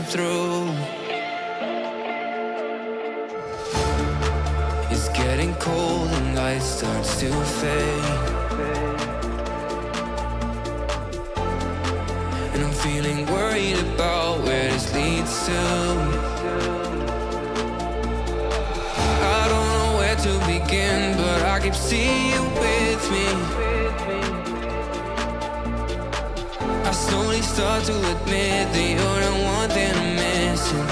through. It's getting cold and light starts to fade, and I'm feeling worried about where this leads to. I don't know where to begin, but I keep seeing you with me. I slowly start to admit that you're the one that I'm missing.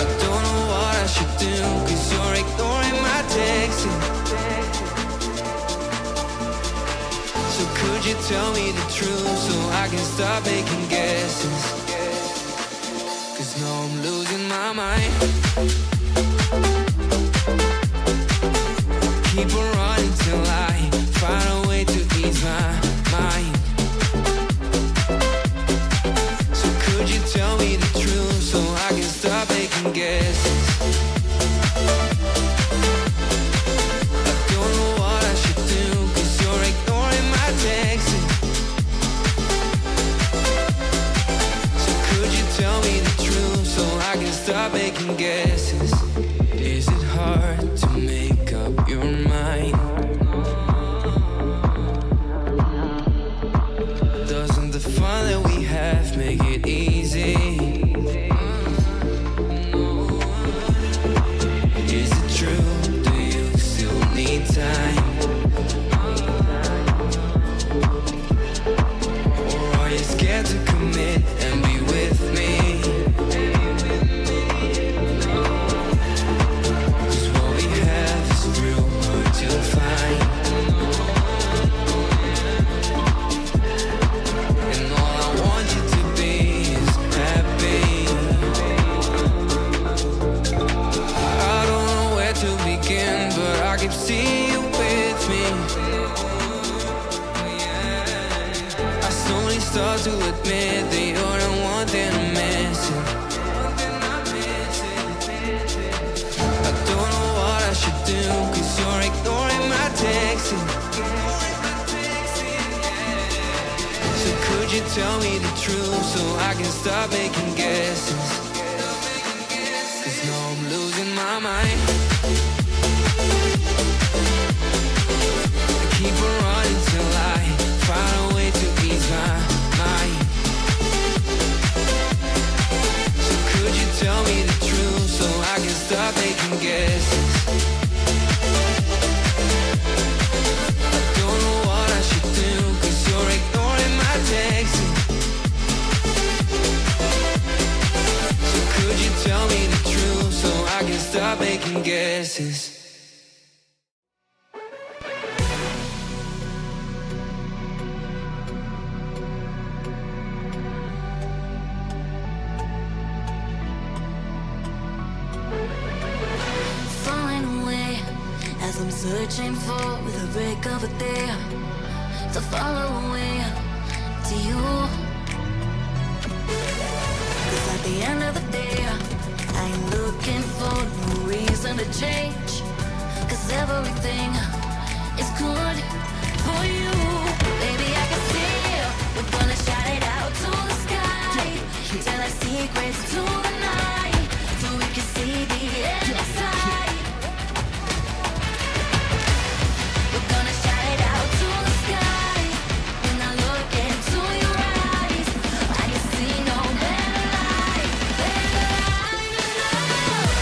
I don't know what I should do, 'cause you're ignoring my texting. So could you tell me the truth so I can stop making guesses? 'Cause now I'm losing my mind. Keep on running till I find a way to ease my mind. So could you tell me the truth so I can stop making guesses? I don't know what I should do, 'cause you're ignoring my texting. So could you tell me the truth so I can stop making guesses? Is it hard to make up your mind? Doesn't the fun that we have make it easy? Is it true? Do you still need time? Or are you scared to commit and be with me? 'Cause what we have is real hard to find. And all I want you to be is happy. I don't know where to begin, but I keep seeing you with me. I slowly start to admit that you're the one that I'm missing. I don't know what I should do, 'cause you're ignoring my texting. So could you tell me the truth so I can stop making guesses? 'Cause now I'm losing my mind. I keep on running till I find a way to ease my mind. So could you tell me the truth so I can stop making guesses? I don't know what I should do, 'cause you're ignoring my texting. So could you tell me the truth so I can stop making guesses? Falling away as I'm searching for the break of a day to follow away to you. 'Cause at the end of the day, I ain't looking for no reason to change. 'Cause everything is good for you. Baby, I can see we're gonna shout it out to the sky. Tell our secrets to the night so we can see the end inside. We're gonna shout it out to the sky. When I look into your eyes, I can see no better light, better light than love.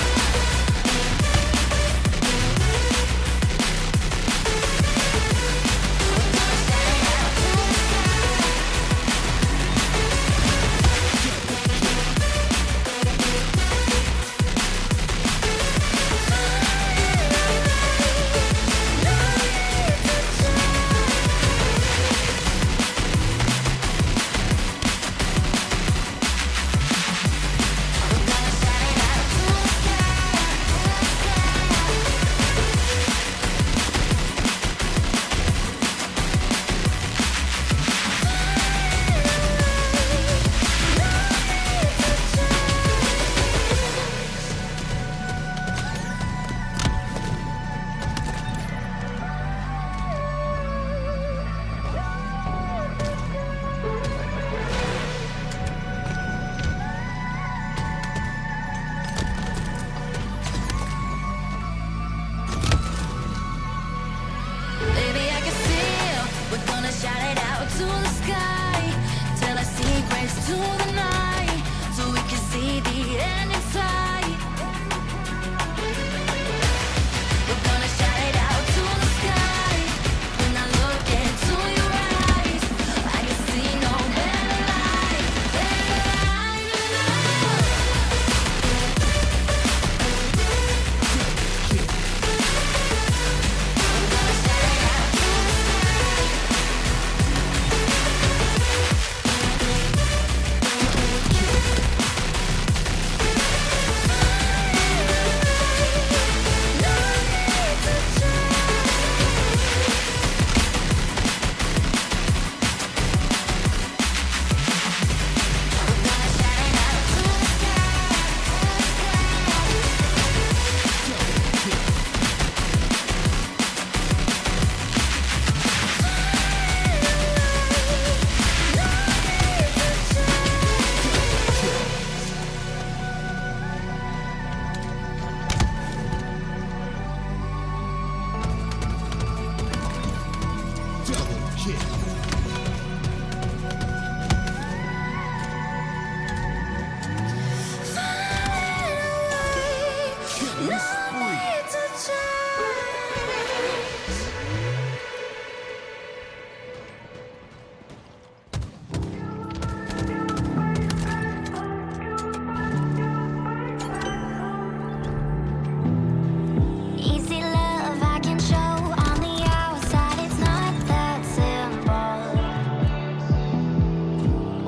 Easy love I can show on the outside, it's not that simple.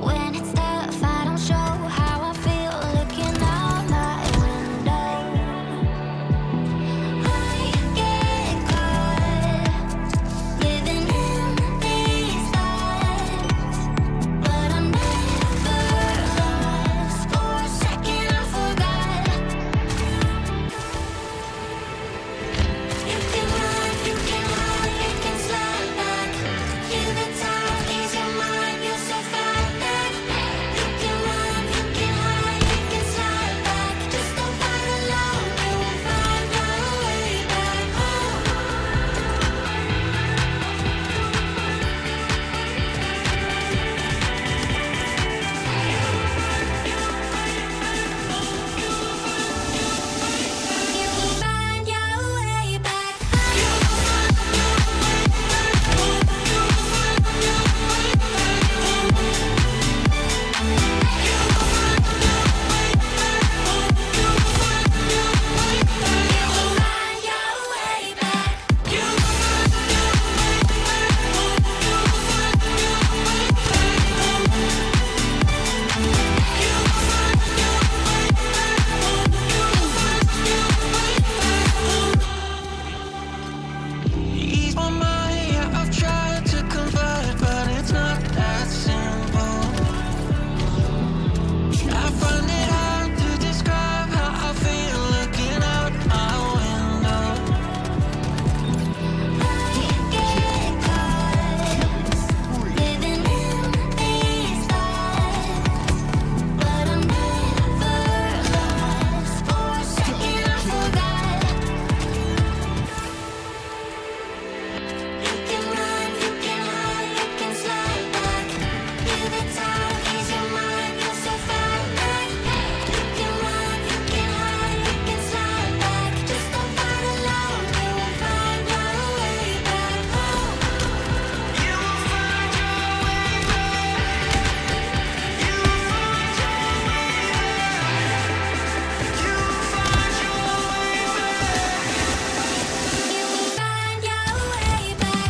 When it's tough, I don't show how I feel looking out my window. I get caught living in these thoughts, but I'm never lost. For a second, I forgot. You can run, you can hide, you can slide back. Give it time, ease your mind, you'll survive that. You can run, you can hide, you can slide back. Just don't fight alone, you will find your way back home. You will find your way back Find your way back. Ease my mind, yeah, I've tried to confide, but it's not that simple. I find it hard to describe how I feel looking out my window. Get caught living in these thoughts, but I'm never lost. For a second, I forgot. You can run, you can hide, you can slide back. Give it time, ease your mind, you'll survive that. You can run, you can hide, you can slide back. Just don't fight alone, you will find your way back home. You will find your way back. You will find your way back. You will find your way back. You will find your way back.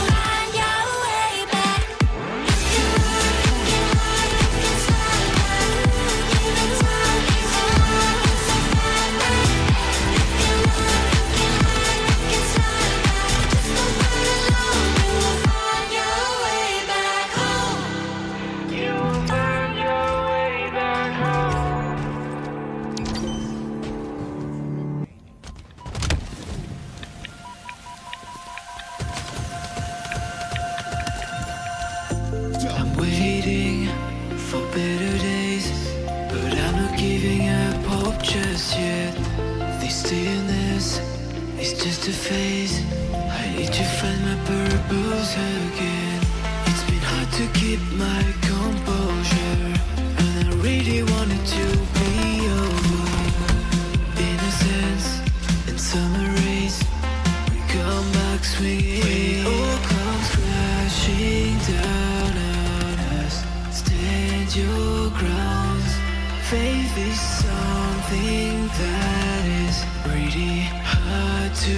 Find your way back. You can run, you can hide, you can slide back. Give it time, ease your mind, you'll survive that. You can run, you can hide, you can slide back. Just don't fight alone, you will find your way back home. You will find your way back home. I'm waiting for better days, but I'm not giving up hope just yet. This stillness is just a phase. I need to find my purpose again. It's been hard to keep my composure, and I really wanted to be over. Innocence and summer rays, we come back swinging. When it all comes crashing down on us, stand your ground. Faith is something that is really hard to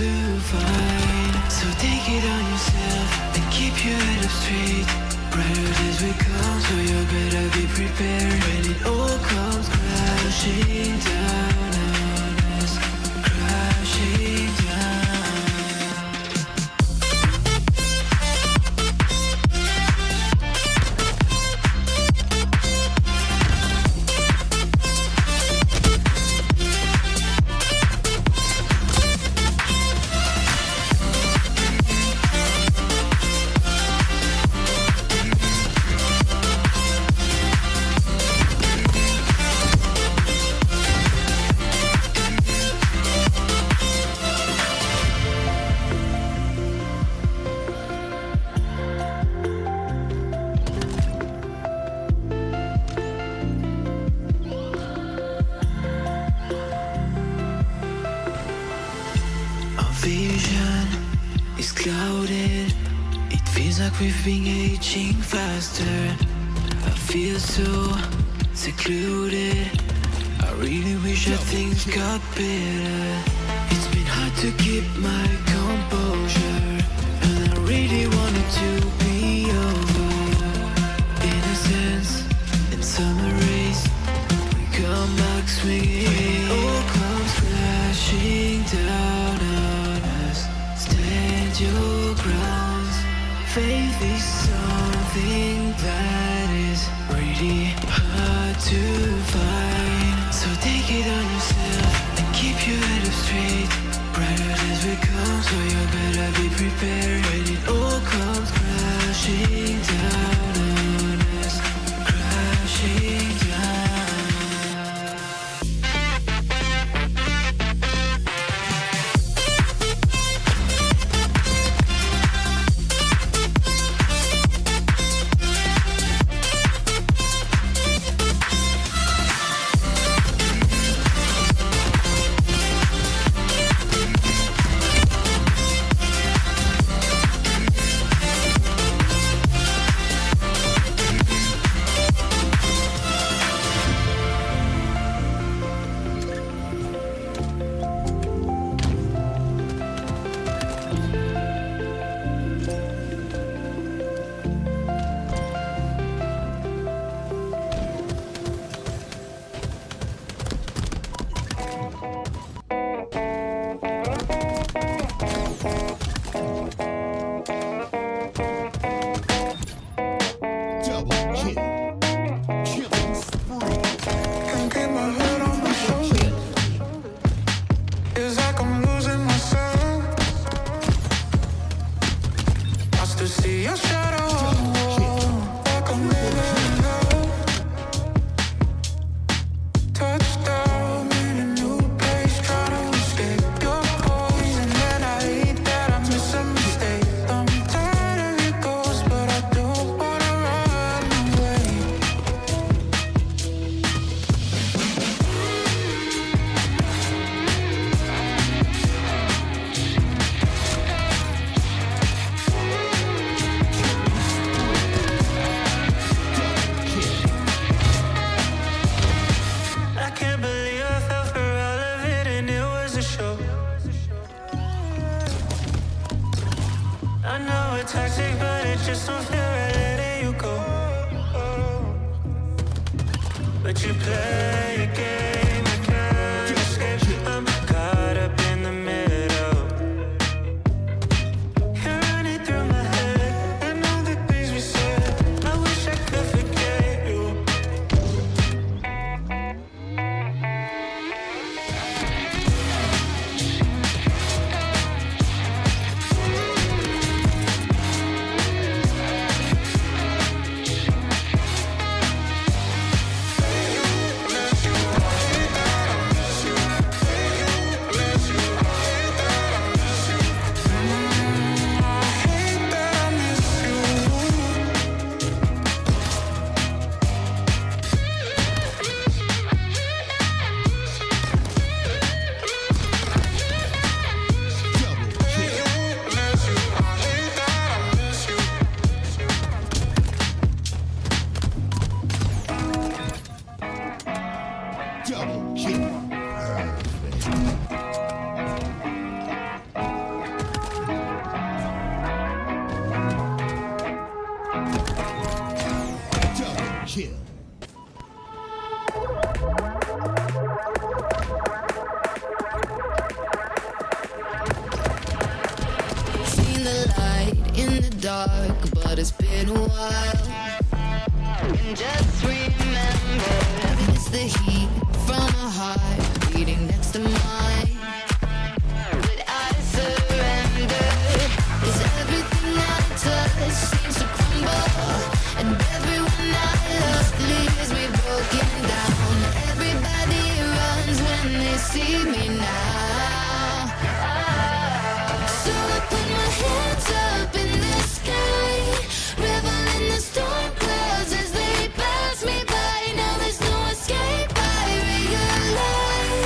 find. So take it on yourself and keep your head up straight. Brighter days will come, so you better be prepared. When it all comes crashing down on us, crashing down. clouded. It feels like we've been aging faster. I feel so secluded. I really wish that things got better. It's been hard to keep my composure, and I really wanted to be over. In a sense, in summer race, we come back swinging. It all comes crashing down on us. Stand your ground. Faith is something that is really hard to find. So take it on yourself and keep your head up straight. Brighter as we come, so you better be prepared when it all comes crashing down on us. Crashing down. But it's been a while, and just remember, it's the heat from a heart beating next to mine. But I surrender, 'cause everything I touch seems to crumble, and everyone I love leaves me broken down. Everybody runs when they see me now. So I put my hands up in the sky, revel in the storm clouds as they pass me by. Now there's no escape, I realize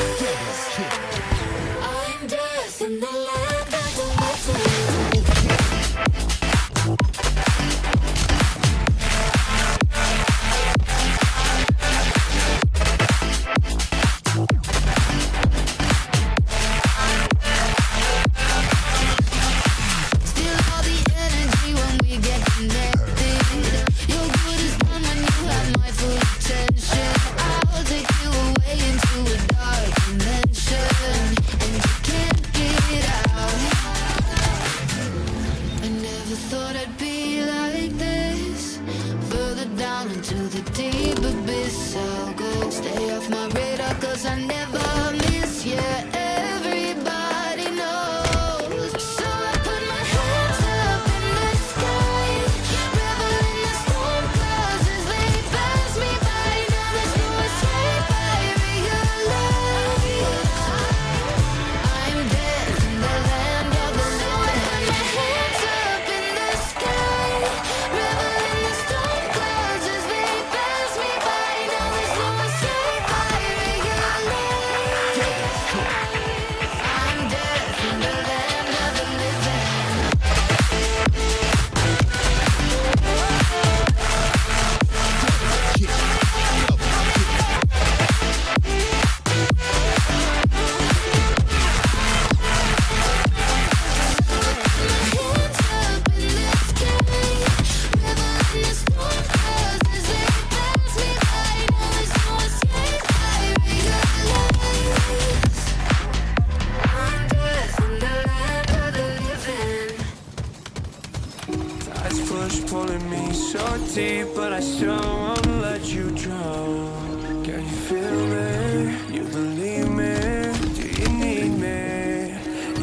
heart's push pulling me so deep, but I still won't let you drown. Can you feel me? You believe me? Do you need me?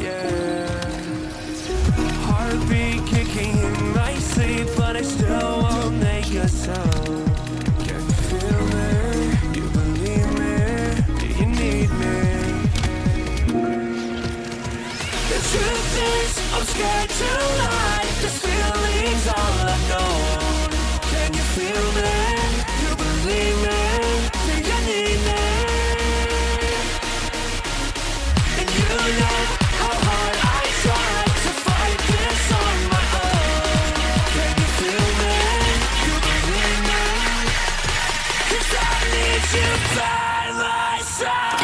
Yeah. Heartbeat kicking in my sleep, but I still won't make a sound. Can you feel me? You believe me? Do you need me? The truth is, I'm scared to lie. This feeling's all I know. Can you feel me? You believe me? Do you need me? And you know how hard I tried to fight this on my own. Can you feel me? You believe me? 'Cause I need you by my side.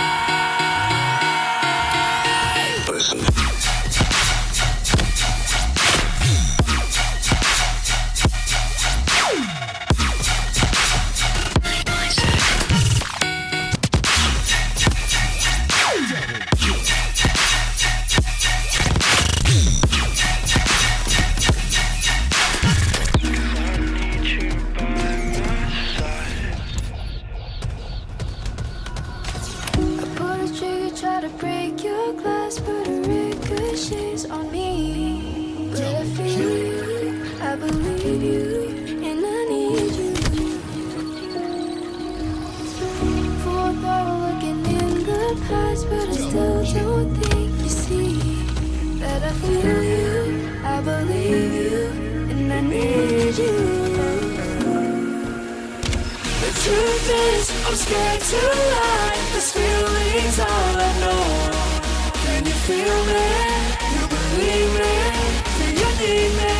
I'm scared to lie. This feeling's all I know. Can you feel me? You believe me? Do you need me?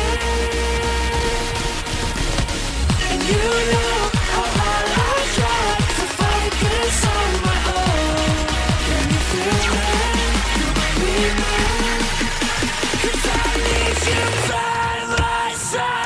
And you know how hard I tried to fight this on my own. Can you feel me? You believe me? 'Cause I need you by my side.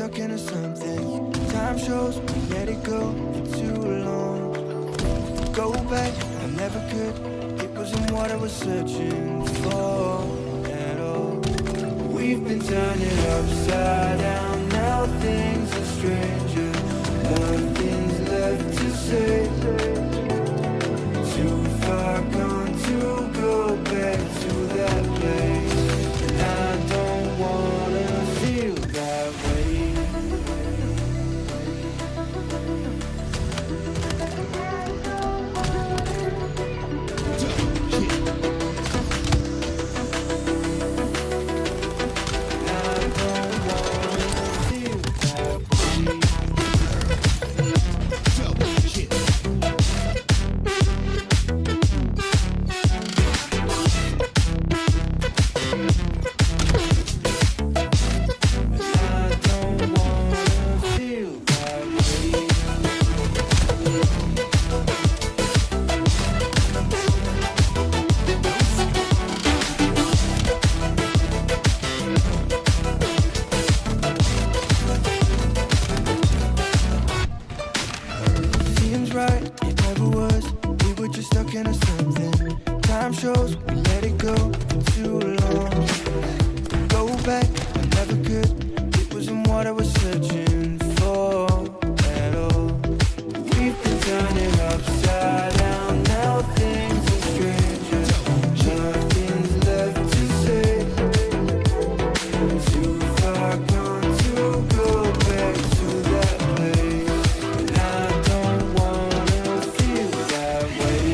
stuck into something. Time shows we let it go for too long. Go back, I never could. It wasn't what I was searching for at all. We've been turning upside down. Now things are stranger. Nothing's left to say. Too far gone to go back to that place. And I don't wanna feel that way. Seems right, it never was. We were just stuck into something. Time shows we let it go for too long. Go back, I never could. It wasn't what I was searching for at all. We've been turning upside down. Now things are strangers. Nothing's left to say. Too far gone to go back to that place. And I don't wanna feel that way.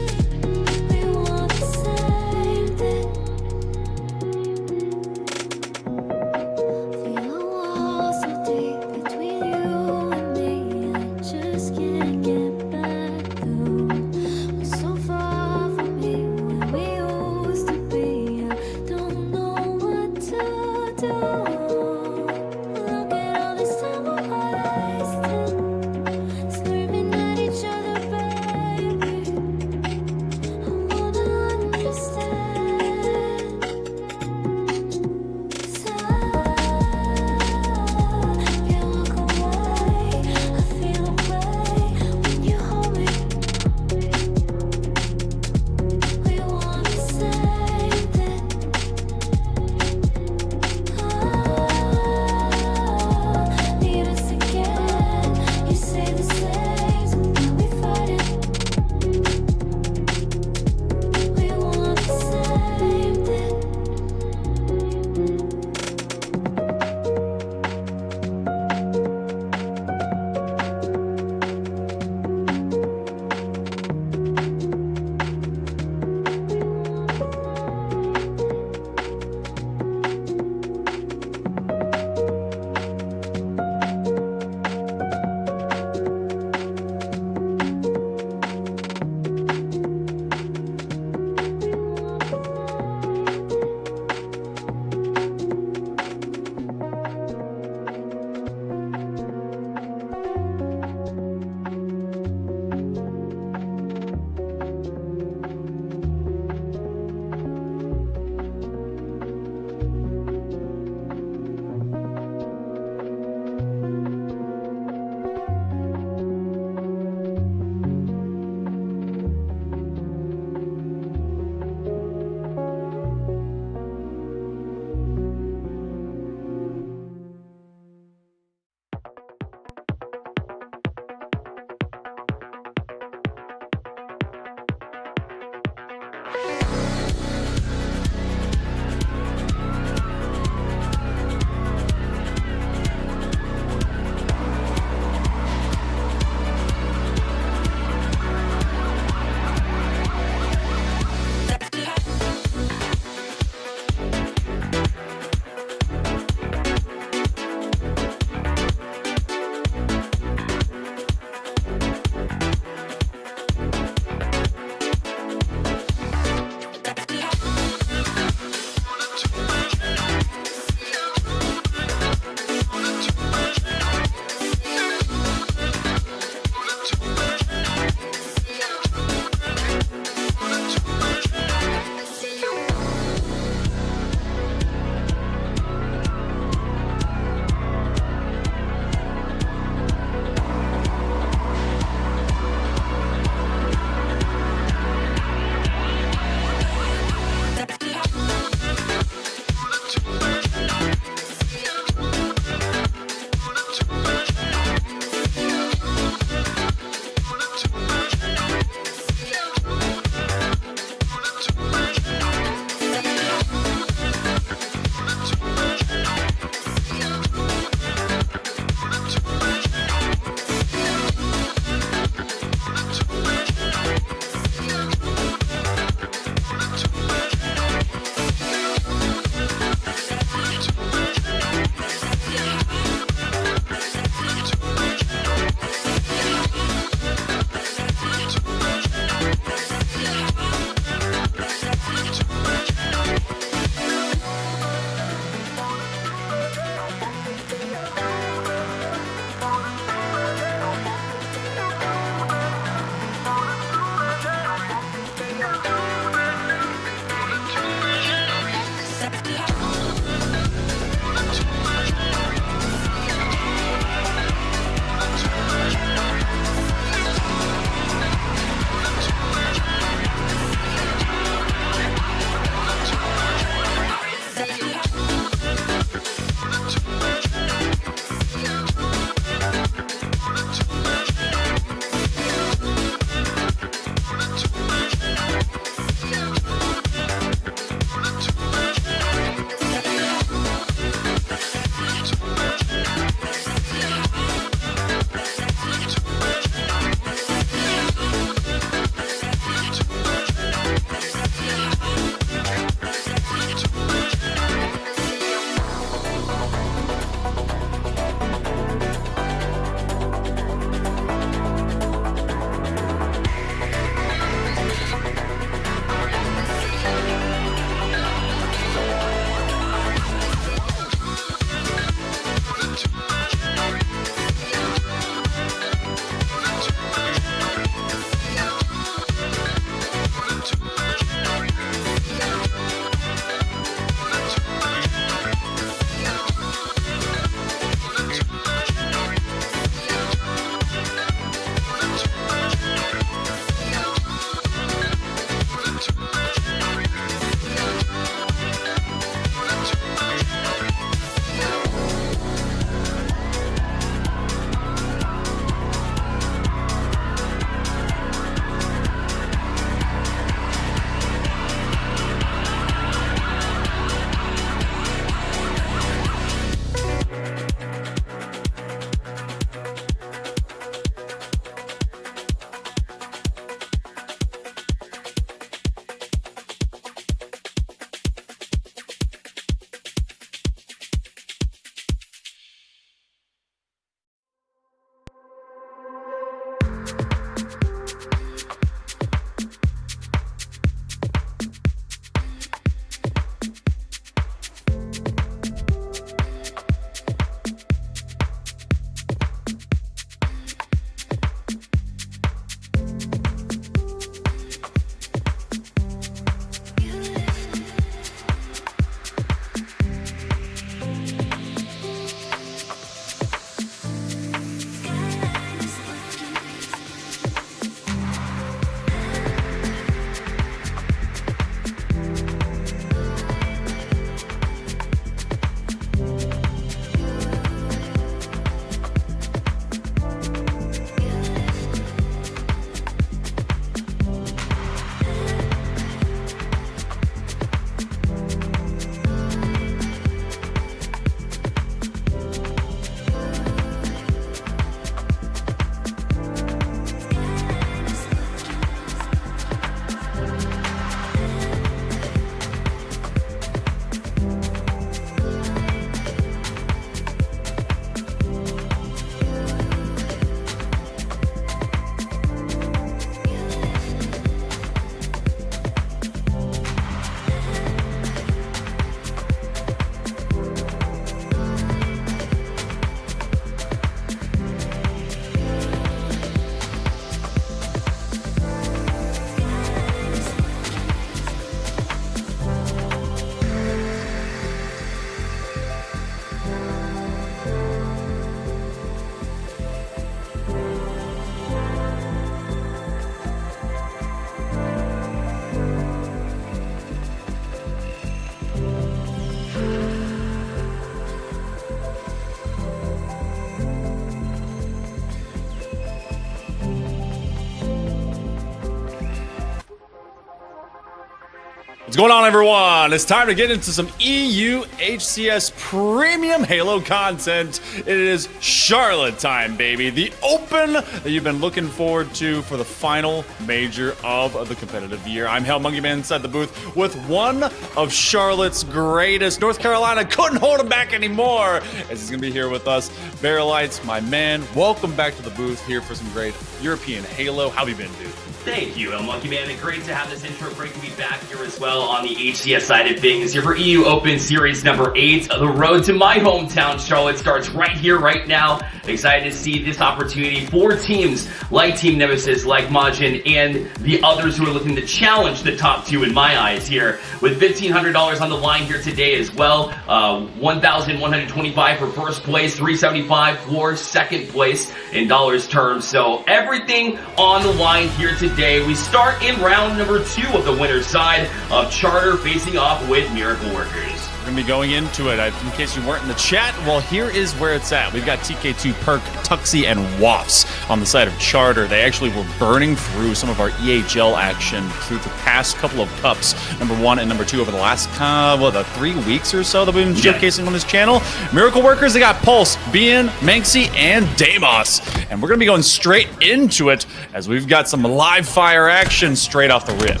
What's going on, everyone? It's time to get into some EU HCS premium Halo content. It is Charlotte time, baby. The Open that you've been looking forward to for the final major of the competitive year. I'm Hell Monkey Man inside the booth with one of Charlotte's greatest. North Carolina couldn't hold him back anymore, as he's going to be here with us. Barrelites, my man, welcome back to the booth here for some great European Halo. How have you been, dude? Thank you, Monkey Man. And great to have this intro. Great to be back here as well on the HCS side of things. Here for EU Open Series number 8. The road to my hometown, Charlotte, starts right here, right now. Excited to see this opportunity for teams like Team Nemesis, like Majin, and the others who are looking to challenge the top 2 in my eyes here. With $1,500 on the line here today as well. $1,125 for first place, $375 for second place in dollars terms. So everything on the line here today. We start in round number 2 of the winner's side of Charter facing off with Miracle Workers. We're going to be going into it. In case you weren't in the chat, well, here is where it's at. We've got TK2, Perk, Tuxie, and Wafts on the side of Charter. They actually were burning through some of our EHL action through the past couple of cups, number 1 and number 2, over the last, the 3 weeks or so that we've been showcasing on this channel. Miracle Workers, they got Pulse, Bien, Manxie, and Deimos. And we're going to be going straight into it as we've got some live fire action straight off the rip.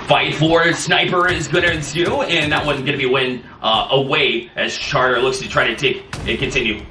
Fight for Sniper is going to ensue, and that one's going to be win away as Charter looks to try to take and continue.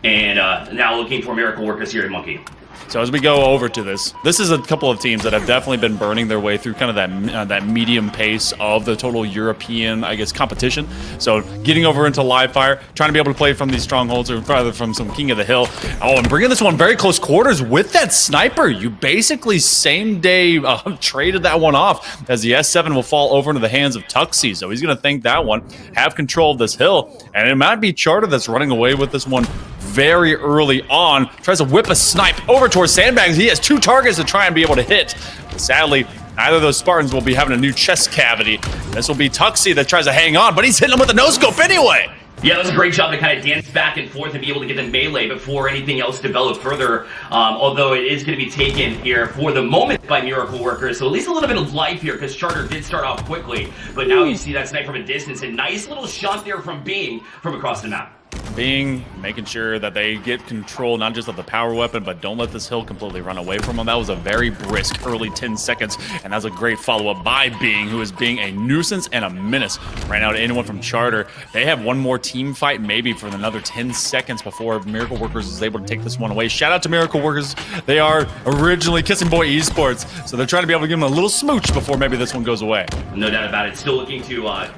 And now looking for Miracle Workers here at Monkey. So as we go over to this is a couple of teams that have definitely been burning their way through kind of that medium pace of the total European, I guess, competition. So getting over into live fire, trying to be able to play from these strongholds or rather from some King of the Hill. Oh, and bringing this one very close quarters with that sniper. You basically same day traded that one off as the S7 will fall over into the hands of Tuxie. So he's going to thank that one, have control of this hill, and it might be Charter that's running away with this one very early on. Tries to whip a snipe over towards Sandbags. He has 2 targets to try and be able to hit. But sadly, neither of those Spartans will be having a new chest cavity. This will be Tuxie that tries to hang on, but he's hitting him with a no-scope anyway. Yeah, that was a great job to kind of dance back and forth and be able to get the melee before anything else developed further. Although it is going to be taken here for the moment by Miracle Workers. So at least a little bit of life here because Charter did start off quickly. But now you see that snipe from a distance. A nice little shot there from Bing from across the map. Bing making sure that they get control not just of the power weapon, but don't let this hill completely run away from them. That was a very brisk early 10 seconds, and that was a great follow-up by Bing, who is being a nuisance and a menace right now to anyone from Charter. They have one more team fight maybe for another 10 seconds before Miracle Workers is able to take this one away. Shout out to Miracle Workers. They are originally Kissing Boy Esports, so they're trying to be able to give them a little smooch before maybe this one goes away. No doubt about it. Still looking to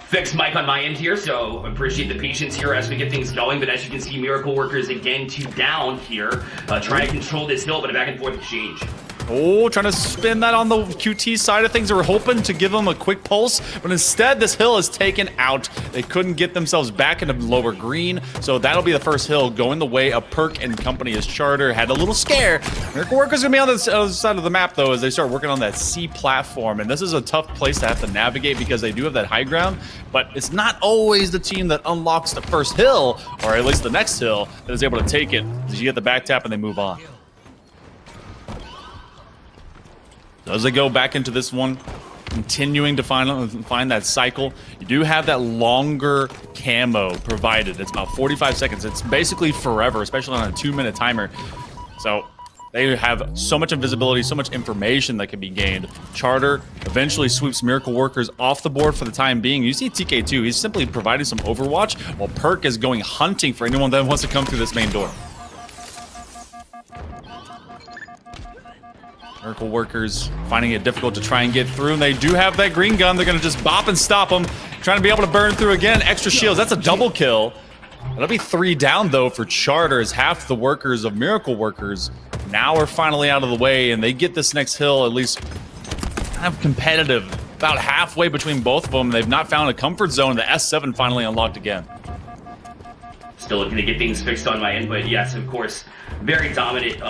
fix mic on my end here, so appreciate the patience here as we get things going. But as you can see, Miracle Workers again 2 down here, trying to control this hill, but a back and forth exchange. Oh, trying to spin that on the QT side of things. They were hoping to give them a quick pulse, but instead this hill is taken out. They couldn't get themselves back into lower green, so that'll be the first hill going the way of Perk and company as Charter had a little scare. Miracle Workers going to be on the other side of the map, though, as they start working on that C platform, and this is a tough place to have to navigate because they do have that high ground, but it's not always the team that unlocks the first hill, or at least the next hill, that is able to take it. As you get the back tap and they move on. As they go back into this one, continuing to find that cycle, you do have that longer camo provided. It's about 45 seconds. It's basically forever, especially on a 2-minute timer. So they have so much invisibility, so much information that can be gained. Charter eventually sweeps Miracle Workers off the board for the time being. You see TK2, he's simply providing some overwatch, while Perk is going hunting for anyone that wants to come through this main door. Miracle Workers finding it difficult to try and get through, and they do have that green gun. They're going to just bop and stop them. Trying to be able to burn through again. Extra shields. That's a double kill. That'll be 3 down, though, for Charter, as half the workers of Miracle Workers now are finally out of the way, and they get this next hill at least kind of competitive. About halfway between both of them. They've not found a comfort zone. The S7 finally unlocked again. Still looking to get things fixed on my end, but yes, of course, very dominant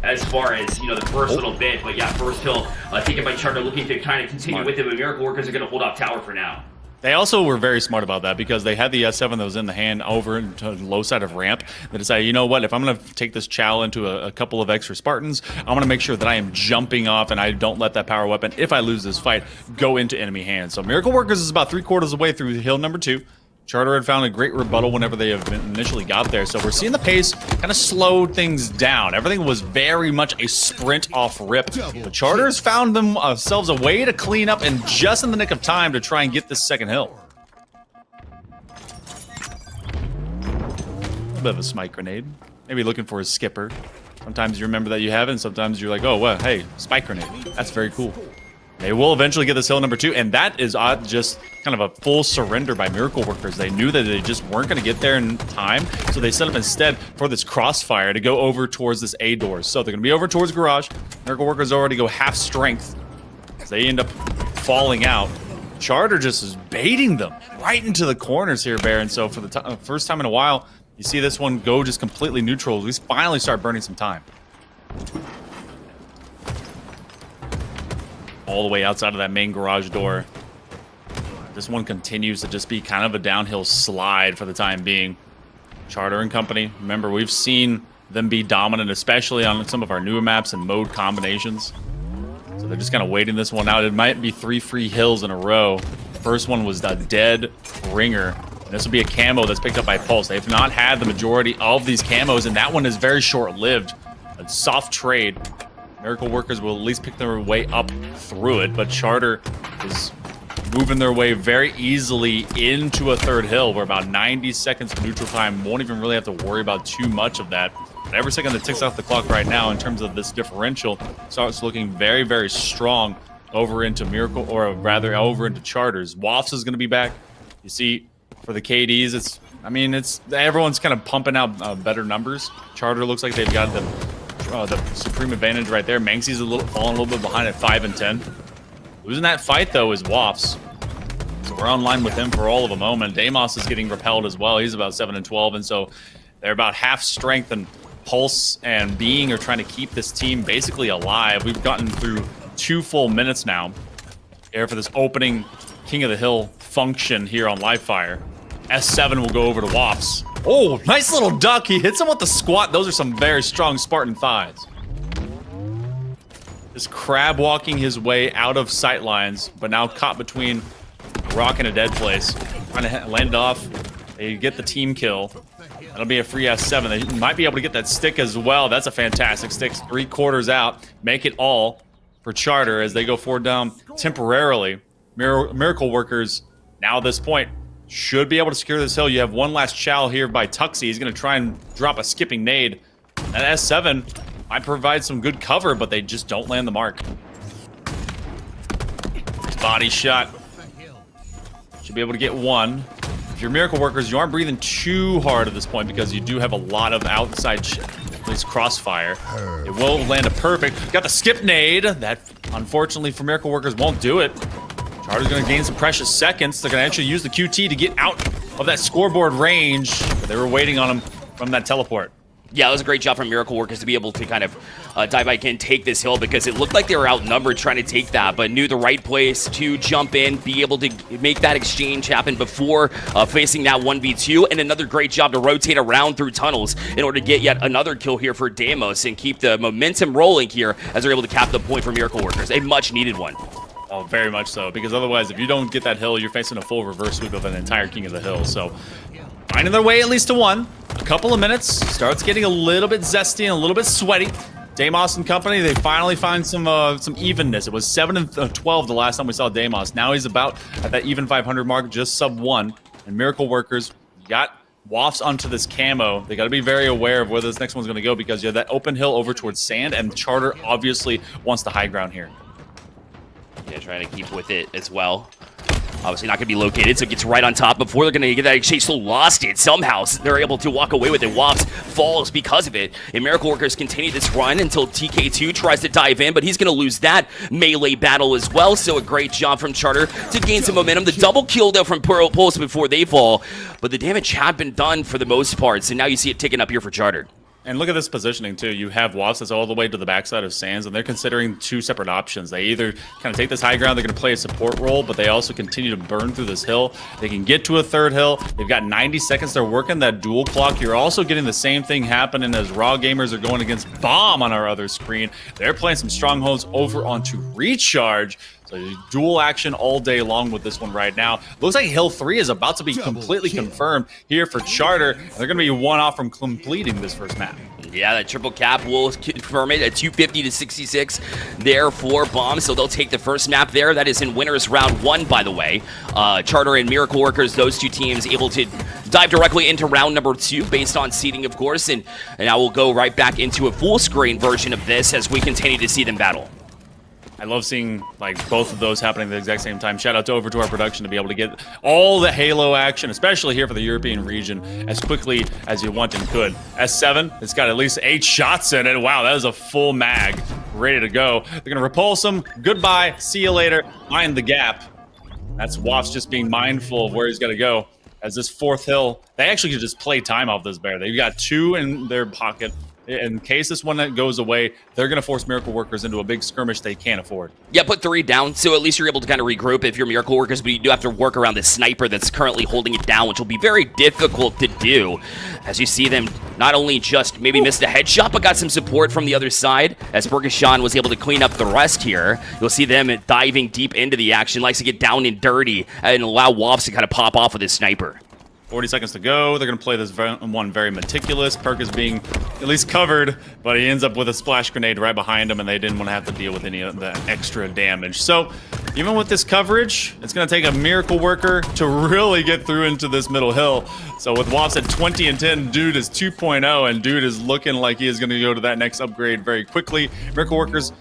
as far as, you know, the first little bit. But yeah, first hill taken by Charter, looking to kind of continue with it, but Miracle Workers are going to hold off tower for now. They also were very smart about that because they had the S7 that was in the hand over to the low side of ramp. They decided, you know what, if I'm going to take this Chow into a couple of extra Spartans, I'm going to make sure that I am jumping off and I don't let that power weapon, if I lose this fight, go into enemy hands. So Miracle Workers is about 3/4 of the way through hill number 2. Charter had found a great rebuttal whenever they initially got there. So we're seeing the pace kind of slow things down. Everything was very much a sprint off rip. The Charters found themselves a way to clean up in just in the nick of time to try and get this second hill. A bit of a smite grenade. Maybe looking for a skipper. Sometimes you remember that you have it, and sometimes you're like, oh, well, hey, spike grenade. That's very cool. They will eventually get this hill number 2, and that is just kind of a full surrender by Miracle Workers. They knew that they just weren't going to get there in time, so they set up instead for this crossfire to go over towards this A door. So they're going to be over towards Garage. Miracle Workers already go half strength as they end up falling out. Charter just is baiting them right into the corners here, Baron. So for the first time in a while, you see this one go just completely neutral. At least finally start burning some time. All the way outside of that main garage door. This one continues to just be kind of a downhill slide for the time being. Charter and company, remember, we've seen them be dominant, especially on some of our newer maps and mode combinations. So they're just kind of waiting this one out. It might be 3 free hills in a row. The first one was a dead ringer. And this will be a camo that's picked up by Pulse. They've not had the majority of these camos, and that one is very short-lived. A soft trade. Miracle Workers will at least pick their way up through it, but Charter is moving their way very easily into a third hill. We're about 90 seconds of neutral time. Won't even really have to worry about too much of that. But every second that ticks off the clock right now in terms of this differential starts looking very, very strong over into Miracle, or rather over into Charters. Wafts is going to be back. You see, for the KDs, everyone's kind of pumping out better numbers. Charter looks like they've got the supreme advantage right there. Mangsy's falling a little bit behind at 5 and 10. Losing that fight though is Wafts. So we're online with him for all of a moment. Deimos is getting repelled as well. He's about 7 and 12, and so they're about half strength, and Pulse and Being are trying to keep this team basically alive. We've gotten through 2 full minutes now here for this opening King of the Hill function here on Livefire. S7 will go over to Wafts. Oh, nice little duck. He hits him with the squat. Those are some very strong Spartan thighs. Just crab walking his way out of sight lines, but now caught between a rock and a dead place. Trying to land it off. They get the team kill. That'll be a free S7. They might be able to get that stick as well. That's a fantastic stick. 3/4 out. Make it all for Charter as they go 4 down temporarily. Miracle Workers, now at this point, should be able to secure this hill. You have one last chow here by Tuxie. He's going to try and drop a skipping nade. That S7 might provide some good cover, but they just don't land the mark. Body shot. Should be able to get one. If you're Miracle Workers, you aren't breathing too hard at this point because you do have a lot of outside at least crossfire. It will land a perfect. Got the skip nade. That, unfortunately for Miracle Workers, won't do it. Charter's going to gain some precious seconds. They're going to actually use the QT to get out of that scoreboard range. But they were waiting on him from that teleport. Yeah, it was a great job from Miracle Workers to be able to kind of dive back in, take this hill, because it looked like they were outnumbered trying to take that, but knew the right place to jump in, be able to make that exchange happen before facing that 1v2, and another great job to rotate around through tunnels in order to get yet another kill here for Deimos and keep the momentum rolling here as they're able to cap the point for Miracle Workers. A much-needed one. Oh, very much so, because otherwise, if you don't get that hill, you're facing a full reverse sweep of an entire King of the Hill. So, finding their way at least to one. A couple of minutes, starts getting a little bit zesty and a little bit sweaty. Deimos and company, they finally find some evenness. It was 7 and 12 the last time we saw Deimos. Now he's about at that even 500 mark, just sub 1. And Miracle Workers got Wafts onto this camo. They got to be very aware of where this next one's going to go, because you have that open hill over towards sand, and Charter obviously wants the high ground here. Yeah, trying to keep with it as well. Obviously not going to be located, so it gets right on top before they're going to get that exchange. So lost it. Somehow they're able to walk away with it. Wafts falls because of it. And Miracle Workers continue this run until TK2 tries to dive in, but he's going to lose that melee battle as well. So a great job from Charter to gain some momentum. The double kill, though, from Pulse before they fall. But the damage had been done for the most part, so now you see it ticking up here for Charter. And look at this positioning, too. You have Wasps that's all the way to the backside of Sands, and they're considering two separate options. They either kind of take this high ground, they're going to play a support role, but they also continue to burn through this hill. They can get to a third hill. They've got 90 seconds. They're working that dual clock. You're also getting the same thing happening as Raw Gamers are going against Bomb on our other screen. They're playing some strongholds over onto Recharge. So dual action all day long with this one right now. Looks like Hill 3 is about to be completely confirmed here for Charter. And they're going to be one off from completing this first map. Yeah, that triple cap will confirm it at 250 to 66 there for Bomb. So they'll take the first map there. That is in winners round 1, by the way. Charter and Miracle Workers, those two teams able to dive directly into round number 2 based on seeding, of course. And now we'll go right back into a full screen version of this as we continue to see them battle. I love seeing like both of those happening at the exact same time. Shout out over to our production to be able to get all the Halo action, especially here for the European region, as quickly as you want and could. S7, it's got at least 8 shots in it. Wow, that is a full mag ready to go. They're going to repulse him. Goodbye. See you later. Mind the gap. That's Wasps just being mindful of where he's got to go. As this fourth hill, they actually could just play time off this bear. They've got 2 in their pocket. In case this one that goes away, they're going to force Miracle Workers into a big skirmish they can't afford. Yeah, put 3 down, so at least you're able to kind of regroup if you're Miracle Workers, but you do have to work around the sniper that's currently holding it down, which will be very difficult to do. As you see them not only just maybe missed a headshot, but got some support from the other side, as Burkashan was able to clean up the rest here. You'll see them diving deep into the action, likes to get down and dirty, and allow Wops to kind of pop off with his sniper. 40 seconds to go. They're going to play this one very meticulous. Perk is being at least covered, but he ends up with a splash grenade right behind him, and they didn't want to have to deal with any of the extra damage. So even with this coverage, it's going to take a Miracle Worker to really get through into this middle hill. So with Wops at 20 and 10, Dude is 2.0, and Dude is looking like he is going to go to that next upgrade very quickly. Miracle Workers,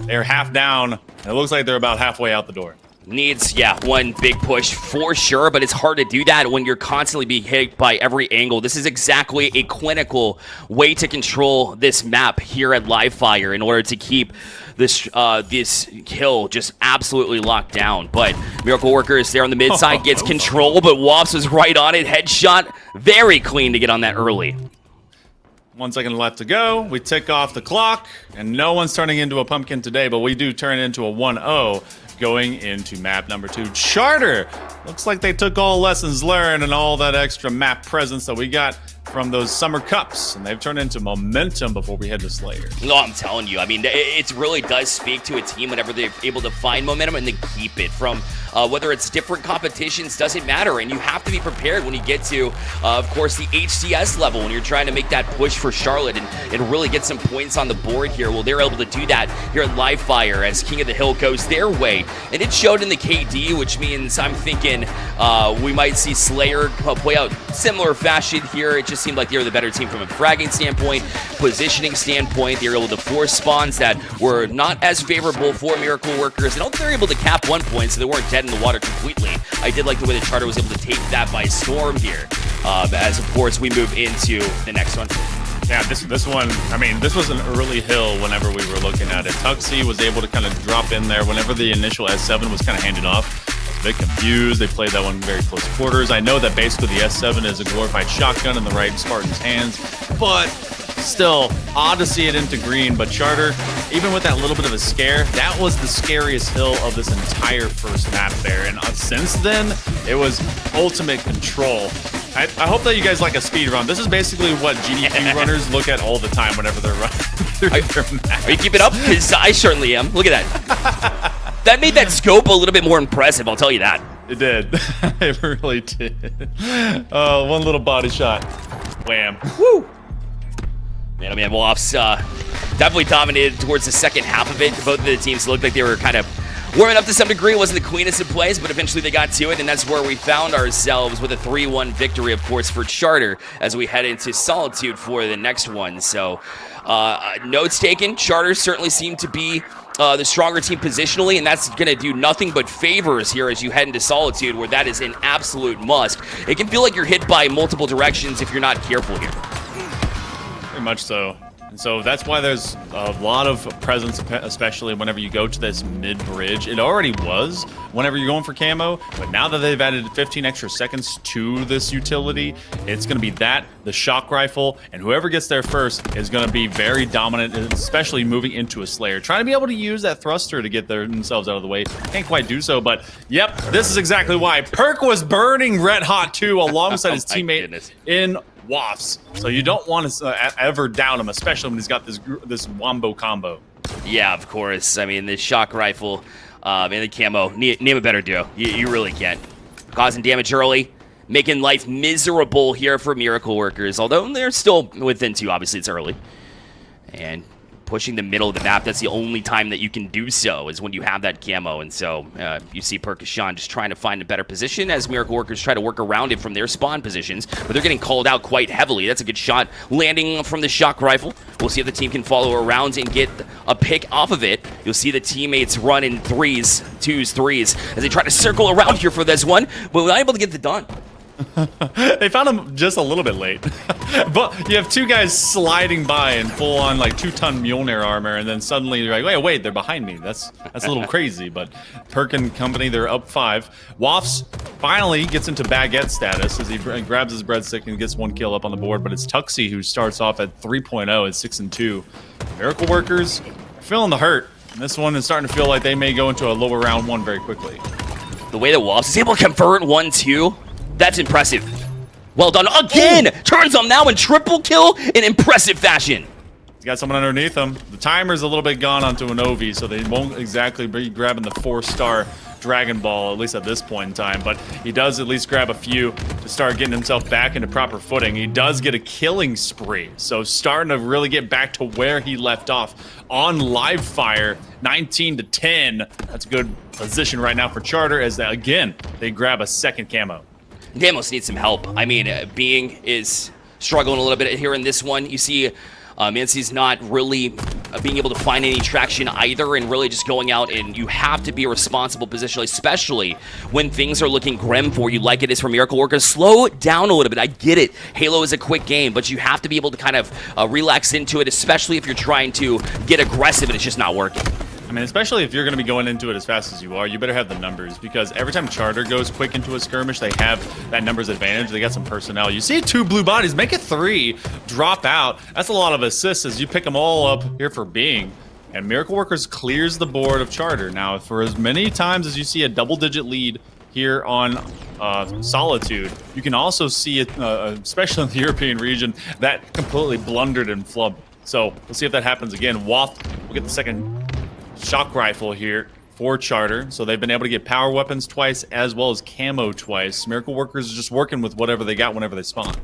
they're half down, and it looks like they're about halfway out the door. Needs, yeah, one big push for sure, but it's hard to do that when you're constantly being hit by every angle. This is exactly a clinical way to control this map here at Livefire in order to keep this this kill just absolutely locked down. But Miracle Workers there on the mid side gets control, but Wops was right on it. Headshot, very clean to get on that early. 1 second left to go. We tick off the clock, and no one's turning into a pumpkin today, but we do turn into a 1-0. Going into map number 2. Charter! Looks like they took all lessons learned and all that extra map presence that we got from those summer cups, and they've turned into momentum before we head to Slayer. No, I'm telling you, I mean, it really does speak to a team whenever they're able to find momentum and then keep it from whether it's different competitions, doesn't matter, and you have to be prepared when you get to, of course, the HCS level when you're trying to make that push for Charlotte and really get some points on the board here. Well, they're able to do that here at Livefire as King of the Hill goes their way, and it showed in the KD, which means I'm thinking we might see Slayer play out similar fashion here. It just seemed like they were the better team from a fragging standpoint, positioning standpoint. They were able to force spawns that were not as favorable for Miracle Workers, and they're able to cap 1 point, so they weren't dead in the water completely. I did like the way the Charter was able to take that by storm here, as of course we move into the next one. Yeah, this one, I mean, this was an early hill whenever we were looking at it. Tuxie was able to kind of drop in there whenever the initial S7 was kind of handed off. I was a bit confused. They played that one very close quarters. I know that basically the S7 is a glorified shotgun in the right Spartan's hands, but still, odd to see it into green. But Charter, even with that little bit of a scare, that was the scariest hill of this entire first map there. And since then, it was ultimate control. I hope that you guys like a speed run. This is basically what GDQ runners look at all the time whenever they're running through their maps. Are you keeping up? Because I certainly am. Look at that. That made that scope a little bit more impressive, I'll tell you that. It did. It really did. One little body shot. Wham. Woo! Man, I mean, Wops definitely dominated towards the second half of it. Both of the teams looked like they were kind of warming up to some degree. It wasn't the cleanest of plays, but eventually they got to it, and that's where we found ourselves with a 3-1 victory, of course, for Charter as we head into Solitude for the next one. So, notes taken. Charter certainly seemed to be the stronger team positionally, and that's going to do nothing but favors here as you head into Solitude, where that is an absolute must. It can feel like you're hit by multiple directions if you're not careful here. Very much so. And so that's why there's a lot of presence, especially whenever you go to this mid-bridge. It already was whenever you're going for camo, but now that they've added 15 extra seconds to this utility, it's going to be that, the shock rifle, and whoever gets there first is going to be very dominant, especially moving into a Slayer. Trying to be able to use that thruster to get themselves out of the way. Can't quite do so, but yep, this is exactly why. Perk was burning red hot too alongside his teammate in Wafts, so you don't want to ever down him, especially when he's got this wombo combo. Yeah, of course. I mean, the shock rifle and the camo, name a better duo. You really can't. Causing damage early, making life miserable here for Miracle Workers, although they're still within 2. Obviously, it's early. And pushing the middle of the map, that's the only time that you can do so, is when you have that camo. And so you see Perkashan just trying to find a better position as Miracle Workers try to work around it from their spawn positions, but they're getting called out quite heavily. That's a good shot landing from the shock rifle. We'll see if the team can follow around and get a pick off of it. You'll see the teammates run in 3s, 2s, 3s as they try to circle around here for this one, but we're not able to get it done. They found him just a little bit late. But you have 2 guys sliding by in full on like 2-ton Mjolnir armor, and then suddenly you're like, wait, they're behind me. That's a little crazy. But Perk and company, they're up 5. Wafts finally gets into baguette status as he grabs his breadstick and gets 1 kill up on the board. But it's Tuxie who starts off at 3.0 at 6-2. Miracle Workers are feeling the hurt. And this one is starting to feel like they may go into a lower round 1 very quickly. The way that Wafts is able to convert 1-2, that's impressive. Well done again! Turns on now in triple kill in impressive fashion. He's got someone underneath him. The timer's a little bit gone onto an OV, so they won't exactly be grabbing the 4-star Dragon Ball, at least at this point in time. But he does at least grab a few to start getting himself back into proper footing. He does get a killing spree, so starting to really get back to where he left off on live fire. 19-10. That's a good position right now for Charter as, again, they grab a second camo. Damos needs some help. I mean, Being is struggling a little bit here in this one. You see, Mancy's not really being able to find any traction either, and really just going out, and you have to be a responsible position, especially when things are looking grim for you like it is for Miracle Workers. Slow it down a little bit. I get it. Halo is a quick game, but you have to be able to kind of relax into it, especially if you're trying to get aggressive and it's just not working. I mean, especially if you're going to be going into it as fast as you are, you better have the numbers, because every time Charter goes quick into a skirmish, they have that numbers advantage. They got some personnel. You see 2 blue bodies, make it 3, drop out. That's a lot of assists as you pick them all up here for Being. And Miracle Workers clears the board of Charter. Now, for as many times as you see a double-digit lead here on Solitude, you can also see it, especially in the European region, that completely blundered and flubbed. So we'll see if that happens again. Waft will get the second shock rifle here for Charter. So they've been able to get power weapons twice as well as camo twice. Miracle Workers are just working with whatever they got whenever they spawn.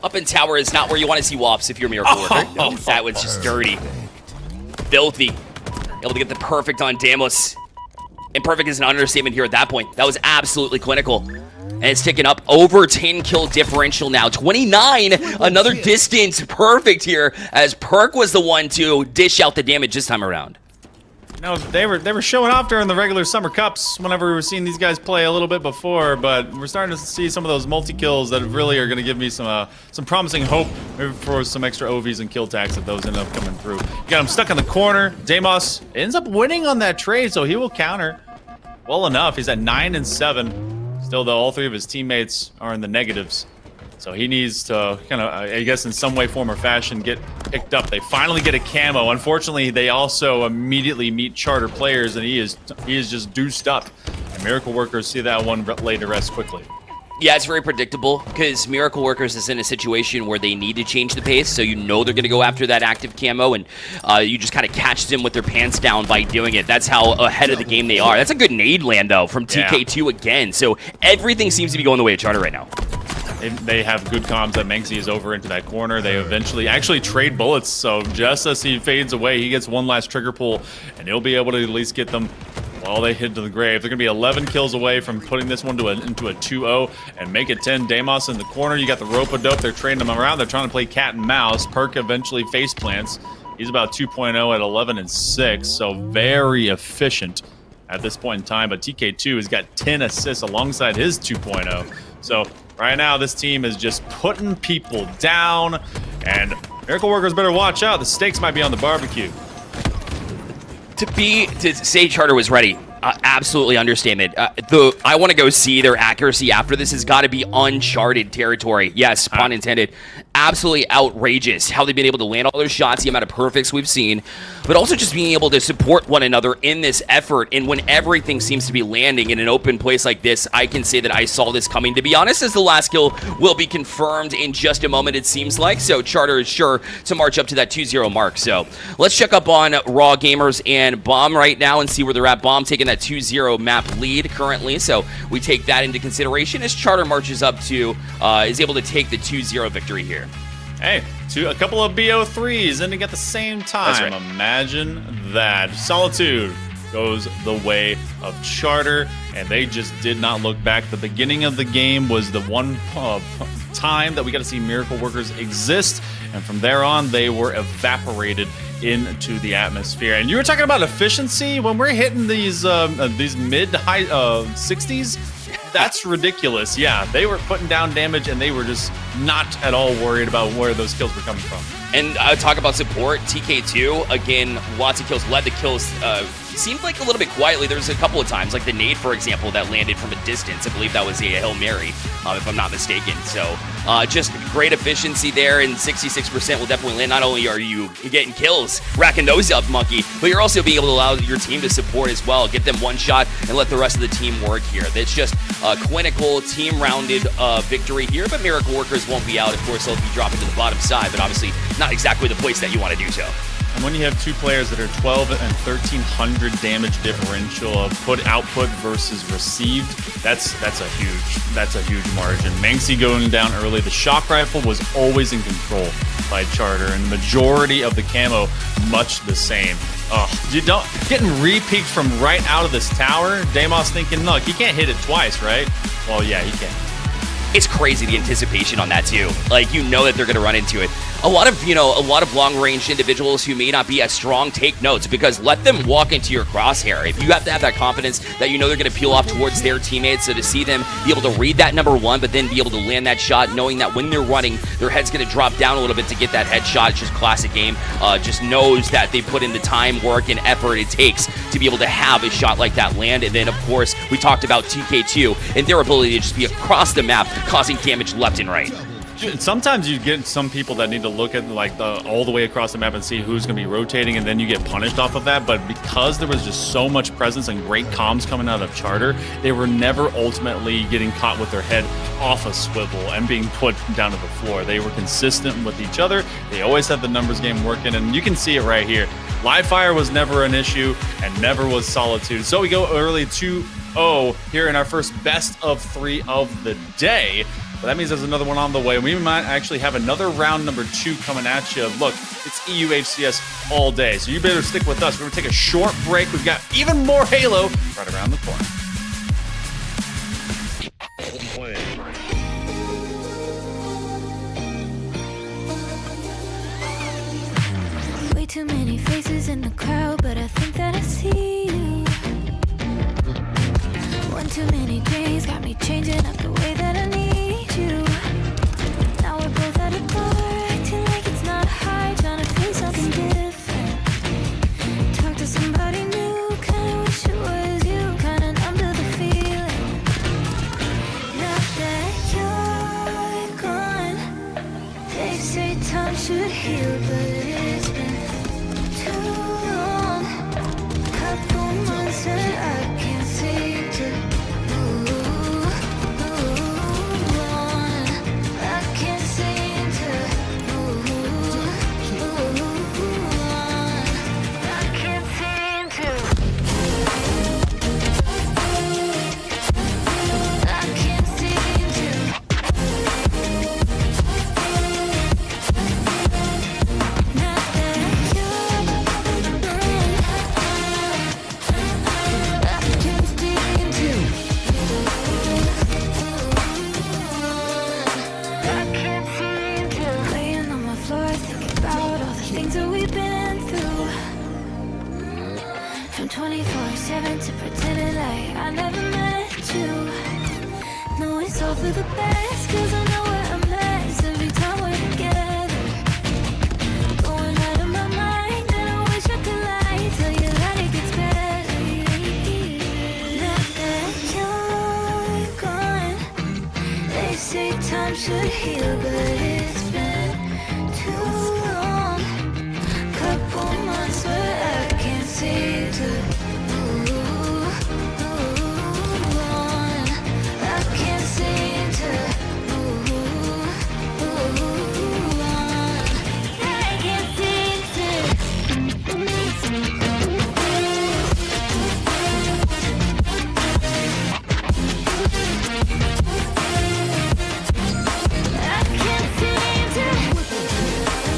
Up in tower is not where you want to see Wafts if you're a Miracle Worker. That was just dirty. Filthy. Able to get the perfect on Damos. And perfect is an understatement here at that point. That was absolutely clinical. And it's ticking up over 10 kill differential now. 29, another distance perfect here as Perk was the one to dish out the damage this time around. No, they were showing off during the regular Summer Cups whenever we were seeing these guys play a little bit before, but we're starting to see some of those multi-kills that really are going to give me some promising hope maybe for some extra OVs and kill tags if those end up coming through. You got him stuck in the corner. Damos ends up winning on that trade, so he will counter well enough. He's at 9-7. Still, though, all 3 of his teammates are in the negatives. So he needs to kind of, I guess, in some way, form, or fashion, get picked up. They finally get a camo. Unfortunately, they also immediately meet Charter players, and he is just deuced up. And Miracle Workers see that one laid to rest quickly. Yeah, it's very predictable because Miracle Workers is in a situation where they need to change the pace, so you know they're going to go after that active camo, and you just kind of catch them with their pants down by doing it. That's how ahead of the game they are. That's a good nade land, though, from TK2 again. So everything seems to be going the way of Charter right now. They have good comms that Manxie is over into that corner. They eventually actually trade bullets, so just as he fades away, he gets one last trigger pull, and he'll be able to at least get them while they head to the grave. They're going to be 11 kills away from putting this one into a 2-0 and make it 10. Damos in the corner. You got the rope-a-dope. They're trading them around. They're trying to play cat and mouse. Perk eventually face plants. He's about 2.0 at 11-6, so very efficient at this point in time. But TK2 has got 10 assists alongside his 2.0. So right now, this team is just putting people down, and Miracle Workers better watch out. The steaks might be on the barbecue. To say Charter was ready, absolutely understatement. I want to go see their accuracy after this has got to be uncharted territory. Yes, pun intended. Absolutely outrageous how they've been able to land all those shots, the amount of perfects we've seen, but also just being able to support one another in this effort. And when everything seems to be landing in an open place like this, I can say that I saw this coming, to be honest, as the last kill will be confirmed in just a moment, it seems like. So Charter is sure to march up to that 2-0 mark. So let's check up on Raw Gamers and Bomb right now and see where they're at. Bomb taking that 2-0 map lead currently, so we take that into consideration as Charter marches up to, is able to take the 2-0 victory here. Hey, a couple of BO3s ending at the same time. That's right. Imagine that. Solitude goes the way of Charter, and they just did not look back. The beginning of the game was the one time that we got to see Miracle Workers exist, and from there on, they were evaporated into the atmosphere. And you were talking about efficiency. When we're hitting these mid to high 60s, that's ridiculous. Yeah, they were putting down damage, and they were just not at all worried about where those kills were coming from. And talk about support, TK2, again, lots of kills, led the kills, seemed like a little bit quietly. There was a couple of times, like the nade, for example, that landed from a distance. I believe that was a Hail Mary, if I'm not mistaken. So just great efficiency there, and 66% will definitely land. Not only are you getting kills, racking those up, Monkey, but you're also being able to allow your team to support as well, get them one shot, and let the rest of the team work here. That's just a clinical, team-rounded victory here, but Miracle Workers won't be out. Of course, they'll be dropping to the bottom side, but obviously not exactly the place that you want to do so. And when you have two players that are 12 and 1300 damage differential of output versus received, that's a huge margin. Manxie going down early. The shock rifle was always in control by Charter, and the majority of the camo much the same. Getting re-peeked from right out of this tower. Deimos thinking, look, he can't hit it twice, right? Well, yeah, he can. It's crazy, the anticipation on that too. Like, you know that they're going to run into it. A lot of long-range individuals who may not be as strong take notes, because let them walk into your crosshair. If you have to have that confidence that you know they're going to peel off towards their teammates, so to see them be able to read that number one, but then be able to land that shot, knowing that when they're running, their head's going to drop down a little bit to get that headshot. It's just classic game. Just knows that they put in the time, work, and effort it takes to be able to have a shot like that land. And then, of course, we talked about TK2 and their ability to just be across the map, causing damage left and right. Sometimes you get some people that need to look at all the way across the map and see who's going to be rotating, and then you get punished off of that. But because there was just so much presence and great comms coming out of Charter, they were never ultimately getting caught with their head off a swivel and being put down to the floor. They were consistent with each other. They always had the numbers game working, and you can see it right here. Live fire was never an issue, and never was Solitude. So we go early 2-0 here in our first best of 3 of the day. But that means there's another one on the way. We might actually have another round number 2 coming at you. Look, it's EU HCS all day, so you better stick with us. We're going to take a short break. We've got even more Halo right around the corner. Way too many faces in the crowd, but I think that I see you. One too many days got me changing up the way that I need you. Now we're both at a bar, acting like it's not hard, trying to feel something different. Talk to somebody new, kinda wish it was you, kinda numb to the feeling. Now that you're gone, they say time should heal, but it's been too long. Couple months and I can't seem to move on. I can't seem to move on. I can't seem to. I can't seem to. Now that you're gone, I can't seem to. I can't seem to. Laying on my floor, thinking about all the things that we've been through. From 24/7 to pretending like I never met you. No, it's all for the best, 'cause I know where I'm at every time we're together. should heal, but it's been too long. Couple months, but I can't seem to move on. I can't seem to move on. I can't seem to. I can't seem to.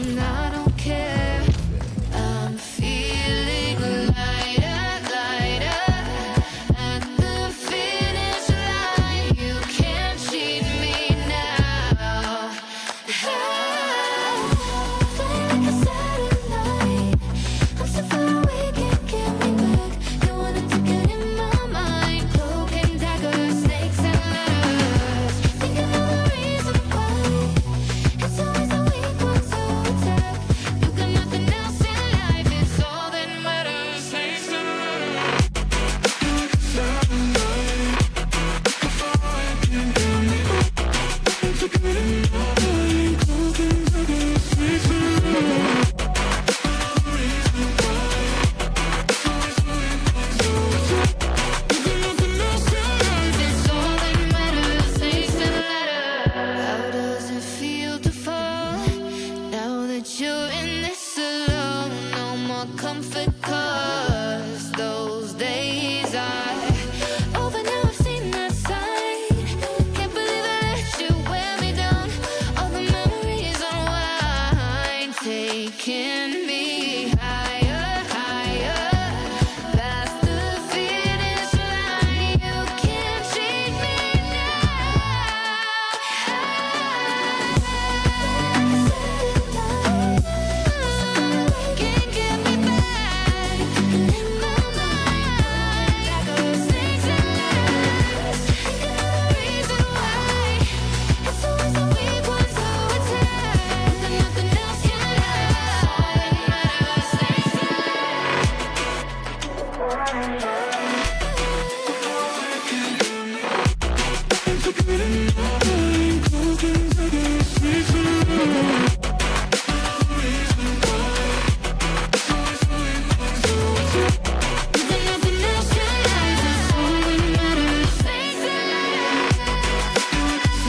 and I don't care. I'm feeling lighter, lighter. At the finish line, you can't cheat me now. Like a satellite, I'm so far away, can't get me back. You wanted to get in my mind. Cloak and dagger, snakes and ladders. Thinking of the reason why. It's always the weak ones who attack. You got nothing else in life, it's all that matters. Snakes and ladders. It's all that matters. Snakes and ladders. How does it feel to fall now that you're in this alone? No more comfort, 'cause those days are over now. I've seen that side. Can't believe I let you wear me down. All the memories unwind, taking me higher, higher. Past the finish line, you can't cheat me now. Can't get me back. In my mind, like a snakes and ladders. Thinking of the reason why. It's always the weak ones who attack. And nothing else can last. Snakes and nothing else can last. It's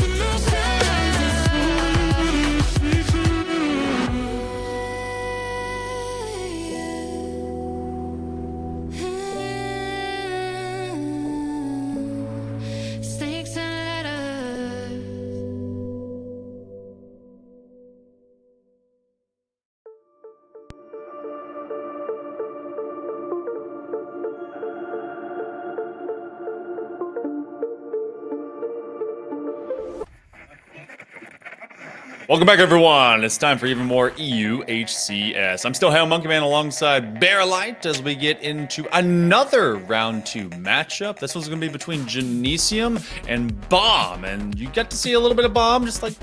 all that matters. Snakes Snakes and ladders. Welcome back, everyone. It's time for even more EU HCS. I'm still Hale Monkey Man alongside Bearlight as we get into another round 2 matchup. This one's going to be between Genesium and Bomb, and you get to see a little bit of Bomb, just as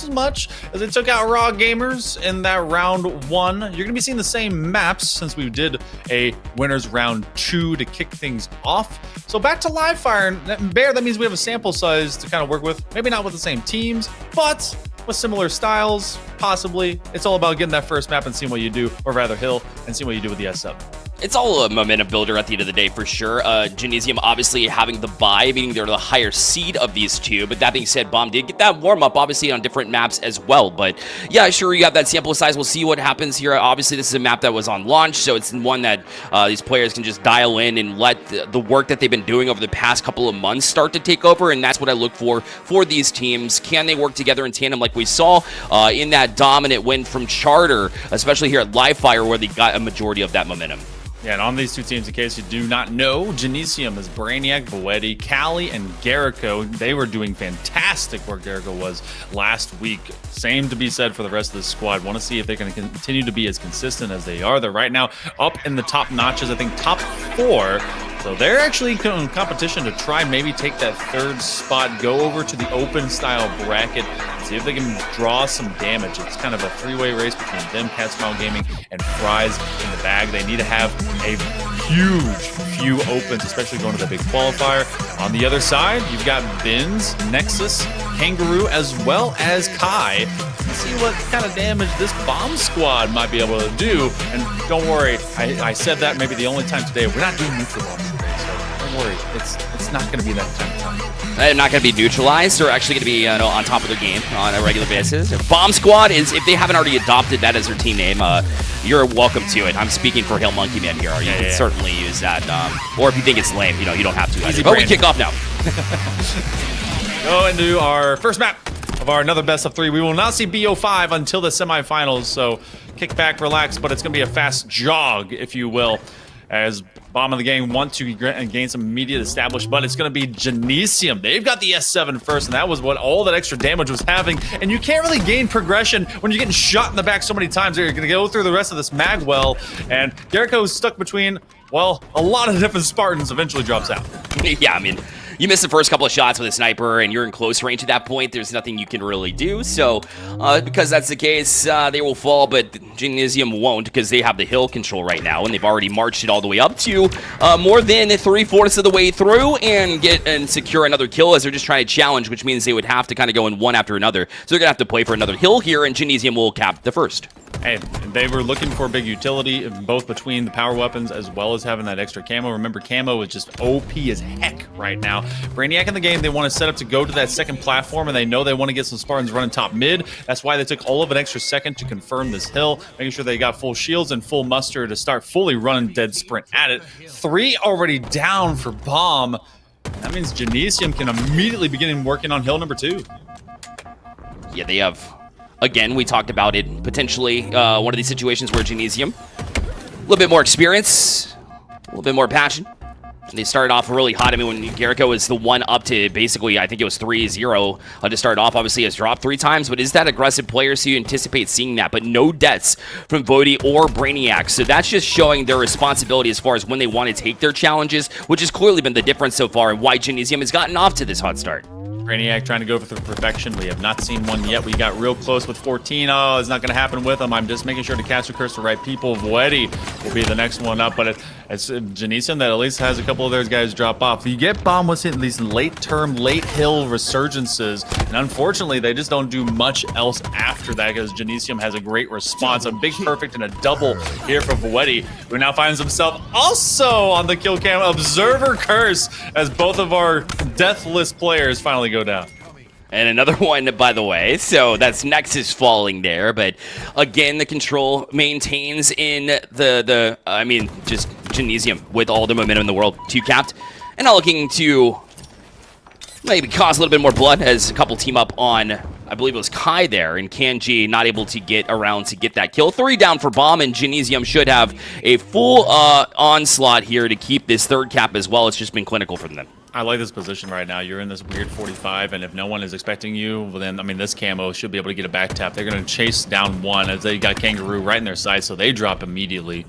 much as they took out Raw Gamers in that round 1. You're going to be seeing the same maps since we did a winners round 2 to kick things off. So back to live fire, and Bear, that means we have a sample size to kind of work with. Maybe not with the same teams, but with similar styles, possibly. It's all about getting that first map and seeing what you do, or rather Hill, and seeing what you do with the S-Up. It's all a momentum builder at the end of the day, for sure. Genesium obviously having the bye, meaning they're the higher seed of these two. But that being said, Bomb did get that warm-up, obviously, on different maps as well. But yeah, sure, you have that sample size. We'll see what happens here. Obviously, this is a map that was on launch, so it's one that these players can just dial in and let the work that they've been doing over the past couple of months start to take over. And that's what I look for these teams. Can they work together in tandem like we saw in that dominant win from Charter, especially here at Livefire, where they got a majority of that momentum? Yeah, and on these two teams, in case you do not know, Genesium is Brainiac, Boetti, Callie, and Garrico. They were doing fantastic where Garrico was last week. Same to be said for the rest of the squad. Want to see if they're going to continue to be as consistent as they are. They're right now up in the top notches, I think top 4. So they're actually in competition to try maybe take that 3rd spot, go over to the open style bracket, see if they can draw some damage. It's kind of a 3-way race between them, Cat Smile Gaming, and Fries in the bag. They need to have a huge few opens, especially going to the big qualifier. On the other side, you've got Bins, Nexus, Kangaroo, as well as Kai. Let's see what kind of damage this bomb squad might be able to do. And don't worry, I said that maybe the only time today. We're not doing neutral bombs today, so don't worry. It's not going to be that time. They're not going to be neutralized. They're actually going to be on top of their game on a regular basis. Bomb Squad is, if they haven't already adopted that as their team name, you're welcome to it. I'm speaking for Hail Monkey Man here. You can certainly use that. Or if you think it's lame, you don't have to. But we kick off now. Go into our first map of our another best of 3. We will not see BO5 until the semifinals, so kick back, relax, but it's going to be a fast jog, if you will, as Bomb of the Gang want to gain some immediate established, but it's going to be Genesium. They've got the S7 first, and that was what all that extra damage was having, and you can't really gain progression when you're getting shot in the back so many times. You're going to go through the rest of this mag well, and Garrico's stuck between, well, a lot of different Spartans, eventually drops out. Yeah, I mean, you miss the first couple of shots with a sniper and you're in close range at that point. There's nothing you can really do. So because that's the case, they will fall, but Genesium won't because they have the hill control right now, and they've already marched it all the way up to more than 3/4 of the way through and get and secure another kill as they're just trying to challenge, which means they would have to kind of go in one after another. So they're going to have to play for another hill here, and Genesium will cap the first. Hey, they were looking for big utility, both between the power weapons as well as having that extra camo. Remember, camo is just OP as heck right now. Brainiac in the game, they want to set up to go to that second platform, and they know they want to get some Spartans running top mid. That's why they took all of an extra second to confirm this hill, making sure they got full shields and full muster to start fully running dead sprint at it. 3 already down for Bomb. That means Genesium can immediately begin working on hill number 2. Yeah, they have... Again, we talked about it, potentially one of these situations where Genesium, a little bit more experience, a little bit more passion. And they started off really hot. I mean, when Garrico was the one up to basically, I think it was 3-0 to start off, obviously has dropped 3 times, but is that aggressive player, so you anticipate seeing that. But no deaths from Vody or Brainiac, so that's just showing their responsibility as far as when they want to take their challenges, which has clearly been the difference so far and why Genesium has gotten off to this hot start. Brainiac trying to go for the perfection. We have not seen one yet. We got real close with 14. Oh, it's not going to happen with him. I'm just making sure to catch the curse the right people. Voetti will be the next one up, but it's Genesium that at least has a couple of those guys drop off. You get Bomb was hitting these late-term, late-hill resurgences, and unfortunately, they just don't do much else after that because Genesium has a great response. A big perfect and a double here for Voetti, who now finds himself also on the kill cam. Observer curse as both of our deathless players finally go down. And another one, by the way, so that's Nexus falling there, but again, the control maintains in just Genesium with all the momentum in the world. 2 capped, and now looking to maybe cause a little bit more blood as a couple team up on, I believe it was Kai there, and Kanji not able to get around to get that kill. 3 down for Bomb, and Genesium should have a full onslaught here to keep this 3rd cap as well. It's just been clinical from them. I like this position right now. You're in this weird 45, and if no one is expecting you, well then, I mean, this camo should be able to get a back tap. They're going to chase down one as they got Kangaroo right in their sights, so they drop immediately.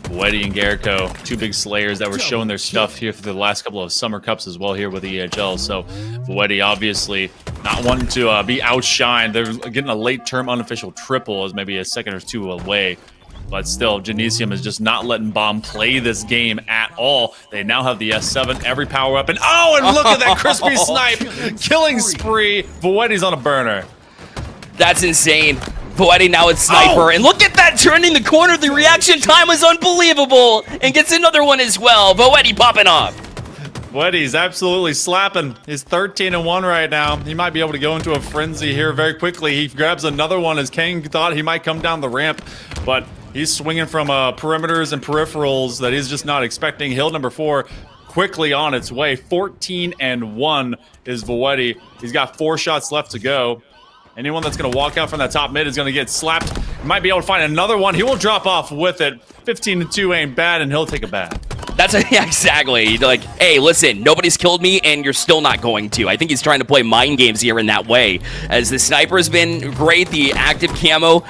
Weddy and Garrico, 2 big slayers that were showing their stuff here for the last couple of Summer Cups as well here with the EHL. So Weddy obviously not wanting to be outshined. They're getting a late-term unofficial triple as maybe a second or 2 away. But still, Genesium is just not letting Bomb play this game at all. They now have the S7, every power weapon. Oh, and look at that crispy snipe! Killing spree. Voetti's on a burner. That's insane. Voetti now with Sniper. And look at that, turning the corner. The reaction time was unbelievable. And gets another one as well. Voetti popping off. Voetti's absolutely slapping. He's 13-1 right now. He might be able to go into a frenzy here very quickly. He grabs another one as Kang thought he might come down the ramp, but he's swinging from perimeters and peripherals that he's just not expecting. Hill number 4 quickly on its way. 14-1 is Voetti. He's got 4 shots left to go. Anyone that's going to walk out from that top mid is going to get slapped. He might be able to find another one. He will drop off with it. 15-2 ain't bad, and he'll take a bat. That's yeah, exactly. Like, hey, listen, nobody's killed me, and you're still not going to. I think he's trying to play mind games here in that way. As the sniper has been great, the active camo,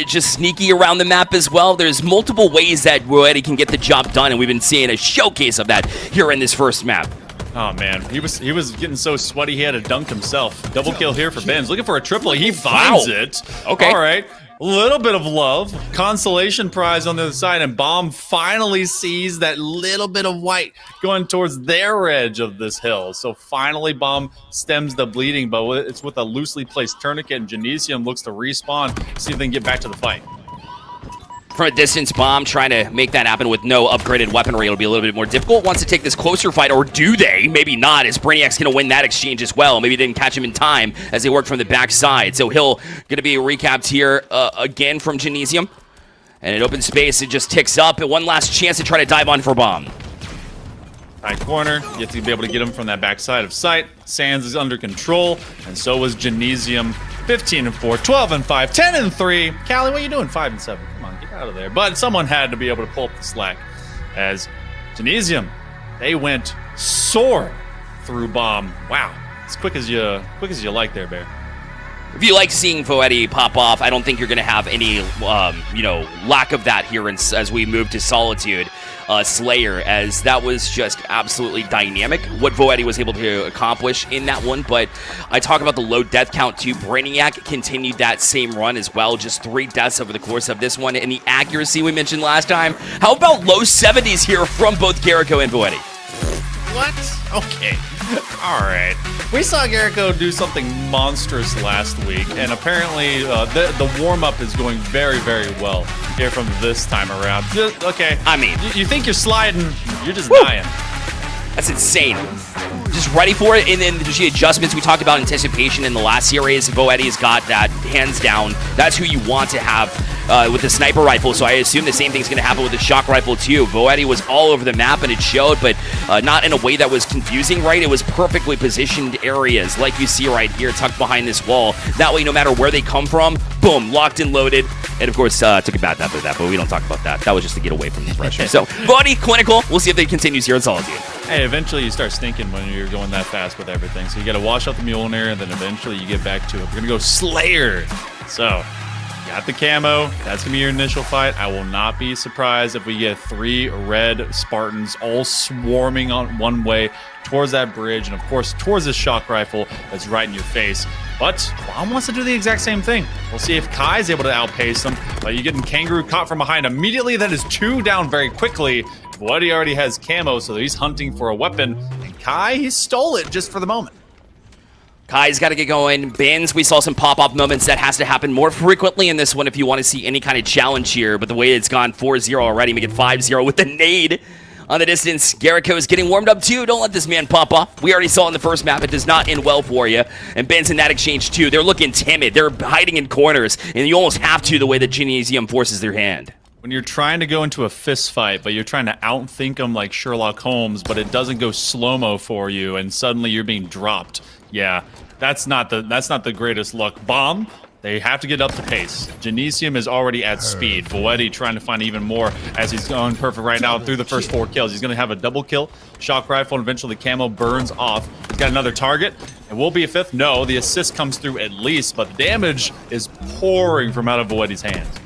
just sneaky around the map as well. There's multiple ways that Voetti can get the job done, and we've been seeing a showcase of that here in this first map. Oh man, he was getting so sweaty he had to dunk himself. Double kill here for Benz. Looking for a triple. He finds it. Okay. All right. A little bit of love. Consolation prize on the other side, and Bomb finally sees that little bit of white going towards their edge of this hill. So finally Bomb stems the bleeding, but it's with a loosely placed tourniquet, and Genesium looks to respawn, see if they can get back to the fight. From a distance, Bomb trying to make that happen with no upgraded weaponry. It'll be a little bit more difficult. Wants to take this closer fight, or do they? Maybe not, as Brainiac's going to win that exchange as well. Maybe didn't catch him in time as they work from the backside. So Hill going to be recapped here again from Genesium. And in open space, it just ticks up. And one last chance to try to dive on for Bomb. Right corner, you have to be able to get him from that backside of sight. Sands is under control, and so was Genesium. 15-4, 12-5, 10-3. Callie, what are you doing? 5-7. Come on, get out of there. But someone had to be able to pull up the slack. As Genesium, they went soaring through Bomb. Wow, as quick as you like there, Bear. If you like seeing Voetti pop off, I don't think you're going to have any, lack of that here as we move to Solitude. Slayer, as that was just absolutely dynamic what Voetti was able to accomplish in that one. But I talk about the low death count too. Brainiac continued that same run as well, just 3 deaths over the course of this one. And the accuracy we mentioned last time, how about low 70s here from both Garrico and Voetti? What? Okay. All right. We saw Garrico do something monstrous last week, and apparently the warm-up is going very, very well here from this time around. Okay. I mean, you think you're sliding, you're just dying. That's insane. Just ready for it, and then the adjustments we talked about, anticipation in the last series. Voetti's got that hands down. That's who you want to have with the sniper rifle, so I assume the same thing's going to happen with the shock rifle too. Voetti was all over the map, and it showed, but not in a way that was confusing, right? It was perfectly positioned areas, like you see right here, tucked behind this wall. That way, no matter where they come from, boom, locked and loaded. And of course, took a bath after that, but we don't talk about that. That was just to get away from the pressure. So, Voetti, clinical. We'll see if they continues here in Solitude. Hey, eventually you start stinking when you're going that fast with everything. So you got to wash out the Mjolnir, and then eventually you get back to it. We're going to go Slayer. So, got the camo. That's going to be your initial fight. I will not be surprised if we get 3 red Spartans all swarming on one way towards that bridge, and of course towards this shock rifle that's right in your face. But Bomb wants to do the exact same thing. We'll see if Kai's able to outpace them. But you're getting Kangaroo caught from behind immediately. That is 2 down very quickly. Voetti already has camo, so he's hunting for a weapon. And Kai, he stole it just for the moment. Kai's got to get going. Bins, we saw some pop-up moments. That has to happen more frequently in this one if you want to see any kind of challenge here. But the way it's gone 4-0 already, make it 5-0 with the nade on the distance. Garrico is getting warmed up too. Don't let this man pop off. We already saw in the first map, it does not end well for you. And Ben's in that exchange too. They're looking timid. They're hiding in corners. And you almost have to the way that Genesium forces their hand. When you're trying to go into a fist fight, but you're trying to outthink them like Sherlock Holmes, but it doesn't go slow-mo for you, and suddenly you're being dropped. Yeah, that's not the greatest luck. Bomb, they have to get up to pace. Genesium is already at speed. Voetti trying to find even more as he's going perfect right now through the first 4 kills. He's going to have a double kill, shock rifle, and eventually the camo burns off. He's got another target. It will be a 5th. No, the assist comes through at least, but the damage is pouring from out of Voetti's hands.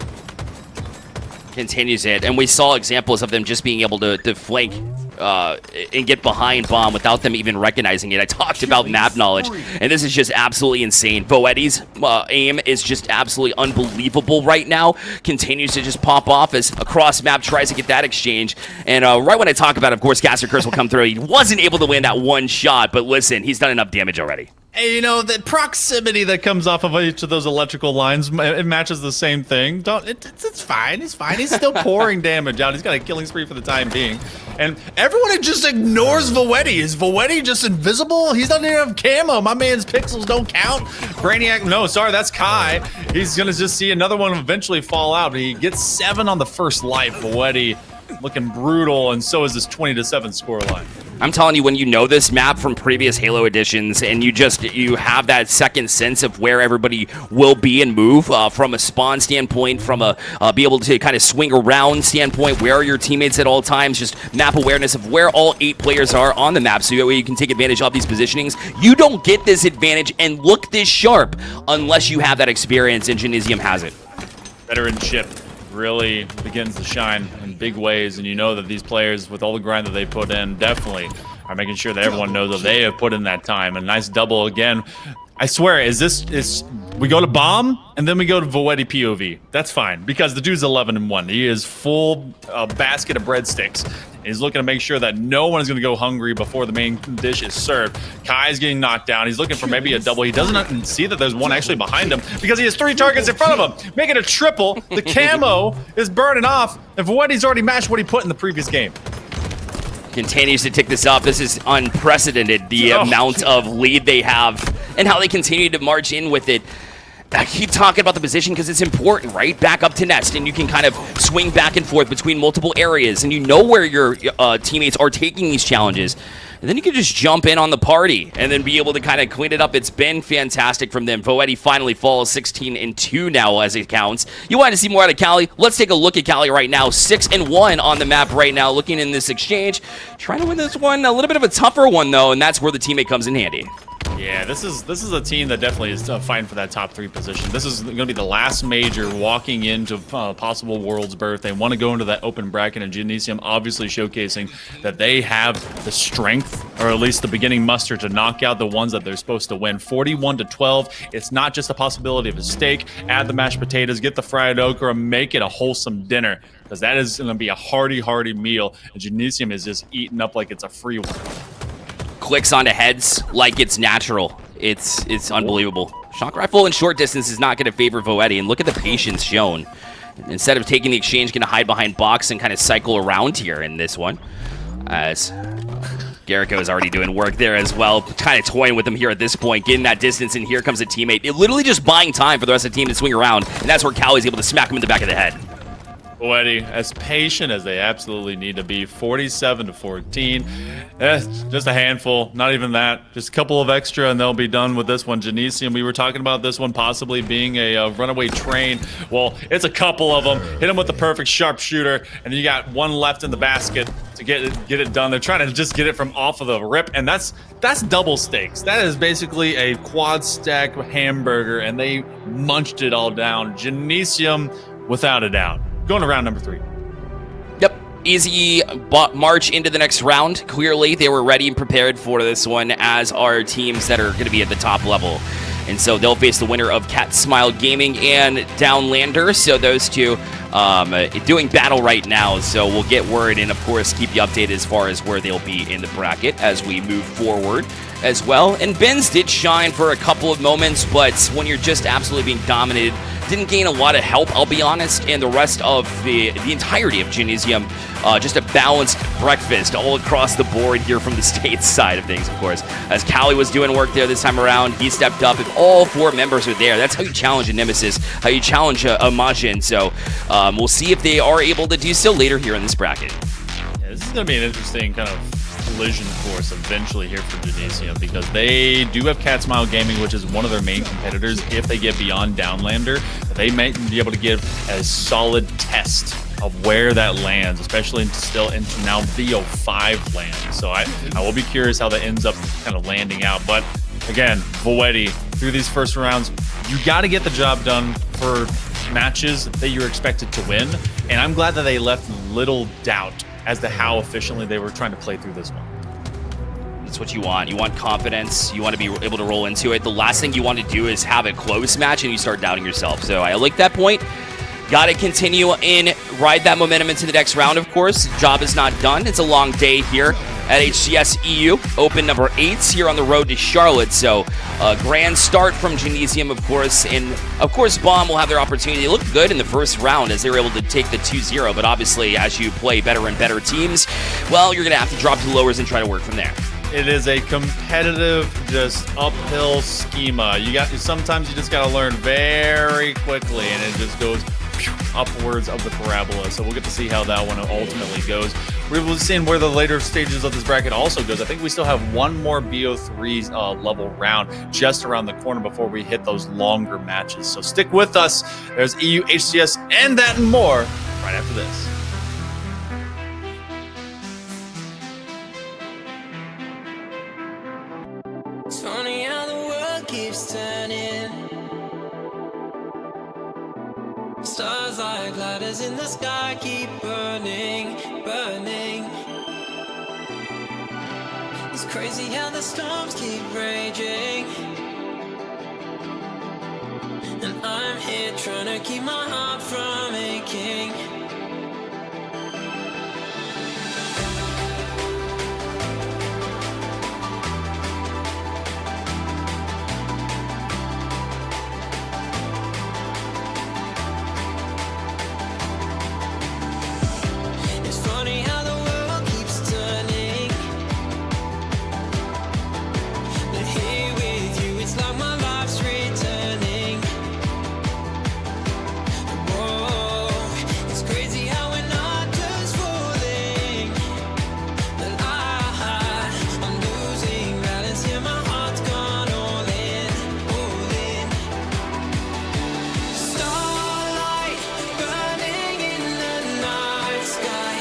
Continues it, and we saw examples of them just being able to flank and get behind Bomb without them even recognizing it. I talked about map knowledge, and this is just absolutely insane. Voetti's aim is just absolutely unbelievable right now. Continues to just pop off as across map tries to get that exchange. And right when I talk about it, of course, Gaster Curse will come through. He wasn't able to win that one shot, but listen, he's done enough damage already. Hey, you know, the proximity that comes off of each of those electrical lines, it matches the same thing. It's fine. It's fine. He's still pouring damage out. He's got a killing spree for the time being. And everyone just ignores Voetti. Is Voetti just invisible? He's not even have camo. My man's pixels don't count. Brainiac, no, sorry, that's Kai. He's going to just see another one eventually fall out. He gets 7 on the first life. Voetti looking brutal, and so is this 20-7 scoreline. I'm telling you, when you know this map from previous Halo editions and you have that second sense of where everybody will be and move from a spawn standpoint, from a be able to kind of swing around standpoint, where are your teammates at all times, just map awareness of where all 8 players are on the map so that way you can take advantage of these positionings. You don't get this advantage and look this sharp unless you have that experience, and Genesium has it. Veteranship really begins to shine in big ways, and you know that these players, with all the grind that they put in, definitely are making sure that everyone knows that they have put in that time. A nice double again. I swear, is We go to Bomb, and then we go to Voetti POV. That's fine, because the dude's 11-1. He is full basket of breadsticks. He's looking to make sure that no one is going to go hungry before the main dish is served. Kai's getting knocked down. He's looking for maybe a double. He doesn't see that there's one actually behind him because he has 3 targets in front of him, making a triple. The camo is burning off, and Voetti's already matched what he put in the previous game. Continues to tick this up. This is unprecedented, the amount of lead they have and how they continue to march in with it. I keep talking about the position because it's important, right? Back up to nest, and you can kind of swing back and forth between multiple areas, and you know where your teammates are taking these challenges. And then you can just jump in on the party and then be able to kind of clean it up. It's been fantastic from them. Voetti finally falls 16-2 now as it counts. You want to see more out of Cali? Let's take a look at Cali right now. 6-1 on the map right now, looking in this exchange. Trying to win this one. A little bit of a tougher one, though, and that's where the teammate comes in handy. Yeah, this is a team that definitely is fighting for that top 3 position. This is going to be the last major walking into possible World's Birth. They want to go into that open bracket, and Genesium obviously showcasing that they have the strength, or at least the beginning muster, to knock out the ones that they're supposed to win. 41-12. It's not just a possibility of a steak. Add the mashed potatoes, get the fried okra, make it a wholesome dinner, because that is going to be a hearty meal. And Genesium is just eating up like it's a free one. Clicks onto heads like it's natural. It's unbelievable. Shock rifle in short distance is not going to favor Voetti, and look at the patience shown. Instead of taking the exchange, going to hide behind box and kind of cycle around here in this one. As Garrico is already doing work there as well, kind of toying with him here at this point, getting that distance, and here comes a teammate. It literally just buying time for the rest of the team to swing around, and that's where Cali's able to smack him in the back of the head. Voetti, as patient as they absolutely need to be, 47-14. Just a handful, not even that. Just a couple of extra, and they'll be done with this one. Genesium, we were talking about this one possibly being a runaway train. Well, it's a couple of them. Hit them with the perfect sharpshooter, and you got one left in the basket to get it done. They're trying to just get it from off of the rip, and that's double steaks. That is basically a quad stack hamburger, and they munched it all down. Genesium, without a doubt. Going to round number 3. Yep. Easy march into the next round. Clearly, they were ready and prepared for this one, as are teams that are going to be at the top level. And so they'll face the winner of Cat Smile Gaming and Downlander. So those two doing battle right now. So we'll get word and, of course, keep you updated as far as where they'll be in the bracket as we move forward as well. And Benz did shine for a couple of moments, but when you're just absolutely being dominated, didn't gain a lot of help, I'll be honest, and the rest of the entirety of Genesium, just a balanced breakfast all across the board here from the States side of things, of course. As Cali was doing work there this time around, he stepped up, and all 4 members are there. That's how you challenge a Nemesis, how you challenge a Majin, so we'll see if they are able to do so later here in this bracket. Yeah, this is going to be an interesting kind of collision course eventually here for Genesium, because they do have Cat Smile Gaming, which is one of their main competitors. If they get beyond Downlander, they might be able to give a solid test of where that lands, especially still into now VO5 land. So I will be curious how that ends up kind of landing out. But again, Voetti, through these first rounds, you got to get the job done for matches that you're expected to win. And I'm glad that they left little doubt as to how efficiently they were trying to play through this one. That's what you want. You want confidence. You want to be able to roll into it. The last thing you want to do is have a close match and you start doubting yourself. So I like that point. Got to continue and ride that momentum into the next round, of course. Job is not done. It's a long day here at HCS EU Open number 8 here on the road to Charlotte. So a grand start from Genesium, of course. And, of course, Bomb will have their opportunity. They looked good in the first round as they were able to take the 2-0. But obviously, as you play better and better teams, well, you're going to have to drop to the lowers and try to work from there. It is a competitive, just uphill schema. Sometimes you just got to learn very quickly, and it just goes upwards of the parabola. So we'll get to see how that one ultimately goes. We will see where the later stages of this bracket also goes. I think we still have one more BO3 level round just around the corner before we hit those longer matches. So stick with us. There's EU, HCS, and that and more right after this. It's funny how the world keeps turning. Stars like ladders in the sky keep burning, burning. It's crazy how the storms keep raging. I'm here trying to keep my heart from aching. It's funny how the world keeps turning, but here with you it's like my life's returning. Whoa, it's crazy how we're not just falling, but I'm losing balance here, my heart's gone all in, all in. Starlight burning in the night sky,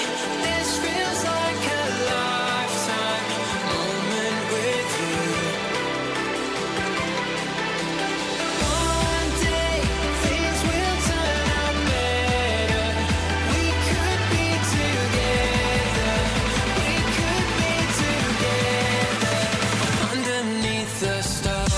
this feels like a lifetime moment with you. One day things will turn out better. We could be together. We could be together underneath the stars.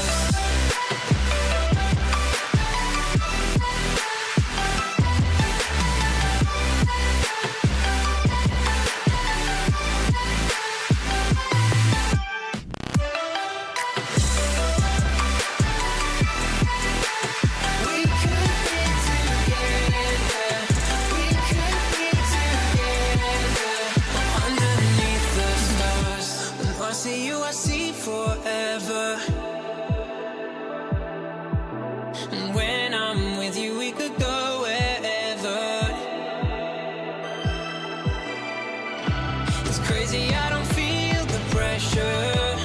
We could be together. We could be together underneath the stars. When I see you, I see forever. And when I'm with you, we could go wherever. It's crazy, I don't feel the pressure.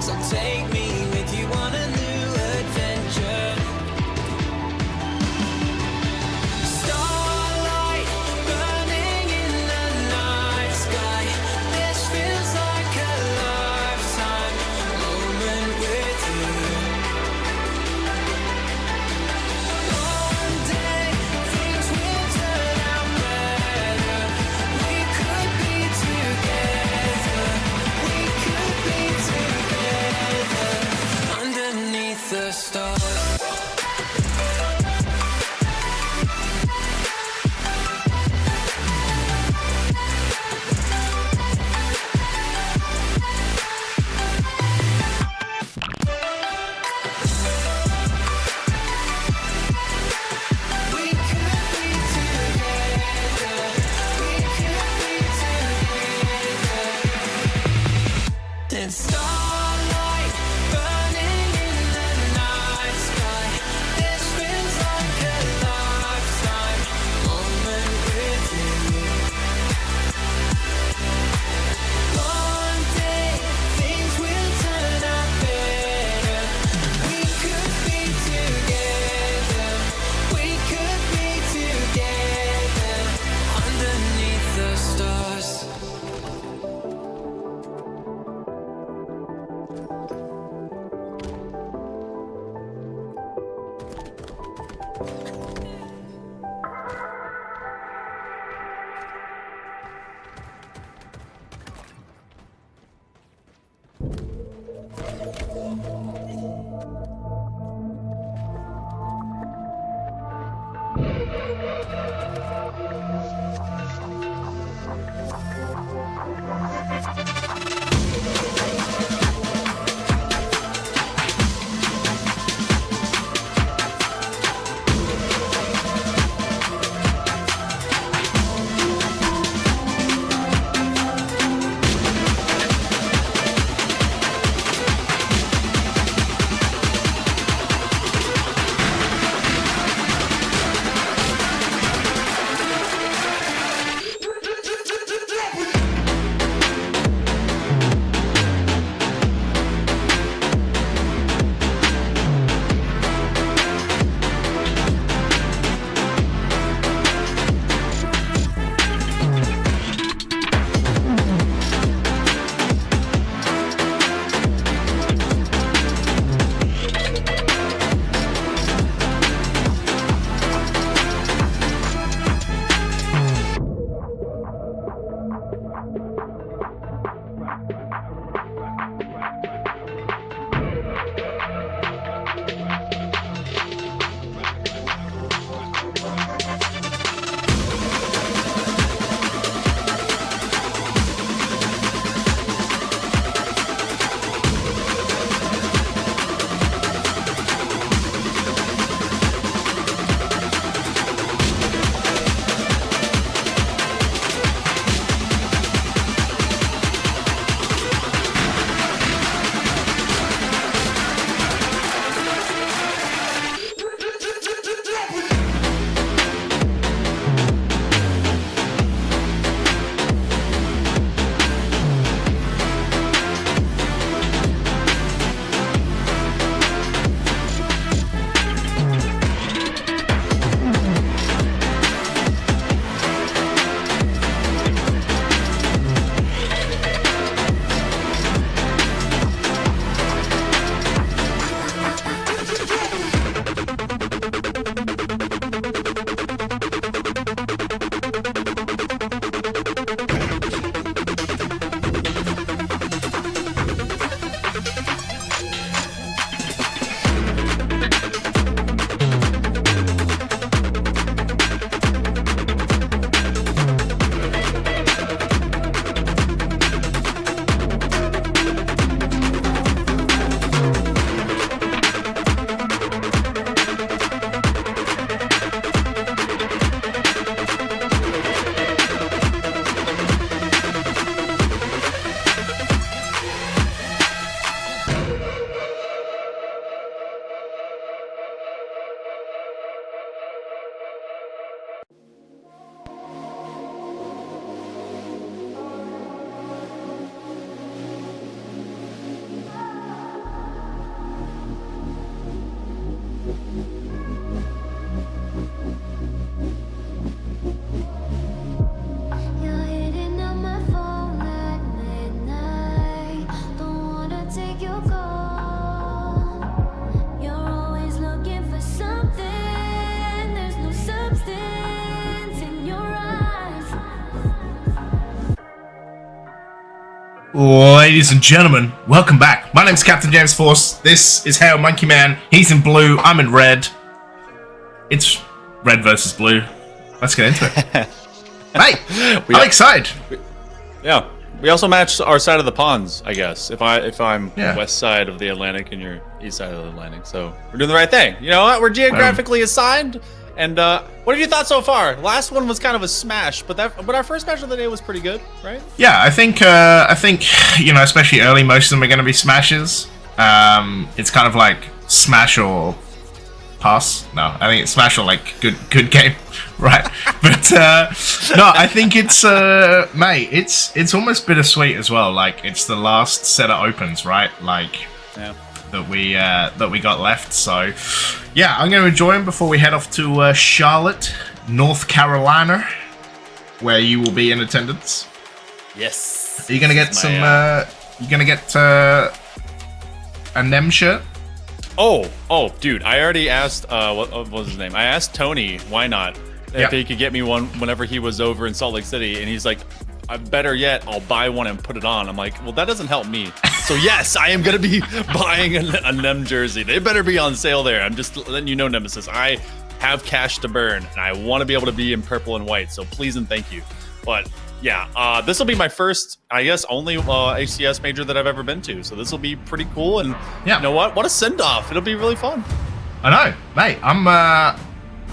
So take me with you on a new adventure. Starlight burning in the night sky, this feels like a lifetime moment with you. One day things will turn out better. We could be together. We could be together underneath the stars. We could be together. We could be together. And starlight burning in the night sky, this feels like a lifetime moment with you. One day things will turn out better. We could be together. We could be together underneath the stars. You're hitting up my phone at midnight. Don't wanna take your call. You're always looking for something. There's no substance in your eyes. Ladies and gentlemen, welcome back. My name's Captain James Force. This is Hale Monkey Man. He's in blue. I'm in red. It's red versus blue. Let's get into it. Hey, I'm excited. Yeah. We also matched our side of the ponds, I guess. If I'm Yeah. west side of the Atlantic and you're east side of the Atlantic, so we're doing the right thing. You know what? We're geographically assigned. And what have you thought so far? Last one was kind of a smash, but our first match of the day was pretty good, right? Yeah, I think you know, especially early, most of them are going to be smashes. It's kind of like smash or pass. No, I think it's smash or like good game, right? But no, I think it's mate, it's almost bittersweet as well. Like it's the last set of opens, right? Like Yeah. that we got left. So yeah, I'm going to enjoy them before we head off to Charlotte, North Carolina, where you will be in attendance. Yes. Are you going to get some? You going to get a NEM shirt? Oh, dude! I already asked. What was his name? I asked Tony. Why not? If he could get me one whenever he was over in Salt Lake City, and he's like, better yet, I'll buy one and put it on. I'm like, well, that doesn't help me. So yes, I am gonna be buying a NEM jersey. They better be on sale there. I'm just letting you know, Nemesis. I have cash to burn, and I want to be able to be in purple and white. So please and thank you. But yeah, this will be my first, I guess, only HCS major that I've ever been to. So this will be pretty cool. And Yeah. you know what? What a send off! It'll be really fun. I know, mate.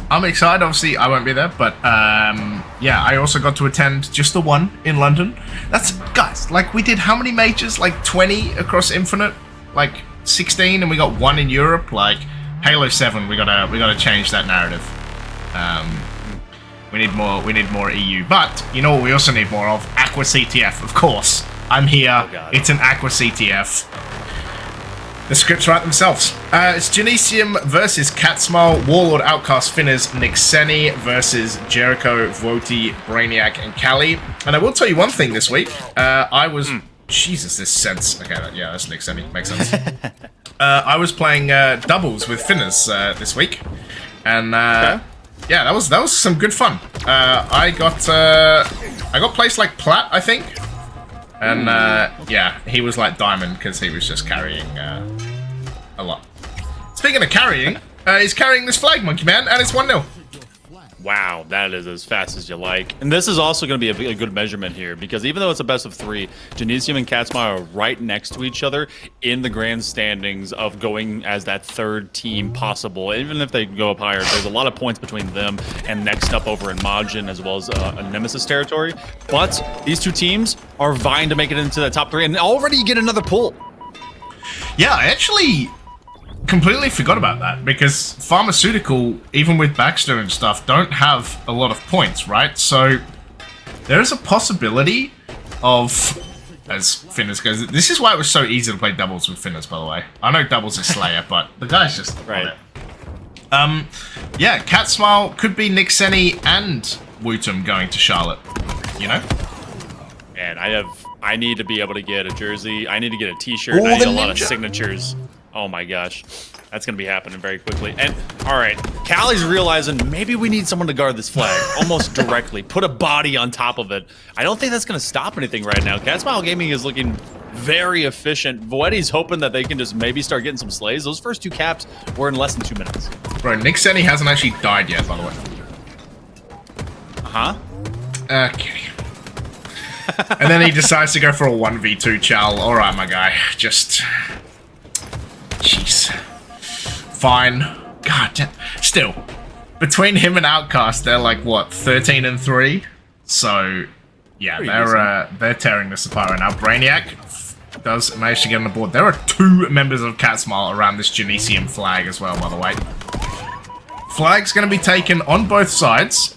I'm excited. Obviously, I won't be there, but yeah, I also got to attend just the one in London. That's guys, like we did how many majors? Like 20 across Infinite, like 16, and we got one in Europe. Like Halo 7, we gotta change that narrative. We need more EU, but you know what we also need more of? Aqua CTF, of course. I'm here. Oh, God. It's an Aqua CTF. The scripts write themselves. It's Genesium versus Catsmile, Warlord, Outcast, Finners, Nixeni versus Jericho, Voti, Brainiac, and Kali. And I will tell you one thing this week. I was... Jesus, this sense. Okay, yeah, that's Nixeni. Makes sense. I was playing doubles with Finners this week. And yeah, that was some good fun. I got placed like plat, I think. And yeah, he was like diamond because he was just carrying a lot. Speaking of carrying, he's carrying this flag, Monkey Man, and it's 1-0. Wow, that is as fast as you like. And this is also going to be a good measurement here, because even though it's a best of 3, Genesium and Catsmile are right next to each other in the grand standings of going as that third team possible. Even if they go up higher, there's a lot of points between them and next up over in Majin, as well as a Nemesis territory. But these two teams are vying to make it into the top 3, and already you get another pull. Yeah, I actually completely forgot about that, because Pharmaceutical, even with Baxter and stuff, don't have a lot of points, right? So there is a possibility of, as Finners goes, this is why it was so easy to play doubles with Finners, by the way. I know doubles is Slayer, but the guy's just Right. on it. Yeah, Catsmile could be Nixeni and Wootum going to Charlotte, you know? Man, I need to be able to get a jersey. I need to get a t-shirt. I need a lot of signatures. Oh my gosh. That's going to be happening very quickly. And, all right, Callie's realizing maybe we need someone to guard this flag almost directly. Put a body on top of it. I don't think that's going to stop anything right now. Catsmile Gaming is looking very efficient. Voeti's hoping that they can just maybe start getting some slays. Those first 2 caps were in less than 2 minutes. Bro, Nixeni hasn't actually died yet, by the way. Uh-huh. Okay. And then he decides to go for a 1v2 Chal. Alright, my guy. Just... Jeez. Fine. God damn. Still. Between him and Outcast, they're like, what, 13 and 3? So, yeah, they're tearing this apart right now. Brainiac does manage to get on the board. There are 2 members of Catsmile around this Genesium flag as well, by the way. Flag's going to be taken on both sides.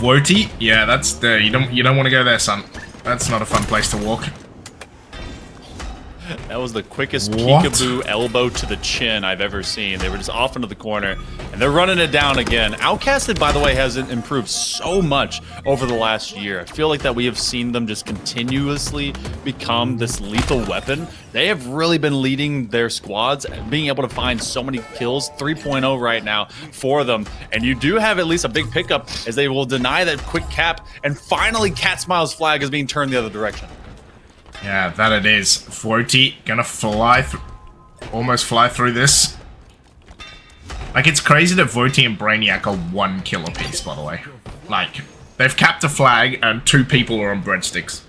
Voti, yeah, that's there. You don't want to go there, son. That's not a fun place to walk. That was the quickest What? peekaboo elbow to the chin I've ever seen. They were just off into the corner, and they're running it down again. Outcasted, by the way, has improved so much over the last year. I feel like that we have seen them just continuously become this lethal weapon. They have really been leading their squads, being able to find so many kills, 3.0 right now for them. And you do have at least a big pickup as they will deny that quick cap, and finally Cat Smile's flag is being turned the other direction. Yeah, that it is. Voti gonna fly almost fly through this. Like, it's crazy that Voti and Brainiac are 1 kill apiece, by the way. Like, they've capped a flag and 2 people are on breadsticks.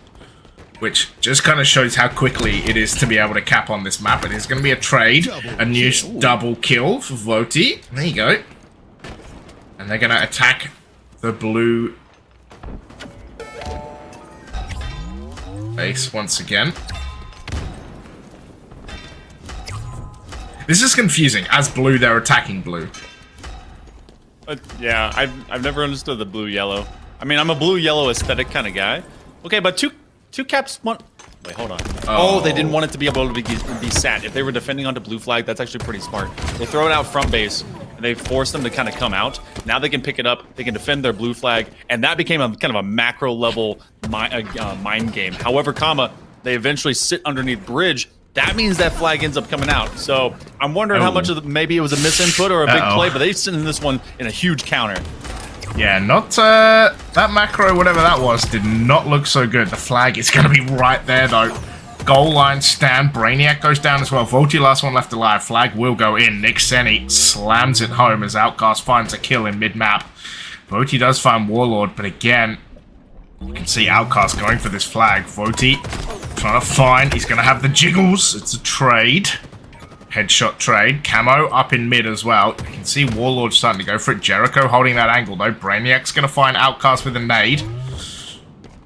Which just kind of shows how quickly it is to be able to cap on this map. It is going to be a trade. A new double kill for Voti. There you go. And they're going to attack the blue base once again. This is confusing. As blue, they're attacking blue. Yeah, I've never understood the blue-yellow. I mean, I'm a blue-yellow aesthetic kind of guy. Okay, but two caps, one... Wait, hold on. Oh, they didn't want it to be able to be sat. If they were defending onto blue flag, that's actually pretty smart. They throw it out front base, and they force them to kind of come out. Now they can pick it up, they can defend their blue flag, and that became a kind of a macro-level mind game. However, they eventually sit underneath bridge. That means that flag ends up coming out. So I'm wondering how much of maybe it was a misinput or a big play, but they sit in this one in a huge counter. Yeah, not that macro, whatever that was, did not look so good. The flag is going to be right there, though. Goal line stand. Brainiac goes down as well. Voti, last one left alive. Flag will go in. Nixeni slams it home as Outcast finds a kill in mid-map. Voti does find Warlord, but again, you can see Outcast going for this flag. Voti trying to find. He's going to have the jiggles. It's a trade. Headshot trade. Camo up in mid as well. You can see Warlord starting to go for it. Jericho holding that angle though. Brainiac's going to find Outcast with a nade.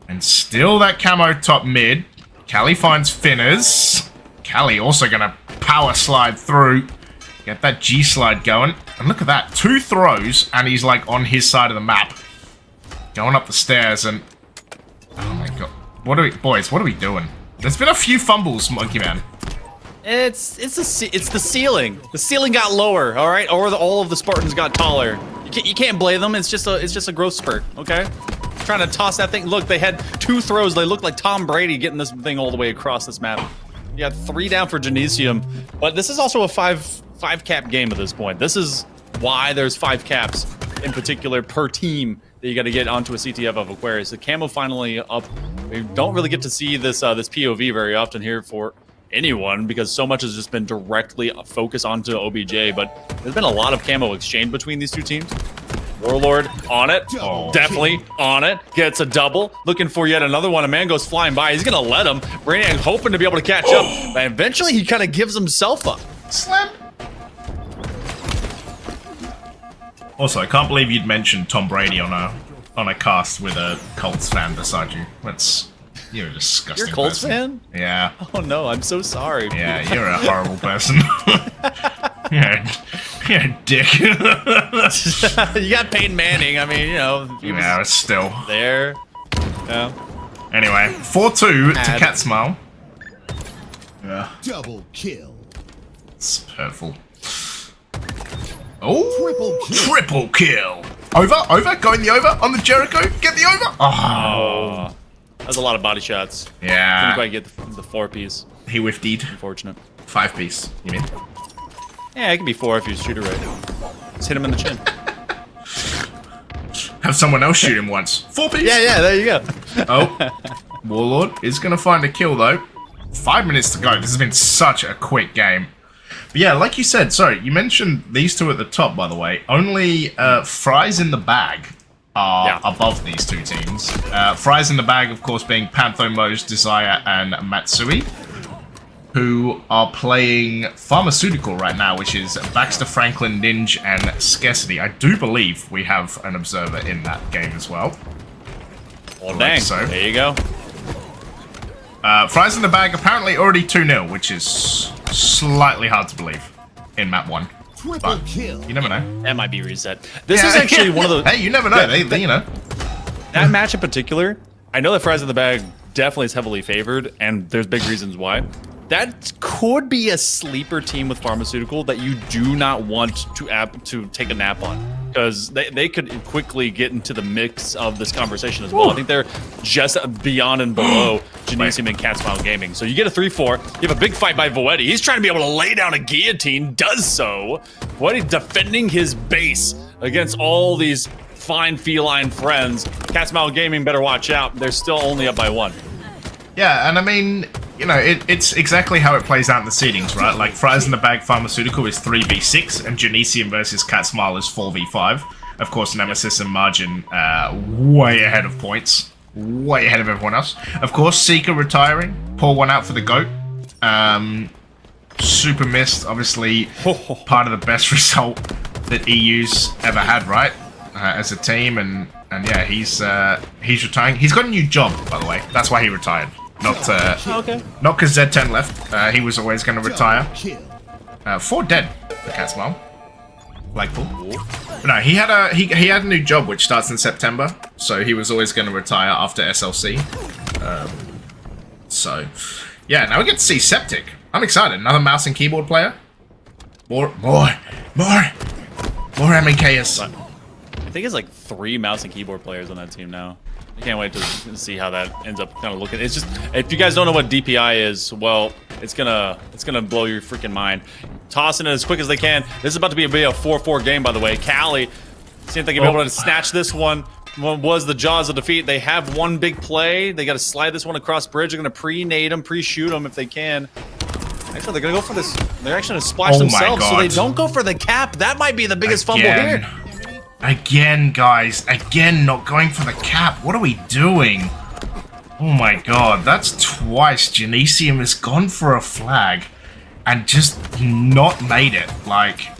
And still that camo top mid. Callie finds Finners. Callie also going to power slide through. Get that G slide going. And look at that. 2 throws and he's like on his side of the map. Going up the stairs and... Oh my god. Boys, what are we doing? There's been a few fumbles, Monkey Man. It's the ceiling. The ceiling got lower, all right, or all of the Spartans got taller. You can't blame them. It's just a growth spurt, okay? Trying to toss that thing. Look, they had 2 throws. They looked like Tom Brady getting this thing all the way across this map. You got 3 down for Genesium, but this is also a five cap game at this point. This is why there's 5 caps in particular per team that you got to get onto a CTF of Aquarius. The camo finally up. We don't really get to see this POV very often here for anyone because so much has just been directly focused onto OBJ, but there's been a lot of camo exchange between these two teams. Warlord on it, definitely on it, gets a double, looking for yet another one. A man goes flying by, he's gonna let him. Brainiac hoping to be able to catch up, but eventually he kind of gives himself up. Slam. Also, I can't believe you'd mentioned Tom Brady on a cast with a Colts fan beside you. You're a disgusting You're a Colts person. fan? Yeah. Oh no, I'm so sorry. Yeah, you're a horrible person. you're a dick. You got Peyton Manning. I mean, you know. Yeah, it's still there. Yeah. Anyway, 4-2 to Cat Smile. Yeah. Double kill. It's hurtful. Oh, triple kill. Over, going the over on the Jericho. Get the over. Oh. That's a lot of body shots. Yeah. Didn't quite get the 4-piece. He whiffed. Unfortunate. 5-piece, you mean? Yeah, it can be 4 if you shoot it right. Just hit him in the chin. Have someone else shoot him once. 4-piece. Yeah, there you go. Oh, Warlord is going to find a kill, though. 5 minutes to go. This has been such a quick game. But yeah, like you said, sorry, you mentioned these two at the top, by the way. Only Fries in the Bag are above these two teams. Fries in the Bag, of course, being Panthomos, Desire, and Matsui, who are playing Pharmaceutical right now, which is Baxter, Franklin, Ninja, and Scarcity. I do believe we have an observer in that game as well. Well, dang. So. There you go. Fries in the Bag apparently already 2-0, which is slightly hard to believe in map 1. But you never know. That might be reset. This is actually one of the... Hey, you never know. They you know. That match in particular, I know that Fries in the Bag definitely is heavily favored, and there's big reasons why. That could be a sleeper team with Pharmaceutical that you do not want to take a nap on, because they could quickly get into the mix of this conversation as well. I think they're just beyond and below Genesium and Catsmile Gaming. So you get a 3-4. You have a big fight by Voetti. He's trying to be able to lay down a guillotine, does so. Voetti defending his base against all these fine feline friends. Catsmile Gaming better watch out. They're still only up by 1. Yeah, and I mean, you know, it's exactly how it plays out in the seedings, right? Like, Fries in the Bag Pharmaceutical is 3v6, and Genesium versus Catsmile is 4v5. Of course, Nemesis and Majin way ahead of points. Way ahead of everyone else. Of course, Sica retiring. Pour one out for the GOAT. Super missed, obviously, part of the best result that EU's ever had, right? As a team, and yeah, he's retiring. He's got a new job, by the way. That's why he retired. Not because Z10 left. He was always going to retire. 4 dead for Catsmile. Blackpool. No, he had a new job which starts in September, so he was always going to retire after SLC. So yeah, now we get to see Septiq. I'm excited. Another mouse and keyboard player. More MEKs. I think it's like 3 mouse and keyboard players on that team now. I can't wait to see how that ends up kind of looking. It's just, if you guys don't know what DPI is, well, it's gonna blow your freaking mind. Tossing it as quick as they can. This is about to be a 4-4 game, by the way. Cali, see if they can be able to snatch this one. What was the jaws of defeat? They have one big play. They got to slide this one across bridge. They're gonna pre-nade him, pre-shoot him if they can. Actually, they're gonna go for this. They're actually gonna splash themselves, so they don't go for the cap. That might be the biggest fumble here. Again, guys. Again, not going for the cap. What are we doing? Oh my god, that's twice Genesium has gone for a flag and just not made it. Like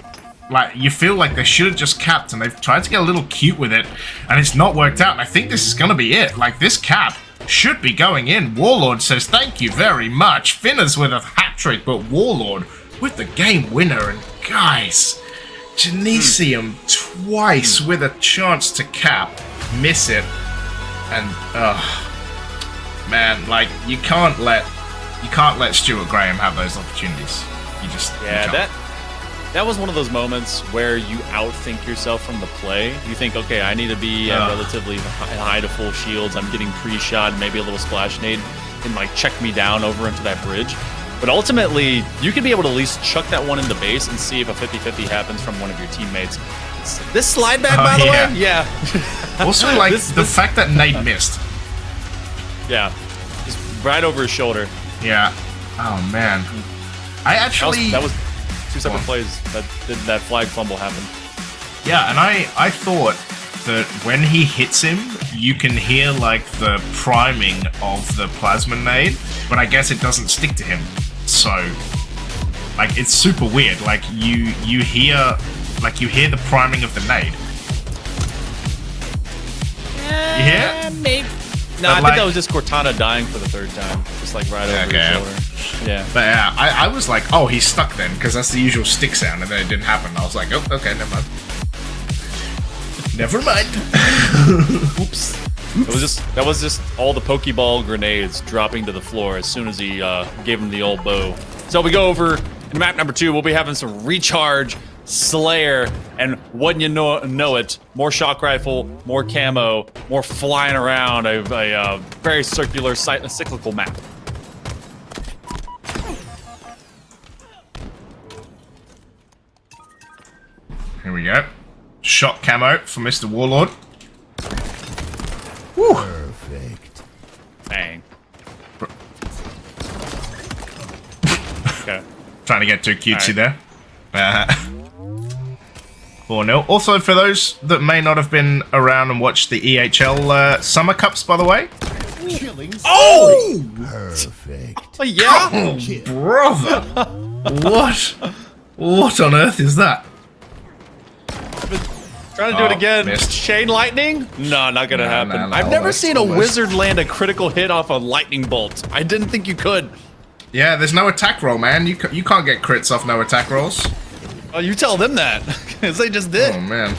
you feel like they should have just capped, and they've tried to get a little cute with it, and it's not worked out. And I think this is gonna be it. Like, this cap should be going in. Warlord says thank you very much. Finners with a hat trick, but Warlord with the game winner. And guys, Genesium twice with a chance to cap, miss it, and man, like, you can't let Stuart Graham have those opportunities. You just that was one of those moments where you outthink yourself from the play. You think, okay, I need to be at relatively high to full shields. I'm getting pre-shot, maybe a little splash nade, and like check me down over into that bridge. But ultimately, you can be able to at least chuck that one in the base and see if a 50-50 happens from one of your teammates. This slide back, by the way? Yeah. Also, like, the fact that Nate missed. Yeah. Just right over his shoulder. Yeah. Oh, man. I actually... That was 2 separate plays that did that flag fumble happen. Yeah, and I thought that when he hits him, you can hear, like, the priming of the plasma nade, but I guess it doesn't stick to him. So, like, it's super weird. Like, you hear the priming of the nade. You hear? Maybe. No, I think that was just Cortana dying for the 3rd time, just like right over his shoulder. Yeah. But yeah, I was like, oh, he's stuck then, because that's the usual stick sound, and then it didn't happen. I was like, oh, okay, never mind. Never mind. Oops. That was just all the Pokeball grenades dropping to the floor as soon as he gave him the old bow. So we go over to map number 2. We'll be having some recharge, Slayer, and wouldn't you know it, more shock rifle, more camo, more flying around, a very circular, cyclical map. Here we go. Shot camo for Mr. Warlord. Woo. Perfect. Bang. Okay. Trying to get too cutesy there. 4-0. Also, for those that may not have been around and watched the EHL Summer Cups, by the way. Oh! Perfect. Oh, yeah? Oh, brother. What on earth is that? Trying to do it again. Missed. Chain lightning? No, not gonna happen. I've never seen a wizard land a critical hit off a lightning bolt. I didn't think you could. Yeah, there's no attack roll, man. You can't get crits off no attack rolls. Oh, you tell them that, because they just did. Oh, man.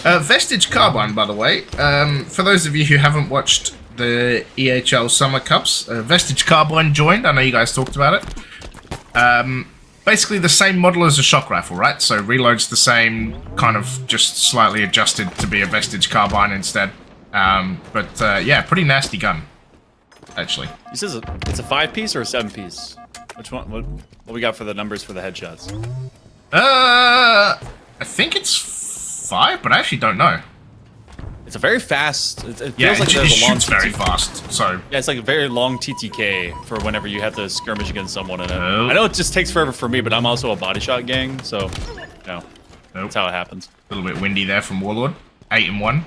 Vestige Carbine, by the way. For those of you who haven't watched the EHL Summer Cups, Vestige Carbine joined. I know you guys talked about it. Basically the same model as a shock rifle, right? So reloads the same, kind of just slightly adjusted to be a Vestige Carbine instead. Yeah, pretty nasty gun, actually. This is it's a 5-piece or a 7-piece? Which one? What we got for the numbers for the headshots? I think it's 5, but I actually don't know. It's a very fast. It feels Yeah, like it there's a long shoots very TTK. fast. So Yeah, it's like a very long TTK for whenever you have to skirmish against someone in it. Oh. I know it just takes forever for me, but I'm also a body shot gang, so that's how it happens. a little bit windy there from Warlord. 8-1.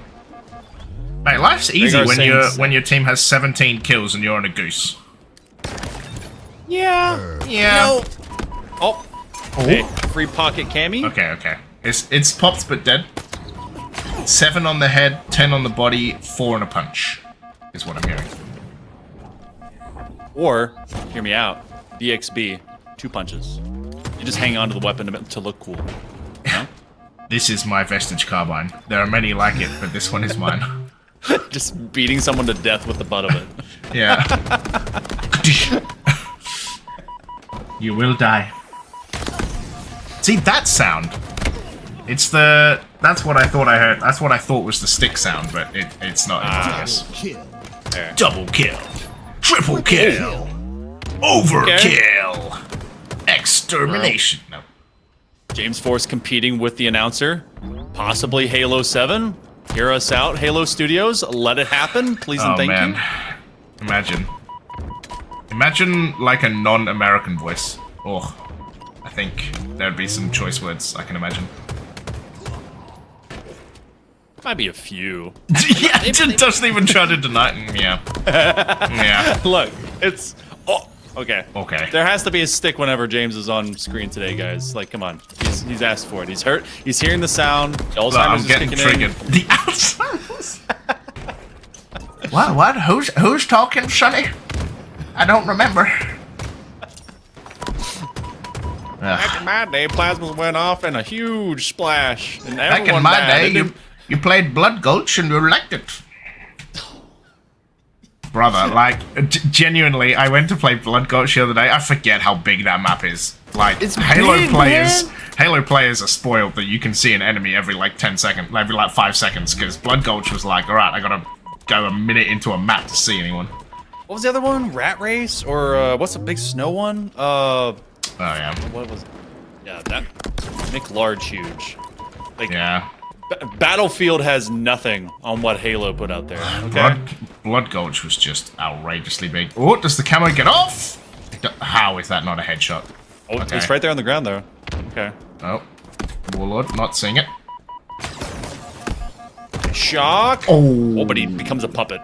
Mate, life's easy Rhaegar when your team has 17 kills and you're on a goose. Yeah. Yeah. Oh. Hey, free pocket cami. Okay. It's popped but dead. 7 on the head, 10 on the body, 4 on a punch. Is what I'm hearing. Or, hear me out, DXB, 2 punches. You just hang on to the weapon to look cool. You know? This is my Vestige Carbine. There are many like it, but this one is mine. Just beating someone to death with the butt of it. Yeah. You will die. See that sound? That's what I thought I heard. That's what I thought was the stick sound, but it's not. There. Double kill. Triple kill. Overkill. Extermination. No. James Force competing with the announcer. Possibly Halo 7. Hear us out, Halo Studios. Let it happen, please and thank you. Imagine like a non-American voice. Oh, I think there'd be some choice words I can imagine. Might be a few. Yeah, it doesn't even try to deny it. Yeah. Yeah. Look, it's... Oh, okay. Okay. There has to be a stick whenever James is on screen today, guys. Like, come on. He's asked for it. He's hurt. He's hearing the sound. Alzheimer's I'm is getting kicking triggered. in. The Alzheimer's? What? Who's talking, Sonny? I don't remember. Back in my day, plasmas went off in a huge splash. And Back everyone in my died. day, you played Blood Gulch and you liked it. Brother, like, genuinely, I went to play Blood Gulch the other day. I forget how big that map is. Like, It's Halo big, players, man. Halo players are spoiled that you can see an enemy every like 10 seconds, every like 5 seconds. Because Blood Gulch was like, all right, I gotta go a minute into a map to see anyone. What was the other one? Rat Race? Or what's the big snow one? Oh yeah, What was it? Yeah, that... Nick Large huge. Like, yeah. Battlefield has nothing on what Halo put out there. Okay. Blood Gulch was just outrageously big. Oh, does the camo get off? How is that not a headshot? Oh, Okay. it's right there on the ground, though. Okay. Oh, Warlord, not seeing it. Shock. Oh. But he becomes a puppet.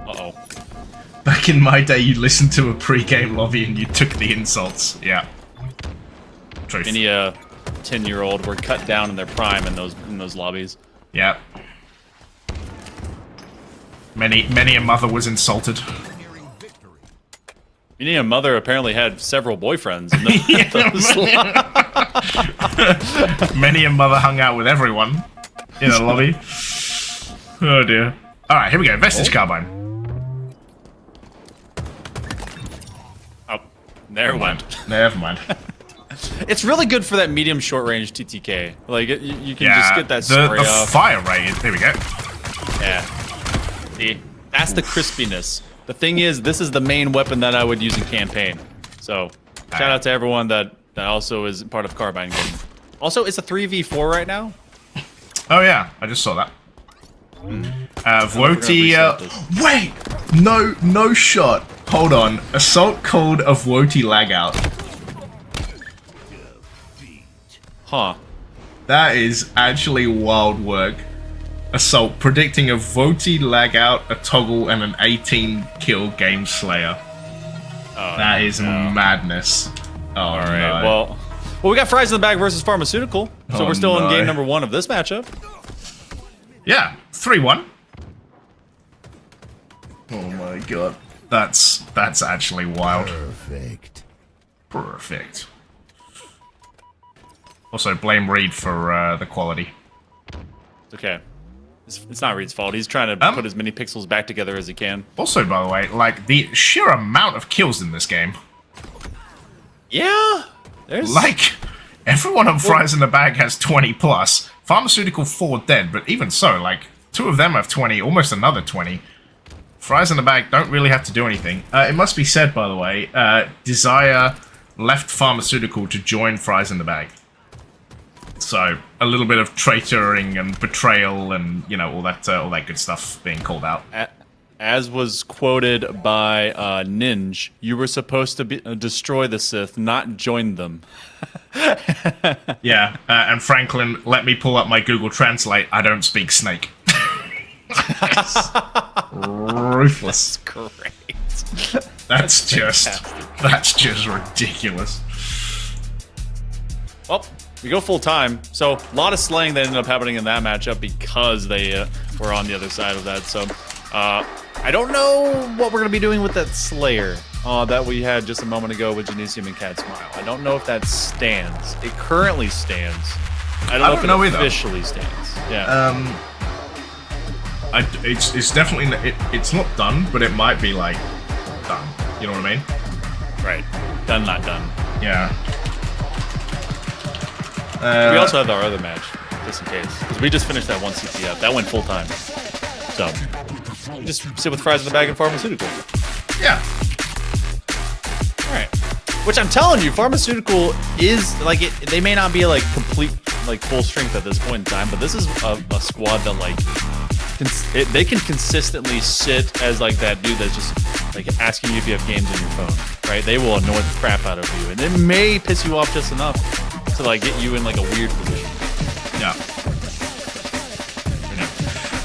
Uh-oh. Back in my day, you listened to a pre-game lobby and you took the insults. Yeah. Truth. Any 10-year-old were cut down in their prime in those lobbies. Yeah. Many a mother was insulted. Many a mother apparently had several boyfriends in those Many a mother hung out with everyone in a lobby. Oh dear. All right, here we go. Vestige Carbine. Oh, never mind. Never mind. It's really good for that medium short range TTK. Like you can just get that spray the off. fire rate. There we go. Yeah. See, that's the crispiness. The thing is, this is the main weapon that I would use in campaign. So, shout out to everyone that also is part of Carbine game. Also, it's a 3v4 right now. Oh yeah, I just saw that. Voti. Wait, no shot. Hold on. Assault called a Voti lag out. Huh. That is actually wild work. Assault predicting a Voti lag out, a toggle, and an 18 kill game slayer. Oh, That is madness. Oh, all right. no. Well, we got Fries in the Bag versus Pharmaceutical, so Oh, we're still in no. game number 1 of this matchup. Yeah, 3-1. Oh my god. That's actually wild. Perfect. Also, blame Reed for the quality. Okay. It's not Reed's fault. He's trying to put as many pixels back together as he can. Also, by the way, like, the sheer amount of kills in this game. Yeah. There's... Like, everyone on Fries in the Bag has 20 plus. Pharmaceutical 4 dead, but even so, like, 2 of them have 20, almost another 20. Fries in the Bag don't really have to do anything. It must be said, by the way, Desire left Pharmaceutical to join Fries in the Bag. So, a little bit of traitoring and betrayal and, you know, all that good stuff being called out. As was quoted by Ninja, you were supposed to destroy the Sith, not join them. Yeah, and Franklin, let me pull up my Google Translate. I don't speak snake. Ruthless. Great. That's just ridiculous. Well, we go full time. So a lot of slaying that ended up happening in that matchup because they were on the other side of that. So I don't know what we're going to be doing with that Slayer that we had just a moment ago with Genesium and Cat Smile. I don't know if that stands. It currently stands. I don't know if it officially stands. Yeah. It's definitely it's not done, but it might be like done. You know what I mean? Right. Done, not done. Yeah. We also have our other match, just in case, because we just finished that one CTF. That went full time. So just sit with Fries in the Bag and Pharmaceutical. Yeah. All right. Which I'm telling you, Pharmaceutical is like it. They may not be like complete, like full strength at this point in time, but this is a squad that like they can consistently sit as like that dude that's just like asking you if you have games on your phone, right? They will annoy the crap out of you, and it may piss you off just enough to like get you in like a weird position. Yeah.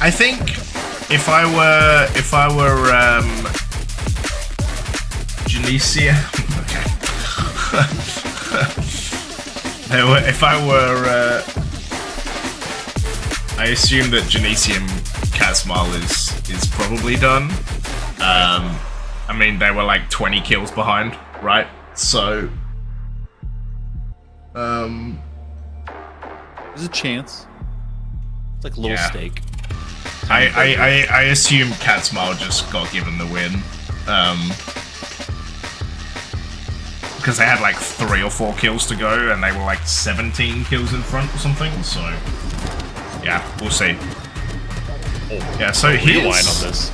I think if I were Genesia, okay. If I were, I assume that Genesium Kazmal is probably done. I mean, they were like 20 kills behind, right? So, there's a chance. It's like a little stake. I assume Catsmile just got given the win. Because they had like 3 or 4 kills to go, and they were like 17 kills in front or something. So, yeah, we'll see. Oh, yeah, so rewind on this.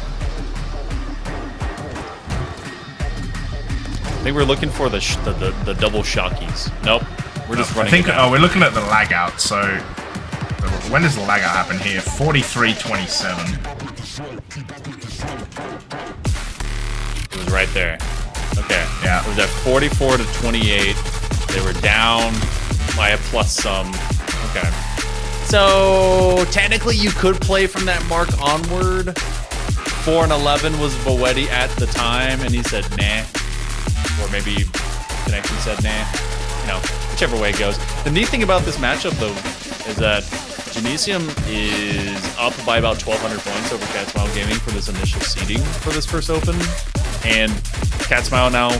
I think we're looking for the double shockies. Nope, we're just running. I think we're looking at the lag out. So when does the lag out happen here? 43:27. It was right there. Okay. Yeah. It was at 44-28. They were down by a plus some. Okay. So technically, you could play from that mark onward. 4-11 was Boetti at the time, and he said nah. Or maybe Connection said nah. You know, whichever way it goes. The neat thing about this matchup, though, is that Genesium is up by about 1,200 points over Catsmile Gaming for this initial seeding for this first Open. And Catsmile now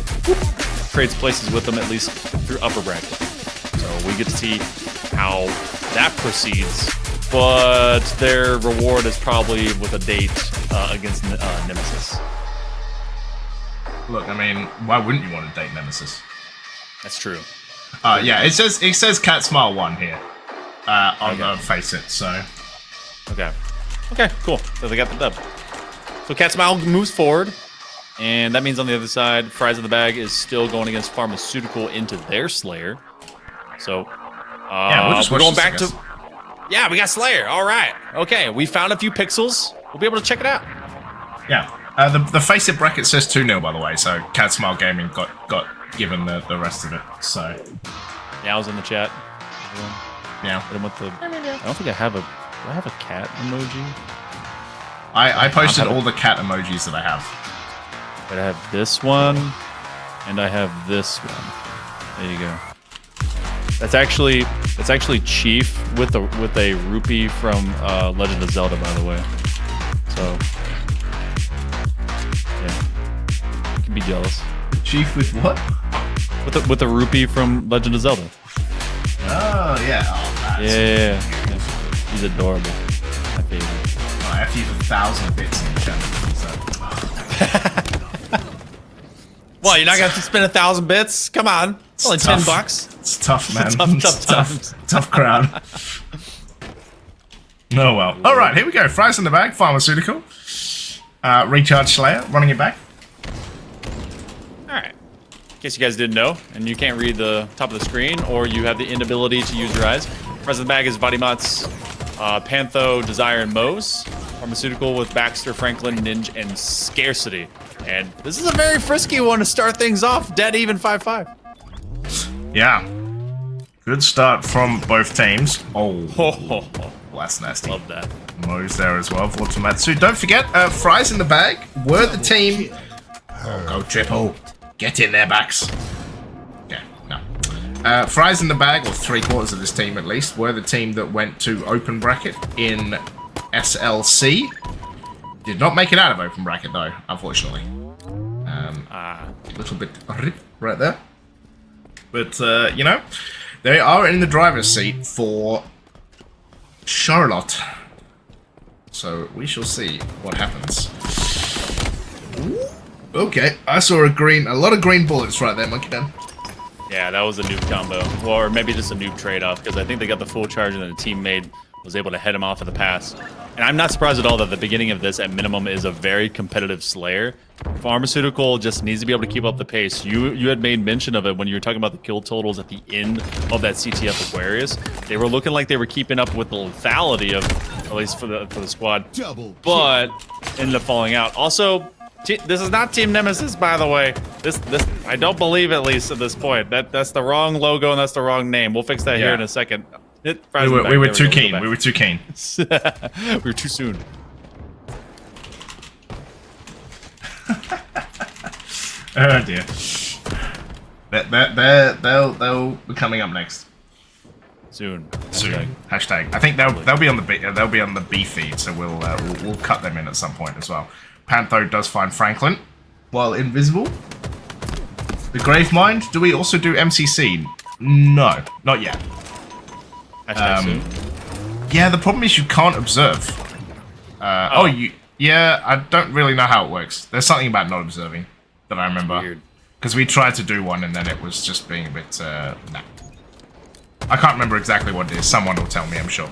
trades places with them, at least through upper bracket. So we get to see how that proceeds. But their reward is probably with a date against Nemesis. Look, I mean, why wouldn't you want to date Nemesis? That's true. Yeah, it says Cat Smile 1 here on the Face It. So okay, cool. So they got the dub. So Cat Smile moves forward, and that means on the other side, Fries in the Bag is still going against Pharmaceutical into their Slayer. So yeah, we're going back to. Yeah, we got Slayer. All right. Okay, we found a few pixels. We'll be able to check it out. Yeah. The Face It bracket says 2-0, by the way, so Cat Smile Gaming got given the rest of it. So yeah, I was in the chat. Yeah. Hit him with the. I don't think I have a. Do I have a cat emoji? I posted all the cat emojis that I have. But I have this one, and I have this one. There you go. That's actually Chief with a rupee from Legend of Zelda, by the way. So yeah, you can be jealous. Chief with what? With the rupee from Legend of Zelda. Oh yeah. Oh, yeah. He's adorable. I have to use 1,000 bits in the chat. So. Well, you're not gonna have to spend 1,000 bits? Come on. It's only tough. $10. It's tough, man. Tough times. Tough crowd. Oh well. Alright, here we go. Fries in the bag, Pharmaceutical. Recharge Slayer, running it back. Alright. In case you guys didn't know, and you can't read the top of the screen, or you have the inability to use your eyes, Fries in the bag is Vadimat's Pantho, Desire, and Mose. Pharmaceutical with Baxter, Franklin, Ninja, and Scarcity. And this is a very frisky one to start things off. Dead even 5-5. Yeah. Good start from both teams. Oh, Ho, ho, ho. well, that's nasty. Love that. Mo's there as well. Vortamatsu. Don't forget, Fries in the bag were the team. Oh, go triple. Get in there, backs. Yeah, no. Fries in the bag, or 3/4 of this team at least, were the team that went to open bracket in SLC. Did not make it out of open bracket though, unfortunately. A little bit right there. But, you know, they are in the driver's seat for Charlotte. So we shall see what happens. Okay, I saw a lot of green bullets right there, Monkey Dan. Yeah, that was a noob combo. Or maybe just a noob trade-off, because I think they got the full charge and then the teammate was able to head him off at the pass. And I'm not surprised at all that the beginning of this, at minimum, is a very competitive Slayer. Pharmaceutical just needs to be able to keep up the pace. You had made mention of it when you were talking about the kill totals at the end of that CTF Aquarius. They were looking like they were keeping up with the lethality of, at least for the squad, but ended up falling out. Also, this is not Team Nemesis, by the way. This I don't believe, at least at this point. That's the wrong logo and that's the wrong name. We'll fix that here in a second. We were too keen. We were too keen. We were too soon. Oh dear. They'll be coming up next. Soon. Hashtag. I think they'll be on the B feed, so we'll cut them in at some point as well. Pantho does find Franklin while invisible. The Gravemind. Do we also do MCC? No, not yet. Soon. Yeah, the problem is you can't observe. Yeah, I don't really know how it works. There's something about not observing that I remember. Because we tried to do one and then it was just being a bit, nah. I can't remember exactly what it is. Someone will tell me, I'm sure.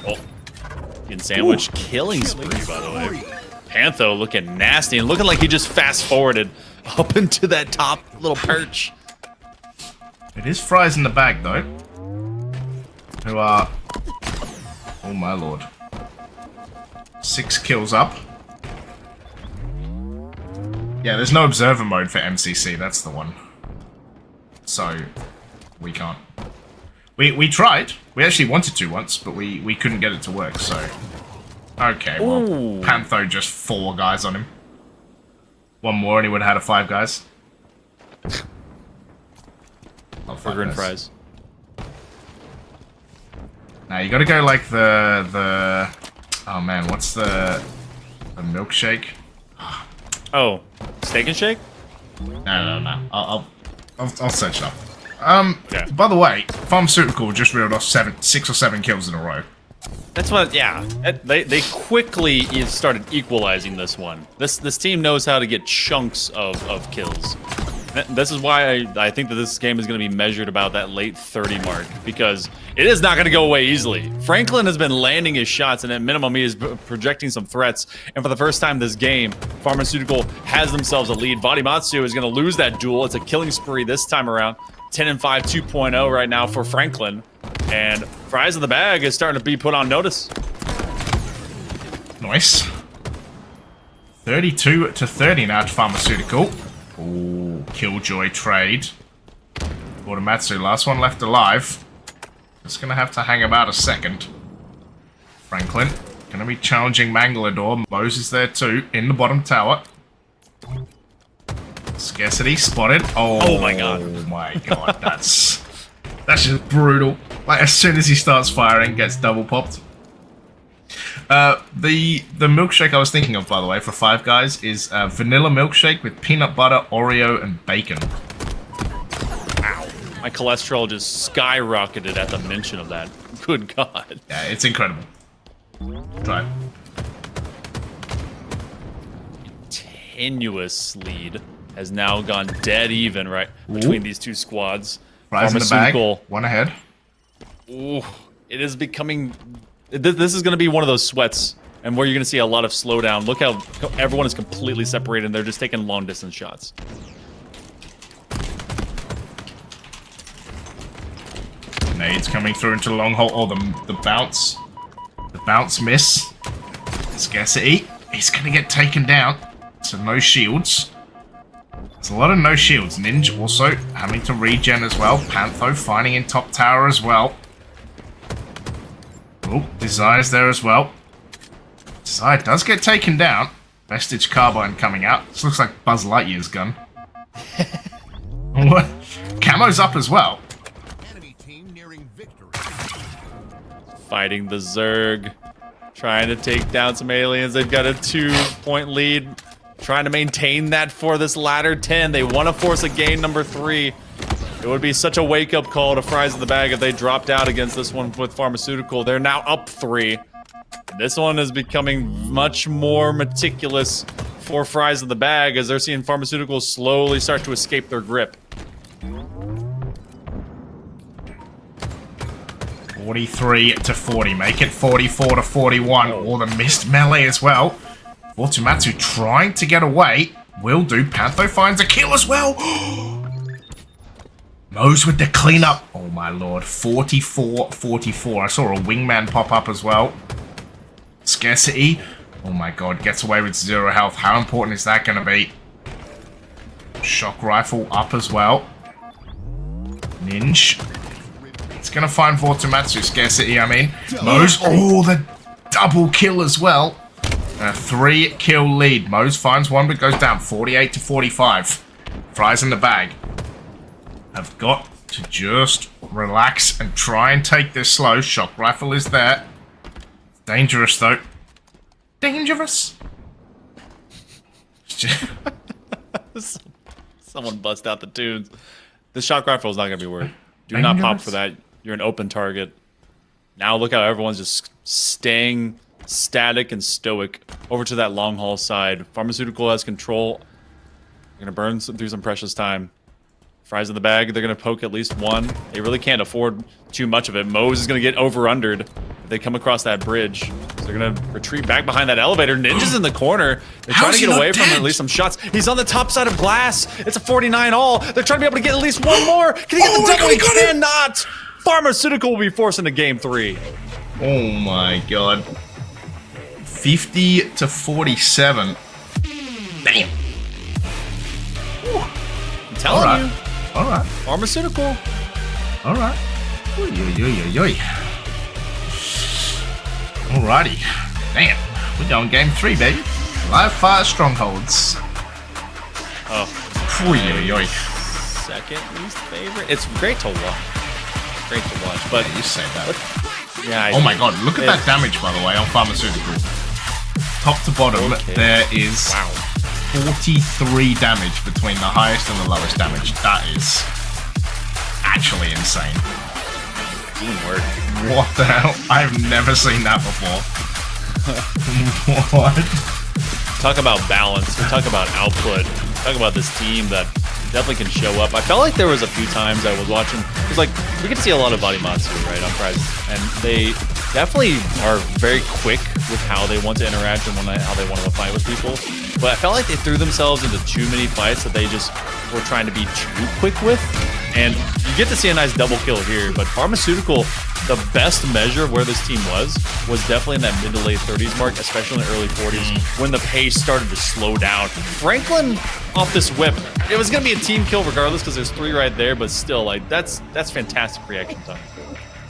Oh. In sandwich killing spree, by the way. Pantho looking nasty and looking like he just fast-forwarded up into that top little perch. It is Fries in the bag, though. Who are... Oh my lord. 6 kills up. Yeah, there's no observer mode for MCC, that's the one. So, we can't. We tried. We actually wanted to once, but we couldn't get it to work, so... Okay, well, Ooh. Pantho just 4 guys on him. One more and he would have had a 5 guys. Burger and fries. Now you gotta go like the oh man, what's the milkshake? Oh, steak and shake? No. I'll search it up. Yeah. By the way, Pharmaceutical just reeled off 6 or 7 kills in a row. That's what, yeah. They quickly started equalizing this one. This team knows how to get chunks of kills. This is why I think that this game is going to be measured about that late 30 mark, because it is not going to go away easily. Franklin has been landing his shots, and at minimum, he is projecting some threats. And for the first time this game, Pharmaceutical has themselves a lead. Vadimatsu is going to lose that duel. It's a killing spree this time around. 10-5 2.0 right now for Franklin. And Fries in the bag is starting to be put on notice. Nice. 32-30 now to Pharmaceutical. Ooh, Killjoy trade. Vortamatsu, last one left alive. Just gonna have to hang about a second. Franklin, gonna be challenging Manglador. Mose is there too, in the bottom tower. Scarcity spotted. Oh my god. Oh my god, that's just brutal. Like, as soon as he starts firing, gets double popped. The milkshake I was thinking of, by the way, for 5 guys is vanilla milkshake with peanut butter, Oreo, and bacon. Ow. My cholesterol just skyrocketed at the mention of that. Good God. Yeah, it's incredible. Right. Tenuous lead has now gone dead even right between these two squads. Rise in the bag. One ahead. Ooh, it is becoming. This is going to be one of those sweats, and where you're going to see a lot of slowdown. Look how everyone is completely separated, and they're just taking long distance shots. Nades coming through into the long hole. Oh, the bounce. The bounce miss. Scarcity. He's going to get taken down. So no shields. There's a lot of no shields. Ninja also having to regen as well. Pantho finding in top tower as well. Oh, Desire's there as well. Desire does get taken down. Vestige Carbine coming out. This looks like Buzz Lightyear's gun. What? Camo's up as well. Fighting the Zerg. Trying to take down some aliens. They've got a 2-point lead. Trying to maintain that for this latter 10. They want to force a game number 3. It would be such a wake-up call to Fries in the Bag if they dropped out against this one with Pharmaceutical. They're now up 3. This one is becoming much more meticulous for Fries in the Bag as they're seeing Pharmaceuticals slowly start to escape their grip. 43 to 40. Make it 44 to 41. All the missed melee as well. Fortumatsu trying to get away. Will do. Pantho finds a kill as well. Mose with the cleanup. Oh my lord. 44-44. I saw a wingman pop up as well. Scarcity. Oh my god. Gets away with 0 health. How important is that going to be? Shock rifle up as well. Ninja. It's going to find Fortumatsu. Scarcity, I mean. Mose. Oh, the double kill as well. A 3-kill lead. Mose finds one but goes down. 48 to 45. Fries in the Bag have got to just relax and try and take this slow. Shock rifle is there. Dangerous though. Dangerous. Someone bust out the tunes. The shock rifle is not going to be worth. Do not pop for that. You're an open target. Now look how everyone's just staying static and stoic over to that long haul side. Pharmaceutical has control. They're gonna burn through some precious time. Fries in the Bag, they're gonna poke at least one. They really can't afford too much of it. Mose is gonna get over-undered if they come across that bridge. So they're gonna retreat back behind that elevator. Ninja's in the corner. They're trying to get away from at least some shots. He's on the top side of glass. It's a 49 all. They're trying to be able to get at least one more. Can he get the double? He cannot! Pharmaceutical will be forced into game 3. Oh my god. 50 to 47. Damn. I'm telling you. Alright. Pharmaceutical. Alright. Alrighty. Damn. We're going game 3, baby. Live fire strongholds. Oh. Second least favorite. It's great to watch. Great to watch. But yeah, you say that. Yeah. Oh my god, look at that damage, by the way, on Pharmaceutical. Top to bottom, there is 43 damage between the highest and the lowest damage. That is actually insane. Teamwork. What the hell? I've never seen that before. What? Talk about balance. We talk about output. Talk about this team that definitely can show up. I felt like there was a few times I was watching. It was like, we get to see a lot of Vadimatsu, right, on Prizes. And they definitely are very quick with how they want to interact and how they want to fight with people. But I felt like they threw themselves into too many fights that they just were trying to be too quick with. And you get to see a nice double kill here, but Pharmaceutical, the best measure of where this team was definitely in that mid to late 30s mark, especially in the early 40s, when the pace started to slow down. Franklin off this whip, it was going to be a team kill regardless because there's 3 right there, but still, like, that's fantastic reaction time.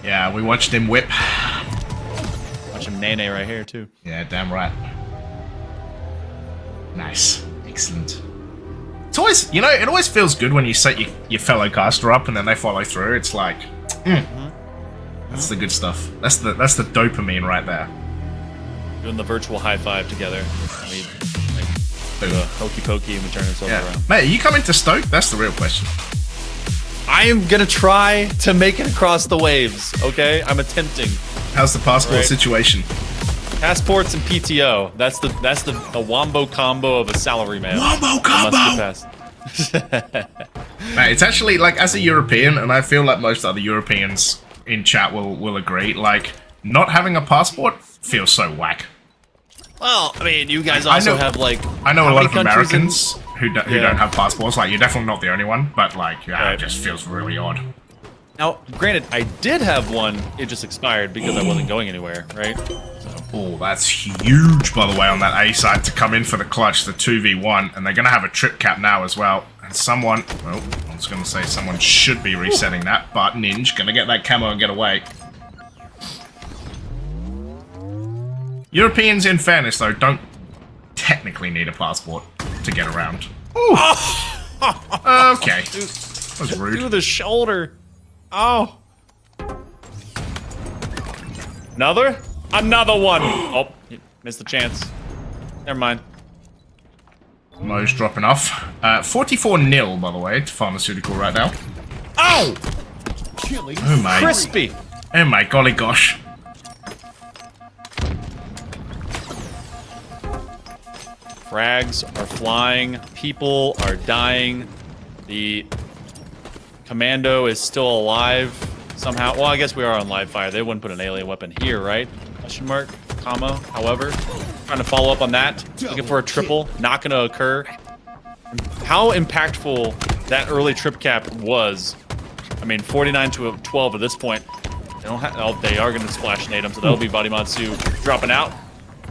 Yeah, we watched him whip. Watch him Nene right here, too. Yeah, damn right. Nice. Excellent. It's always, you know, it always feels good when you set your fellow caster up and then they follow through. It's like, that's the good stuff. That's the dopamine right there. Doing the virtual high five together. We do a hokey pokey and we turn ourselves around. Mate, are you coming to Stoke? That's the real question. I am gonna try to make it across the waves, okay? I'm attempting. How's the passport situation? Passports and PTO. That's the wombo combo of a salaryman. Wombo combo! Must get past. Mate, it's actually, like, as a European, and I feel like most other Europeans in chat will agree, like, not having a passport feels so whack. Well, I mean, you guys also have, like... I know a how lot many of countries Americans who don't have passports. Like, you're definitely not the only one, but, like, yeah, Right. it just feels really odd. Now, granted, I did have one. It just expired because I wasn't going anywhere, right? Oh, that's huge, by the way, on that A side to come in for the clutch, the 2v1, and they're going to have a trip cap now as well. And someone, well, I was going to say someone should be resetting that, but Ninja going to get that camo and get away. Europeans, in fairness, though, don't technically need a passport to get around. Okay. That was rude. Through the shoulder. Oh. Another? Another one. Oh, he missed the chance. Never mind. Mo's dropping off. 44-0, by the way, to Pharmaceutical right now. Ow! Oh my. Crispy. Oh my golly gosh. Frags are flying. People are dying. The commando is still alive somehow. Well, I guess we are on live fire. They wouldn't put an alien weapon here, right? Question mark, comma, however. Trying to follow up on that. Looking for a triple. Not going to occur. How impactful that early trip cap was. I mean, 49 to 12 at this point. They don't have. Oh, they are going to splash nade him, so that'll be Vadimatsu dropping out.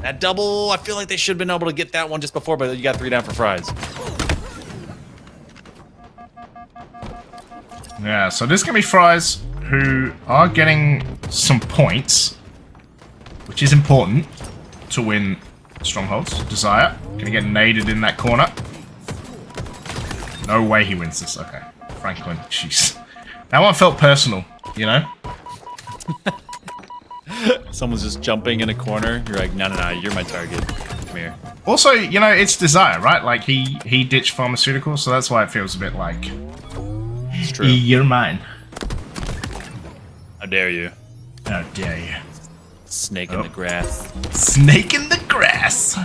That double, I feel like they should have been able to get that one just before, but you got 3 down for Fries. Yeah, so this can be Fries who are getting some points, which is important to win Strongholds. Desire, gonna get naded in that corner. No way he wins this. Okay, Franklin, jeez. That one felt personal, you know? Someone's just jumping in a corner. You're like, no, you're my target. Come here. Also, you know, it's Desire, right? Like, he ditched Pharmaceutical, so that's why it feels a bit like... It's true. You're mine. How dare you? How dare you. Snake in the grass. Snake in the grass!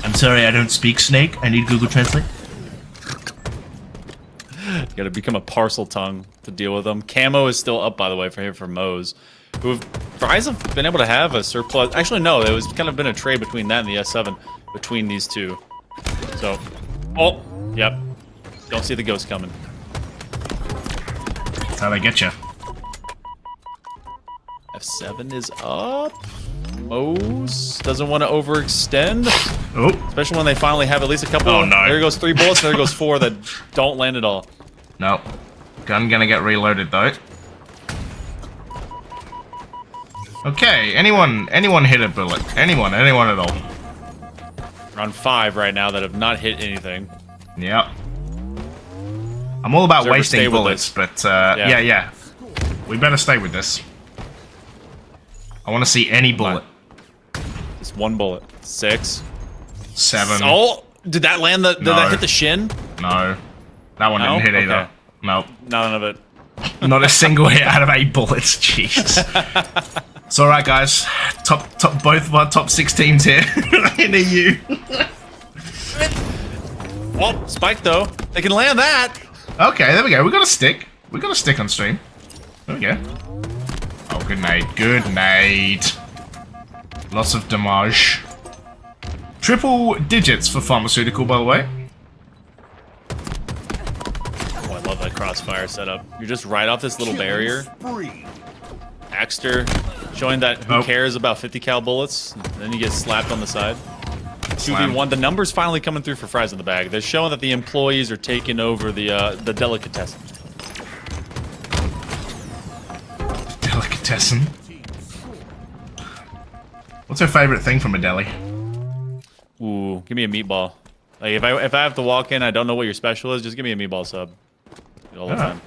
I'm sorry, I don't speak snake. I need Google Translate. You gotta become a parcel tongue to deal with them. Camo is still up, by the way, for Moe's. Who Fries have been able to have a surplus. Actually, no, it was kind of been a trade between that and the S7 between these two. So, oh, yep. Don't see the ghost coming. That's how they get you. F7 is up. Moe's doesn't want to overextend. Oh. Especially when they finally have at least a couple. Oh, no. There goes 3 bullets, there goes 4 that don't land at all. No. Gun gonna get reloaded, though. Okay, anyone hit a bullet? Anyone at all? We're on 5 right now that have not hit anything. Yep. I'm all about Deserve to wasting stay with bullets, this. but yeah. We better stay with this. I want to see any bullet. Just 1 bullet. 6. 7. Oh, did that land the? Did No. that hit the shin? No. That one No? didn't hit either. Okay. Nope. None of it. Not a single hit out of 8 bullets. Jeez. It's alright, guys. Both of our top 6 teams here in EU. Well, Spike though. They can land that. Okay, there we go. We got a stick. We got a stick on stream. There we go. Oh, good nade. Good nade. Lots of damage. Triple digits for Pharmaceutical, by the way. Oh, I love that crossfire setup. You're just right off this little barrier. Axter showing that who cares about 50 cal bullets. Then you get slapped on the side. 2v1. The numbers finally coming through for Fries in the bag. They're showing that the employees are taking over the delicatessen. Delicatessen. What's your favorite thing from a deli? Ooh, give me a meatball. Like if I have to walk in, I don't know what your special is. Just give me a meatball sub. All the time.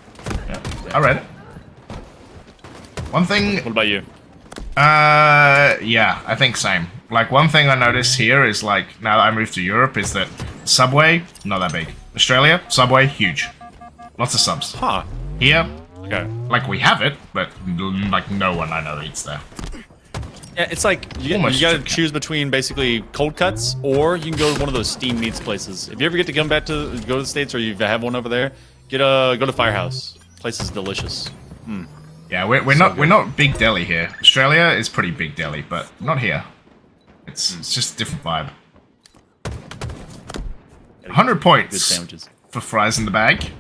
Yeah, I read it. One thing. What about you? Yeah, I think same. Like, one thing I notice here is, like, now that I moved to Europe, is that Subway, not that big. Australia, Subway, huge. Lots of subs. Huh. Here, Okay. like, we have it, but, like, no one I know eats there. Yeah, it's like you Almost got to trip cap. choose between basically cold cuts, or you can go to one of those steam meats places. If you ever get to come back to go to the States, or you have one over there, go to Firehouse. Place is delicious. Yeah, we're not Big Delhi here. Australia is pretty Big Delhi, but not here. It's just a different vibe. 100 Good points sandwiches. for fries in the bag.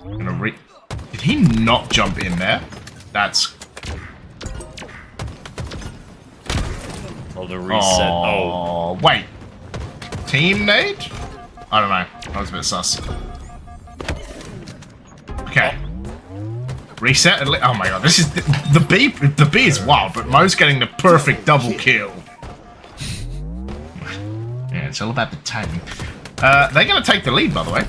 Did he not jump in there? That's The reset. Oh, wait. Team nade? I don't know. That was a bit sus. Okay. Reset. Oh my god, this is the B. The B is wild, but Mo's getting the perfect double kill. Yeah, it's all about the timing. They're gonna take the lead, by the way.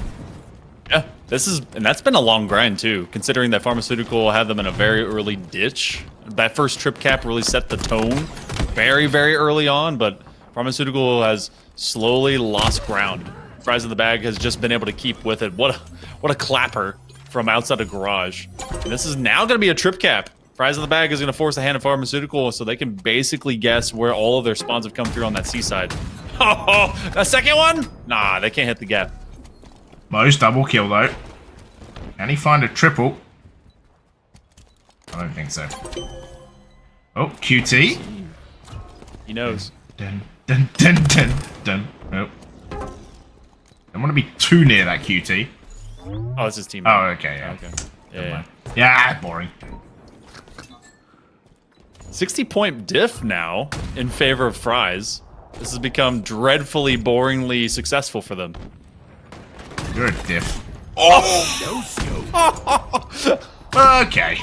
Yeah, that's been a long grind too, considering that Pharmaceutical had them in a very early ditch. That first trip cap really set the tone very, very early on, but Pharmaceutical has slowly lost ground. Fries in the Bag has just been able to keep with it. What a clapper from outside the garage. And this is now going to be a trip cap. Fries in the Bag is going to force the hand of Pharmaceutical so they can basically guess where all of their spawns have come through on that seaside. Oh, a second one? Nah, they can't hit the gap. Mo's double kill though. Can he find a triple? I don't think so. Oh, QT. He knows. Dun, dun, dun, dun, dun. Nope. Don't want to be too near that QT. Oh, it's his team. Oh, okay, yeah. Okay. Yeah. Yeah, boring. 60-point diff now in favor of Fries. This has become dreadfully, boringly successful for them. You're a diff. Okay.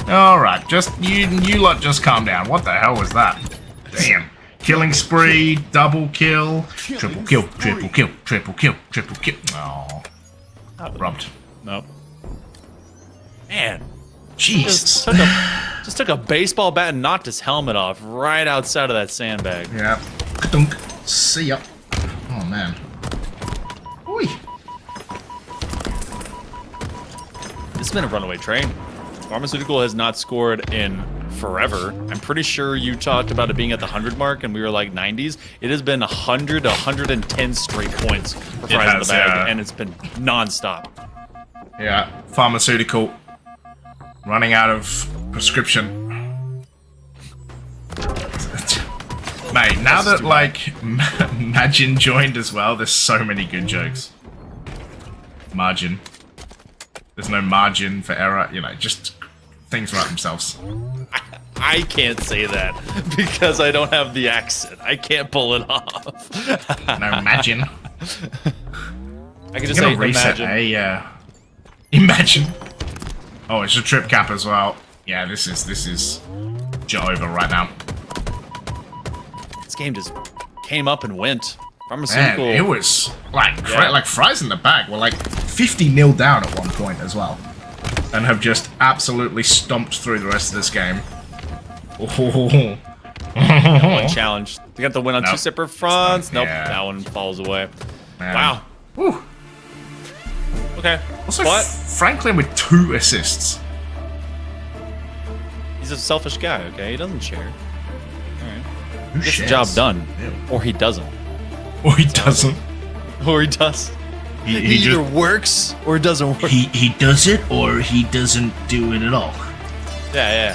Alright, just you lot just calm down. What the hell was that? Damn. Killing spree, double kill, triple kill, triple kill, triple kill, triple kill. Oh. Robbed. Nope. Man. Jesus. Just took a baseball bat and knocked his helmet off right outside of that sandbag. Yeah. Ka-dunk. See ya. Oh man. Oi. This has been a runaway train. Pharmaceutical has not scored in forever. I'm pretty sure you talked about it being at the 100 mark and we were like 90s. It has been 100 to 110 straight points for Fries in the Bag, and it's been non-stop. Yeah. Pharmaceutical. Running out of prescription. Mate, now that like Majin joined as well, there's so many good jokes. Margin. There's no margin for error, you know, just things write themselves. I can't say that because I don't have the accent. I can't pull it off. No Majin. I can just say reset imagine. Imagine. Oh, it's a trip cap as well. Yeah, this is over right now. This game just came up and went. Pharmaceutical. Man, it was like like Fries in the Bag were like 50-0 down at one point as well, and have just absolutely stomped through the rest of this game. Oh. One challenge. They got the win on Nope. two separate fronts. Nope, Yeah. that one falls away. Man. Wow. Whew. Okay. Also, But Franklin with 2 assists. he's a selfish guy. Okay, he doesn't share. All right. Who Gets the shares? job done, Ew. or he doesn't, Or he doesn't. or he does. He either just works or it doesn't work. he does it or he doesn't do it at all. Yeah.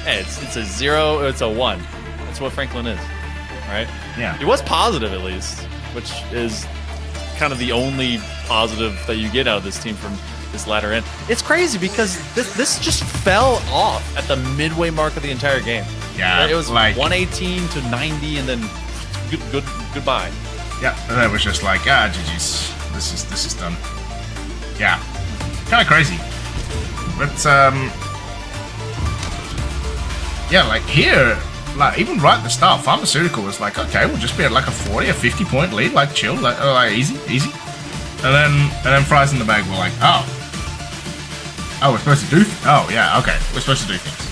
Hey, it's a 0. It's a 1. That's what Franklin is. All right. Yeah. He was positive at least, which is kind of the only positive that you get out of this team from this latter end. It's crazy because this just fell off at the midway mark of the entire game. Yeah, It was like 118 to 90, and then goodbye. yeah, and then it was just like GG's. This is done. Yeah, kind of crazy, but yeah, like here, like even right at the start, Pharmaceutical was like, okay, we'll just be at like a 40 or 50 point lead, like chill, like easy, and then Fries in the Bag were like, oh, we're supposed to do, yeah, okay, we're supposed to do things.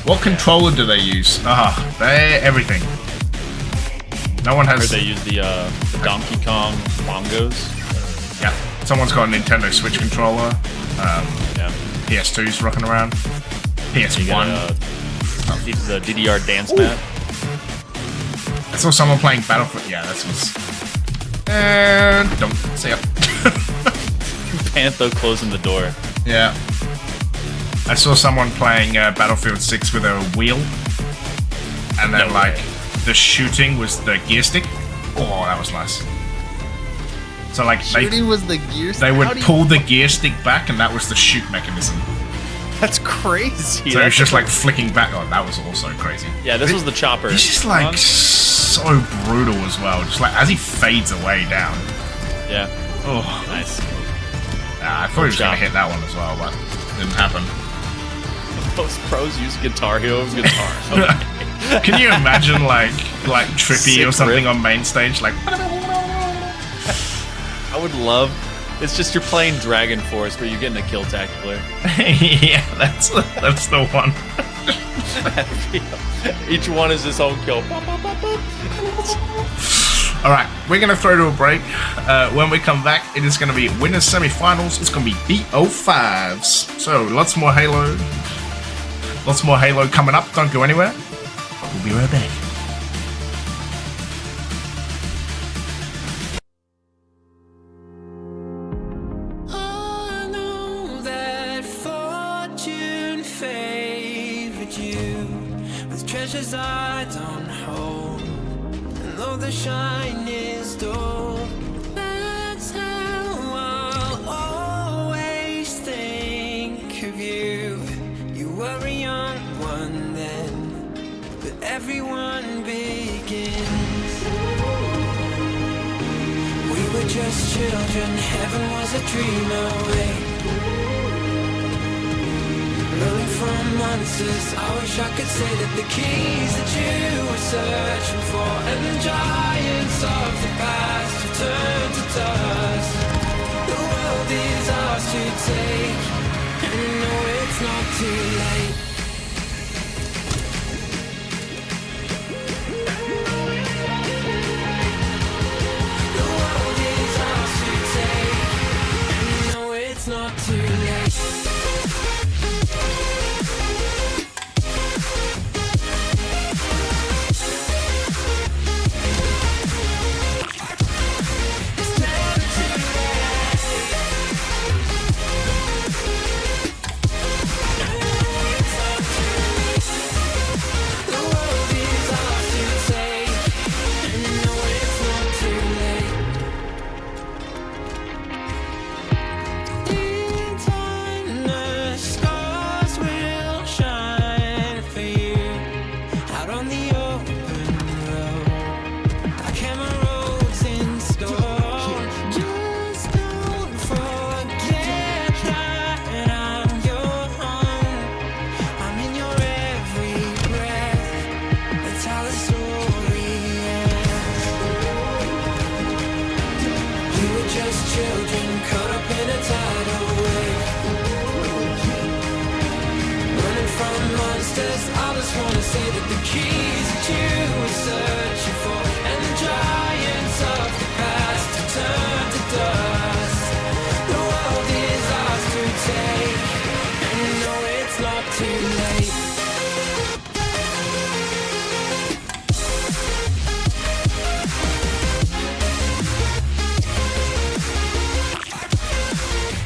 What controller do they use? They everything. No one Or has. they use the Donkey Kong bongos. Yeah, someone's got a Nintendo Switch controller. Yeah. PS2's rocking around. You PS1. got The DDR dance mat. I saw someone playing Battlefield. Yeah, that was. And don't see ya. Pantho closing the door. Yeah. I saw someone playing Battlefield 6 with a wheel, and then No like way. the shooting was the gear stick. Oh, that was nice. So like Shooting was the gear. they How would do you- pull the gear stick back, and that was the shoot mechanism. That's crazy. So it was just like flicking back. Oh, that was also crazy. Yeah, this was the chopper. It's just like so brutal as well. Just like as he fades away down. Yeah, Oh, nice. I thought he was gonna job. hit that one as well, but it didn't happen. Most pros use Guitar Hero's guitar. Okay. Can you imagine like Trippy Sick or something riff. on main stage? Like, I would love. It's just you're playing Dragon Force, but you're getting a kill tacular. yeah, that's the one. Each one is its own kill. All right, we're gonna throw to a break. When we come back, it is gonna be winners semifinals. It's gonna be BO5s. So lots more Halo coming up. Don't go anywhere. We'll be right back. I know that fortune favored you with treasures I don't hold, and though the shine is dull, that's how I'll always think of you. You were a young one then, but everyone begins. We were just children, heaven was a dream away. Running from monsters, I wish I could say that the keys that you were searching for, and the giants of the past have turned to dust. The world is ours to take, and no, it's not too late. The world is ours to take, and no, it's not too late. It's never too late. The world is ours to take, and no, it's not too late. In time, the stars will shine for you out on the open road. Our camera roads in store. Just don't forget that I'm your home. I'm in your every breath. That's how the story ends. We were just children caught up in a tidal wave. Running from monsters, I just wanna say that the keys that you were searching for, and the giants of the past have turned to dust. The world is ours to take, and no, it's not too late.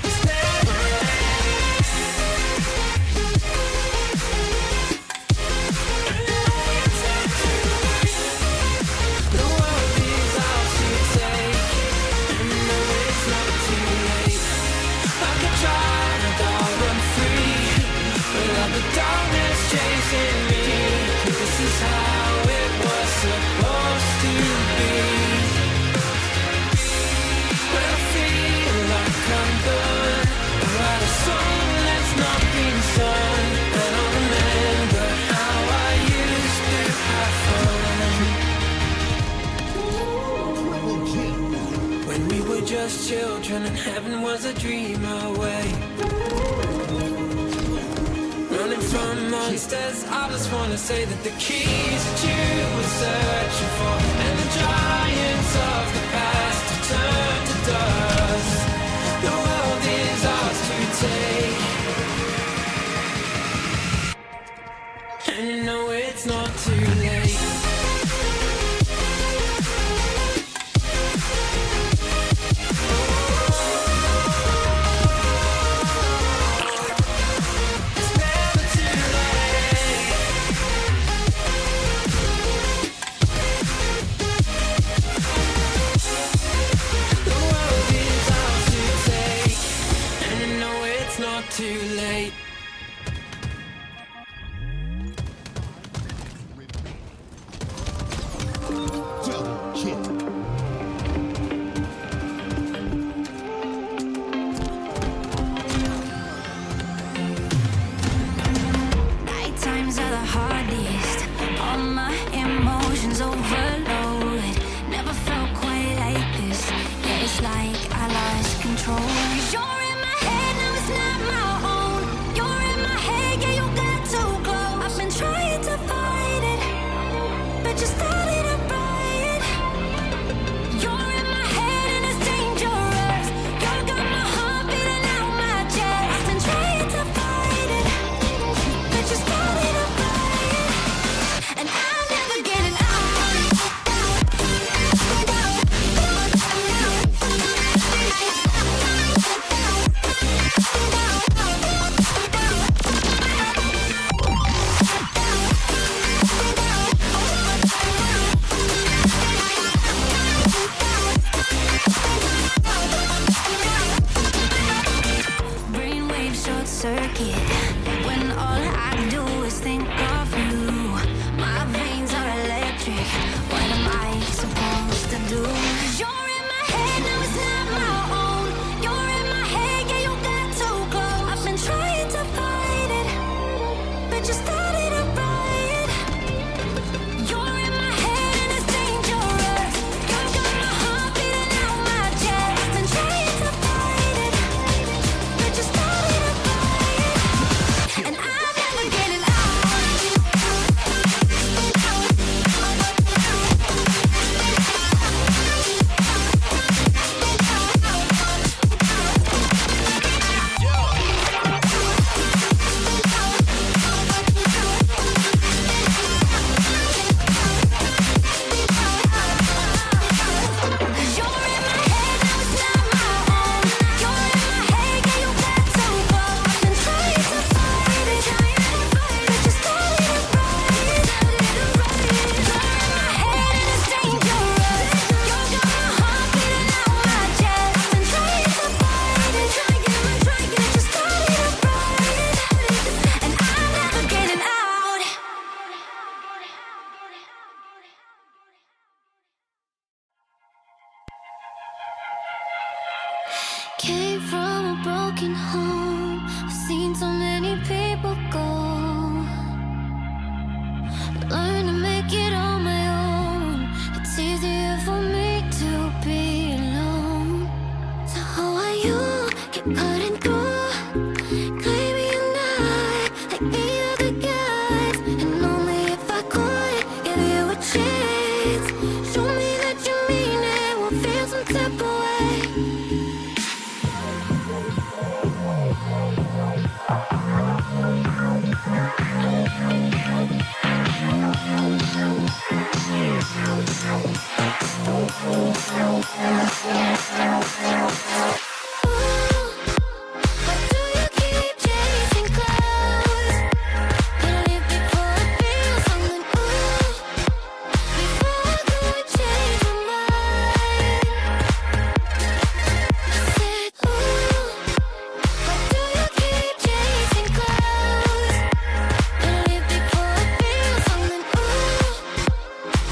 It's never The world is ours to take, and no, it's not too late. I could try to run free, without the darkness chasing me. This is how it was supposed to be. When I feel like I'm done, I write a song that's not been sung, and I remember how I used to have fun. When we were just children and heaven was a dream away. Running from monsters, I just wanna say that the keys that you were searching for, and the giants of the past have turned to dust. The world is ours to take, and no, control. You're in my head, now it's not my own. You're in my head, yeah, you got too close. I've been trying to fight it, but you started a riot. You're in my head and it's dangerous. You got my heart beating out my chest. I've been trying to fight it, but you started a riot, and I'm never getting out. Brainwave short circuit when all I do is think of you. My veins are electric. What am I supposed to do? 'Cause you're in my head, now it's not my own. You're in my head, yeah, you got too close. I've been trying to fight it, but you started a riot. You're in my head and it's dangerous. You got my heart beating out my chest. I've been trying to fight it, but you started a riot, and I'm never getting out. You're in my head, now it's not my own. You're in my head, yeah, you got too close. I've been trying to fight it, but you started a riot. You're in my head and it's dangerous. You got my heart beating out my chest. I've been trying to fight it, but you started a riot, and I'm never getting out. Came from a broken home. I've seen so many people go. Learn to make it on my own. It's easier for me to be alone. So how are you? Keep cutting through, claiming you're not like the other guys. And only if I could give you a chance, show me that you mean it. We'll feel some type of way. Why do you keep chasing clouds? Gonna leave before I feel something. Before I go and change my mind. I said, why do you keep chasing clouds? Gonna leave before I feel something.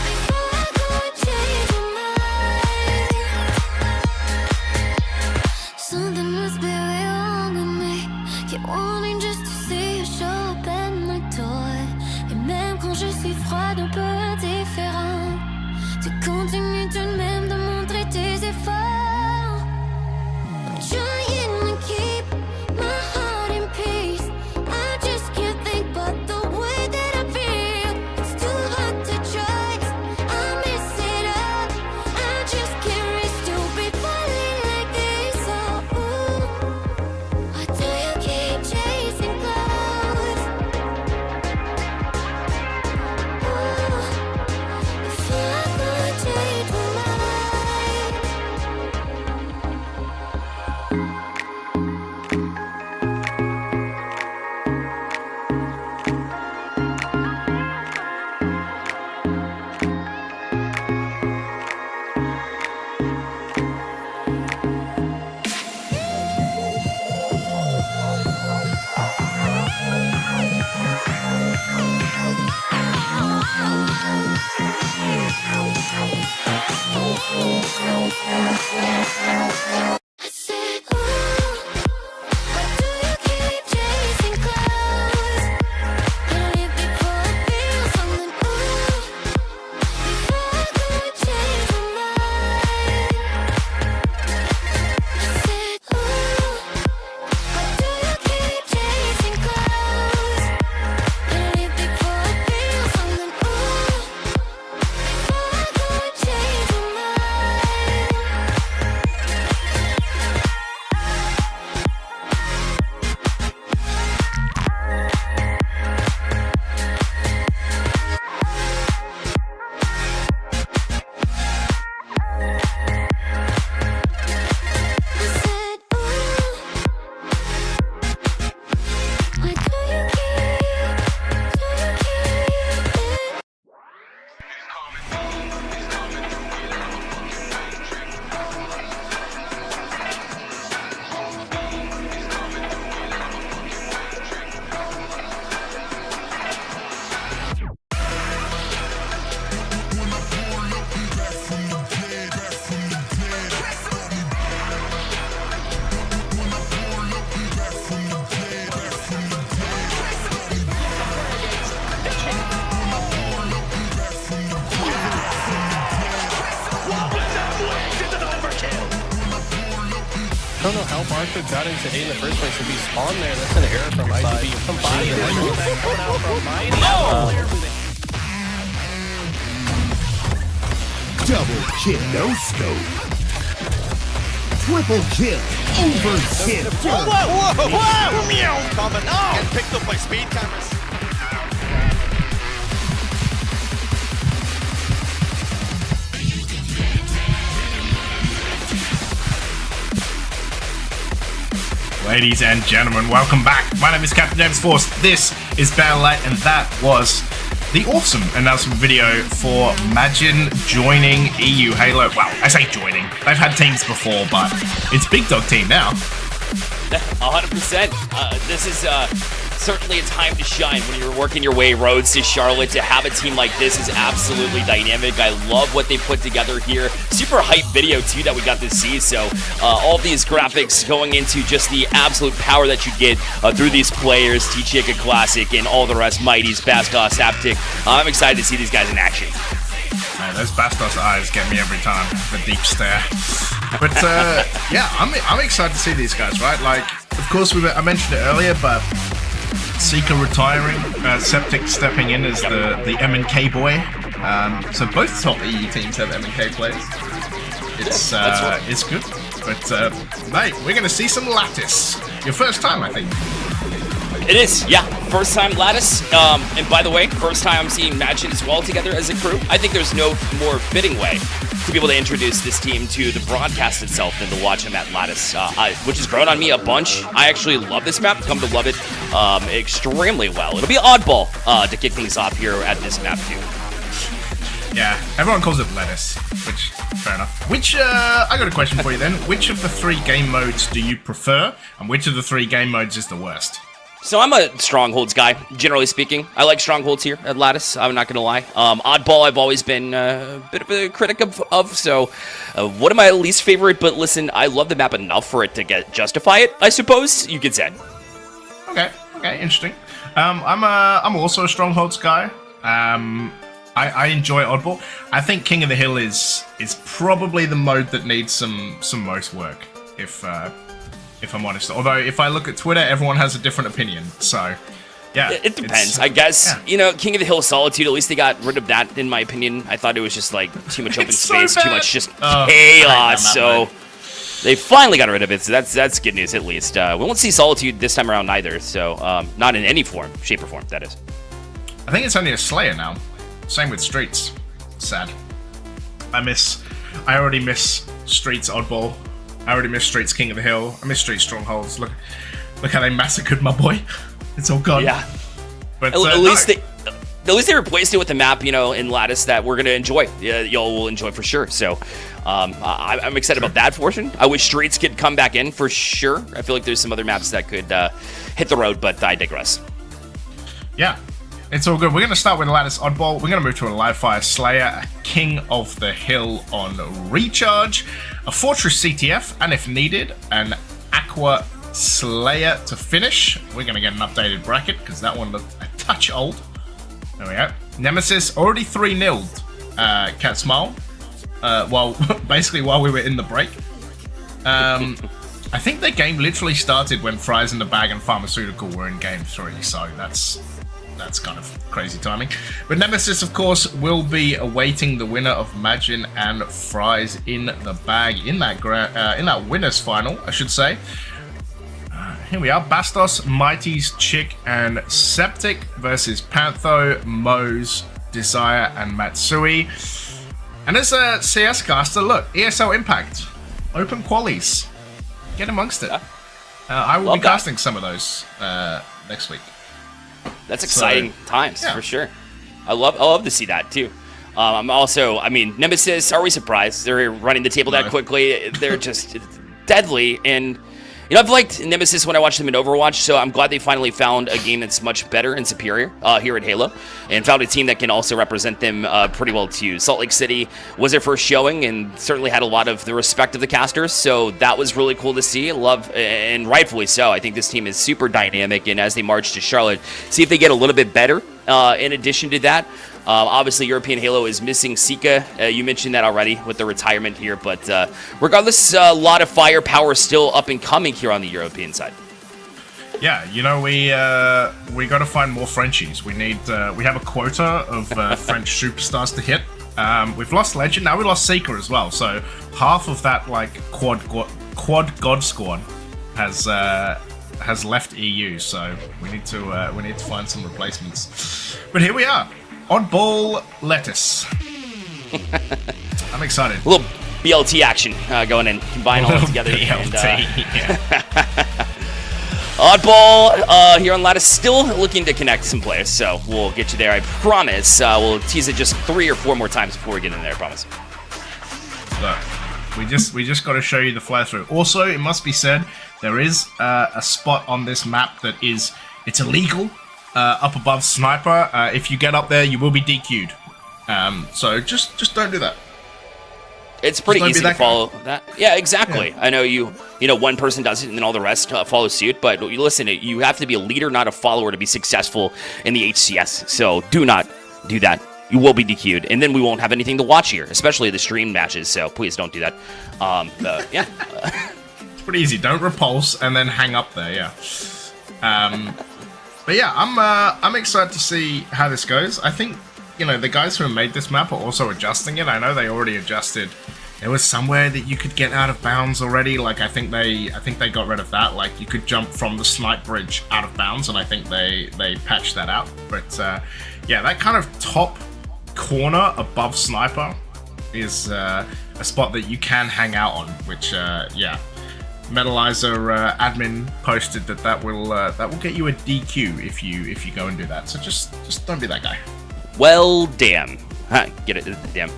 Before I go and change my mind. Something must be wrong with me. Keep wanting just to see you show up at my door. Et même quand je suis froide, un peu indifférent, tu continues tout de même de montrer tes efforts. I'm trying to keep my heart in peace. I just can't think about the way that I feel. It's too hard to trust. I mess it up. I just can't risk to be falling like this. Oh, why do you keep chasing clouds? Before I go and change my mind. I said, why do you keep chasing clouds? Gonna leave before I feel something. Before I go and change my mind. I said, I don't know how Barker got into A in the first place. If he spawned there, that's an error from IGB. Somebody coming out from Mighty. Double kill, no scope. Triple kill, overkill. Whoa! Meow! Coming out. And picked up by speed cameras. Ladies and gentlemen, welcome back. My name is Captain James Force. This is Battle Light, and that was the awesome announcement video for Majin joining EU Halo. Well, I say joining. They've had teams before, but it's Big Dog team now. 100%. This is certainly a time to shine when you're working your way roads to Charlotte. To have a team like this is absolutely dynamic. I love what they put together here. Super hype video too that we got to see. So all these graphics going into just the absolute power that you get through these players, T-Chica Classic and all the rest, Mighties, Bastos, Septiq. I'm excited to see these guys in action. Man, those Bastos eyes get me every time. The deep stare. But yeah, I'm excited to see these guys, right? Like, of course, I mentioned it earlier, but Sica retiring, Septiq stepping in as the M&K boy. So both top EU teams have M&K players. It's good. But mate, we're gonna see some Lattice. Your first time, I think. It is, yeah. First time Lattice. And by the way, first time I'm seeing Majin as well together as a crew. I think there's no more fitting way to be able to introduce this team to the broadcast itself than to watch them at Lattice, which has grown on me a bunch. I actually love this map, come to love it extremely well. It'll be oddball to kick things off here at this map too. Yeah, everyone calls it Lettuce, which, fair enough. I got a question for you then. Which of the 3 game modes do you prefer, and which of the 3 game modes is the worst? So I'm a Strongholds guy, generally speaking. I like Strongholds here at Lattice, I'm not going to lie. Oddball I've always been a bit of a critic of so one of my least favorite, but listen, I love the map enough for it to justify it, I suppose, you could say. Okay, interesting. I'm also a Strongholds guy. I enjoy Oddball. I think King of the Hill is probably the mode that needs some most work, if I'm honest. Although, if I look at Twitter, everyone has a different opinion. So, yeah. It depends, I guess. Yeah. You know, King of the Hill Solitude, at least they got rid of that, in my opinion. I thought it was just, like, too much open space, too much just chaos. So, they finally got rid of it, so that's good news, at least. We won't see Solitude this time around either, so not in any form, shape or form, that is. I think it's only a Slayer now. Same with Streets. Sad. I already miss Streets Oddball. I already miss Streets King of the Hill. I miss Streets Strongholds. Look how they massacred my boy. It's all gone. Yeah. But at least they replaced it with a map, you know, in Lattice that we're gonna enjoy. Yeah, y'all will enjoy for sure. So I'm excited about that portion. I wish Streets could come back in for sure. I feel like there's some other maps that could hit the road, but I digress. Yeah. It's all good. We're going to start with Lattice Oddball. We're going to move to a Live Fire Slayer, a King of the Hill on Recharge, a Fortress CTF, and if needed, an Aqua Slayer to finish. We're going to get an updated bracket because that one looked a touch old. There we go. Nemesis already 3-0'd Cat Smile while we were in the break. I think the game literally started when Fries in the Bag and Pharmaceutical were in game 3, so that's kind of crazy timing. But Nemesis, of course, will be awaiting the winner of Majin and Fries in the Bag in that winners final, I should say. Here we are: Bastos, Mighties, Chick, and Septiq versus Pantho, Mose, Desire, and Matsui. And as a CS caster, look, ESL Impact, open qualies, get amongst it. I will be casting some of those next week. That's exciting times, for sure. I love to see that, too. I mean, Nemesis, are we surprised? They're running the table that quickly. They're just deadly. And, you know, I've liked Nemesis when I watched them in Overwatch, so I'm glad they finally found a game that's much better and superior here at Halo, and found a team that can also represent them pretty well, too. Salt Lake City was their first showing and certainly had a lot of the respect of the casters, so that was really cool to see. Love, and rightfully so. I think this team is super dynamic, and as they march to Charlotte, see if they get a little bit better. In addition to that, Obviously, European Halo is missing Sica. You mentioned that already with the retirement here, but regardless, a lot of firepower still up and coming here on the European side. Yeah, you know, we got to find more Frenchies. We have a quota of French superstars to hit. We've lost Legend, now we lost Sica as well. So half of that like quad god squad has left EU. So we need to find some replacements. But here we are, oddball lettuce. I'm excited. A little BLT action going in, combine all together. BLT, Oddball here on Lattice still looking to connect some players, so we'll get you there, I promise. We'll tease it just 3 or 4 more times before we get in there, I promise. Look, we just got to show you the fly through. Also, it must be said, there is a spot on this map that it's illegal up above Sniper. If you get up there, you will be DQ'd. So just don't do that. It's pretty easy to follow that. Yeah, exactly. Yeah. I know you know, one person does it and then all the rest follow suit. But you listen, you have to be a leader, not a follower, to be successful in the HCS. So do not do that. You will be DQ'd, and then we won't have anything to watch here, especially the stream matches. So please don't do that. Yeah. It's pretty easy. Don't repulse and then hang up there. Yeah. But yeah, I'm excited to see how this goes. I think, you know, the guys who made this map are also adjusting it. I know they already adjusted. There was somewhere that you could get out of bounds already. Like I think they got rid of that. Like you could jump from the snipe bridge out of bounds, and I think they patched that out. But yeah, that kind of top corner above Sniper is a spot that you can hang out on. Which yeah, Metalizer admin posted that will get you a DQ if you go and do that. So just don't be that guy. Well, damn. Get it? Damn.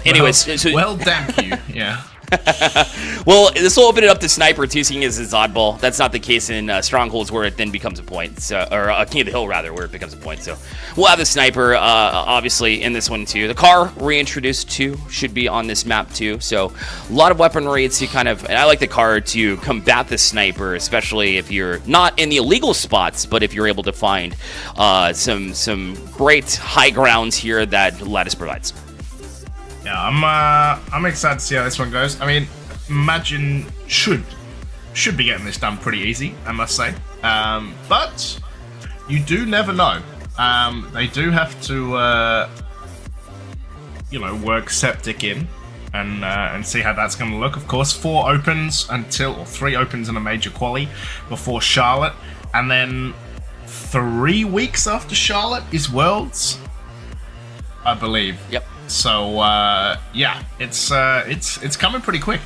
Anyways. Well, damn you. Yeah. Well, this will open it up to Sniper too, seeing as it's oddball. That's not the case in Strongholds, where it then becomes a point. So, or King of the Hill, rather, where it becomes a point. So we'll have the Sniper, obviously, in this one too. The car reintroduced too should be on this map too. So a lot of weaponry to kind of, and I like the car to combat the Sniper, especially if you're not in the illegal spots, but if you're able to find some great high grounds here that Lattice provides. Yeah, I'm excited to see how this one goes. I mean, Majin should be getting this done pretty easy, I must say. But you do never know. They do have to, you know, work Septiq in and see how that's going to look. Of course, 3 opens and a major quali before Charlotte, and then 3 weeks after Charlotte is Worlds, I believe. Yep. So yeah, it's coming pretty quick.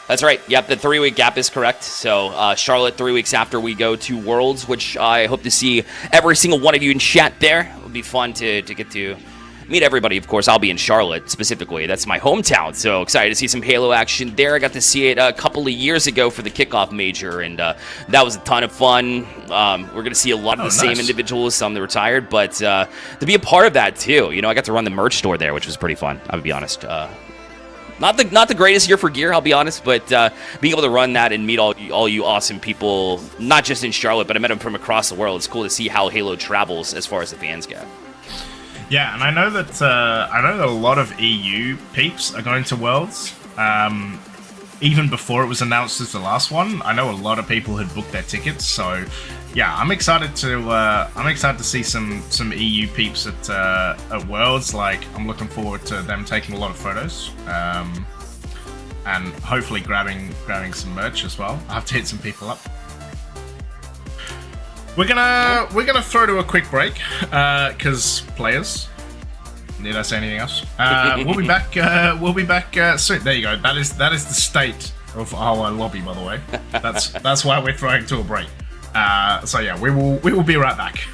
That's right. Yep, the 3-week gap is correct. So Charlotte 3 weeks after we go to Worlds, which I hope to see every single one of you in chat there. It would be fun to get to meet everybody. Of course, I'll be in Charlotte specifically. That's my hometown. So excited to see some Halo action there. I got to see it a couple of years ago for the kickoff major, and that was a ton of fun. We're going to see a lot of the same individuals, some that retired, but to be a part of that too. You know, I got to run the merch store there, which was pretty fun. I would be honest. Not the greatest year for gear, I'll be honest, but being able to run that and meet all you awesome people, not just in Charlotte, but I met them from across the world. It's cool to see how Halo travels as far as the fans go. Yeah, and I know that a lot of EU peeps are going to Worlds. Even before it was announced as the last one, I know a lot of people had booked their tickets. So, yeah, I'm excited to see some EU peeps at Worlds. Like, I'm looking forward to them taking a lot of photos, and hopefully grabbing some merch as well. I have to hit some people up. We're gonna throw to a quick break, because players. Need I say anything else? We'll be back. We'll be back soon. There you go. That is the state of our lobby, by the way. That's why we're throwing to a break. So yeah, we will be right back.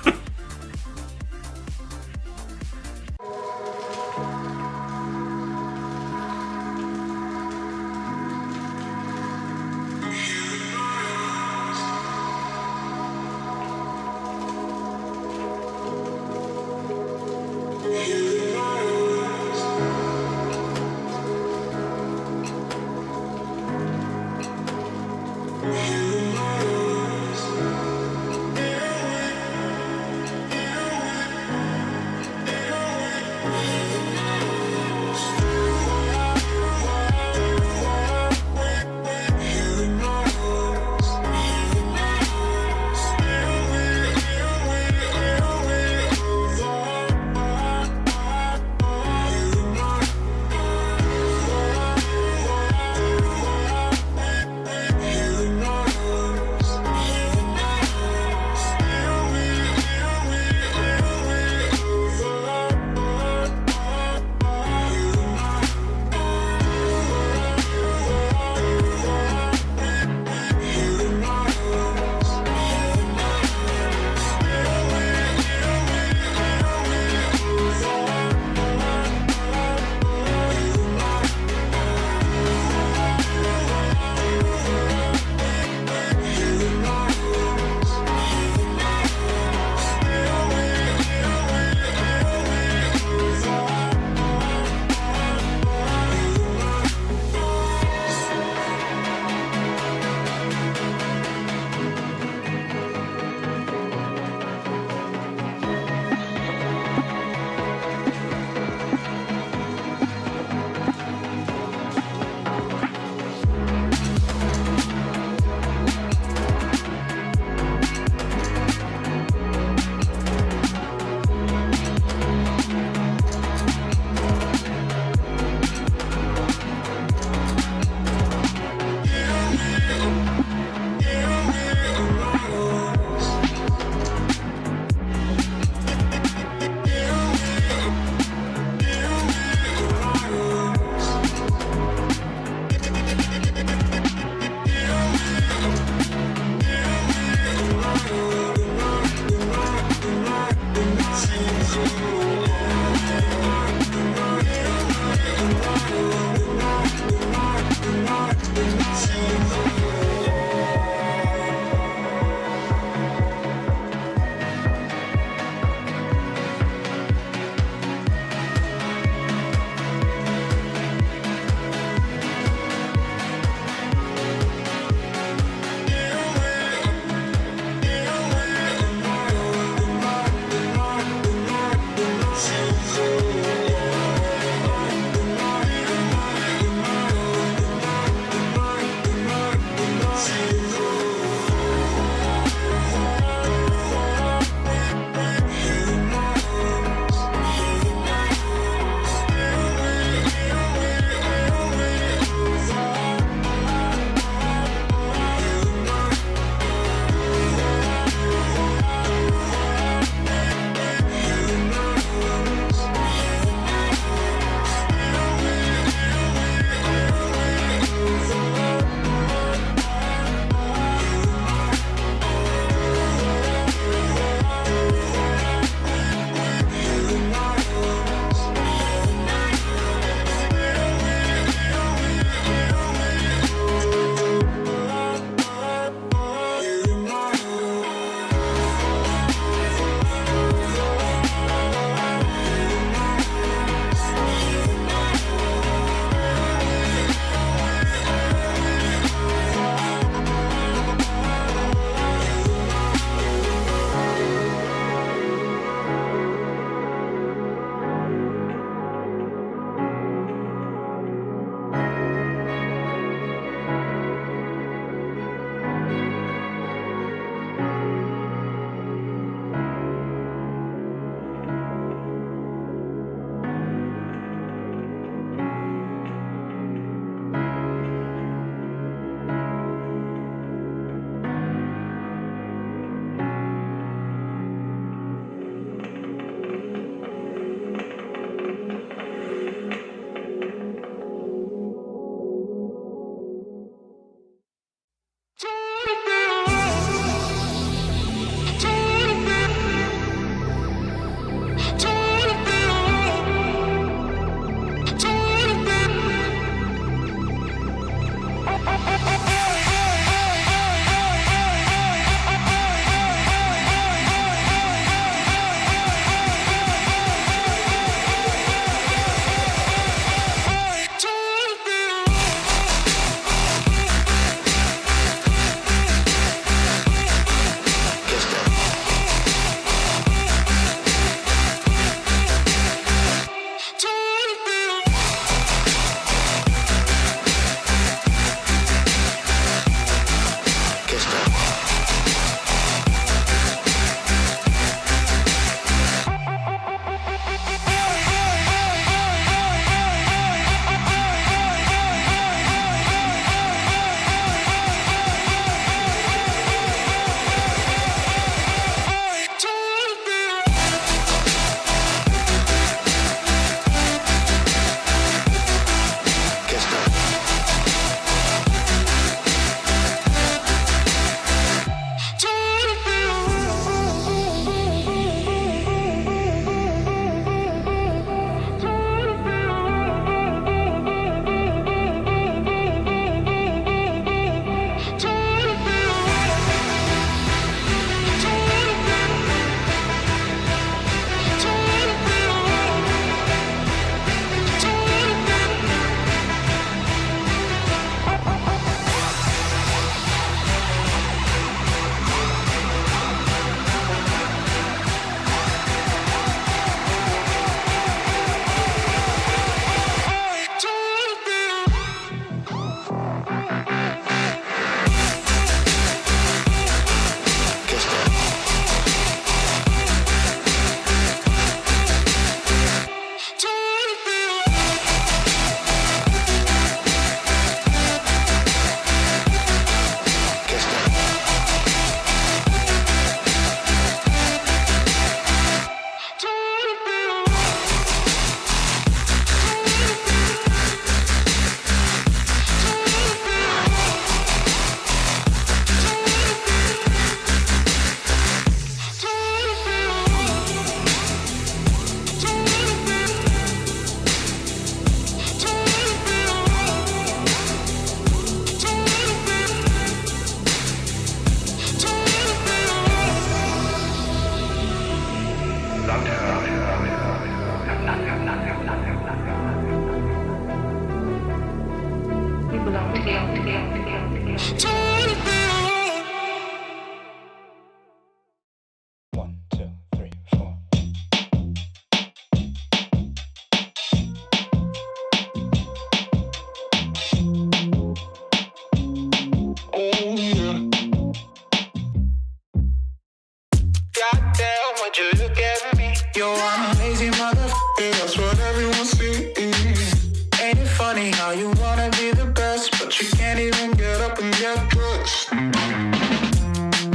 me how you wanna be the best, but you can't even get up and get dressed.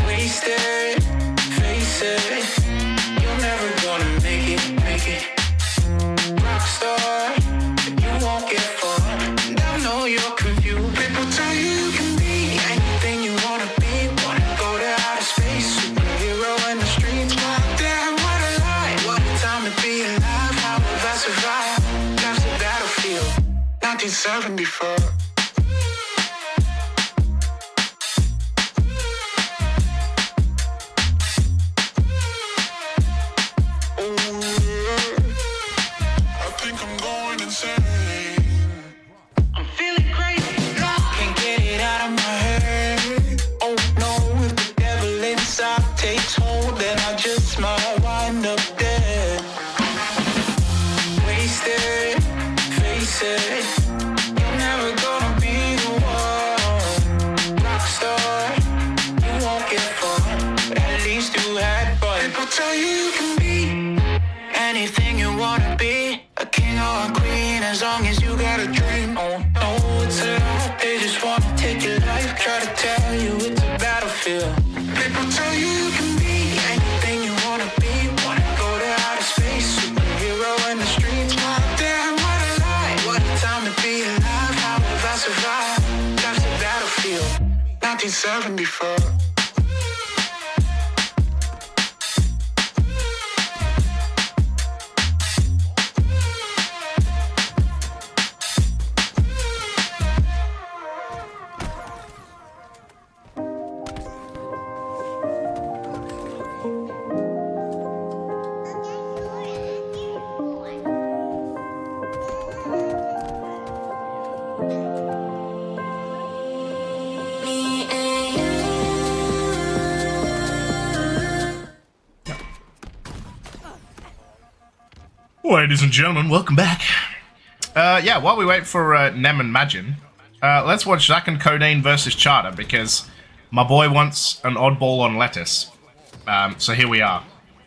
Wasted, face it, you're never gonna make it. Rockstar, you won't get far. I know you're confused. People tell you you can be anything you wanna be. Wanna go to outer space, superhero in the streets. Damn, what a lie. What a time to be alive. How will I survive? Life's a battlefield. 1974. Tell you you can be anything you wanna be, a king or a queen, as long as you got a dream. Oh no, it's a lot, they just wanna take your life, try to tell you it's a battlefield. People tell you you can be anything you wanna be, wanna go to outer space, superhero in the streets. Damn, what a lie, what a time to be alive, how will I survive? Life's a battlefield, 1974. Ladies and gentlemen, welcome back. Yeah, while we wait for Nem and Majin, let's watch Zach and Codeine versus Charter, because my boy wants an oddball on lettuce. So here we are.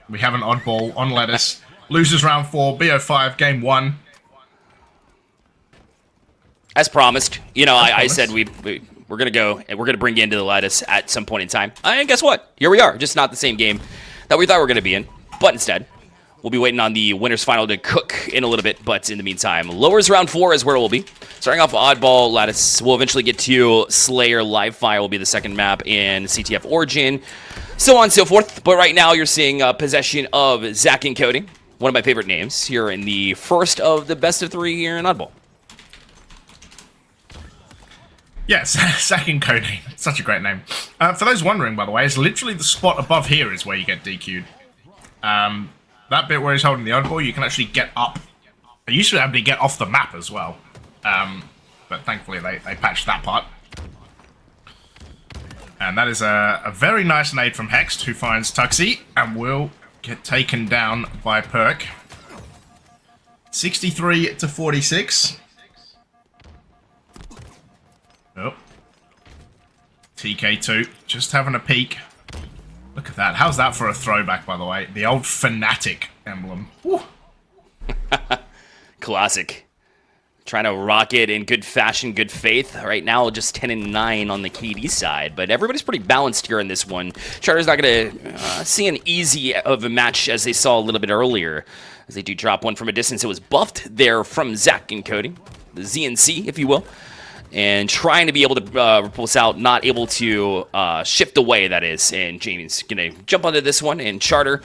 We have an oddball on lettuce. Losers round 4, BO5, game 1. As promised, you know, I said we're gonna go and we're gonna bring you into the lettuce at some point in time. And guess what? Here we are. Just not the same game that we thought we were gonna be in, but instead, we'll be waiting on the winners final to cook in a little bit. But in the meantime, lowers round 4 is where we'll be. Starting off oddball lattice, we'll eventually get to Slayer. Live Fire will be the second map in CTF Origin, so on and so forth. But right now, you're seeing possession of Zach and Cody, one of my favorite names here in the first of the best of 3 here in oddball. Yes, Zach and Codeine. Such a great name. For those wondering, by the way, it's literally the spot above here is where you get DQ'd. That bit where he's holding the oddball, you can actually get up. I used to be able to get off the map as well. But thankfully they patched that part. And that is a very nice nade from Hext, who finds Tuxie and will get taken down by Perk. 63 to 46. Oh. TK2 just having a peek. Look at that. How's that for a throwback, by the way? The old Fnatic emblem. Woo. Classic. Trying to rock it in good fashion, good faith. Right now, just 10-9 on the KD side, but everybody's pretty balanced here in this one. Charter's not going to see an easy of a match as they saw a little bit earlier. As they do drop one from a distance, it was buffed there from Zach and Cody. The ZNC, if you will. And trying to be able to repulse out, not able to shift away, that is. And Jamie's going to jump onto this one. And Charter,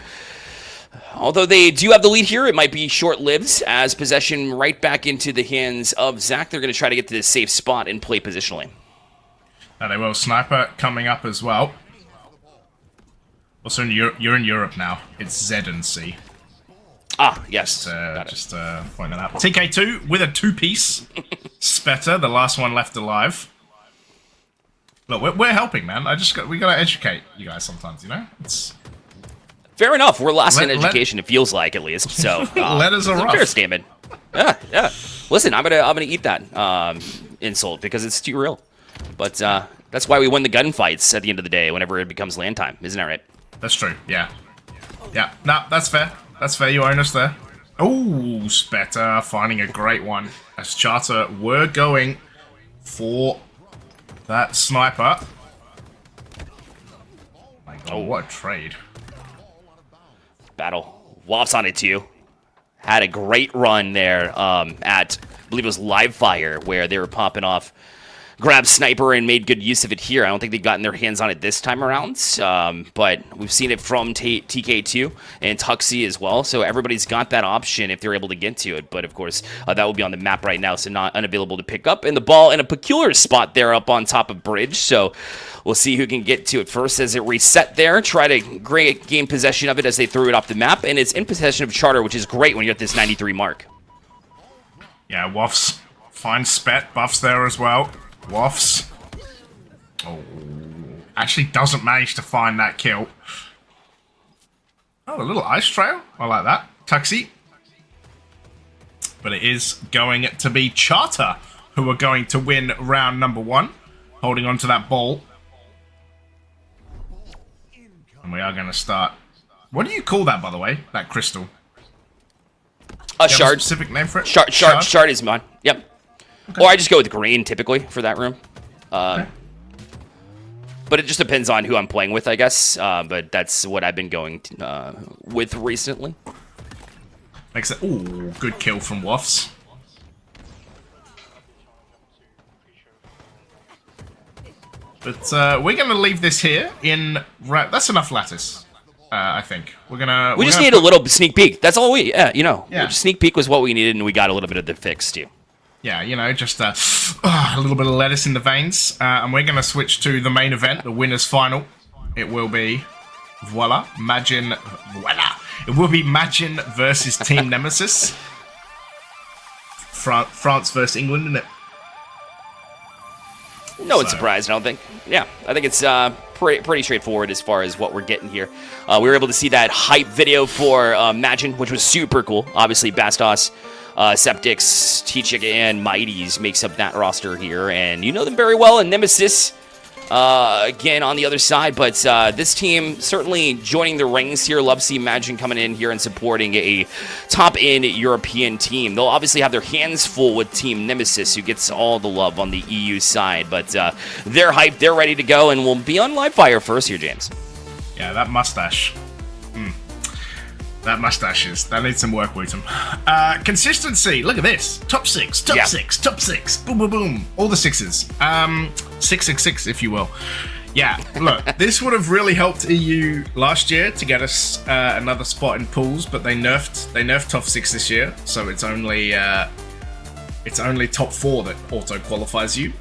although they do have the lead here, it might be short-lived as possession right back into the hands of Zach. They're going to try to get to this safe spot and play positionally. They will. Sniper coming up as well. Also, you're in Europe now. It's Z and C. Ah, yes. Just point that out. TK2 with a 2-piece. Spetter, the last one left alive. Look, we're helping, man. We gotta educate you guys sometimes, you know? It's fair enough. We're last in education, it feels like, at least. So letters are rough. Fair statement. Yeah. Listen, I'm gonna eat that insult because it's too real. But that's why we win the gunfights at the end of the day whenever it becomes land time, isn't that right? That's true. Yeah. Yeah. No, that's fair. That's fair. You own us there. Oh, Spectre finding a great one. As Charter were going for that sniper. My God, what a trade. Battle. Wops on it too. Had a great run there at, I believe it was Live Fire, where they were popping off. Grabbed Sniper and made good use of it here. I don't think they've gotten their hands on it this time around, but we've seen it from TK2 and Tuxie as well, so everybody's got that option if they're able to get to it, but of course, that will be on the map right now, so not unavailable to pick up. And the ball in a peculiar spot there up on top of Bridge, so we'll see who can get to it first as it reset there. Try to gain possession of it as they threw it off the map, and it's in possession of Charter, which is great when you're at this 93 mark. Yeah, Woffs finds Spet, buffs there as well. Woffs. Oh, actually doesn't manage to find that kill. Oh, a little ice trail. I like that. Tuxie. But it is going to be Charter who are going to win round number 1. Holding on to that ball. And we are going to start. What do you call that, by the way? That crystal? A shard. A specific name for it? Shard is mine. Yep. Okay. Or I just go with green, typically, for that room. Okay. But it just depends on who I'm playing with, I guess. But that's what I've been going with recently. Makes it... Ooh, good kill from Woffs. But we're going to leave this here in... That's enough lattice, I think. We just need a little sneak peek. That's all we... Yeah, you know. Yeah. Sneak peek was what we needed, and we got a little bit of the fix, too. Yeah, you know, just a little bit of lettuce in the veins. And we're going to switch to the main event, the winner's final. It will be, voila, Majin, voila. It will be Majin versus Team Nemesis. France versus England, isn't it? No one's surprised, I don't think. Yeah, I think it's pretty straightforward as far as what we're getting here. We were able to see that hype video for Majin, which was super cool. Obviously, Bastos, Septiq, T-Chick, and Mighties makes up that roster here, and you know them very well. And Nemesis, again, on the other side, but this team certainly joining the ranks here. Love to see Majin coming in here and supporting a top-end European team. They'll obviously have their hands full with Team Nemesis, who gets all the love on the EU side, but they're hyped, they're ready to go, and we'll be on live fire first here, James. Yeah, that mustache. That mustache that needs some work, Wooten. Consistency, look at this. Top 6, top 6, top 6. Boom, boom, boom. All the 6s. 666, if you will. Yeah, look, this would have really helped EU last year to get us another spot in pools, but they nerfed top 6 this year, so it's only top 4 that auto qualifies you.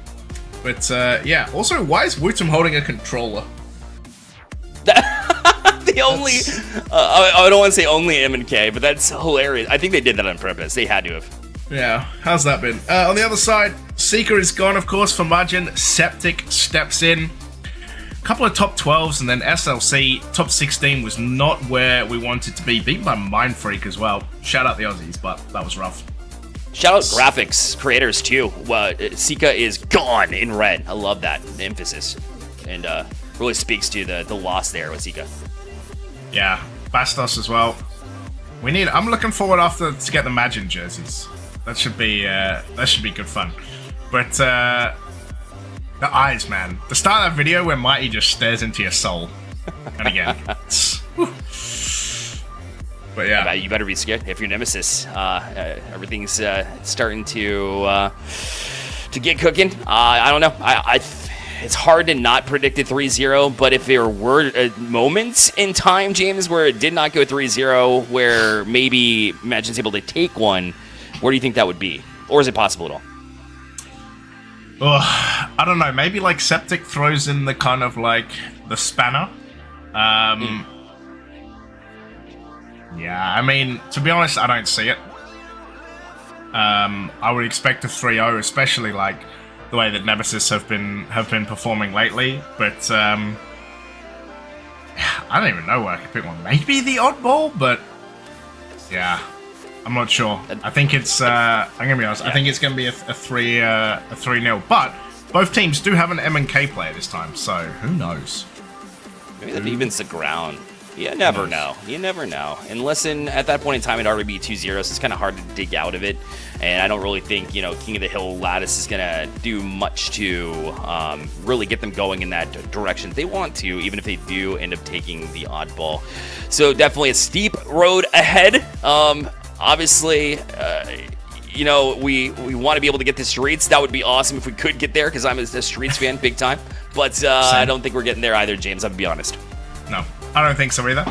But yeah, also, why is Wooten holding a controller? The only, I don't want to say only M&K, but that's hilarious. I think they did that on purpose. They had to have. Yeah, how's that been? On the other side, Sica is gone, of course, for Majin. Septiq steps in. A couple of top 12s, and then SLC, top 16 was not where we wanted to be. Beaten by Mindfreak as well. Shout out the Aussies, but that was rough. Shout out graphics creators, too. Sica is gone in red. I love that emphasis. And really speaks to the loss there with Sica. Yeah, Bastos as well. I'm looking forward to get the Majin jerseys. That should be good fun. But the eyes, man. The start of that video where Mighty just stares into your soul. And again, but yeah, you better be scared if you're Nemesis. Everything's starting to get cooking. I don't know. It's hard to not predict a 3-0, but if there were moments in time, James, where it did not go 3-0, where maybe Majin's able to take one, where do you think that would be? Or is it possible at all? I don't know. Maybe like Septiq throws in the kind of like the spanner. Yeah, I mean, to be honest, I don't see it. I would expect a 3-0, especially like the way that Nemesis have been performing lately, but I don't even know where I could pick one. Maybe the oddball, but yeah, I'm not sure. I think it's I'm gonna be honest. Yeah. I think it's gonna be a 3-0. But both teams do have an M&K player this time, so who knows? Maybe that evens the ground. You never know. You never know. Unless at that point in time, it'd already be 2-0, so it's kind of hard to dig out of it. And I don't really think, King of the Hill Lattice is going to do much to really get them going in that direction they want to, even if they do end up taking the oddball. So definitely a steep road ahead. Obviously, we want to be able to get the streets. That would be awesome if we could get there, because I'm a streets fan big time. But I don't think we're getting there either, James. I'll be honest. No, I don't think so either.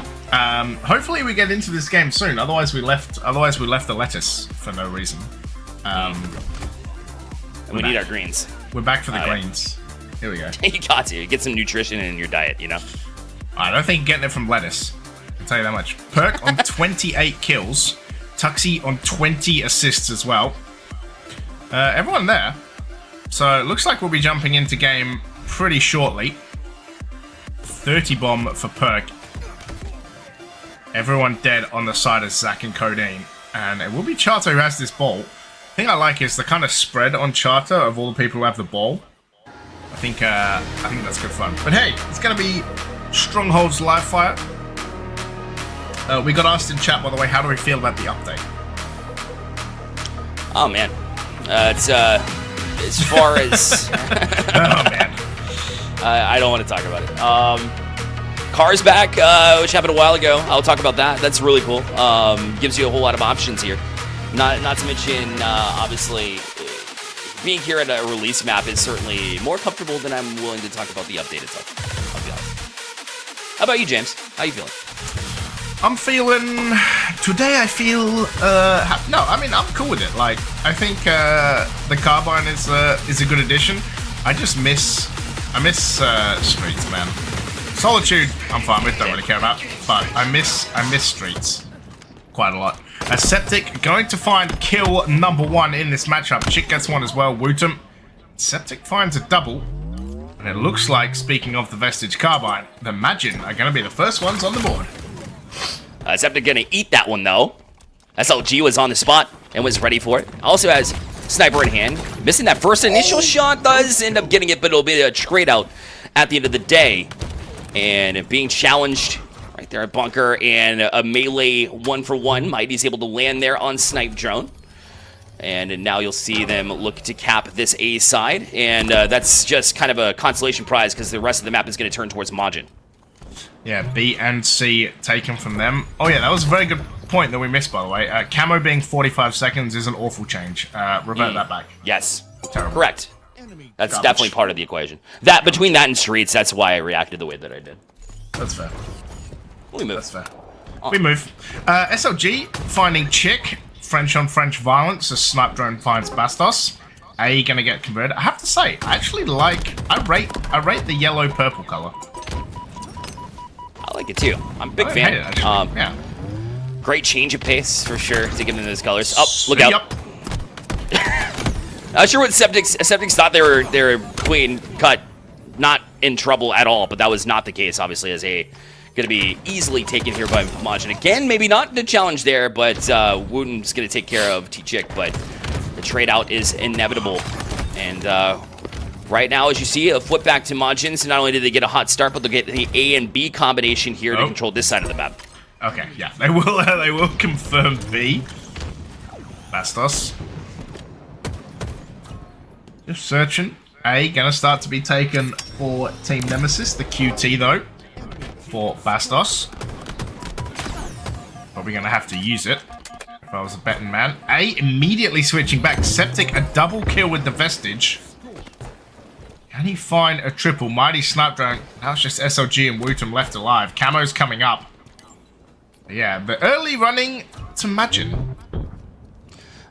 Hopefully we get into this game soon. Otherwise we left the lettuce for no reason. And we need our greens. We're back for the greens. Here we go. You got to get some nutrition in your diet, I don't think getting it from lettuce. I'll tell you that much. Perk on 28 kills. Tuxie on 20 assists as well. Everyone there. So it looks like we'll be jumping into game pretty shortly. 30 bomb for Perk. Everyone dead on the side of Zach and Codeine. And it will be Charter who has this ball. The thing I like is the kind of spread on Charter of all the people who have the ball. I think that's good fun. But hey, it's going to be Stronghold's live fire. We got asked in chat, by the way, how do we feel about the update? Oh, man. It's as far as... Oh, man. I don't want to talk about it. Cars back, which happened a while ago. I'll talk about that. That's really cool. Gives you a whole lot of options here. Not to mention, obviously, being here at a release map is certainly more comfortable than I'm willing to talk about the update itself. I'll be honest. How about you, James? How you feeling? I'm feeling... Today I feel... no, I mean, I'm cool with it. Like, I think the Carbine is a good addition. I miss Streets, man. Solitude, I'm fine with, don't really care about. But I miss Streets quite a lot. Septiq going to find kill number 1 in this matchup. Chick gets one as well, Wootum. Septiq finds a double. And it looks like, speaking of the Vestige Carbine, the Majin are going to be the first ones on the board. Septiq gonna eat that one, though. SLG was on the spot and was ready for it. Also has sniper in hand. Missing that first initial shot, does end up getting it, but it'll be a trade out at the end of the day. And being challenged right there at bunker, and a melee 1-for-1. Mighty's able to land there on Snipe Drone. And now you'll see them look to cap this A side. And that's just kind of a consolation prize, because the rest of the map is going to turn towards Majin. Yeah, B and C taken from them. Oh yeah, that was a very good point that we missed, by the way. Camo being 45 seconds is an awful change. Revert that back. Yes. Terrible. Correct. That's Garbage. definitely part of the equation. Between that and Streets, that's why I reacted the way that I did. That's fair. We move. That's fair. We move. SLG finding Chick. French on French violence as Snipe Drone finds Bastos. A gonna get converted. I have to say, I actually I rate the yellow-purple color. I like it too. I'm a big fan. Hate it, actually. Yeah. Great change of pace for sure to give them those colors. Oh, look out! Not sure what Septiq thought they were clean cut, not in trouble at all, but that was not the case. Obviously, as a going to be easily taken here by Majin again. Maybe not the challenge there, but Wooten's going to take care of T-Chick, but the trade out is inevitable. And right now, as you see, a flip back to Majin. So not only did they get a hot start, but they'll get the A and B combination here to control this side of the map. Okay, yeah, they will confirm B. Bastos. Just searching. A gonna start to be taken for Team Nemesis. The QT though for Bastos. Probably gonna have to use it if I was a betting man. A immediately switching back. Septiq a double kill with the Vestige. Can he find a triple? Mighty Snipe Drone. Now it's just SLG and Wootum left alive. Camo's coming up. Yeah, the early running to Majin.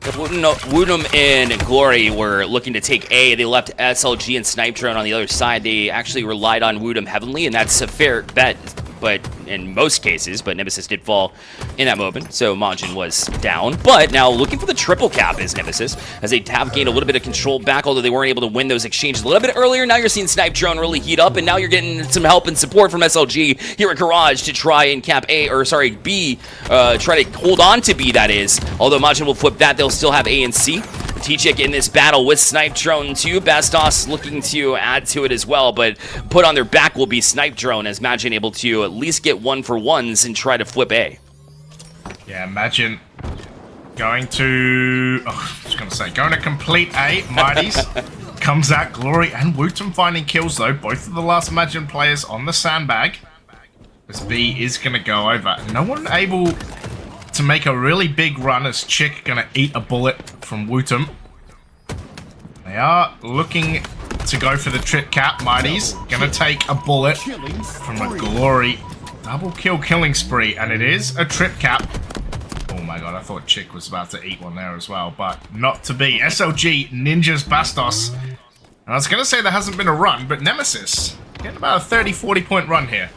Wootum and Glory were looking to take A. They left SLG and Snipe Drone on the other side. They actually relied on Wootum heavily, and that's a fair bet. But in most cases, but Nemesis did fall in that moment, so Majin was down. But now looking for the triple cap is Nemesis, as they have gained a little bit of control back, although they weren't able to win those exchanges a little bit earlier. Now you're seeing Snipe Drone really heat up, and now you're getting some help and support from SLG here at Garage to try and cap B, try to hold on to B, that is. Although Majin will flip that, they'll still have A and C. Septiq in this battle with Snipe Drone too. Bastos looking to add to it as well, but put on their back will be Snipe Drone, as Majin able to at least get 1-for-1s and try to flip A. Yeah, Majin going to... Oh, I was going to say, going to complete A. Mighties comes out. Glory and Wooten finding kills, though. Both of the last Majin players on the sandbag. As B is going to go over. No one able to make a really big run, as Chick going to eat a bullet from Wooten. They are looking to go for the trip cap. Mighties going to take a bullet from a Glory. Double kill killing spree, and it is a trip cap. Oh my god, I thought Chick was about to eat one there as well, but not to be. SLG ninjas Bastos. And I was going to say there hasn't been a run, but Nemesis getting about a 30-40 point run here.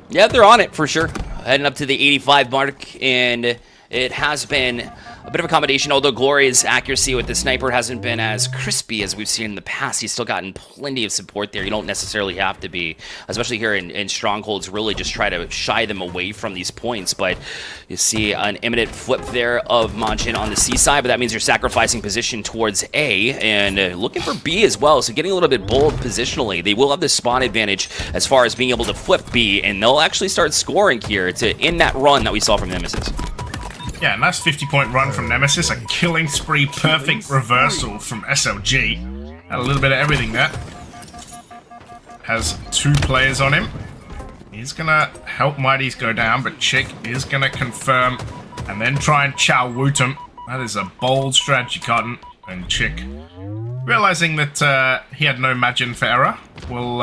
Yeah, they're on it for sure. Heading up to the 85 mark, and it has been a bit of a combination, although Glory's accuracy with the sniper hasn't been as crispy as we've seen in the past. He's still gotten plenty of support there. You don't necessarily have to be, especially here in Strongholds, really just try to shy them away from these points. But you see an imminent flip there of Majin on the C side, but that means you're sacrificing position towards A and looking for B as well. So getting a little bit bold positionally. They will have the spawn advantage as far as being able to flip B, and they'll actually start scoring here to end that run that we saw from Nemesis. Yeah, nice 50-point run from Nemesis. A killing spree, perfect reversal from SLG. Had a little bit of everything there. Has 2 players on him. He's going to help Mighties go down, but Chick is going to confirm and then try and chow Wooten. That is a bold strategy, Cotton. And Chick, realizing that he had no Majin for error, will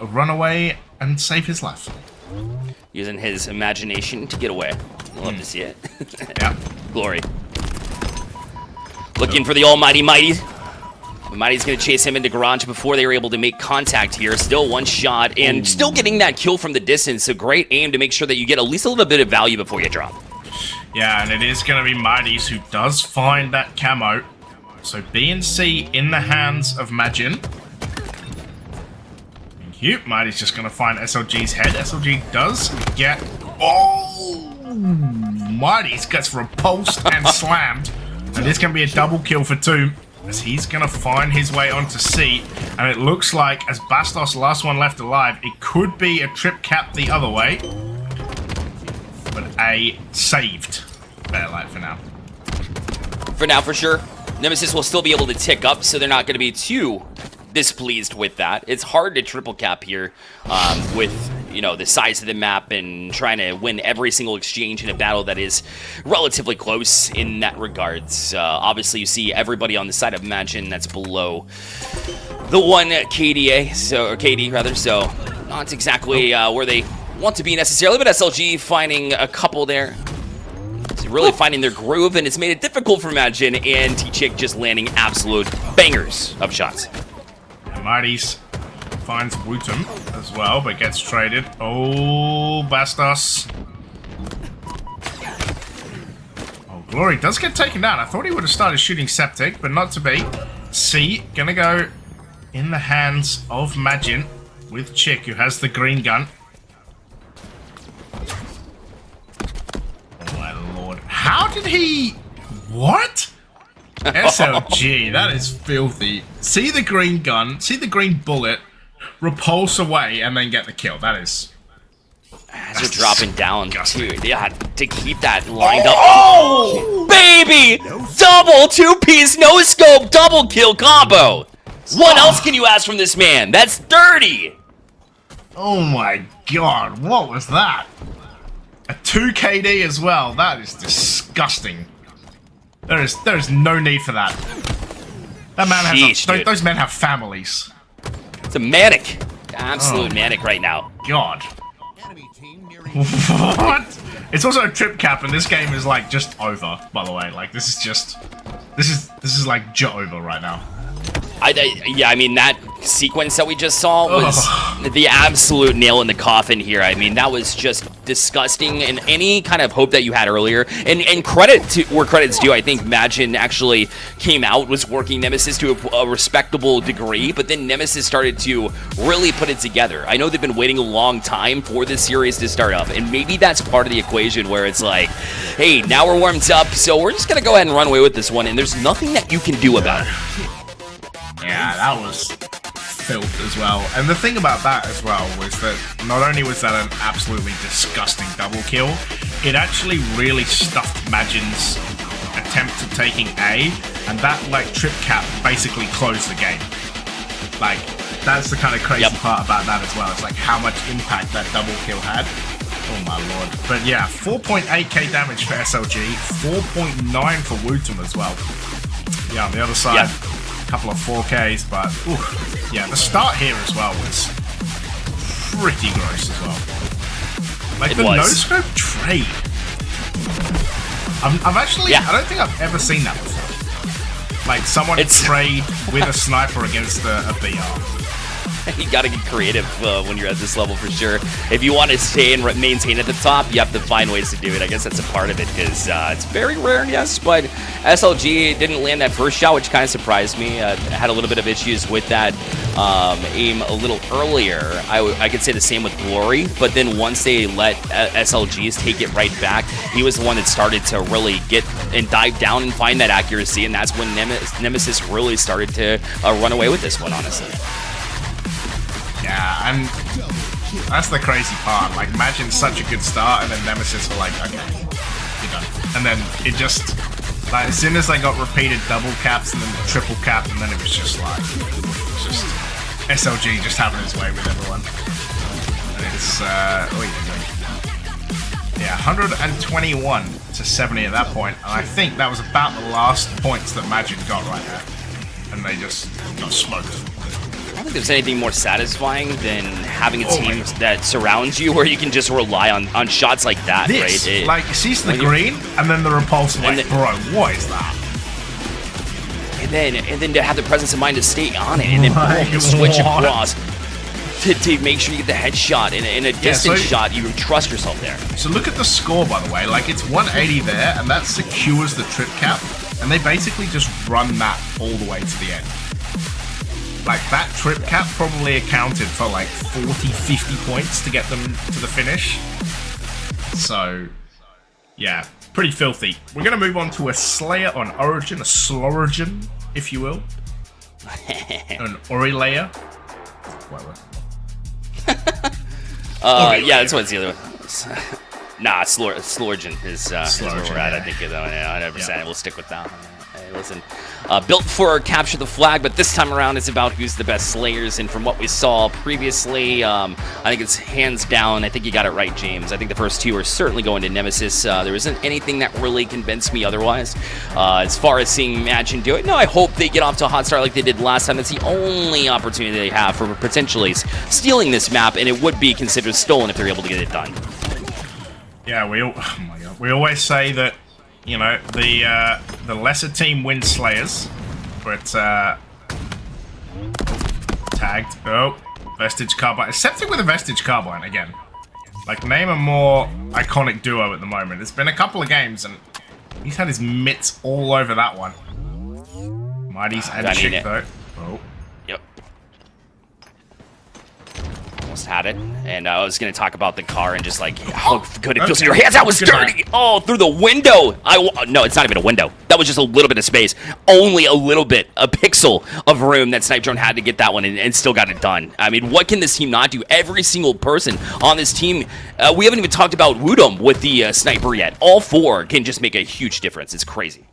run away and save his life. Using his imagination to get away. Love to see it. Yeah. Glory. Looking for the almighty Mighty. Mighty's going to chase him into garage before they were able to make contact here. Still one shot and still getting that kill from the distance. So great aim to make sure that you get at least a little bit of value before you drop. Yeah, and it is going to be Mighty's who does find that camo. So B and C in the hands of Majin. Thank you. Mighty's just going to find SLG's head. SLG does get... Oh! Mighty's gets repulsed and slammed. And it's going to be a double kill for 2. As he's going to find his way onto C. And it looks like, as Bastos, last one left alive, it could be a trip cap the other way. But A saved. Better light for now. For now, for sure. Nemesis will still be able to tick up, so they're not going to be too displeased with that. It's hard to triple cap here with, you know, the size of the map and trying to win every single exchange in a battle that is relatively close in that regards. Obviously, you see everybody on the side of Majin that's below the 1 KDA, so, or KD rather, so not exactly where they want to be necessarily, but SLG finding a couple there. Really finding their groove, and it's made it difficult for Majin and T-Chick just landing absolute bangers of shots. Mighty's finds Wooten as well, but gets traded. Oh, Bastos. Oh, Glory does get taken down. I thought he would have started shooting Septiq, but not to be. C gonna go in the hands of Majin with Chick, who has the green gun. Oh my lord. How did he... What? SLG, that is filthy. See the green gun, see the green bullet, repulse away, and then get the kill. That is... As you're dropping down, too. Yeah, to keep that lined up. Oh! Baby! Double 2-piece no-scope double kill combo! What else can you ask from this man? That's dirty! Oh my god, what was that? A 2 KD as well. That is disgusting. There is no need for that. That man has those men have families. It's a manic. Absolute manic right now. God. What? It's also a trip cap, and this game is like just over, by the way. Like this is like over right now. Yeah, I mean, that sequence that we just saw was the absolute nail in the coffin here. I mean, that was just disgusting, and any kind of hope that you had earlier. And credit to where credit's due. I think Majin actually came out, was working Nemesis to a respectable degree, but then Nemesis started to really put it together. I know they've been waiting a long time for this series to start up, and maybe that's part of the equation where it's like, hey, now we're warmed up, so we're just going to go ahead and run away with this one, and there's nothing that you can do about it. Yeah, that was filth as well. And the thing about that as well was that not only was that an absolutely disgusting double kill, it actually really stuffed Majin's attempt at taking A, and that like trip cap basically closed the game. Like, that's the kind of crazy part about that as well. It's like how much impact that double kill had. Oh my lord. But yeah, 4.8k damage for SLG, 4.9 for Wootum as well. Yeah, on the other side, a couple of 4Ks, but yeah, the start here as well was pretty gross as well. Like the no-scope trade. I've actually, I don't think I've ever seen that before. Like someone trade with a sniper against a BR. You gotta get creative when you're at this level for sure. If you want to stay and maintain at the top, you have to find ways to do it. I guess that's a part of it because it's very rare, yes, but SLG didn't land that first shot, which kind of surprised me. Had a little bit of issues with that aim a little earlier. I could say the same with Glory, but then once they let SLGs take it right back, he was the one that started to really get and dive down and find that accuracy, and that's when Nemesis really started to run away with this one, honestly. Yeah, and that's the crazy part. Like, Majin's such a good start, and then Nemesis were like, okay, you're done. And then it just, like, as soon as they got repeated double caps and then the triple cap, and then it was just like, SLG just having his way with everyone. And it's, yeah, 121 to 70 at that point, and I think that was about the last points that Majin got right there. And they just got smoked. I don't think there's anything more satisfying than having a team that surrounds you where you can just rely on shots like that, right? Like, sees the green, and then the repulse, like, bro, what is that? And then to have the presence of mind to stay on it, and then boom, switch across to make sure you get the headshot. In a distance shot, you trust yourself there. So look at the score, by the way. Like, it's 180 there, and that secures the trip cap, and they basically just run that all the way to the end. Like, that trip cap probably accounted for like 40, 50 points to get them to the finish. So, yeah, pretty filthy. We're going to move on to a Slayer on Origin, a Slorigin, if you will. An Orilayer. Yeah, that's what's the other one. Nah, Slorigin is where we're at, I think. 100%. We'll stick with that one. Hey, listen, built for capture the flag, but this time around it's about who's the best Slayers, and from what we saw previously, I think it's hands down. I think you got it right, James. I think the first two are certainly going to Nemesis. There isn't anything that really convinced me otherwise. As far as seeing Majin do it, no, I hope they get off to a hot start like they did last time. That's the only opportunity they have for potentially stealing this map, and it would be considered stolen if they're able to get it done. Yeah, we always say that, you know, the lesser team wins Slayers, but tagged. Oh, Vestige Carbine. Septiq with a Vestige Carbine again. Like, name a more iconic duo at the moment. It's been a couple of games, and he's had his mitts all over that one. Mighty's and Chick, though. Oh. Yep. Almost had it. And I was going to talk about the car and just like how good it feels in your hands. That was dirty. Oh, through the window. No, it's not even a window. That was just a little bit of space. Only a little bit. A pixel of room that Snipe Drone had to get that one and still got it done. I mean, what can this team not do? Every single person on this team, we haven't even talked about Woodum with the sniper yet. All four can just make a huge difference. It's crazy.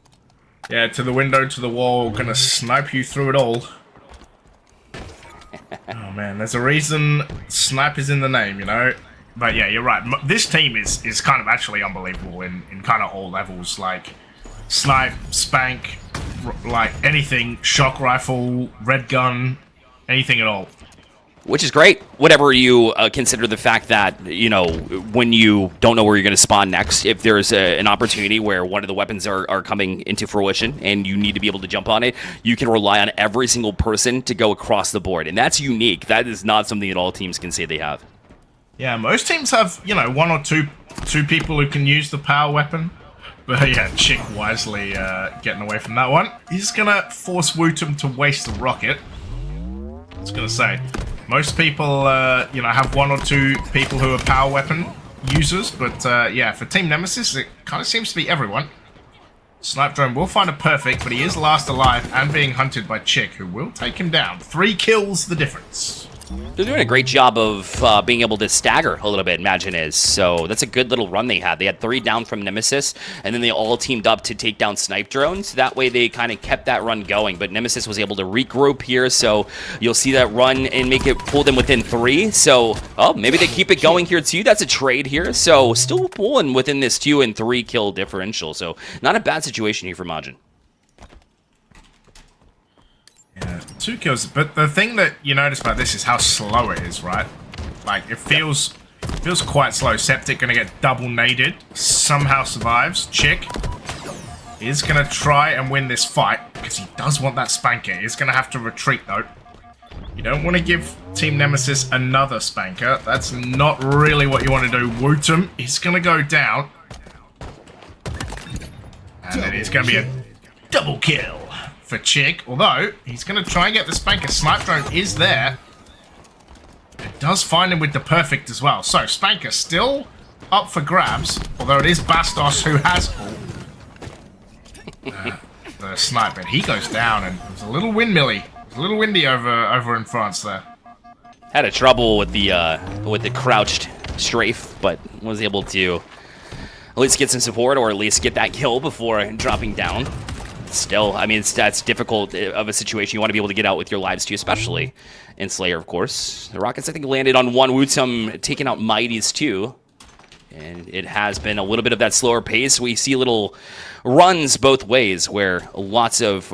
Yeah, to the window, to the wall. Gonna snipe you through it all. Oh man, there's a reason Snipe is in the name, you know? But yeah, you're right. This team is kind of actually unbelievable in kind of all levels. Like, Snipe, Spank, like anything, shock rifle, red gun, anything at all. Which is great, whatever you consider the fact that, you know, when you don't know where you're going to spawn next, if there's an opportunity where one of the weapons are coming into fruition and you need to be able to jump on it, you can rely on every single person to go across the board. And that's unique. That is not something that all teams can say they have. Yeah, most teams have, you know, one or two people who can use the power weapon. But yeah, Chick wisely getting away from that one. He's gonna force Wootum to waste the rocket. I was gonna say, most people, you know, have one or two people who are power weapon users. But yeah, for Team Nemesis, it kind of seems to be everyone. Snipe Drone will find a perfect, but he is last alive and being hunted by Chick, who will take him down. 3 kills the difference. They're doing a great job of being able to stagger a little bit, Majin is. So that's a good little run they had. They had 3 down from Nemesis, and then they all teamed up to take down Snipe Drones. That way they kind of kept that run going, but Nemesis was able to regroup here, so you'll see that run and make it pull them within 3. So, oh, maybe they keep it going here too. That's a trade here. So still pulling within this 2 and 3 kill differential. So not a bad situation here for Majin. Yeah, 2 kills, but the thing that you notice about this is how slow it is, right? Like, it feels quite slow. Septiq gonna get double naded, somehow survives. Chick is gonna try and win this fight, because he does want that spanker. He's gonna have to retreat, though. You don't want to give Team Nemesis another spanker. That's not really what you want to do. Wootum is gonna go down. And then it's gonna be a double kill for Chick, although he's going to try and get the spanker. Snipe Drone is there. It does find him with the perfect as well. So, spanker still up for grabs, although it is Bastos who has the snipe, and he goes down, and it was a little windmilly. It was a little windy over in France there. Had a trouble with the crouched strafe, but was able to at least get some support, or at least get that kill before dropping down. Still, I mean, that's difficult of a situation. You want to be able to get out with your lives too, especially in Slayer, of course. The Rockets, I think, landed on one. Wootum taking out Mighties too. And it has been a little bit of that slower pace. We see little runs both ways, where lots of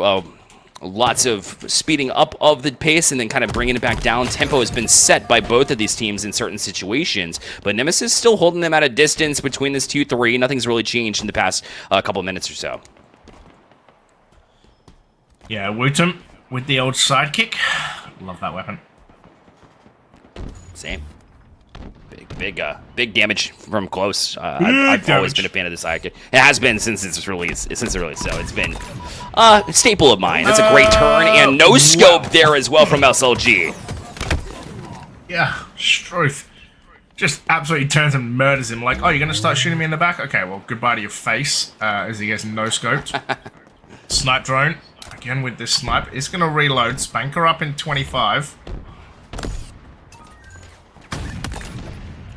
speeding up of the pace and then kind of bringing it back down. Tempo has been set by both of these teams in certain situations, but Nemesis still holding them at a distance between this 2-3. Nothing's really changed in the past couple minutes or so. Yeah, Wootum with the old sidekick. Love that weapon. Same. Big damage from close. I've always been a fan of the sidekick. It has been since its release. So it's been a staple of mine. That's a great turn and no scope there as well from SLG. Yeah, Struth just absolutely turns and murders him. Like, oh, you're gonna start shooting me in the back? Okay, well, goodbye to your face. As he gets no scoped. Snipe Drone. Again with this snipe, is going to reload. Spanker up in 25.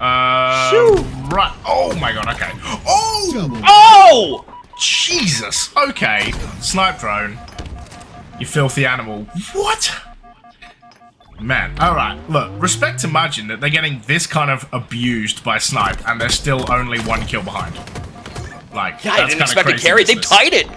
Right. Oh my god, okay. Oh! Jesus! Okay. Snipe Drone. You filthy animal. What? Man, alright. Look, respect to Majin that they're getting this kind of abused by Snipe and they're still only 1 kill behind. Like, yeah, I didn't expect to carry. They've tied it!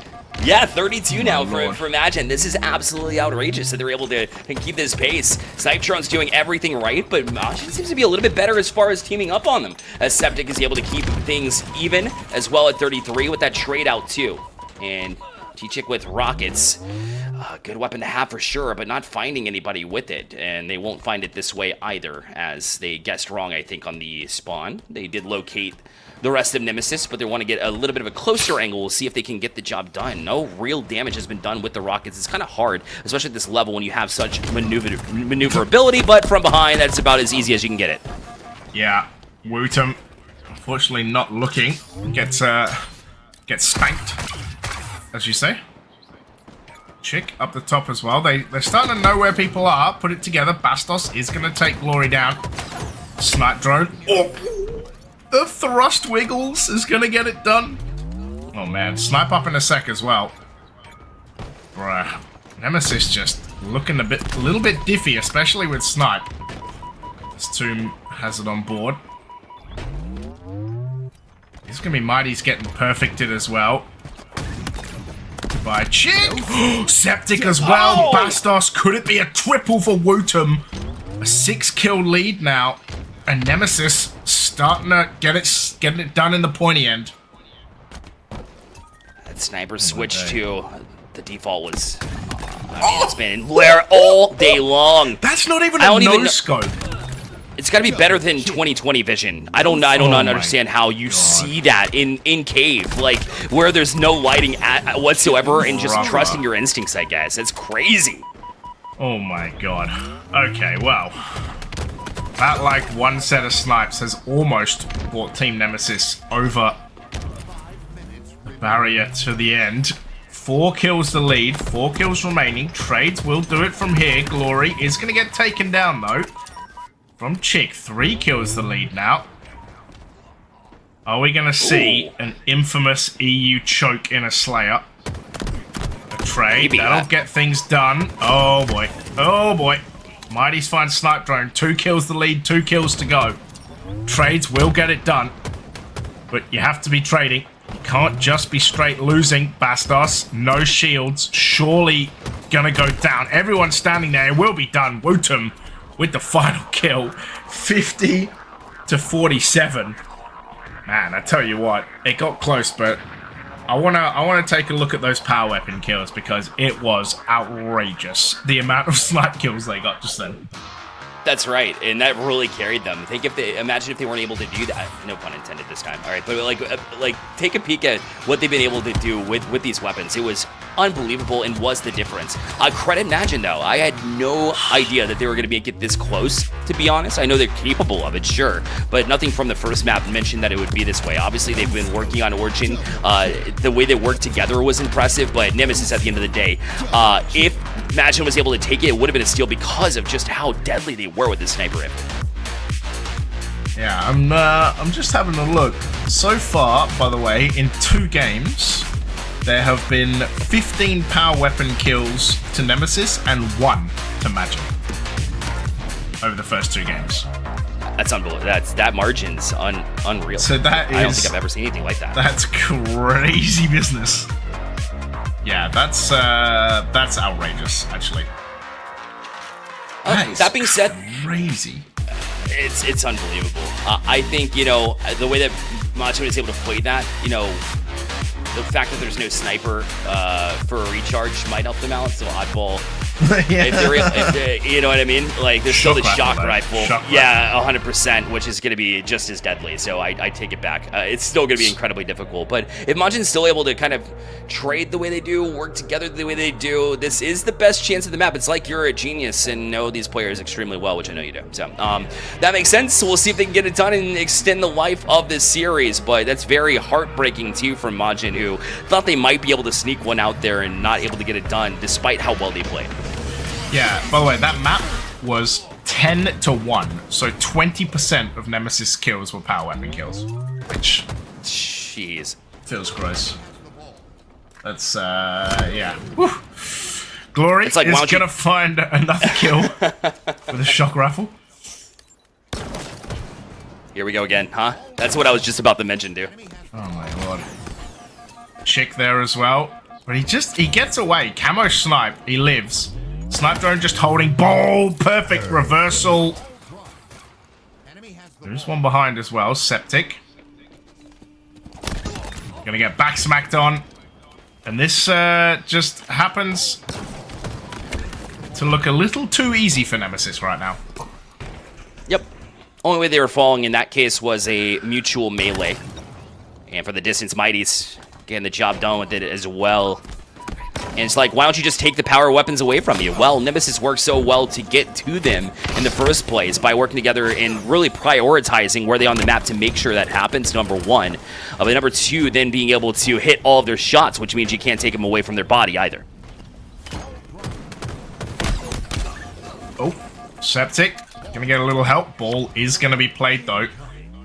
Yeah, 32 now for Majin. This is absolutely outrageous that they're able to keep this pace. Snipe Drone's doing everything right, but Majin seems to be a little bit better as far as teaming up on them, as Septiq is able to keep things even as well at 33 with that trade out too. And T-Chick with rockets. Good weapon to have for sure, but not finding anybody with it. And they won't find it this way either, as they guessed wrong, I think, on the spawn. They did locate the rest of Nemesis, but they want to get a little bit of a closer angle. We'll see if they can get the job done. No real damage has been done with the rockets. It's kind of hard, especially at this level when you have such maneuverability, but from behind, that's about as easy as you can get it. Yeah, Wootum, unfortunately not looking, gets spanked, as you say. Chick up the top as well. They're starting to know where people are. Put it together. Bastos is going to take Glory down. Snipe Drone. Oh! The thrust wiggles is gonna get it done. Oh man, snipe up in a sec as well. Bruh. Nemesis just looking a little bit diffy, especially with snipe. This Tomb has it on board. This is gonna be Mighty's getting perfected as well. By Chick! Septiq as well. Bastos, could it be a triple for Wootum? A 6-kill lead now. And Nemesis starting to getting it done in the pointy end. That sniper switch to the default was. I mean, it's been where all day long. That's not even a no scope. It's it's got to be better than 2020 vision. I don't understand how you see that in cave, like where there's no lighting whatsoever, and just trusting your instincts, I guess. That's crazy. Oh my god. Okay, well, that like one set of snipes has almost brought Team Nemesis over the barrier to the end. 4 kills the lead, 4 kills remaining. Trades will do it from here. Glory is going to get taken down though. From Chick, 3 kills the lead now. Are we going to see an infamous EU choke in a Slayer? A trade, that'll get things done. Oh boy, oh boy. Mighty's fine snipe drone, 2 kills the lead, 2 kills to go. Trades will get it done, but you have to be trading. You can't just be straight losing. Bastos, no shields, surely gonna go down. Everyone standing there, it will be done. Wootum with the final kill, 50 to 47. Man, I tell you what, it got close, but I wanna take a look at those power weapon kills because it was outrageous the amount of snipe kills they got just then. That's right, and that really carried them. Imagine if they weren't able to do that. No pun intended this time. All right, but like take a peek at what they've been able to do with these weapons. It was unbelievable and was the difference. Credit Majin though. I had no idea that they were going to make it this close, to be honest. I know they're capable of it, sure, but nothing from the first map mentioned that it would be this way. Obviously, they've been working on Origin. The way they worked together was impressive, but Nemesis at the end of the day, if Majin was able to take it, it would have been a steal because of just how deadly they were with the sniper rifle. Yeah, I'm just having a look. So far, by the way, in 2 games, there have been 15 power weapon kills to Nemesis and 1 to Majin over the first 2 games. That's unbelievable. That margin's unreal. So that is, I don't think I've ever seen anything like that. That's crazy business. Yeah, that's outrageous, actually. That being said, crazy. It's unbelievable. I think, the way that Majin is able to play that, the fact that there's no sniper for a recharge might help them out. So oddball. Yeah. If they're, you know what I mean? Like there's still the shock rifle. Yeah, 100%, which is going to be just as deadly. So I take it back. It's still going to be incredibly difficult. But if Majin's still able to kind of trade the way they do, work together the way they do, this is the best chance of the map. It's like you're a genius and know these players extremely well, which I know you do. So that makes sense. So we'll see if they can get it done and extend the life of this series. But that's very heartbreaking too from Majin, who thought they might be able to sneak one out there and not able to get it done despite how well they played. Yeah, by the way, that map was 10 to 1, so 20% of Nemesis kills were power weapon kills, which jeez, feels gross. That's yeah. Woo. Glory like, is gonna find another kill with a shock rifle. Here we go again, huh? That's what I was just about to mention, dude. Oh my lord. Chick there as well, but he gets away. Camo snipe, he lives. Snipe drone just holding ball, perfect reversal. There's one behind as well, Septiq. Gonna get back smacked on. And this just happens to look a little too easy for Nemesis right now. Yep. Only way they were falling in that case was a mutual melee. And for the distance, Mighty's getting the job done with it as well. And it's like, why don't you just take the power weapons away from you? Well, Nemesis worked so well to get to them in the first place by working together and really prioritizing where they are on the map to make sure that happens, number 1. But number 2, then being able to hit all of their shots, which means you can't take them away from their body either. Oh, Septiq gonna get a little help. Ball is gonna be played though.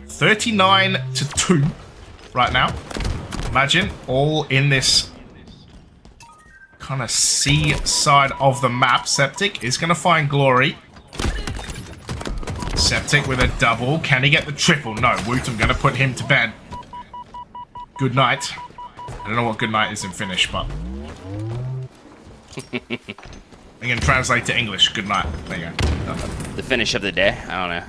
39 to 2 right now. Imagine all in this kind of C side of the map. Septiq is going to find Glory. Septiq with a double. Can he get the triple? No. Wootum going to put him to bed. Good night. I don't know what good night is in Finnish, but I'm going to translate to English. Good night. There you go. The finish of the day? I don't know.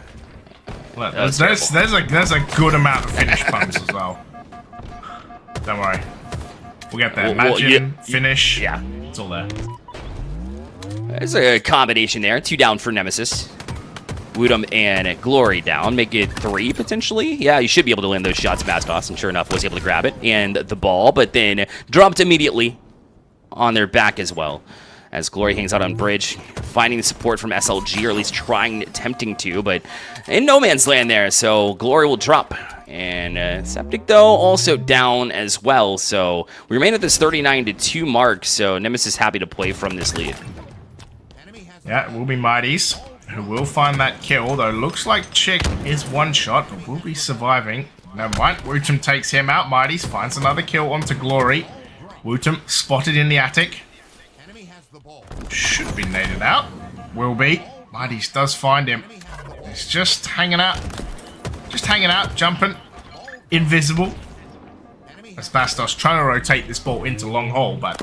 Look, there's a good amount of Finnish puns as well. Don't worry. We'll get there. Majin, finish. Yeah. It's all there. There's a combination there. 2 down for Nemesis. Woodham and Glory down, make it 3 potentially. Yeah, you should be able to land those shots, Bastos, and sure enough was able to grab it and the ball, but then dropped immediately on their back as well. As Glory hangs out on bridge, finding the support from SLG, or at least attempting to, but in no man's land there, so Glory will drop. And Septiq, though, also down as well, so we remain at this 39-2 mark, so Nemesis happy to play from this lead. Yeah, it will be Mighties who will find that kill, though looks like Chick is one shot, but will be surviving. Never mind, Wootum takes him out. Mighties finds another kill onto Glory. Wootum spotted in the attic. Should be naded out. Will be. Mighties does find him. He's just hanging out. Just hanging out, jumping. Invisible. As Bastos trying to rotate this ball into long hole, but...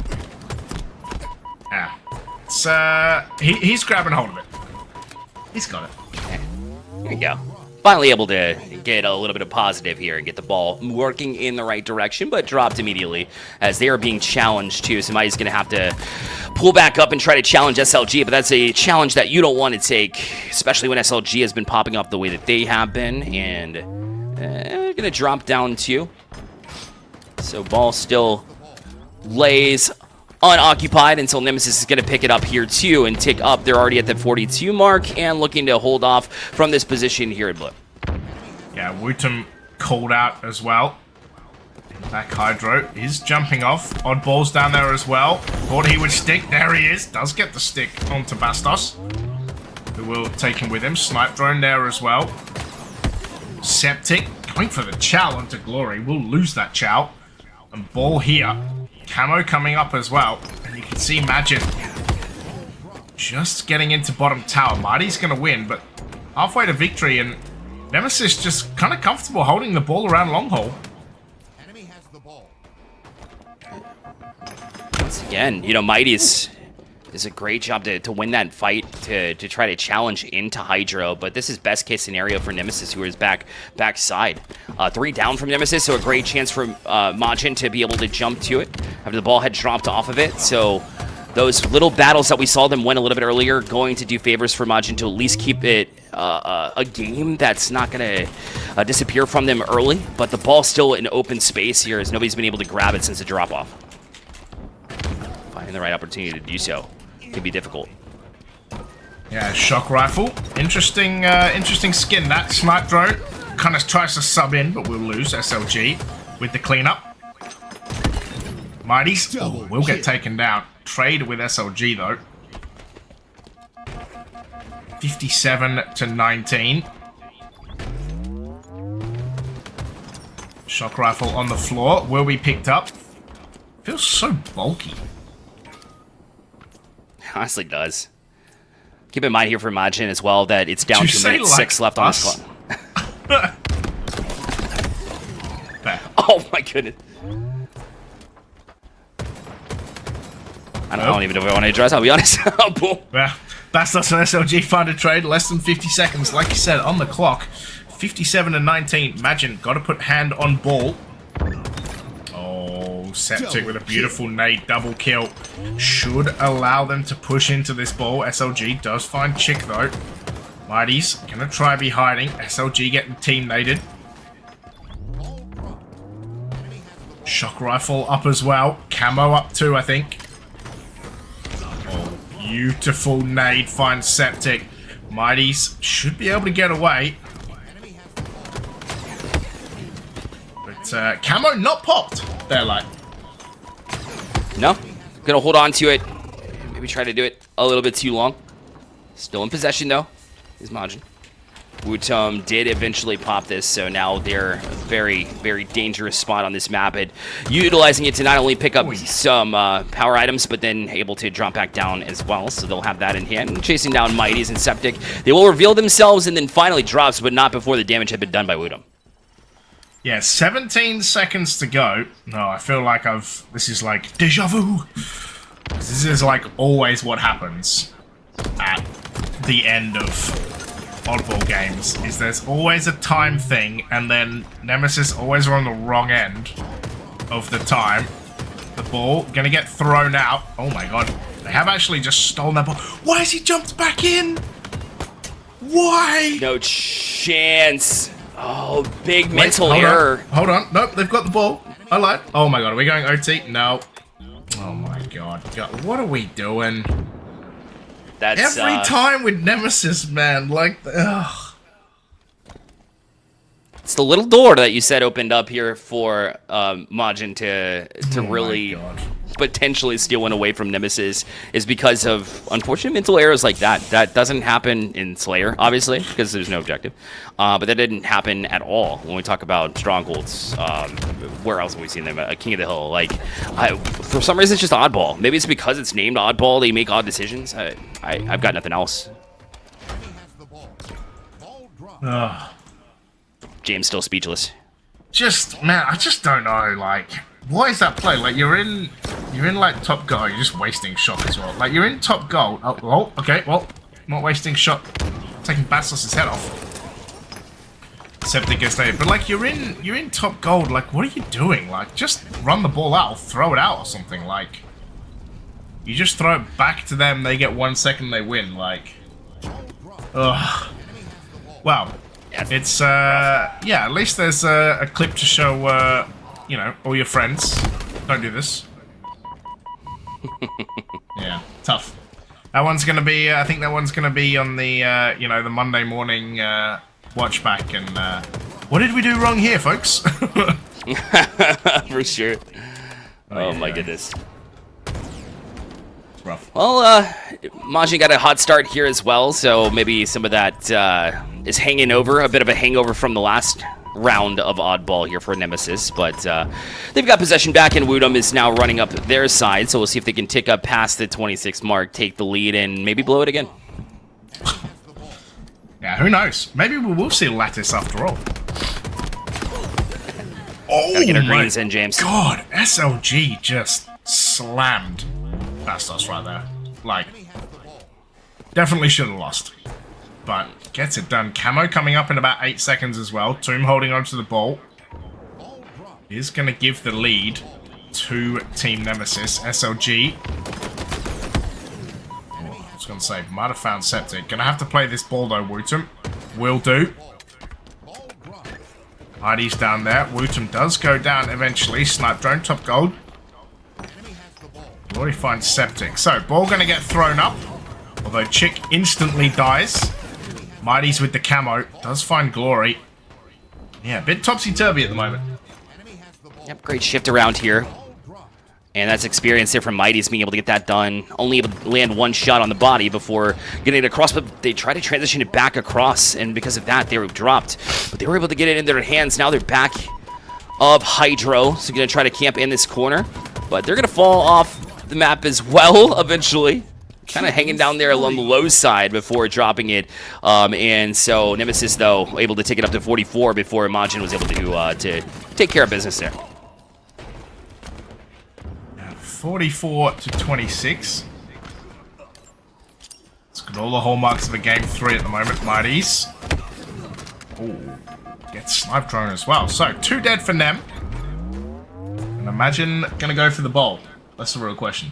yeah. It's, he's grabbing hold of it. He's got it. Here we go. Finally able to get a little bit of positive here and get the ball working in the right direction, but dropped immediately as they are being challenged too. Somebody's going to have to pull back up and try to challenge SLG, but that's a challenge that you don't want to take, especially when SLG has been popping up the way that they have been, and going to drop down too. So ball still lays unoccupied until Nemesis is going to pick it up here too and tick up. They're already at the 42 mark and looking to hold off from this position here in blue. Yeah, Wootum called out as well. Back Hydro is jumping off. Oddball's down there as well. Thought he would stick. There he is. Does get the stick onto Bastos, who will take him with him. Snipe drone there as well. Septiq going for the chow onto Glory. We'll lose that chow. And ball here. Camo coming up as well. And you can see Majin just getting into bottom tower. Marty's going to win, but halfway to victory, and Nemesis just kind of comfortable holding the ball around long hole. Once again, you know, Mighty is a great job to win that fight, to try to challenge into Hydro, but this is best case scenario for Nemesis, who is backside. 3 down from Nemesis, so a great chance for Majin to be able to jump to it after the ball had dropped off of it. So those little battles that we saw them win a little bit earlier going to do favors for Majin to at least keep it a game that's not going to disappear from them early, but the ball's still in open space here as nobody's been able to grab it since the drop-off. Finding the right opportunity to do so can be difficult. Yeah, shock rifle. Interesting skin. That snipe drone kind of tries to sub in, but we'll lose SLG with the cleanup. Mighties will get taken down. Trade with SLG though. 57-19. Shock rifle on the floor will be picked up. Feels so bulky. Honestly does. Keep in mind here for Majin as well that it's down to minute 6 left on the clock. Oh my goodness. I don't even know if I want to address, I'll be honest. Boom. Well, Bastos and SLG find a trade, less than 50 seconds, like you said, on the clock. 57-19. Majin got to put hand on ball. Septiq with a beautiful nade double kill. Should allow them to push into this ball. SLG does find Chick though. Mighty's gonna try be hiding. SLG getting team naded. Shock rifle up as well. Camo up too, I think. Oh, beautiful nade finds Septiq. Mighty's should be able to get away. But camo not popped. They're like... No, gonna hold on to it. Maybe try to do it a little bit too long. Still in possession though, is Majin. Wootum did eventually pop this, so now they're a very, very dangerous spot on this map, and utilizing it to not only pick up some power items, but then able to drop back down as well, so they'll have that in hand. And chasing down Mighties and Septiq, they will reveal themselves and then finally drops, but not before the damage had been done by Wootum. Yeah, 17 seconds to go. No, I feel like this is like deja vu. This is like always what happens at the end of oddball games, is there's always a time thing, and then Nemesis always are on the wrong end of the time. The ball gonna get thrown out. Oh my god. They have actually just stolen that ball. Why has he jumped back in? Why? No chance. Oh, big Wait, mental hold error. On. Hold on. Nope, they've got the ball. I lied. Oh my god, are we going OT? No. Oh my god. What are we doing? That's Every time with Nemesis, man. Like, ugh. It's the little door that you said opened up here for Majin to really potentially steal one away from Nemesis is because of unfortunate mental errors like that. That doesn't happen in Slayer, obviously, because there's no objective. But that didn't happen at all when we talk about Strongholds. Where else have we seen them? King of the Hill. Like, for some reason, it's just Oddball. Maybe it's because it's named Oddball, they make odd decisions. I've got nothing else. Ugh. James still speechless. Just, man, I just don't know, like, what is that play? Like, you're in like top goal, you're just wasting shot as well. Like, you're in top goal. Oh, okay, well, not wasting shot. Taking Bastos' head off. Septiq gets there. But like, you're in top gold, like, what are you doing? Like, just run the ball out, or throw it out or something, like. You just throw it back to them, they get 1 second, they win, like. Ugh. Wow. It's, yeah, at least there's a clip to show, you know, all your friends. Don't do this. Yeah, tough. That one's gonna be, I think that one's gonna be on the, you know, the Monday morning, watch back and, what did we do wrong here, folks? For sure. Oh my goodness. Rough. Well, Majin got a hot start here as well, so maybe some of that is hanging over, a bit of a hangover from the last round of Oddball here for Nemesis, but they've got possession back, and Woodham is now running up their side, so we'll see if they can tick up past the 26 mark, take the lead, and maybe blow it again. Yeah, who knows? Maybe we will see Lattice after all. Oh, gotta get our greens in, James. God, SLG just slammed Bastos right there. Like, definitely should have lost. But gets it done. Camo coming up in about 8 seconds as well. Tomb holding onto the ball. Is going to give the lead to Team Nemesis. SLG. I was going to say, might have found Septiq. Going to have to play this ball though, Wootum. Will do. Heidi's down there. Wootum does go down eventually. Snipe drone, top gold. Already finds Septiq. So, ball going to get thrown up. Although Chick instantly dies. Mighty's with the camo. Does find Glory. Yeah, a bit topsy-turvy at the moment. Yep, great shift around here. And that's experience there from Mighty's being able to get that done. Only able to land one shot on the body before getting it across, but they tried to transition it back across, and because of that, they were dropped. But they were able to get it in their hands. Now they're back of Hydro, so going to try to camp in this corner. But they're going to fall off the map as well eventually. Kind of hanging down there along the low side before dropping it. And so Nemesis, though, able to take it up to 44 before Majin was able to take care of business there. 44 to 26. It's got all the hallmarks of a game 3 at the moment, Mighties. Oh, gets snipe drone as well. So, 2 dead for Nem. And Imagine gonna go for the bowl. That's the real question.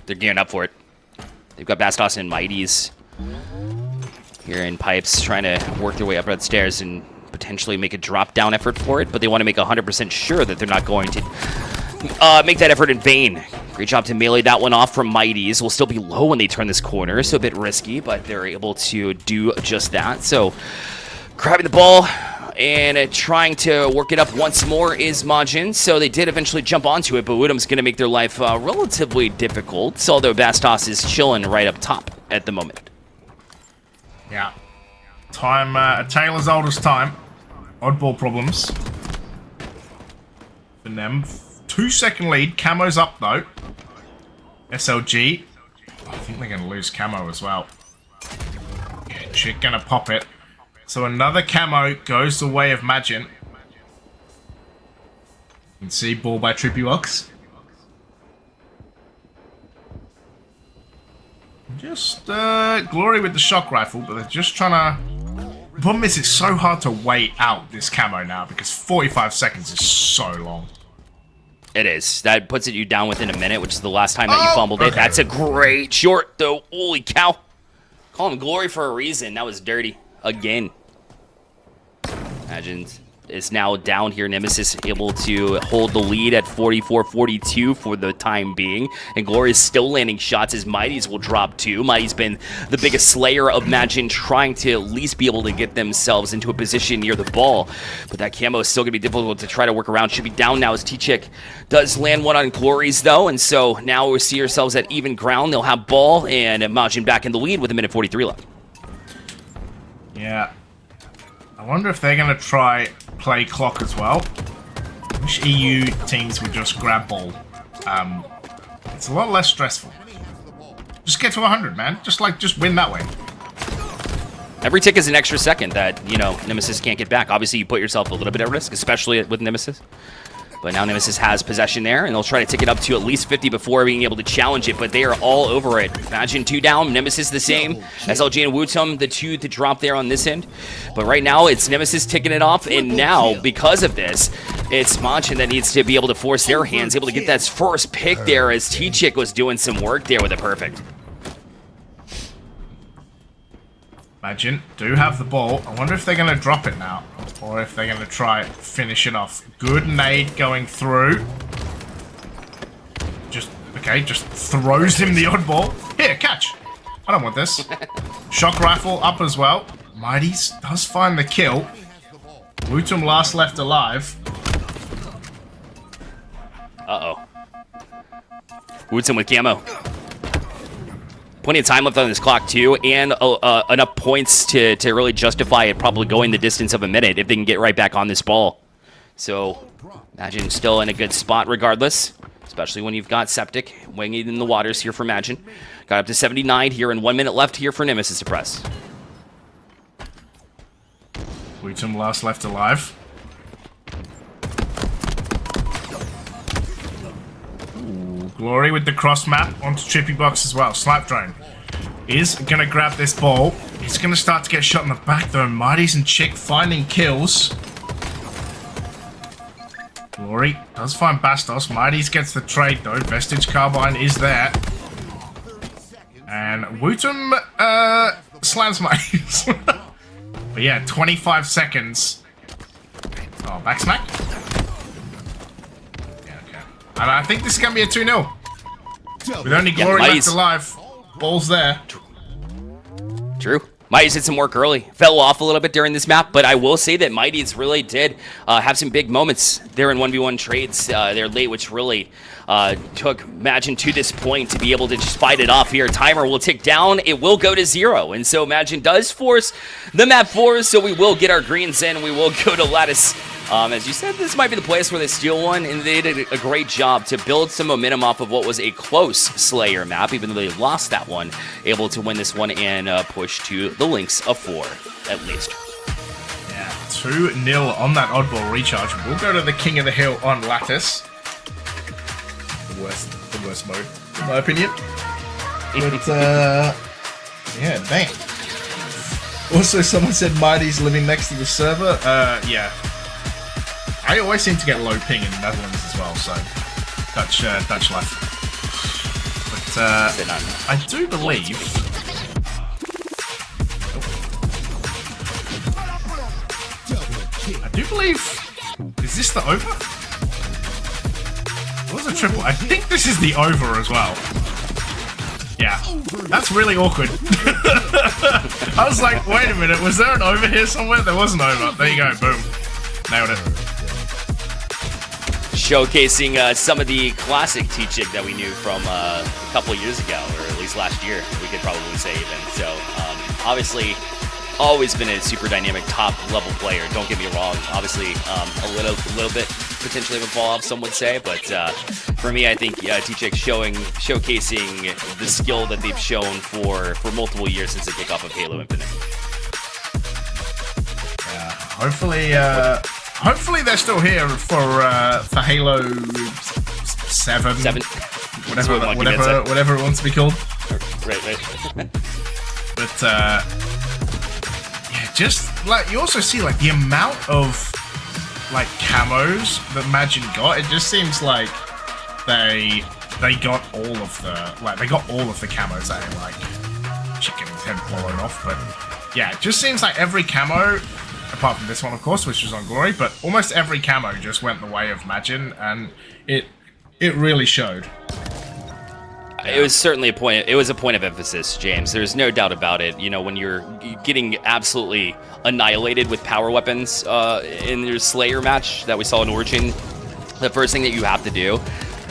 They're gearing up for it. They've got Bastos and Mighties here in pipes, trying to work their way up the stairs and potentially make a drop-down effort for it, but they want to make 100% sure that they're not going to make that effort in vain. Great job to melee that one off from Mighties. Will still be low when they turn this corner, so a bit risky, but they're able to do just that. So, grabbing the ball and trying to work it up once more is Majin. So they did eventually jump onto it, but Woodham's going to make their life relatively difficult, although Bastos is chilling right up top at the moment. Yeah. Time, a tale as old as time. Oddball problems. For them. 2-second lead. Camo's up, though. SLG. I think they're going to lose Camo as well. Yeah, Chick going to pop it. So another Camo goes the way of Majin. You can see ball by TrippyWox. Just Glory with the shock rifle, but they're just trying to... The problem is it's so hard to wait out this camo now because 45 seconds is so long. It is. That puts you down within a minute, which is the last time that you fumbled it. That's a great short, though. Holy cow. Call him Glory for a reason. That was dirty. Again. Majin is now down here. Nemesis able to hold the lead at 44-42 for the time being. And Glory is still landing shots as Mighty's will drop 2. Mighty's been the biggest slayer of Majin, trying to at least be able to get themselves into a position near the ball. But that camo is still going to be difficult to try to work around. Should be down now as Septiq does land one on Glory's, though. And so now we see ourselves at even ground. They'll have ball and Majin back in the lead with a minute 43 left. Yeah. I wonder if they're going to try play clock as well. I wish EU teams would just grab ball. It's a lot less stressful. Just get to 100, man. Just win that way. Every tick is an extra second that, you know, Nemesis can't get back. Obviously, you put yourself a little bit at risk, especially with Nemesis. But now Nemesis has possession there, and they'll try to tick it up to at least 50 before being able to challenge it, but they are all over it. Majin 2 down, Nemesis the same. SLG and Wutum, the 2 to drop there on this end. But right now, it's Nemesis ticking it off, and now, because of this, it's Majin that needs to be able to force their hands, able to get that first pick there as Septiq was doing some work there with a perfect. Majin do have the ball. I wonder if they're going to drop it now, or if they're going to try finish it off. Good nade going through. Just throws him the oddball. Here, catch. I don't want this. Shock rifle up as well. Mighty's does find the kill. Wutum last left alive. Uh-oh. Wutum with camo. Plenty of time left on this clock, too, and enough points to really justify it probably going the distance of a minute if they can get right back on this ball. So, Majin still in a good spot regardless, especially when you've got Septiq winging in the waters here for Majin. Got up to 79 here and 1 minute left here for Nemesis to press. Wutum last left alive. Glory with the cross map onto Trippy Box as well. Snipe drone is going to grab this ball. He's going to start to get shot in the back though. Mighty's and Chick finding kills. Glory does find Bastos. Mighty's gets the trade though. Vestige Carbine is there. And Wutum slams Mighty's. But yeah, 25 seconds. Oh, back smack. And I think this is going to be a 2-0. With only Glory left alive. Ball's there. True. Mighty's did some work early. Fell off a little bit during this map, but I will say that Mighty's really did have some big moments there in 1v1 trades there late, which really took Majin to this point to be able to just fight it off here. Timer will tick down. It will go to 0. And so Majin does force the map 4, so we will get our greens in. We will go to Lattice. As you said, this might be the place where they steal one, and they did a great job to build some momentum off of what was a close Slayer map, even though they lost that one, able to win this one and push to the links of 4, at least. Yeah, 2-0 on that oddball recharge. We'll go to the King of the Hill on Lattice. The worst mode, in my opinion. But, yeah, dang. Also, someone said Mighty's living next to the server. Yeah. I always seem to get low ping in the Netherlands as well, so Dutch life. But I do believe. Is this the over? What was a triple? I think this is the over as well. Yeah, that's really awkward. I was like, wait a minute, was there an over here somewhere? There was an over. There you go, boom. Nailed it. Showcasing some of the classic Septiq that we knew from a couple years ago, or at least last year, we could probably say even. So, obviously, always been a super dynamic top-level player. Don't get me wrong. Obviously, a little bit potentially of a fall-off, some would say, but for me, I think Septiq showcasing the skill that they've shown for multiple years since the kickoff of Halo Infinite. Hopefully they're still here for Halo 7. Whatever it wants to be called. Right. But yeah, just like you also see like the amount of like camos that Majin got. It just seems like they got all of the camos that are like chicken had blown off. But yeah, it just seems like every camo, apart from this one, of course, which was on Glory, but almost every camo just went the way of Majin, and it really showed. It was certainly a point. It was a point of emphasis, James. There's no doubt about it. You know, when you're getting absolutely annihilated with power weapons in your Slayer match that we saw in Origin, the first thing that you have to do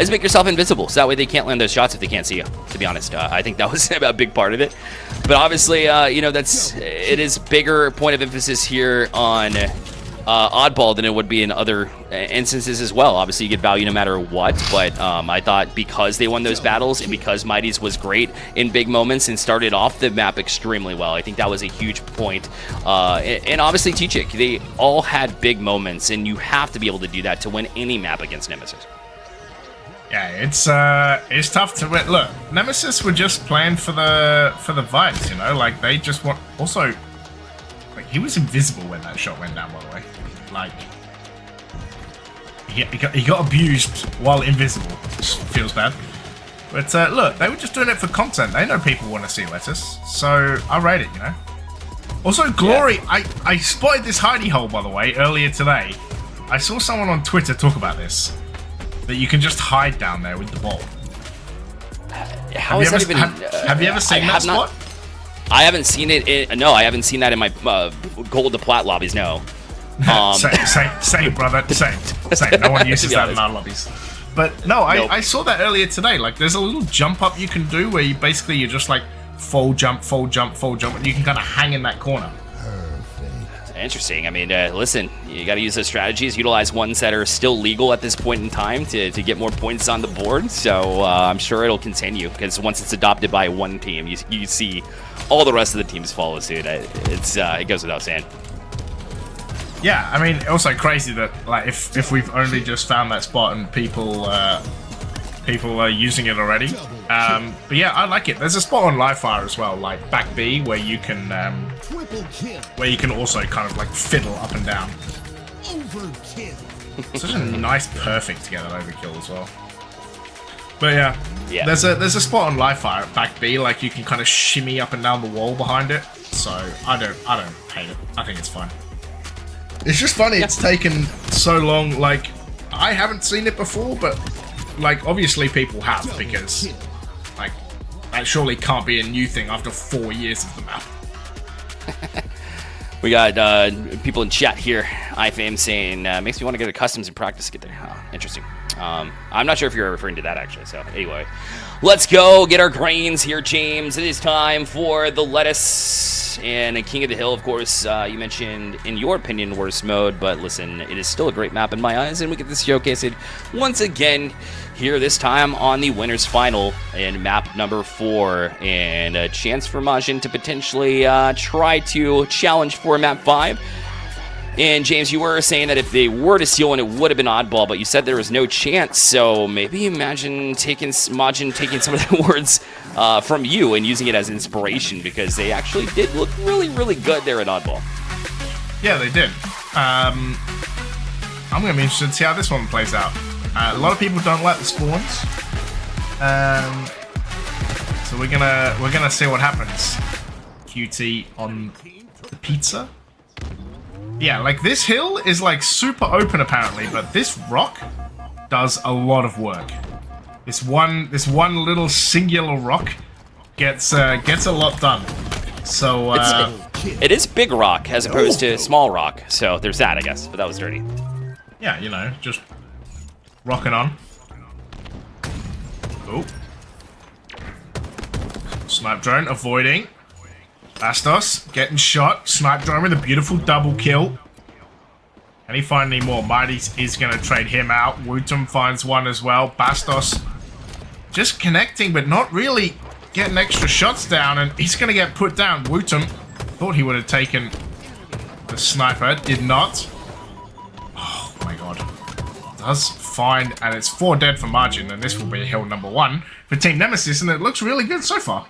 is make yourself invisible, so that way they can't land those shots if they can't see you. To be honest, I think that was a big part of it. But obviously, you know, it is bigger point of emphasis here on Oddball than it would be in other instances as well. Obviously, you get value no matter what, but I thought because they won those battles and because Mighty's was great in big moments and started off the map extremely well, I think that was a huge point. And obviously, Septiq, they all had big moments, and you have to be able to do that to win any map against Nemesis. Yeah, it's tough to win. Look, Nemesis were just playing for the vibes, you know, like they just want. Also, like he was invisible when that shot went down, by the way. Like he got abused while invisible. Which feels bad. But look, they were just doing it for content. They know people want to see Lettuce, so I rate it, you know. Also, Glory, yeah. I spotted this hidey hole, by the way, earlier today. I saw someone on Twitter talk about this. That you can just hide down there with the ball. Have you ever seen that spot? I haven't seen it. No, I haven't seen that in my gold to plat lobbies. No. Same, brother. Same. No one uses that in our lobbies. But no, I saw that earlier today. Like, there's a little jump up you can do where you're just like full jump, and you can kind of hang in that corner. Interesting. I mean, listen, you got to use those strategies, utilize ones that are still legal at this point in time to get more points on the board. So I'm sure it'll continue because once it's adopted by one team, you see all the rest of the teams follow suit. It goes without saying. Yeah, I mean, also crazy that like if we've only just found that spot and people are using it already. But yeah, I like it. There's a spot on Livefire as well, like back B, where you can also kind of like fiddle up and down. Such a nice, perfect to get an overkill as well. But yeah, there's a spot on Livefire at back B, like you can kind of shimmy up and down the wall behind it. So I don't hate it. I think it's fine. It's just funny. It's taken so long. Like I haven't seen it before, but like obviously people have because like that surely can't be a new thing after 4 years of the map. We got people in chat here. iFame saying makes me want to go to customs and practice to get there. Oh, interesting. I'm not sure if you're referring to that actually. So anyway, let's go get our grains here, James. It is time for the lettuce and King of the Hill. Of course, you mentioned in your opinion worst mode, but listen, it is still a great map in my eyes, and we get to showcase it once again here this time on the winners final in map number 4, and a chance for Majin to potentially try to challenge for map 5. And James, you were saying that if they were to steal one, it would have been Oddball, but you said there was no chance. So maybe imagine Majin taking some of the words from you and using it as inspiration, because they actually did look really, really good there at Oddball. Yeah, they did. I'm going to be interested to see how this one plays out. A lot of people don't like the spawns, so we're gonna see what happens. QT on the pizza. Yeah, like this hill is like super open apparently, but this rock does a lot of work. This one little singular rock gets a lot done. So it is big rock as opposed to small rock. So there's that, I guess. But that was dirty. Yeah, you know, just rocking on. Oh. Snipe drone avoiding. Bastos getting shot. Snipe drone with a beautiful double kill. Can he find any more? Mighty is going to trade him out. Wootum finds one as well. Bastos just connecting, but not really getting extra shots down, and he's going to get put down. Wootum thought he would have taken the sniper. Did not. Oh my god. Does find, and it's 4 dead for Majin, and this will be hill number 1 for Team Nemesis, and it looks really good so far.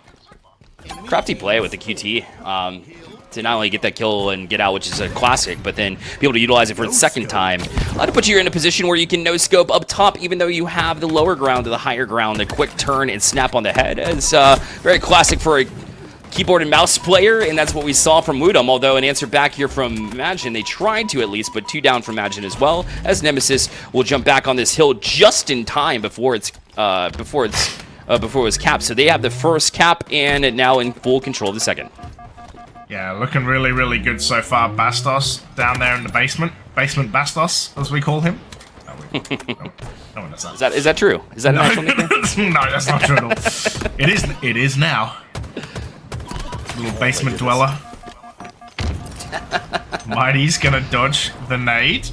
Crafty play with the QT to not only get that kill and get out, which is a classic, but then be able to utilize it for the second time. To put you in a position where you can no-scope up top, even though you have the lower ground to the higher ground, a quick turn and snap on the head. It's very classic for a keyboard and mouse player, and that's what we saw from Woodham. Although an answer back here from Majin, they tried to at least, but 2 down from Majin as well. As Nemesis will jump back on this hill just in time before it was capped. So they have the first cap and now in full control of the second. Yeah, looking really, really good so far. Bastos down there in the basement. Basement Bastos, as we call him. No one does that. Is that true? Is that an actual nickname? No, that's not true at all. It is now. Little basement dweller. Mighty's gonna dodge the nade.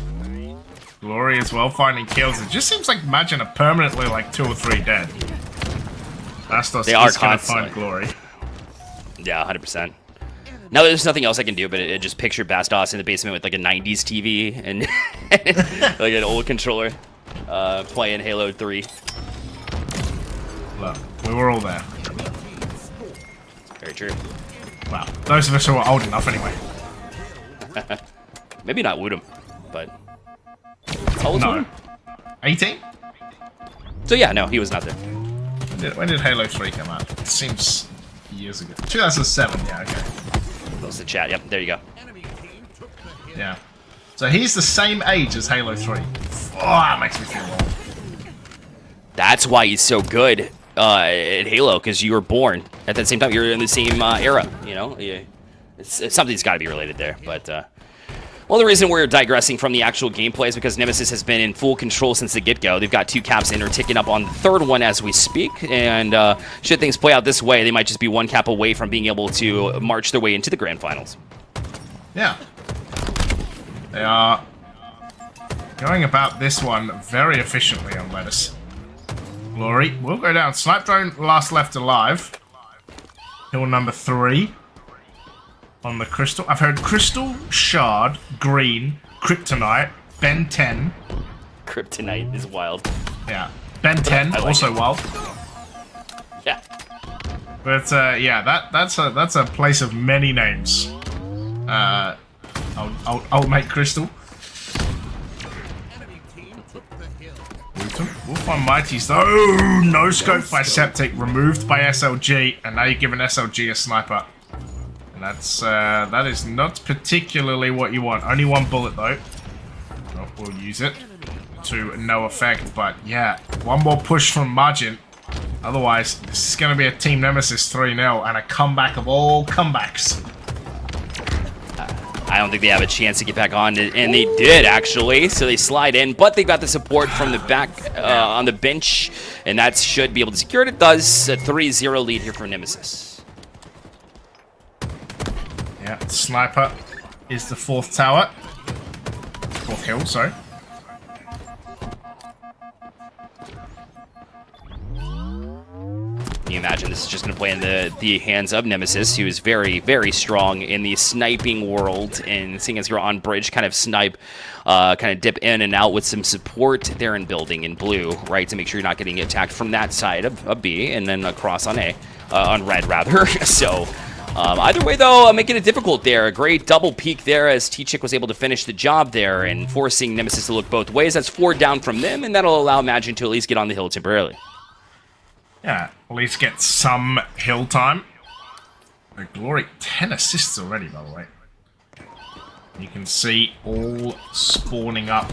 Glory as well, finding kills. It just seems like Majin are permanently like 2 or 3 dead. Bastos is gonna find Glory. Yeah, 100%. Now there's nothing else I can do, but it just picture Bastos in the basement with like a 90s TV and like an old controller playing Halo 3. Look, we were all there. Very true. Wow, those of us who are old enough anyway. Maybe not Woodham, but how old No. 18? So yeah, no, he was not there. When did Halo 3 come out? It seems years ago. 2007, yeah, okay. Close the chat, yep, there you go. Yeah. So he's the same age as Halo 3. Oh, that makes me feel old. That's why he's so good at Halo, because you were born at the same time. You're in the same era, you know? It's something's got to be related there, but... Well, the reason we're digressing from the actual gameplay is because Nemesis has been in full control since the get-go. They've got 2 caps in, or ticking up on the 3rd one as we speak, and should things play out this way, they might just be 1 cap away from being able to march their way into the grand finals. Yeah. They are going about this one very efficiently on Lettuce. Glory will go down. Snipe drone last left alive. Hill number 3. On the crystal. I've heard crystal, shard, green, kryptonite, Ben 10. Kryptonite is wild. Yeah. Ben 10, like also wild. Yeah. But yeah, that's a place of many names. I'll make crystal. We'll find Mighty's though. No scope by Septiq, removed by SLG, and now you're giving SLG a sniper. And that is not particularly what you want. Only 1 bullet though. Well, we'll use it to no effect. But yeah, 1 more push from Majin. Otherwise, this is going to be a Team Nemesis 3-0 and a comeback of all comebacks. I don't think they have a chance to get back on, and they did actually. So they slide in, but they got the support from the back on the bench, and that should be able to secure it. It does. A 3-0 lead here for Nemesis. Yeah, sniper is the 4th tower. 4th hill, sorry. Can you imagine this is just going to play in the hands of Nemesis, who is very, very strong in the sniping world, and seeing as you're on bridge, kind of snipe, kind of dip in and out with some support there in building in blue, right, to make sure you're not getting attacked from that side of B, and then across on A, on red rather. So... either way, though, making it difficult there. A great double peek there as Septiq was able to finish the job there and forcing Nemesis to look both ways. That's 4 down from them, and that'll allow Majin to at least get on the hill temporarily. Yeah, at least get some hill time. The Glory, 10 assists already, by the way. You can see all spawning up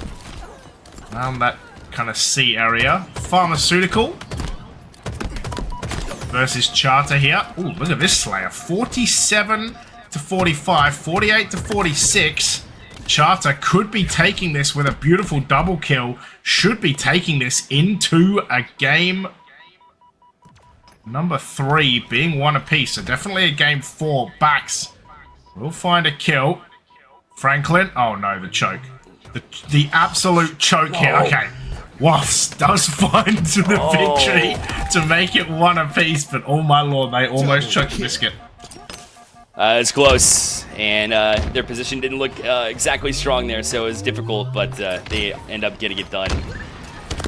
around that kind of C area. Pharmaceutical versus Charter here. Ooh, look at this Slayer. 47 to 45, 48 to 46. Charter could be taking this with a beautiful double kill. Should be taking this into a game number 3, being 1 apiece. So definitely a game 4. Backs will find a kill. Franklin. Oh no, the choke. The absolute choke here. Okay. Wafts does find the victory to make it 1 apiece, but oh my lord, they almost choked the biscuit. It's close, and their position didn't look exactly strong there, so it was difficult, but they end up getting it done.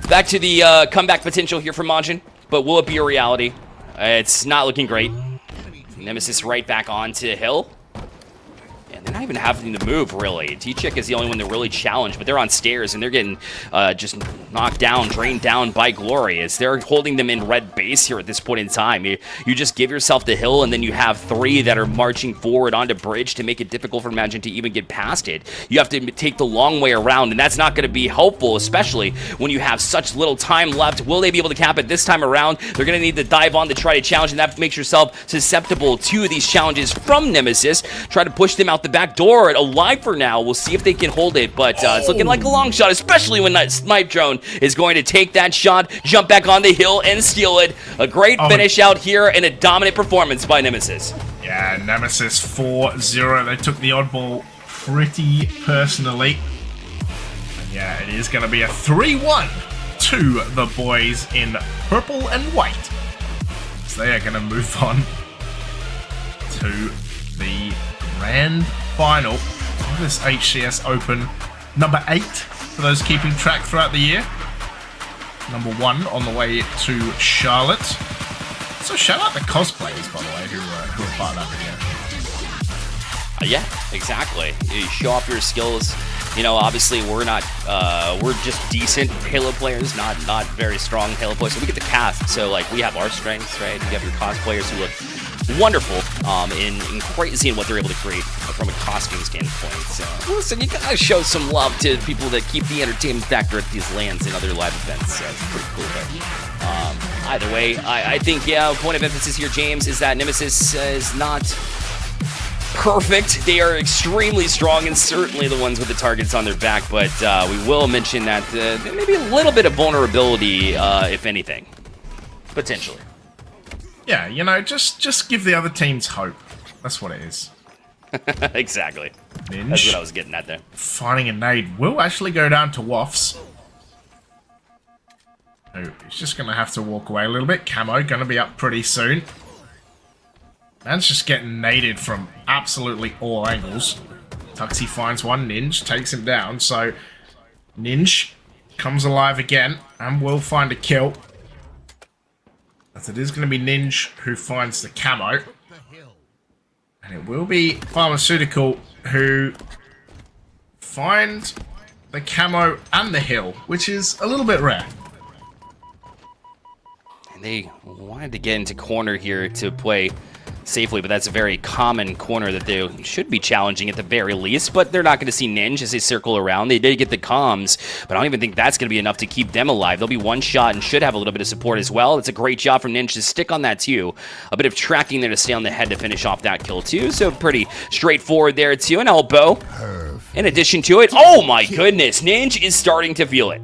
Back to the comeback potential here for Majin, but will it be a reality? It's not looking great. Nemesis right back onto Hill. And they're not even having to move, really. T-Chick is the only one that really challenged, but they're on stairs, and they're getting just knocked down, drained down by Glory, as they're holding them in red base here at this point in time. You just give yourself the hill, and then you have 3 that are marching forward onto bridge to make it difficult for Majin to even get past it. You have to take the long way around, and that's not going to be helpful, especially when you have such little time left. Will they be able to cap it this time around? They're going to need to dive on to try to challenge, and that makes yourself susceptible to these challenges from Nemesis. Try to push them out the back door. Alive for now. We'll see if they can hold it, but it's looking like a long shot, especially when that snipe drone is going to take that shot, jump back on the hill, and steal it. A great finish out here and a dominant performance by Nemesis. Yeah, Nemesis 4-0. They took the oddball pretty personally. And yeah, it is going to be a 3-1 to the boys in purple and white. So they are going to move on to the grand final of this HCS Open. Number 8 for those keeping track throughout the year. Number 1 on the way to Charlotte. So shout out the cosplayers, by the way, who are part of that video. Yeah, exactly. You show off your skills. You know, obviously we're not, we're just decent Halo players, not very strong Halo players. So we get the cast. So like we have our strengths, right? You have your cosplayers who look wonderful and crazy in what they're able to create from a costume standpoint. So listen, you gotta show some love to people that keep the entertainment factor at these LANs and other live events. So it's pretty cool there. Either way, I think, yeah, point of emphasis here, James, is that Nemesis is not perfect. They are extremely strong and certainly the ones with the targets on their back, but we will mention that there may be a little bit of vulnerability, if anything, potentially. Yeah, you know, just give the other teams hope. That's what it is. Exactly. Ninja, that's what I was getting at there. Finding a nade will actually go down to Waffs. Oh, he's just going to have to walk away a little bit. Camo going to be up pretty soon. Man's just getting naded from absolutely all angles. Tuxie finds one. Ninja takes him down. So Ninja comes alive again and will find a kill. As it is going to be Ninja who finds the camo. And it will be Pharmaceutical who find the camo and the hill, which is a little bit rare. And they wanted to get into corner here to play safely, but that's a very common corner that they should be challenging at the very least, but they're not going to see Ninja as they circle around. They did get the comms, but I don't even think that's going to be enough to keep them alive. They'll be one shot and should have a little bit of support as well. It's a great job from Ninja to stick on that too. A bit of tracking there to stay on the head to finish off that kill too, so pretty straightforward there too. An elbow. In addition to it, oh my goodness, Ninja is starting to feel it.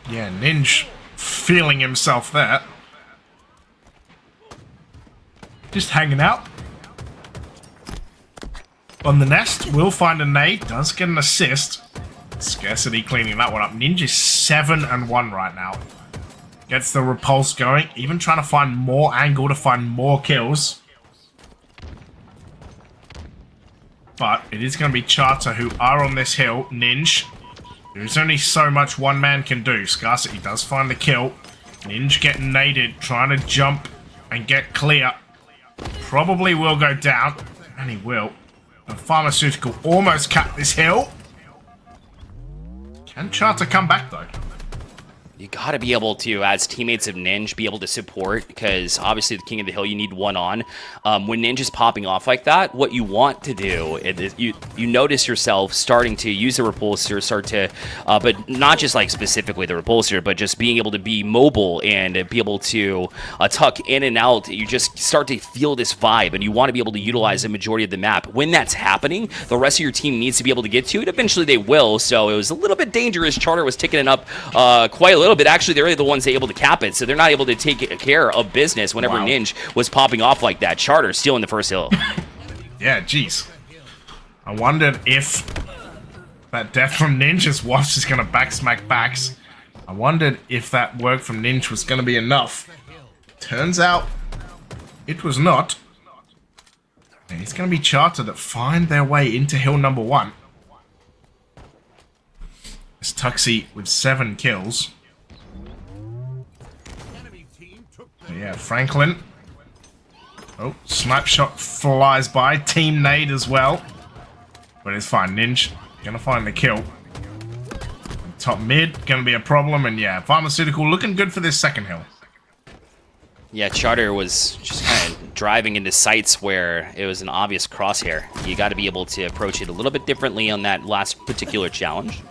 Yeah, Ninja feeling himself there. Just hanging out. On the nest, will find a nade. Does get an assist. Scarcity cleaning that one up. Ninja's 7-1 right now. Gets the repulse going. Even trying to find more angle to find more kills. But it is going to be Charter who are on this hill. Ninja. There's only so much one man can do. Scarcity does find the kill. Ninja getting naded. Trying to jump and get clear. Probably will go down, and he will. The Pharmaceutical almost capped this hill. Can Charter come back, though? You got to be able to, as teammates of Ninja, be able to support, because obviously the King of the Hill, you need one on. When Ninja's popping off like that, what you want to do is you notice yourself starting to use the repulsor, but not just like specifically the repulsor, but just being able to be mobile and be able to tuck in and out. You just start to feel this vibe, and you want to be able to utilize the majority of the map. When that's happening, the rest of your team needs to be able to get to it. Eventually they will, so it was a little bit dangerous. Charter was ticking it up quite a little bit. Actually, they're the ones able to cap it, so they're not able to take care of business whenever Ninja was popping off like that. Charter stealing the first hill. Yeah, jeez. I wondered if that death from Ninja's watch is going to backsmack backs. I wondered if that work from Ninja was going to be enough. Turns out it was not. And it's going to be Charter that find their way into hill number 1. It's Tuxie with 7 kills. Yeah, Franklin Oh, snipe shot flies by. Team nade as well. But it's fine. Ninja gonna find the kill. Top mid gonna be a problem. And yeah, Pharmaceutical looking good for this second hill. Yeah, Charter was just kind of driving into sites where it was an obvious crosshair. You got to be able to approach it a little bit differently on that last particular challenge.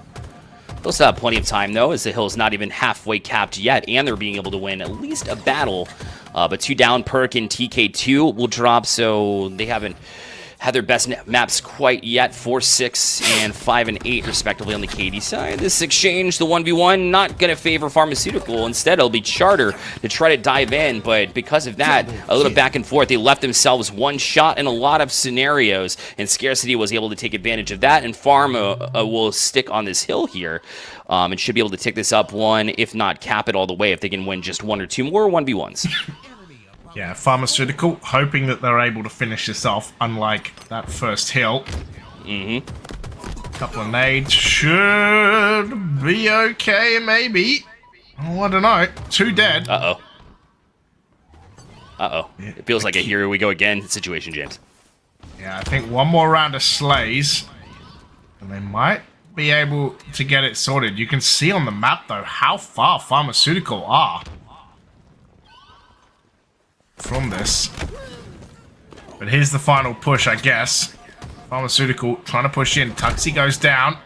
They'll still have plenty of time, though, as the hill's not even halfway capped yet, and they're being able to win at least a battle. But 2 down, Perk and TK2 will drop, so they haven't had their best maps quite yet. 4, 6, and 5 and 8, respectively, on the KD side. This exchange, the 1v1, not going to favor Pharmaceutical. Instead, it'll be Charter to try to dive in, but because of that, a little back and forth, they left themselves one shot in a lot of scenarios, and Scarcity was able to take advantage of that, and Pharma will stick on this hill here, and should be able to take this up one, if not cap it all the way, if they can win just 1 or 2 more 1v1s. Yeah, Pharmaceutical, hoping that they're able to finish this off, unlike that first hill. Couple of nades should be okay, maybe. Oh, I don't know. 2 dead. Uh-oh. It feels like a here we go again situation, James. Yeah, I think one more round of slays, and they might be able to get it sorted. You can see on the map, though, how far Pharmaceutical are from this. But here's the final push, I guess. Pharmaceutical trying to push in. Tuxie goes down.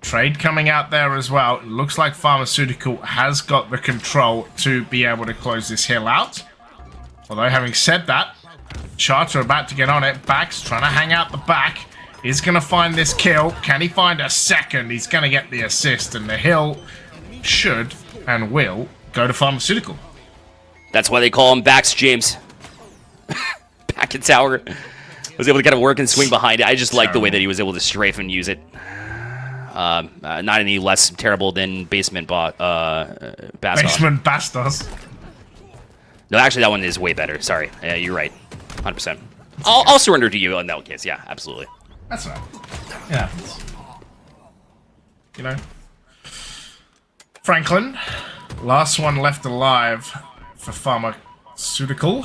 Trade coming out there as well. It looks like Pharmaceutical has got the control to be able to close this hill out. Although, having said that, Charter about to get on it. Bax trying to hang out the back. He's going to find this kill. Can he find a second? He's going to get the assist. And the hill should and will go to Pharmaceutical. That's why they call him Bax, James. Back in tower. Was able to kind of work and swing behind it. I just like the way that he was able to strafe and use it. Not any less terrible than Basement Bastos. Basement Bastos. No, actually, that one is way better. Sorry. Yeah, you're right. 100%. I'll surrender to you in that case. Yeah, absolutely. That's right. Yeah. You know. Franklin. Last one left alive for Pharmaceutical.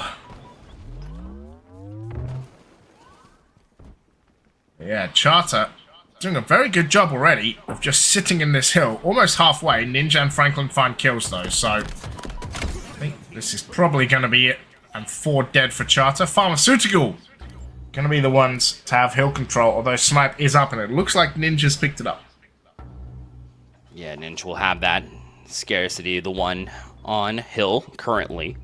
Yeah, Charter doing a very good job already of just sitting in this hill, almost halfway. Ninja and Franklin find kills though, so I think this is probably going to be it. And 4 dead for Charter. Pharmaceutical going to be the ones to have hill control, although Snipe is up and it looks like Ninja's picked it up. Yeah, Ninja will have that. Scarcity, the one on hill currently,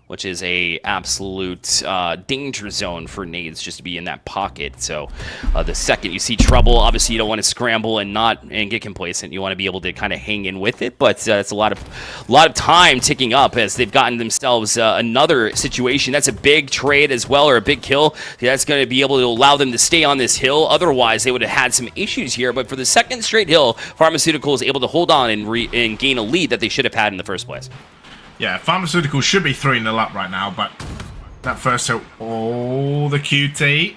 which is a absolute danger zone for nades just to be in that pocket. So the second you see trouble, obviously you don't want to scramble and get complacent. You want to be able to kind of hang in with it, but it's a lot of time ticking up as they've gotten themselves another situation. That's a big trade as well, or a big kill. That's going to be able to allow them to stay on this hill. Otherwise, they would have had some issues here. But for the second straight hill, Pharmaceutical is able to hold on and gain a lead that they should have had in the first place. Yeah, Pharmaceutical should be 3-0 up right now, but that first hit, oh, the QT.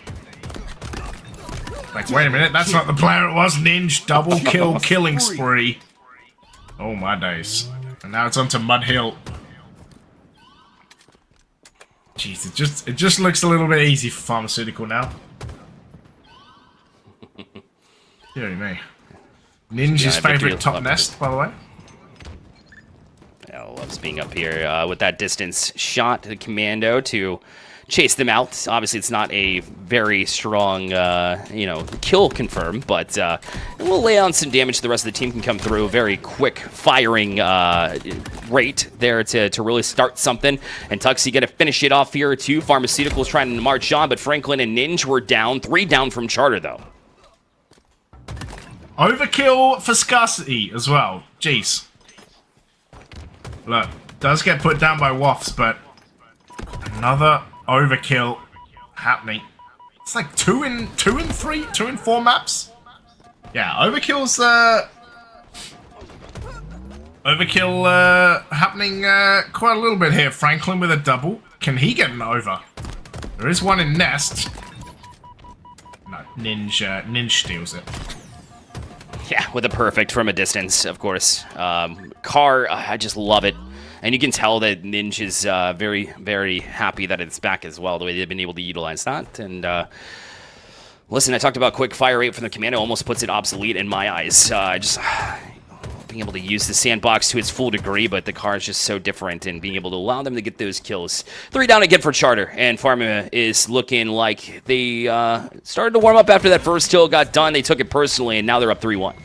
Like, wait a minute, that's not the player it was. Ninja, double kill, killing spree. Oh my days. And now it's onto Mud Hill. Jeez, it just looks a little bit easy for Pharmaceutical now. Dear me. Ninja's favorite top nest, by the way. Loves being up here with that distance shot to the commando to chase them out. Obviously, it's not a very strong, kill confirm, but we'll lay on some damage. The rest of the team can come through. Very quick firing rate there to really start something. And Tuxie going to finish it off here too. Pharmaceuticals trying to march on, but Franklin and Ninja were down. 3 down from Charter, though. Overkill for Scarcity as well. Jeez. Look, does get put down by Wafts, but another overkill happening. It's like 2 in 3, 2 in 4 maps. Yeah, overkill's happening quite a little bit here. Franklin with a double. Can he get an over? There is one in Nest. No, Ninja steals it. Yeah, with a perfect from a distance, of course. Car, I just love it. And you can tell that Ninja is very, very happy that it's back as well, the way they've been able to utilize that. And listen, I talked about quick fire rate from the Commando, almost puts it obsolete in my eyes. Just being able to use the sandbox to its full degree, but the car is just so different, and being able to allow them to get those kills. 3 down again for Charter, and Pharma is looking like they started to warm up after that first kill got done. They took it personally, and now they're up 3-1.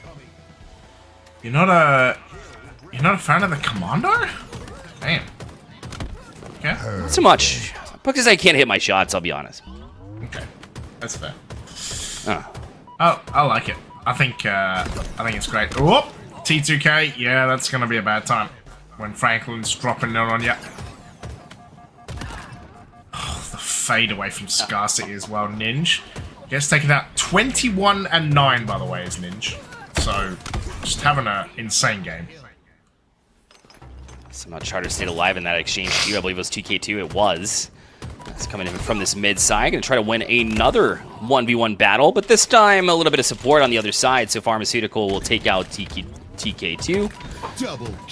You're not a fan of the Commando? Damn. Okay. Not so much, because I can't hit my shots, I'll be honest. Okay. That's fair. Oh, I like it. I think it's great. Whoop! T2K, yeah, that's gonna be a bad time when Franklin's dropping down on you. Oh, the fade away from Scarcity as well, Ninja. Gets taken out 21-9, by the way, is Ninja. So, just having an insane game. Somehow Charter stayed alive in that exchange too. I believe it was 2K2. It was. It's coming in from this mid side. Going to try to win another 1v1 battle, but this time a little bit of support on the other side. So Pharmaceutical will take out TK2.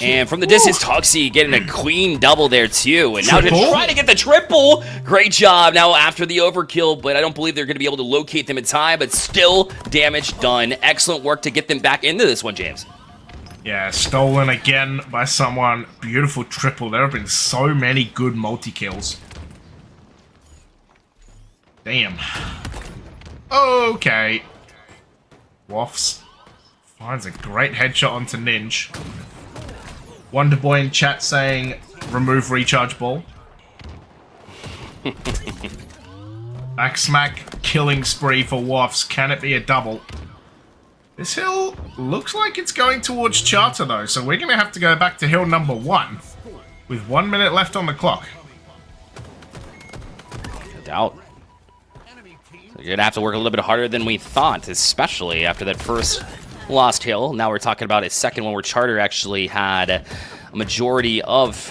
And from the distance, Toxie getting a clean double there too. And now to try to get the triple. Great job now after the overkill, but I don't believe they're going to be able to locate them in time, but still damage done. Excellent work to get them back into this one, James. Yeah, stolen again by someone. Beautiful triple. There have been so many good multi-kills. Damn. Okay. Waffs finds a great headshot onto Ninja. Wonderboy in chat saying, remove recharge ball. Back smack, killing spree for Waffs. Can it be a double? This hill looks like it's going towards Charter though, so we're going to have to go back to hill number 1 with 1 minute left on the clock. No doubt. So you're going to have to work a little bit harder than we thought, especially after that first lost hill. Now we're talking about a second one where Charter actually had a majority of,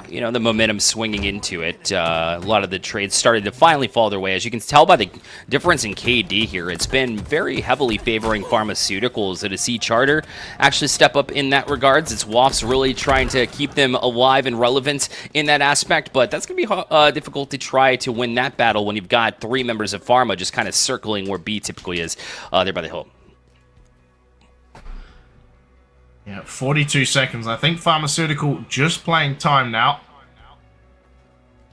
you know, the momentum swinging into it. A lot of the trades started to finally fall their way. As you can tell by the difference in KD here, it's been very heavily favoring Pharmaceuticals. So to see Charter actually step up in that regards, it's Waffs really trying to keep them alive and relevant in that aspect, but that's going to be difficult to try to win that battle when you've got 3 members of Pharma just kind of circling where B typically is there by the hill. Yeah, 42 seconds. I think Pharmaceutical just playing time now.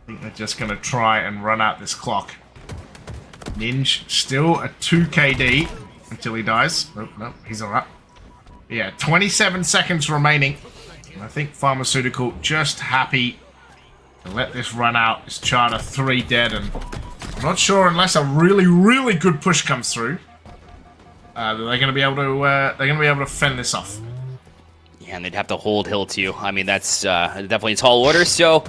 I think they're just going to try and run out this clock. Ninja still a 2 KD until he dies. Oh, no, he's alright. Yeah, 27 seconds remaining. And I think Pharmaceutical just happy to let this run out. It's Charter 3 dead, and I'm not sure unless a really, really good push comes through, that they're going to be able to fend this off. And they'd have to hold hill too. I mean, that's definitely a tall order. So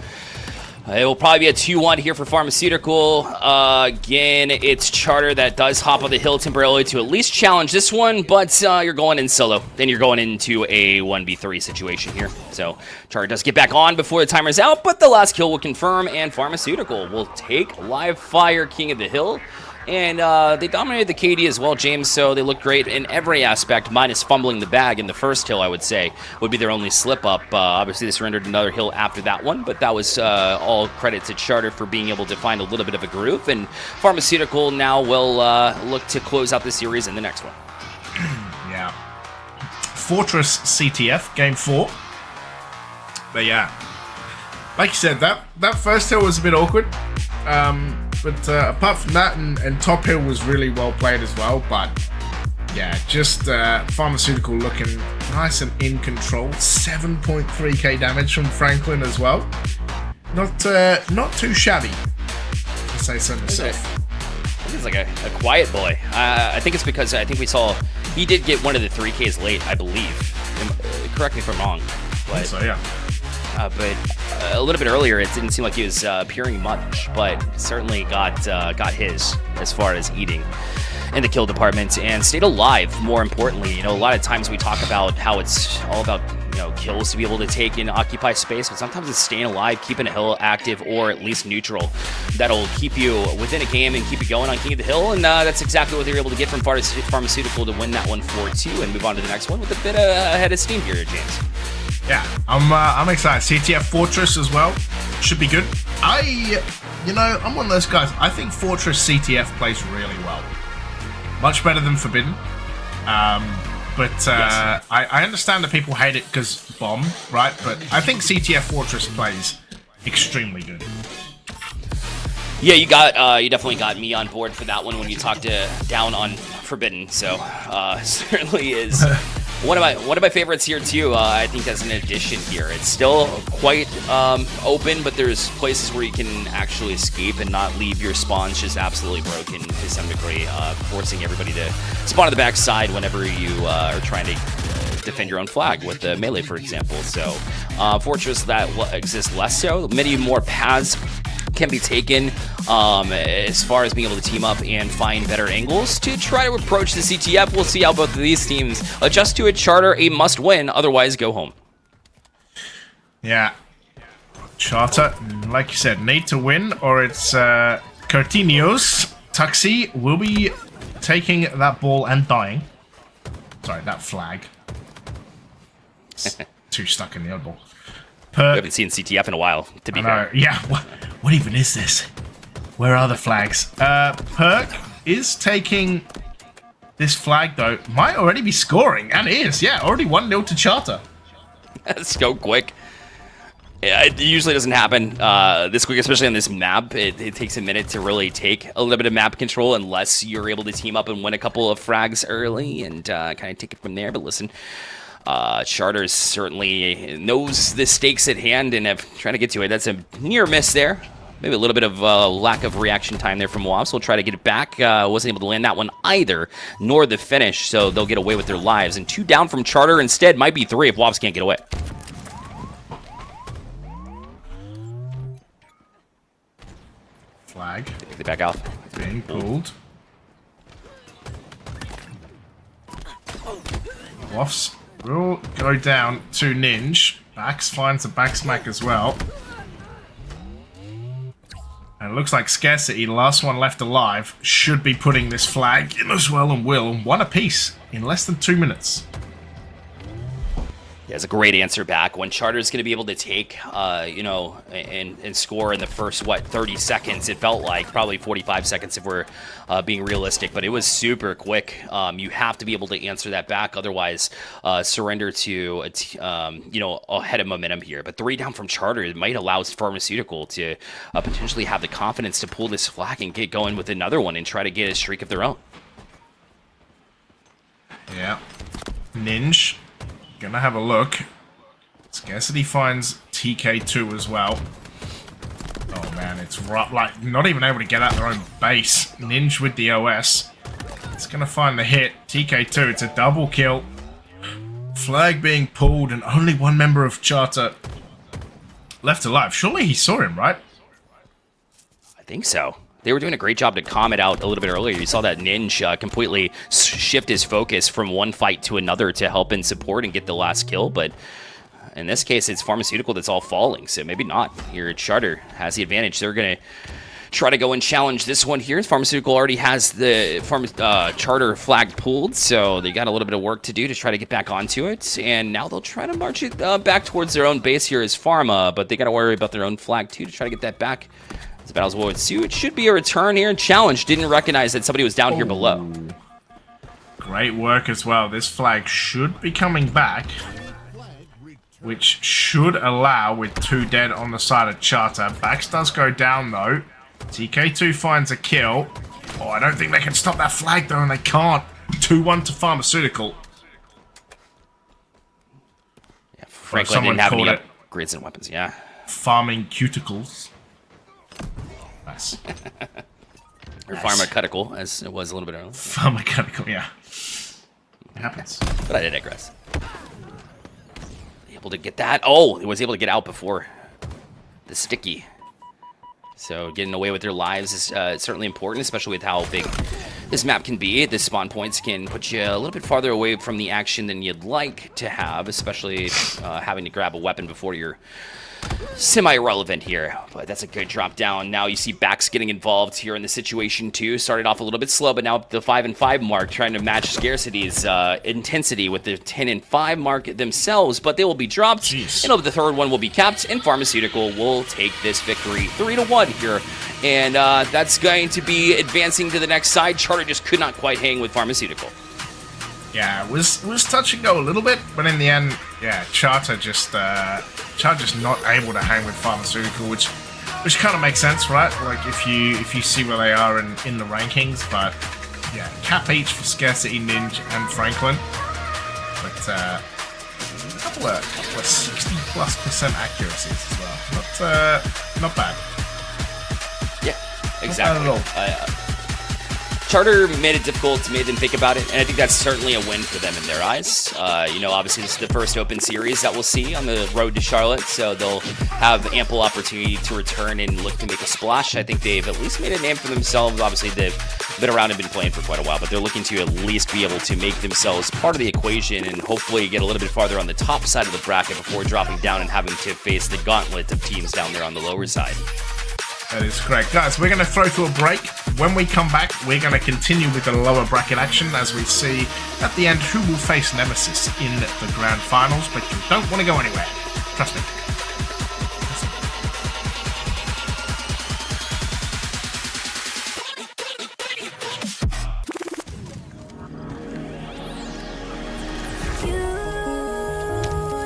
it will probably be a 2-1 here for Pharmaceutical. Again, it's Charter that does hop on the hill temporarily to at least challenge this one, but you're going in solo. Then you're going into a 1v3 situation here. So Charter does get back on before the timer's out, but the last kill will confirm, and Pharmaceutical will take live fire King of the Hill. And they dominated the KD as well, James, so they look great in every aspect, minus fumbling the bag in the first hill, I would say, would be their only slip-up. Obviously, they surrendered another hill after that one, but that was all credit to Charter for being able to find a little bit of a groove, and Pharmaceutical now will look to close out the series in the next one. Yeah. Fortress CTF, game 4. But yeah, like you said, that first hill was a bit awkward. But apart from that, and top hill was really well played as well. But yeah, just Pharmaceutical looking nice and in control. 7.3k damage from Franklin as well. Not too shabby, to say so myself. I think it's like a quiet boy. I think it's because I think we saw he did get one of the 3Ks late, I believe. Correct me if I'm wrong. But, so yeah. But a little bit earlier, it didn't seem like he was appearing much, but certainly got his as far as eating in the kill department and stayed alive. More importantly, you know, a lot of times we talk about how it's all about, you know, kills to be able to take and occupy space, but sometimes it's staying alive, keeping a hill active or at least neutral. That'll keep you within a game and keep it going on King of the Hill, and that's exactly what they were able to get from Pharmaceutical to win that one 4-2 and move on to the next one with a bit ahead of steam here, James. Yeah, I'm excited. CTF Fortress as well should be good. I'm one of those guys. I think Fortress CTF plays really well, much better than Forbidden. But I understand that people hate it because bomb, right? But I think CTF Fortress plays extremely good. Yeah, you definitely got me on board for that one when you talked down on Forbidden. So certainly is one of my favorites here too. I think as an addition here, it's still quite open, but there's places where you can actually escape and not leave your spawns just absolutely broken to some degree, forcing everybody to spawn on the backside whenever you are trying to defend your own flag with the melee, for example. So Fortress that exists less so. Many more paths can be taken as far as being able to team up and find better angles to try to approach the CTF. We'll see how both of these teams adjust to it. Charter, a must-win, otherwise go home. Yeah. Charter, like you said, need to win, or it's Coutinho's. Tuxi will be taking that ball and dying. Sorry, that flag. It's too stuck in the oddball. We haven't seen CTF in a while, to be fair. Yeah, what even is this? Where are the flags? Perk is taking this flag, though. Might already be scoring, and is. Yeah, already 1-0 to Charter. Let's go quick. Yeah, it usually doesn't happen this quick, especially on this map. It takes a minute to really take a little bit of map control unless you're able to team up and win a couple of frags early and kind of take it from there. But listen, Charter certainly knows the stakes at hand and have tried to get to it. That's a near miss there. Maybe a little bit of lack of reaction time there from Wops. We'll try to get it back. Wasn't able to land that one either, nor the finish, so they'll get away with their lives. And 2 down from Charter instead. Might be 3 if Wops can't get away. Flag. Take it back out. Being pulled. Woffs will go down to Ninja. Bax finds a back smack as well. And it looks like Scarcity, the last one left alive, should be putting this flag in as well, and will. 1 apiece in less than 2 minutes. Yeah, it's a great answer back. When Charter's going to be able to take, and score in the first, 30 seconds, it felt like probably 45 seconds if we're being realistic, but it was super quick. You have to be able to answer that back, otherwise surrender to, ahead of momentum here. But 3 down from Charter, it might allow Pharmaceutical to potentially have the confidence to pull this flag and get going with another one and try to get a streak of their own. Yeah. Ninja. Gonna have a look. Scarcity finds TK2 as well. Oh man, it's rough. Like, not even able to get out their own base. Ninja with the OS. It's gonna find the hit. TK2, it's a double kill. Flag being pulled and only 1 member of Charter left alive. Surely he saw him, right? I think so. They were doing a great job to calm it out a little bit earlier. You saw that Ninja completely shift his focus from one fight to another to help and support and get the last kill. But in this case, it's Pharmaceutical that's all falling. So maybe not. Here, Charter has the advantage. They're going to try to go and challenge this one here. Pharmaceutical already has the Charter flag pulled. So they got a little bit of work to do to try to get back onto it. And now they'll try to march it back towards their own base here as Pharma. But they got to worry about their own flag too to try to get that back. As battles will ensue. It should be a return here. Challenge didn't recognize that somebody was down here below. Great work as well. This flag should be coming back, which should allow with 2 dead on the side of Charter. Bax does go down though. TK2 finds a kill. Oh, I don't think they can stop that flag though, and they can't. 2-1 to Pharmaceutical. Yeah, Franklin didn't have any upgrades and weapons. Yeah. Farming cuticles. Nice. Or pharmaceutical, as it was a little bit earlier. Pharmaceutical, yeah. It happens. But I did digress. Able to get that. Oh, it was able to get out before the sticky. So getting away with their lives is certainly important, especially with how big this map can be. The spawn points can put you a little bit farther away from the action than you'd like to have, especially having to grab a weapon before your semi-irrelevant here, but that's a good drop down. Now you see Bax getting involved here in the situation too. Started off a little bit slow, but now up to the 5-5 mark, trying to match Scarcity's intensity with the 10-5 mark themselves, but they will be dropped. Jeez. And the third one will be capped, and Pharmaceutical will take this victory 3-1 here. And that's going to be advancing to the next side. Charter just could not quite hang with Pharmaceutical. Yeah, was touch and go a little bit, but in the end, yeah, Charter just not able to hang with Pharmaceutical, which kind of makes sense, right? Like if you see where they are in the rankings, but yeah, cap each for Scarcity, Ninja, and Franklin. But a couple of 60+% accuracies as well. Not bad. Yeah, exactly. Not bad at all. Charter made it difficult, made them think about it, and I think that's certainly a win for them in their eyes. Obviously this is the first Open Series that we'll see on the road to Charlotte, so they'll have ample opportunity to return and look to make a splash. I think they've at least made a name for themselves. Obviously they've been around and been playing for quite a while, but they're looking to at least be able to make themselves part of the equation and hopefully get a little bit farther on the top side of the bracket before dropping down and having to face the gauntlet of teams down there on the lower side. That is correct. Guys, we're going to throw to a break. When we come back, we're going to continue with the lower bracket action as we see at the end who will face Nemesis in the grand finals, but you don't want to go anywhere. Trust me.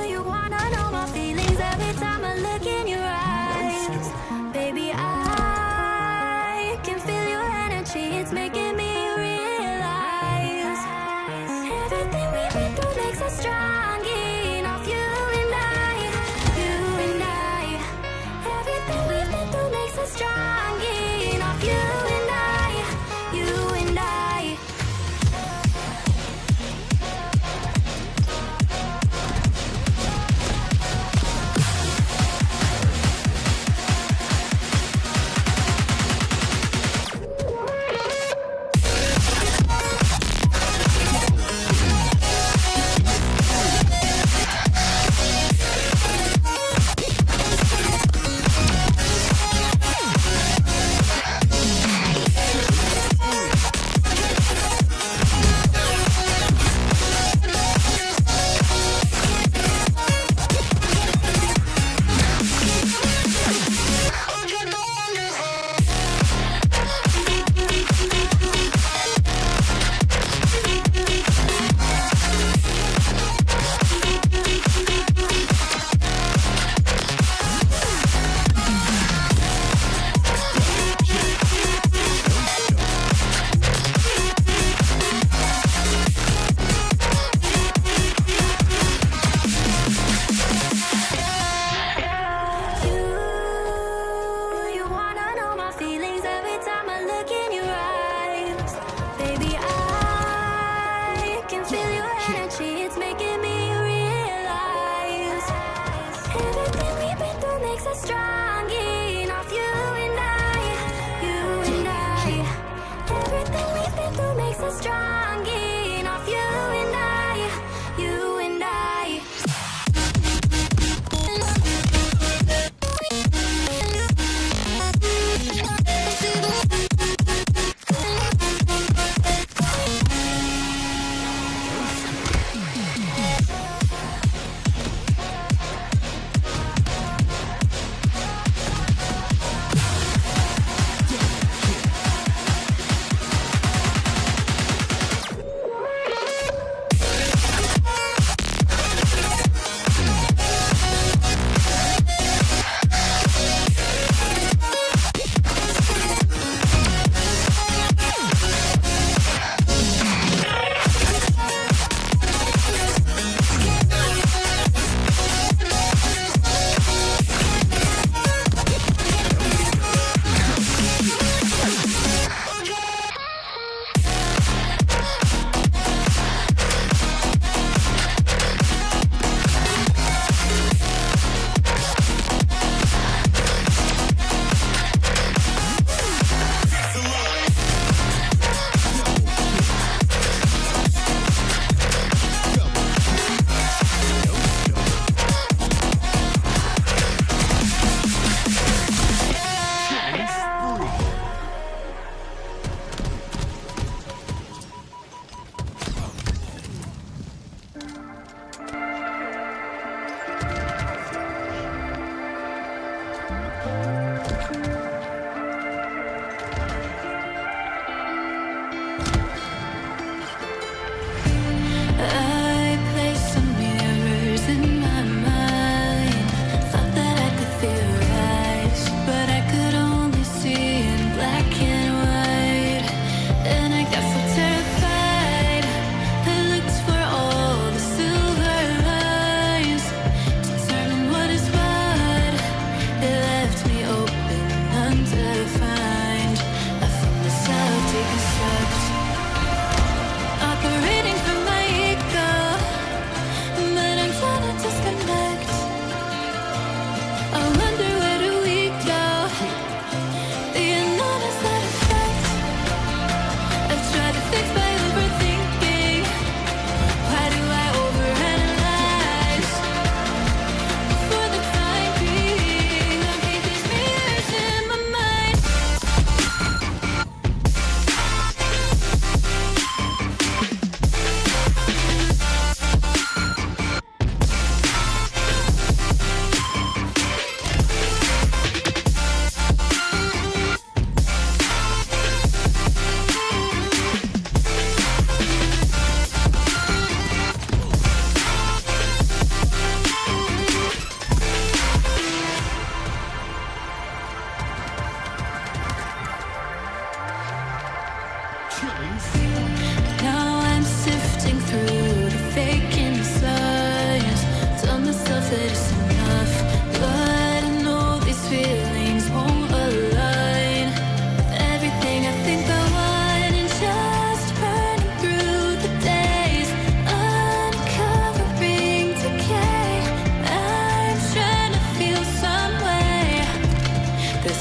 You wanna know my feelings every time I look in your eyes. Baby, I can feel your energy, it's making me realize everything we've been through makes us strong enough, you and I. You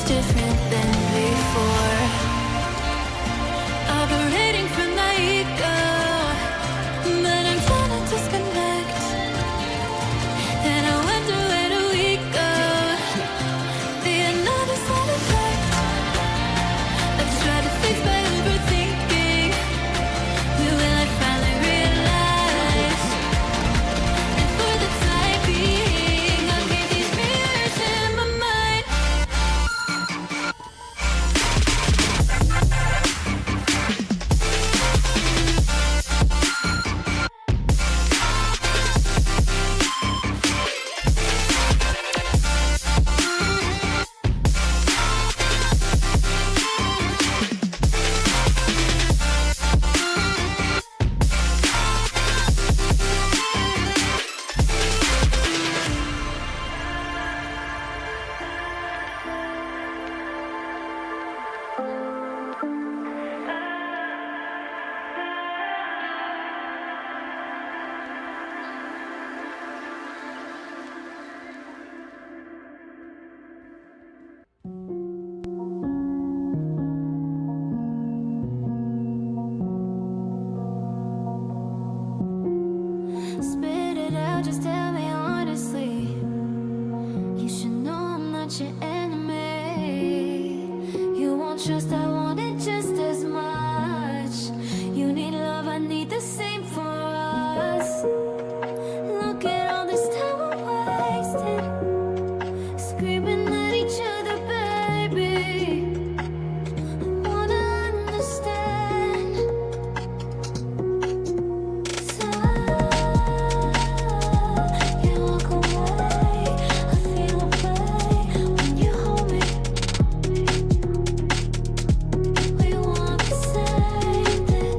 different than before. Operating from my ego, but I'm trying to disconnect. And I wonder where do we go? The another side effect. I've tried to fix my overthinking. Will I finally realize? And for the time being, I'll keep these mirrors in my mind. Spit it out, just tell me honestly. You should know I'm not your enemy. You won't trust, I want it just as much. You need love, I need the same for us. Look at all this time we're wasting, screaming at each other, baby. I wanna understand. So you walk away, I feel away when you hold me. We want the same thing.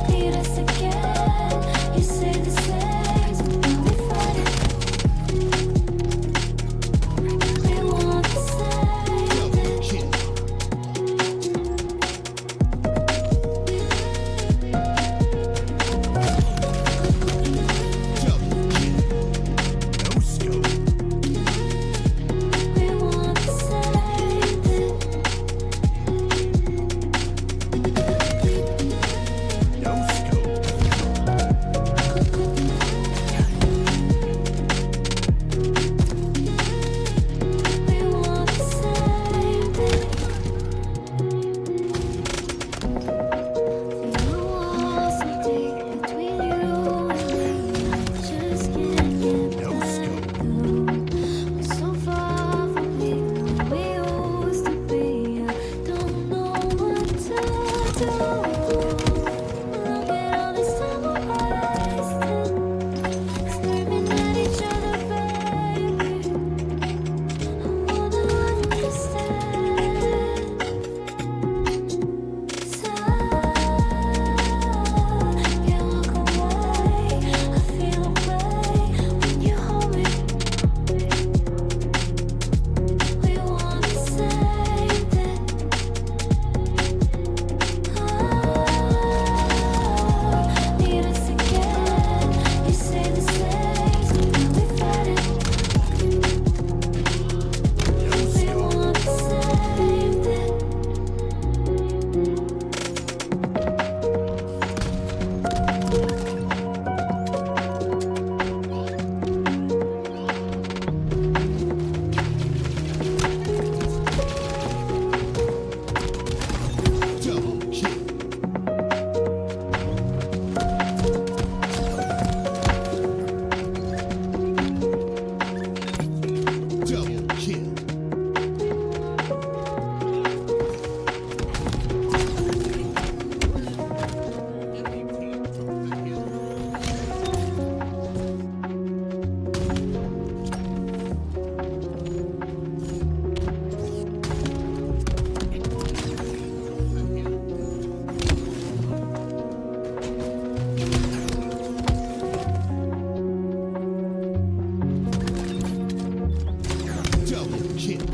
Need us again. You say the same, so now we fight it. We want the same thing. No scope. We want the same thing. No scope. We want the same thing. The walls so deep between you and me, I just can't get No scope. through. We're so far from being we used to be. I don't know what to do. Look at all this time we're wasting, screaming at each other, baby. I wanna understand. So you walk away, I feel away when you hold me. We want the same thing. Need us again. You say the same, so now we fight it. We want the same thing. Double kill. Double kill. Double kill.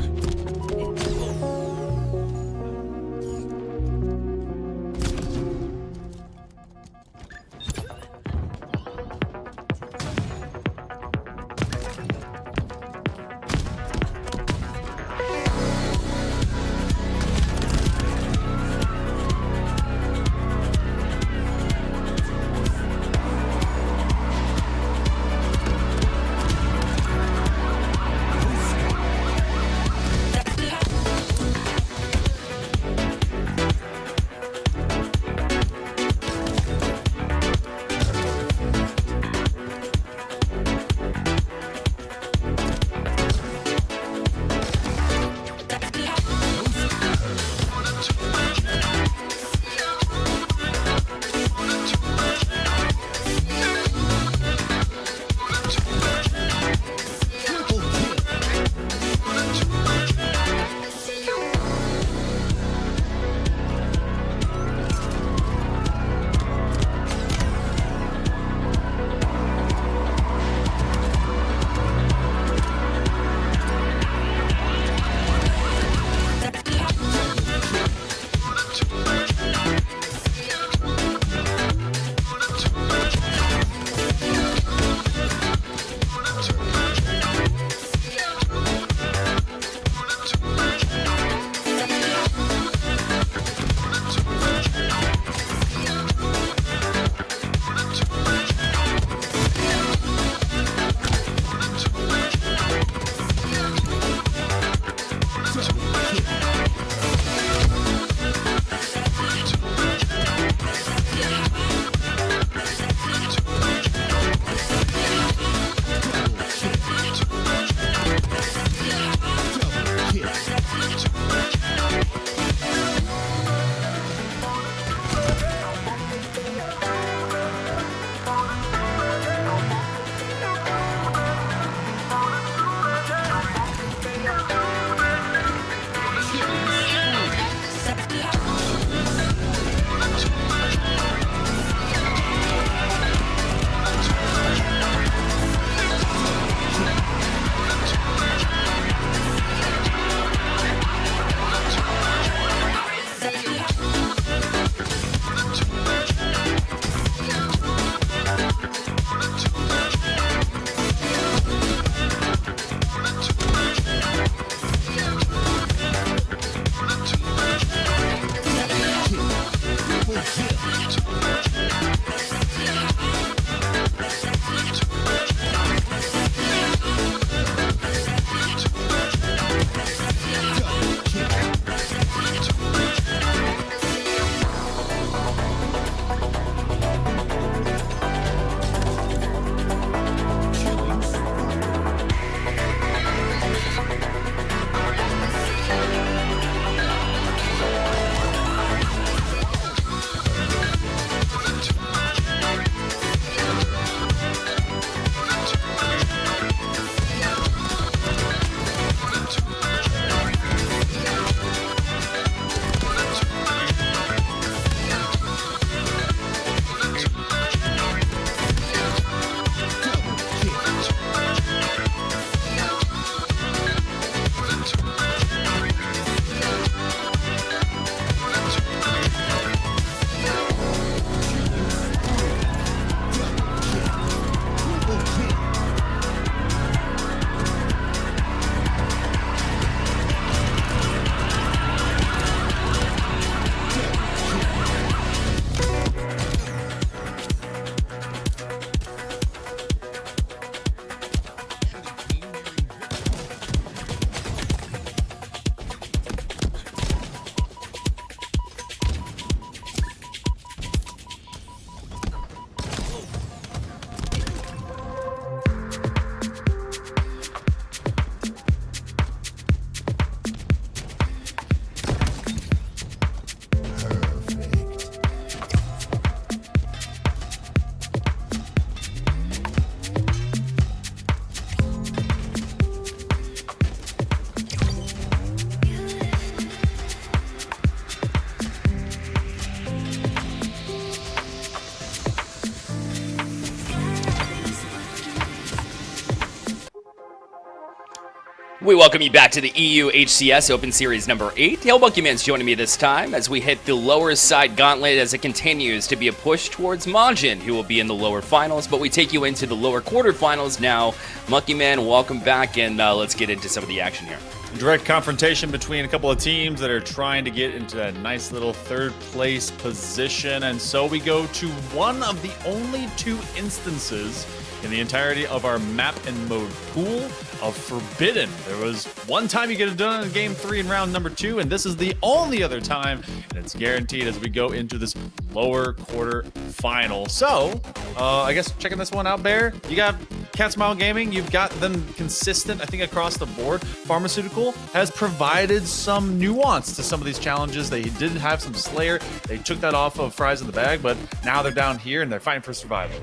We welcome you back to the EU HCS Open Series number 8. Hail Monkey Man's joining me this time as we hit the lower side gauntlet as it continues to be a push towards Majin, who will be in the lower finals, but we take you into the lower quarterfinals now. Monkey Man, welcome back, and let's get into some of the action here. Direct confrontation between a couple of teams that are trying to get into that nice little third place position, and so we go to one of the only 2 instances in the entirety of our map and mode pool of Forbidden. There was one time you get it done in game 3 in round number 2, and this is the only other time, and it's guaranteed as we go into this lower quarter final. So, I guess checking this one out, Bear, you got Cat Smile Gaming, you've got them consistent, I think, across the board. Pharmaceutical has provided some nuance to some of these challenges. They did have some Slayer. They took that off of Fries in the bag, but now they're down here and they're fighting for survival.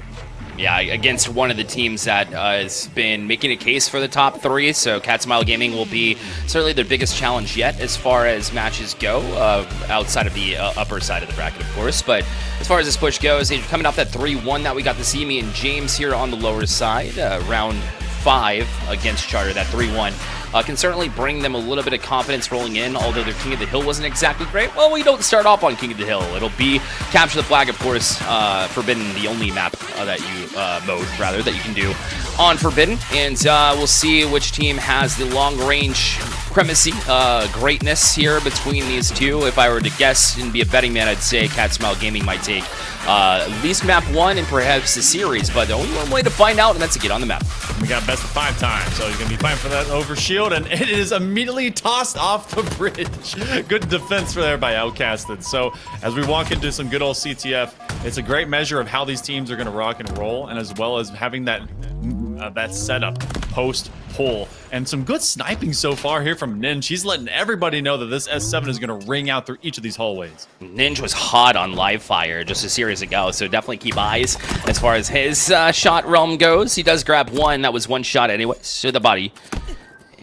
Yeah, against one of the teams that has been making a case for the top 3, so Cat Smile Gaming will be certainly their biggest challenge yet as far as matches go, outside of the upper side of the bracket, of course. But as far as this push goes, they're coming off that 3-1 that we got to see me and James here on the lower side, round 5 against Charter, that 3-1. Can certainly bring them a little bit of confidence rolling in, although their King of the Hill wasn't exactly great. Well, we don't start off on King of the Hill. It'll be Capture the Flag, of course, Forbidden, the only map mode that you can do on Forbidden. And we'll see which team has the long-range primacy, greatness here between these two. If I were to guess and be a betting man, I'd say Cat Smile Gaming might take at least map 1 and perhaps the series, but the only one way to find out, and that's to get on the map. We got best of 5 times, so he's going to be fighting for that overshield, and it is immediately tossed off the bridge. Good defense there by Outcasted. So as we walk into some good old CTF, it's a great measure of how these teams are going to rock and roll, and as well as having that setup post-pull. And some good sniping so far here from Ninj. He's letting everybody know that this S7 is going to ring out through each of these hallways. Ninj was hot on live fire just a series ago, so definitely keep eyes as far as his shot realm goes. He does grab one. That was one shot anyways to the body.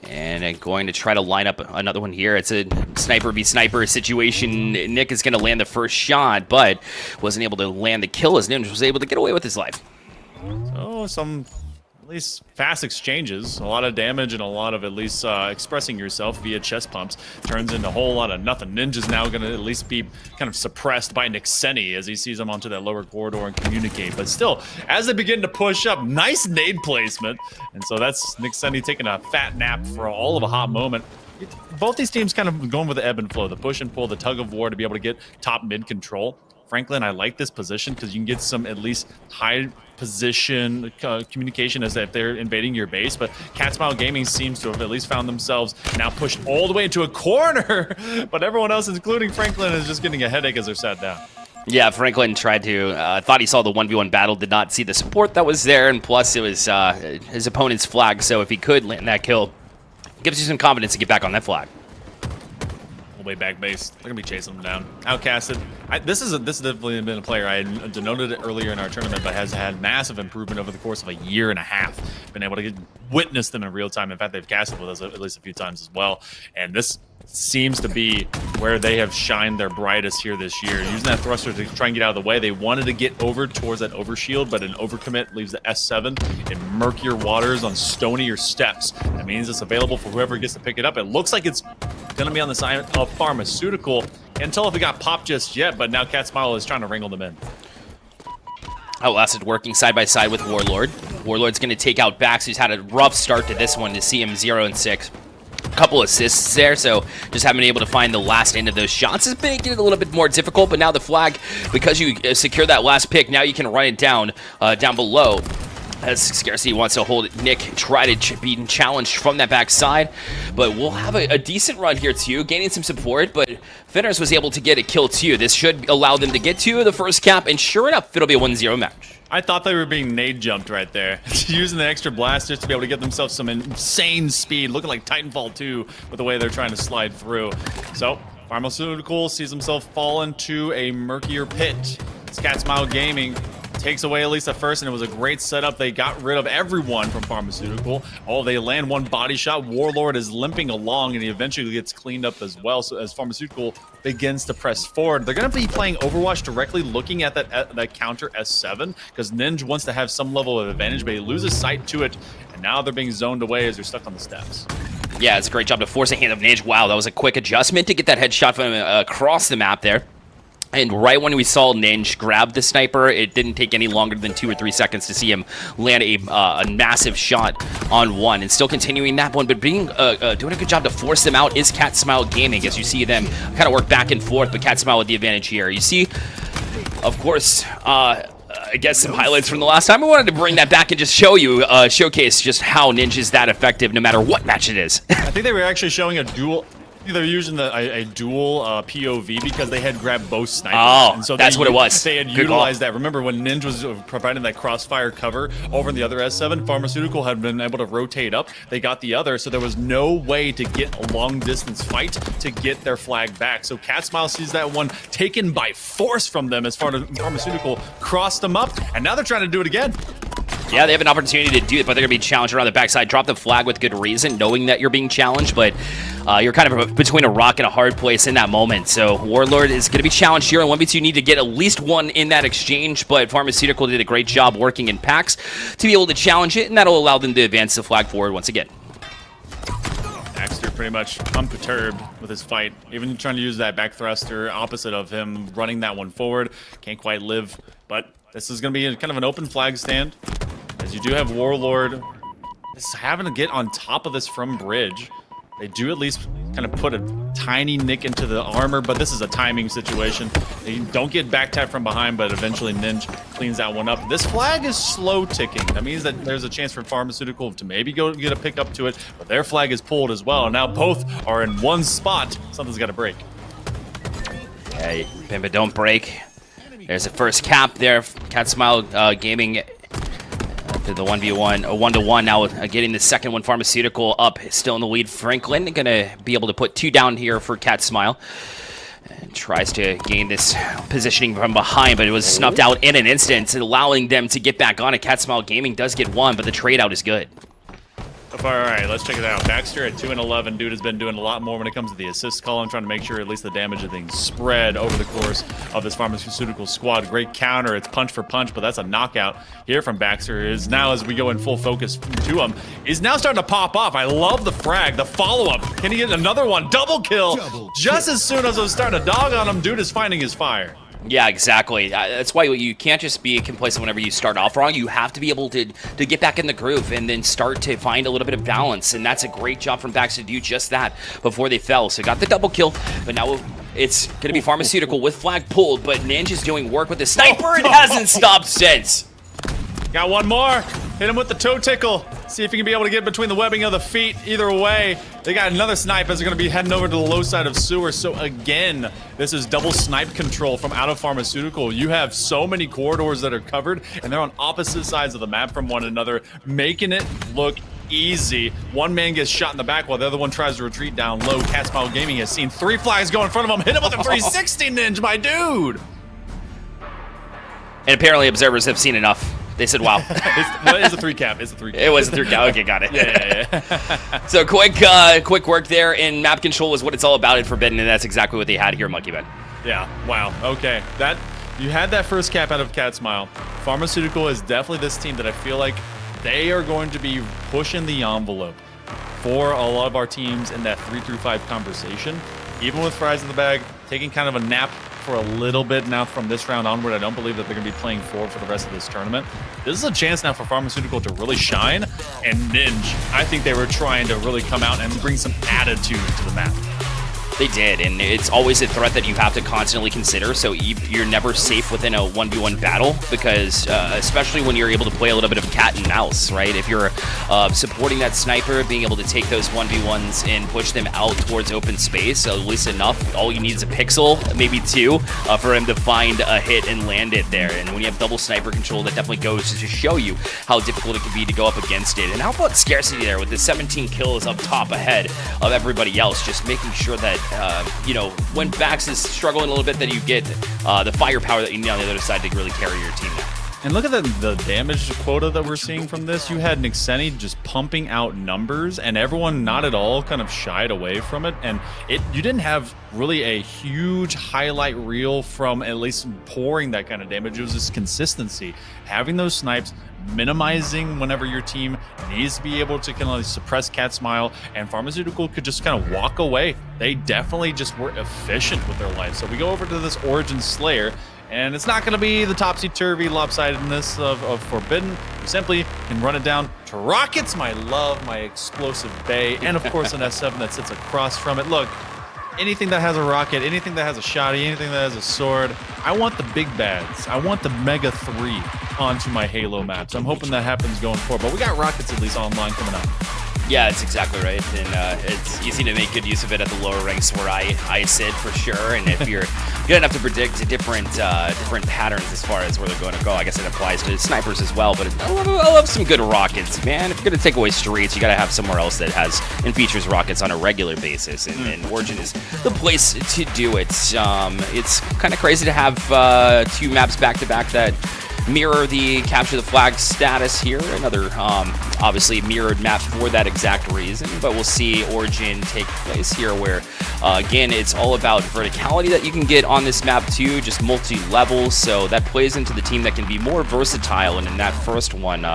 And going to try to line up another one here. It's a sniper v sniper situation. Nick is going to land the first shot, but wasn't able to land the kill as Ninja was able to get away with his life. So some at least fast exchanges, a lot of damage and a lot of at least expressing yourself via chest pumps turns into a whole lot of nothing. Ninja's now going to at least be kind of suppressed by Nixeni as he sees him onto that lower corridor and communicate. But still, as they begin to push up, nice nade placement. And so that's Nixeni taking a fat nap for all of a hot moment. Both these teams kind of going with the ebb and flow, the push and pull, the tug of war to be able to get top mid control. Franklin, I like this position because you can get some at least high position communication as if they're invading your base, but Cat Smile Gaming seems to have at least found themselves now pushed all the way into a corner, but everyone else, including Franklin, is just getting a headache as they're sat down. Yeah, Franklin tried to, thought he saw the 1v1 battle, did not see the support that was there, and plus it was his opponent's flag, so if he could land that kill, gives you some confidence to get back on that flag. Way back base. They're gonna be chasing them down. Outcasted. This has definitely been a player I had denoted it earlier in our tournament, but has had massive improvement over the course of a year and a half. Been able to witness them in real time. In fact, they've casted with us at least a few times as well. And this seems to be where they have shined their brightest here this year. Using that thruster to try and get out of the way. They wanted to get over towards that overshield, but an overcommit leaves the S7 in murkier waters on stonier steps. That means it's available for whoever gets to pick it up. It looks like it's going to be on the side of Pharmaceutical. Can't tell if it got popped just yet, but now Cat Smile is trying to wrangle them in. Outlasted working side by side with Warlord. Warlord's going to take out Bax, who's had a rough start to this one to see him 0-6. Couple assists there, so just haven't been able to find the last end of those shots is making it a little bit more difficult, but now the flag, because you secure that last pick, now you can run it down below. As Scarcity wants to hold it, Nick try to be challenged from that backside, but we'll have a decent run here too, gaining some support, but Finners was able to get a kill too. This should allow them to get to the first cap, and sure enough, it'll be a 1-0 match. I thought they were being nade jumped right there. Using the extra blasters to be able to get themselves some insane speed, looking like Titanfall 2 with the way they're trying to slide through. So, Pharmaceutical sees himself fall into a murkier pit. It's Cat Smile Gaming. Takes away at least the first, and it was a great setup. They got rid of everyone from Pharmaceutical. Oh, they land one body shot. Warlord is limping along, and he eventually gets cleaned up as well. So as Pharmaceutical begins to press forward, they're going to be playing Overwatch directly, looking at that counter S7, because Ninja wants to have some level of advantage, but he loses sight to it, and now they're being zoned away as they're stuck on the steps. Yeah, it's a great job to force a hand of Ninja. Wow, that was a quick adjustment to get that headshot from across the map there. And right when we saw Ninja grab the sniper, it didn't take any longer than 2 or 3 seconds to see him land a massive shot on one. And still continuing that one, but doing a good job to force them out is Cat Smile Gaming, as you see them kind of work back and forth, but Cat Smile with the advantage here. You see, of course, I guess some highlights from the last time. I wanted to bring that back and just show you, showcase just how Ninja's that effective no matter what match it is. I think they were actually showing a dual. They're using a dual POV because they had grabbed both snipers. Oh, and so that's what it was. They had Good utilized that. Remember when Ninja was providing that crossfire cover over in the other S7, Pharmaceutical had been able to rotate up. They got the other, so there was no way to get a long distance fight to get their flag back. So Cat Smile sees that one taken by force from them as far as Pharmaceutical crossed them up, and now they're trying to do it again. Yeah, they have an opportunity to do it, but they're going to be challenged around the backside. Drop the flag with good reason, knowing that you're being challenged, but you're kind of between a rock and a hard place in that moment. So Warlord is going to be challenged here, and 1v2 need to get at least one in that exchange, but Pharmaceutical did a great job working in packs to be able to challenge it, and that'll allow them to advance the flag forward once again. Baxter pretty much unperturbed with his fight, even trying to use that back thruster opposite of him running that one forward. Can't quite live, but this is going to be kind of an open flag stand, as you do have Warlord just having to get on top of this from bridge. They do at least kind of put a tiny nick into the armor, but this is a timing situation. They don't get back tap from behind, but eventually Ninja cleans that one up. This flag is slow ticking. That means that there's a chance for Pharmaceutical to maybe go get a pick up to it, but their flag is pulled as well. And now both are in one spot. Something's got to break. Hey, Pimba, don't break. There's a first cap there. Cat Smile Gaming to the 1v1, a 1-to-1 now, getting the second one. Pharmaceutical up, still in the lead. Franklin gonna be able to put 2 down here for Cat Smile. And tries to gain this positioning from behind, but it was snuffed out in an instant, allowing them to get back on it. Cat Smile Gaming does get 1, but the trade out is good. All right, let's check it out. Baxter at 2 and 11. Dude has been doing a lot more when it comes to the assist column, trying to make sure at least the damage of things spread over the course of this Pharmaceutical squad. Great counter. It's punch for punch, but that's a knockout here from Baxter. Is now, as we go in full focus to him, is now starting to pop off. I love the frag, the follow-up. Can he get another one? Double kill. Just as soon as I was starting to dog on him, dude is finding his fire. Yeah, exactly. That's why you can't just be complacent whenever you start off wrong. You have to be able to get back in the groove and then start to find a little bit of balance. And that's a great job from Baxter to do just that before they fell. So got the double kill, but now it's going to be Pharmaceutical with flag pulled. But Ninja's doing work with the sniper. It hasn't stopped since. Got one more. Hit him with the toe tickle. See if he can be able to get between the webbing of the feet. Either way, they got another snipe as they're going to be heading over to the low side of sewer. So again, this is double snipe control from out of Pharmaceutical. You have so many corridors that are covered, and they're on opposite sides of the map from one another, making it look easy. One man gets shot in the back while the other one tries to retreat down low. Cat Smile Gaming has seen 3 flags go in front of him. Hit him with a 360 Ninja, my dude. And apparently observers have seen enough. They said, wow. It's a 3 cap. It's a 3 cap. It was a 3 cap. Okay, got it. Yeah. So quick work there, and map control is what it's all about in Forbidden, and that's exactly what they had here, Monkey Man. Yeah, wow. Okay. You had that first cap out of Cat Smile. Pharmaceutical is definitely this team that I feel like they are going to be pushing the envelope for a lot of our teams in that 3-5 conversation. Even with fries in the bag, taking kind of a nap for a little bit now from this round onward. I don't believe that they're going to be playing forward for the rest of this tournament. This is a chance now for Pharmaceutical to really shine, and Ninja, I think they were trying to really come out and bring some attitude to the map. They did, and it's always a threat that you have to constantly consider, so you're never safe within a 1v1 battle, because especially when you're able to play a little bit of cat and mouse, right? If you're supporting that sniper, being able to take those 1v1s and push them out towards open space, at least enough, all you need is a pixel, maybe 2, for him to find a hit and land it there. And when you have double sniper control, that definitely goes to show you how difficult it can be to go up against it. And how about scarcity there with the 17 kills up top ahead of everybody else, just making sure that you know, when Bax is struggling a little bit, that you get the firepower that you need on the other side to really carry your team now. And look at the damage quota that we're seeing from this. You had Nixeni just pumping out numbers, and everyone not at all kind of shied away from it. And you didn't have really a huge highlight reel from at least pouring that kind of damage. It was just consistency. Having those snipes, minimizing whenever your team needs to be able to kind of suppress Cat Smile, and Pharmaceutical could just kind of walk away. They definitely just were efficient with their life. So we go over to this Origin Slayer, and it's not going to be the topsy-turvy lopsidedness of Forbidden. You simply can run it down to Rockets, my love, my explosive bay, and of course an S7 that sits across from it. Look, anything that has a rocket, anything that has a shotty, anything that has a sword, I want the big bads. I want the Mega 3 onto my Halo maps. I'm hoping that happens going forward, but we got Rockets at least online coming up. Yeah, that's exactly right, and it's easy to make good use of it at the lower ranks where I sit for sure. And if you're good enough to predict different patterns as far as where they're going to go, I guess it applies to snipers as well. But I love some good rockets, man. If you're going to take away streets, you got to have somewhere else that has and features rockets on a regular basis, and Origin is the place to do it. It's kind of crazy to have 2 maps back to back that mirror the capture the flag status here. Another obviously mirrored map for that exact reason, but we'll see Origin take place here where again it's all about verticality that you can get on this map too, just multi-levels, so that plays into the team that can be more versatile. And in that first one,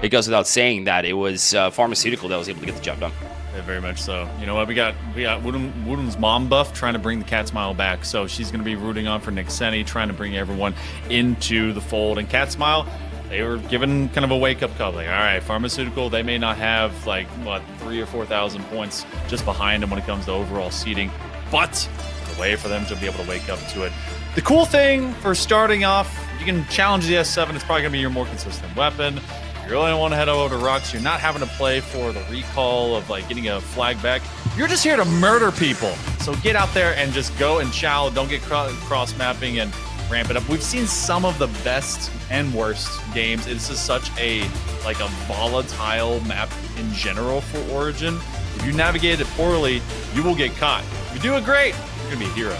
it goes without saying that it was Pharmaceutical that was able to get the job done. Yeah, very much so. You know what, we got Woodham's mom buff trying to bring the Cat Smile back, so she's going to be rooting on for Nixeni, trying to bring everyone into the fold. And Cat Smile, they were given kind of a wake-up call, like, all right, Pharmaceutical, they may not have like what 3,000 or 4,000 points just behind them when it comes to overall seeding, but the way for them to be able to wake up to it. The cool thing for starting off, you can challenge the S7. It's probably going to be your more consistent weapon. You really want to head over to Rocks. You're not having to play for the recall of like getting a flag back. You're just here to murder people. So get out there and just go and chow. Don't get cross mapping and ramp it up. We've seen some of the best and worst games. It's just such a volatile map in general for Origin. If you navigate it poorly, you will get caught. If you do it great, you're gonna be a hero.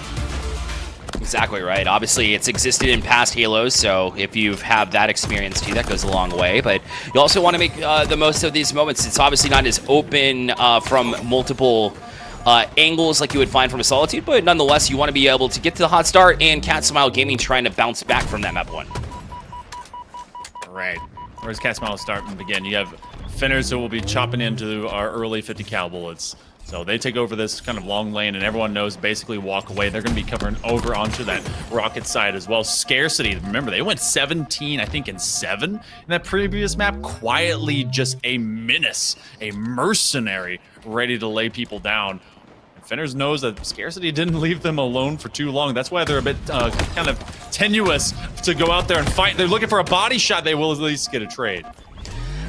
Exactly right. Obviously, it's existed in past Halos, so if you have that experience too, that goes a long way. But you also want to make the most of these moments. It's obviously not as open from multiple angles like you would find from a Solitude, but nonetheless, you want to be able to get to the hot start, and Cat Smile Gaming trying to bounce back from that map 1. Right. Whereas Cat Smile start and begin, you have Finners who will be chopping into our early 50 cal bullets. So they take over this kind of long lane, and everyone knows basically walk away. They're going to be covering over onto that rocket side as well. Scarcity, remember, they went 17, I think, and 7 in that previous map. Quietly just a menace, a mercenary ready to lay people down. And Finners knows that Scarcity didn't leave them alone for too long. That's why they're a bit kind of tenuous to go out there and fight. They're looking for a body shot. They will at least get a trade.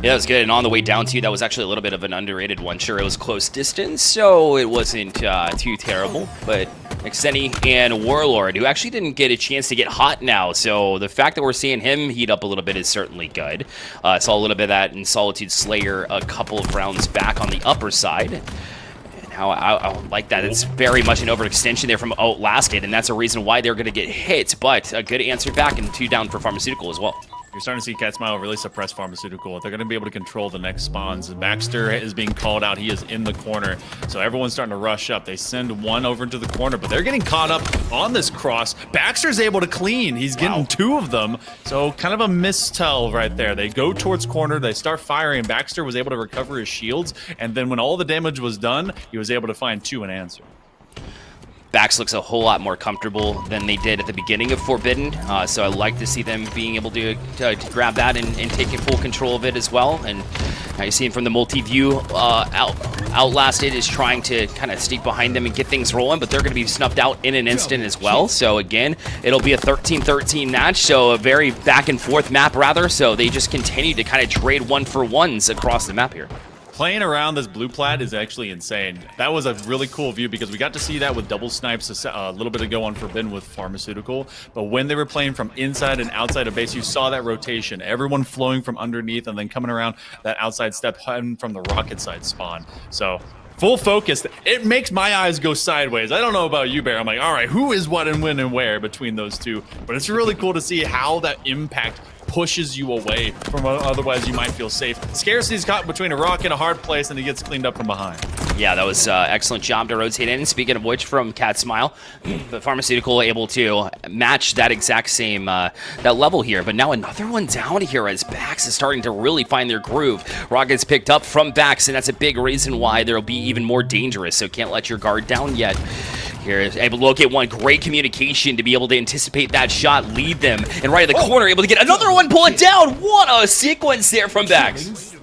Yeah, that was good. And on the way down to you, that was actually a little bit of an underrated one. Sure, it was close distance, so it wasn't too terrible. But Nixeni and Warlord, who actually didn't get a chance to get hot now, so the fact that we're seeing him heat up a little bit is certainly good. Saw a little bit of that in Solitude Slayer a couple of rounds back on the upper side. And how I like that. It's very much an overextension there from Outlasted, and that's a reason why they're going to get hit. But a good answer back, and 2 down for Pharmaceutical as well. You're starting to see Cat Smile really suppress Pharmaceutical. They're going to be able to control the next spawns. Baxter is being called out. He is in the corner. So everyone's starting to rush up. They send one over into the corner, but they're getting caught up on this cross. Baxter's able to clean. He's getting 2 of them. So kind of a mistell right there. They go towards corner. They start firing. Baxter was able to recover his shields. And then when all the damage was done, he was able to find 2 and answer. Bax looks a whole lot more comfortable than they did at the beginning of Forbidden, so I like to see them being able to grab that and take full control of it as well. And now you see him from the multi-view. Outlasted is trying to kind of sneak behind them and get things rolling, but they're going to be snuffed out in an instant as well. So again, it'll be a 13-13 match, so a very back and forth map rather. So they just continue to kind of trade 1-for-1s across the map here. Playing around this blue plat is actually insane. That was a really cool view because we got to see that with double snipes a little bit ago on Forbidden with Pharmaceutical. But when they were playing from inside and outside of base, you saw that rotation. Everyone flowing from underneath and then coming around that outside step from the rocket side spawn. So full focus. It makes my eyes go sideways. I don't know about you, Bear. I'm like, all right, who is what and when and where between those two? But it's really cool to see how that impact pushes you away from otherwise you might feel safe. Scarcity's caught between a rock and a hard place, and he gets cleaned up from behind. Yeah, that was excellent job to rotate in. Speaking of which, from Cat Smile, the Pharmaceutical able to match that exact same that level here. But now another one down here as Bax is starting to really find their groove. Rockets picked up from Bax, and that's a big reason why they'll be even more dangerous. So can't let your guard down yet. Here is able to locate one. Great communication to be able to anticipate that shot, lead them, and right in the corner, able to get another one, pull it down. What a sequence there from Bax.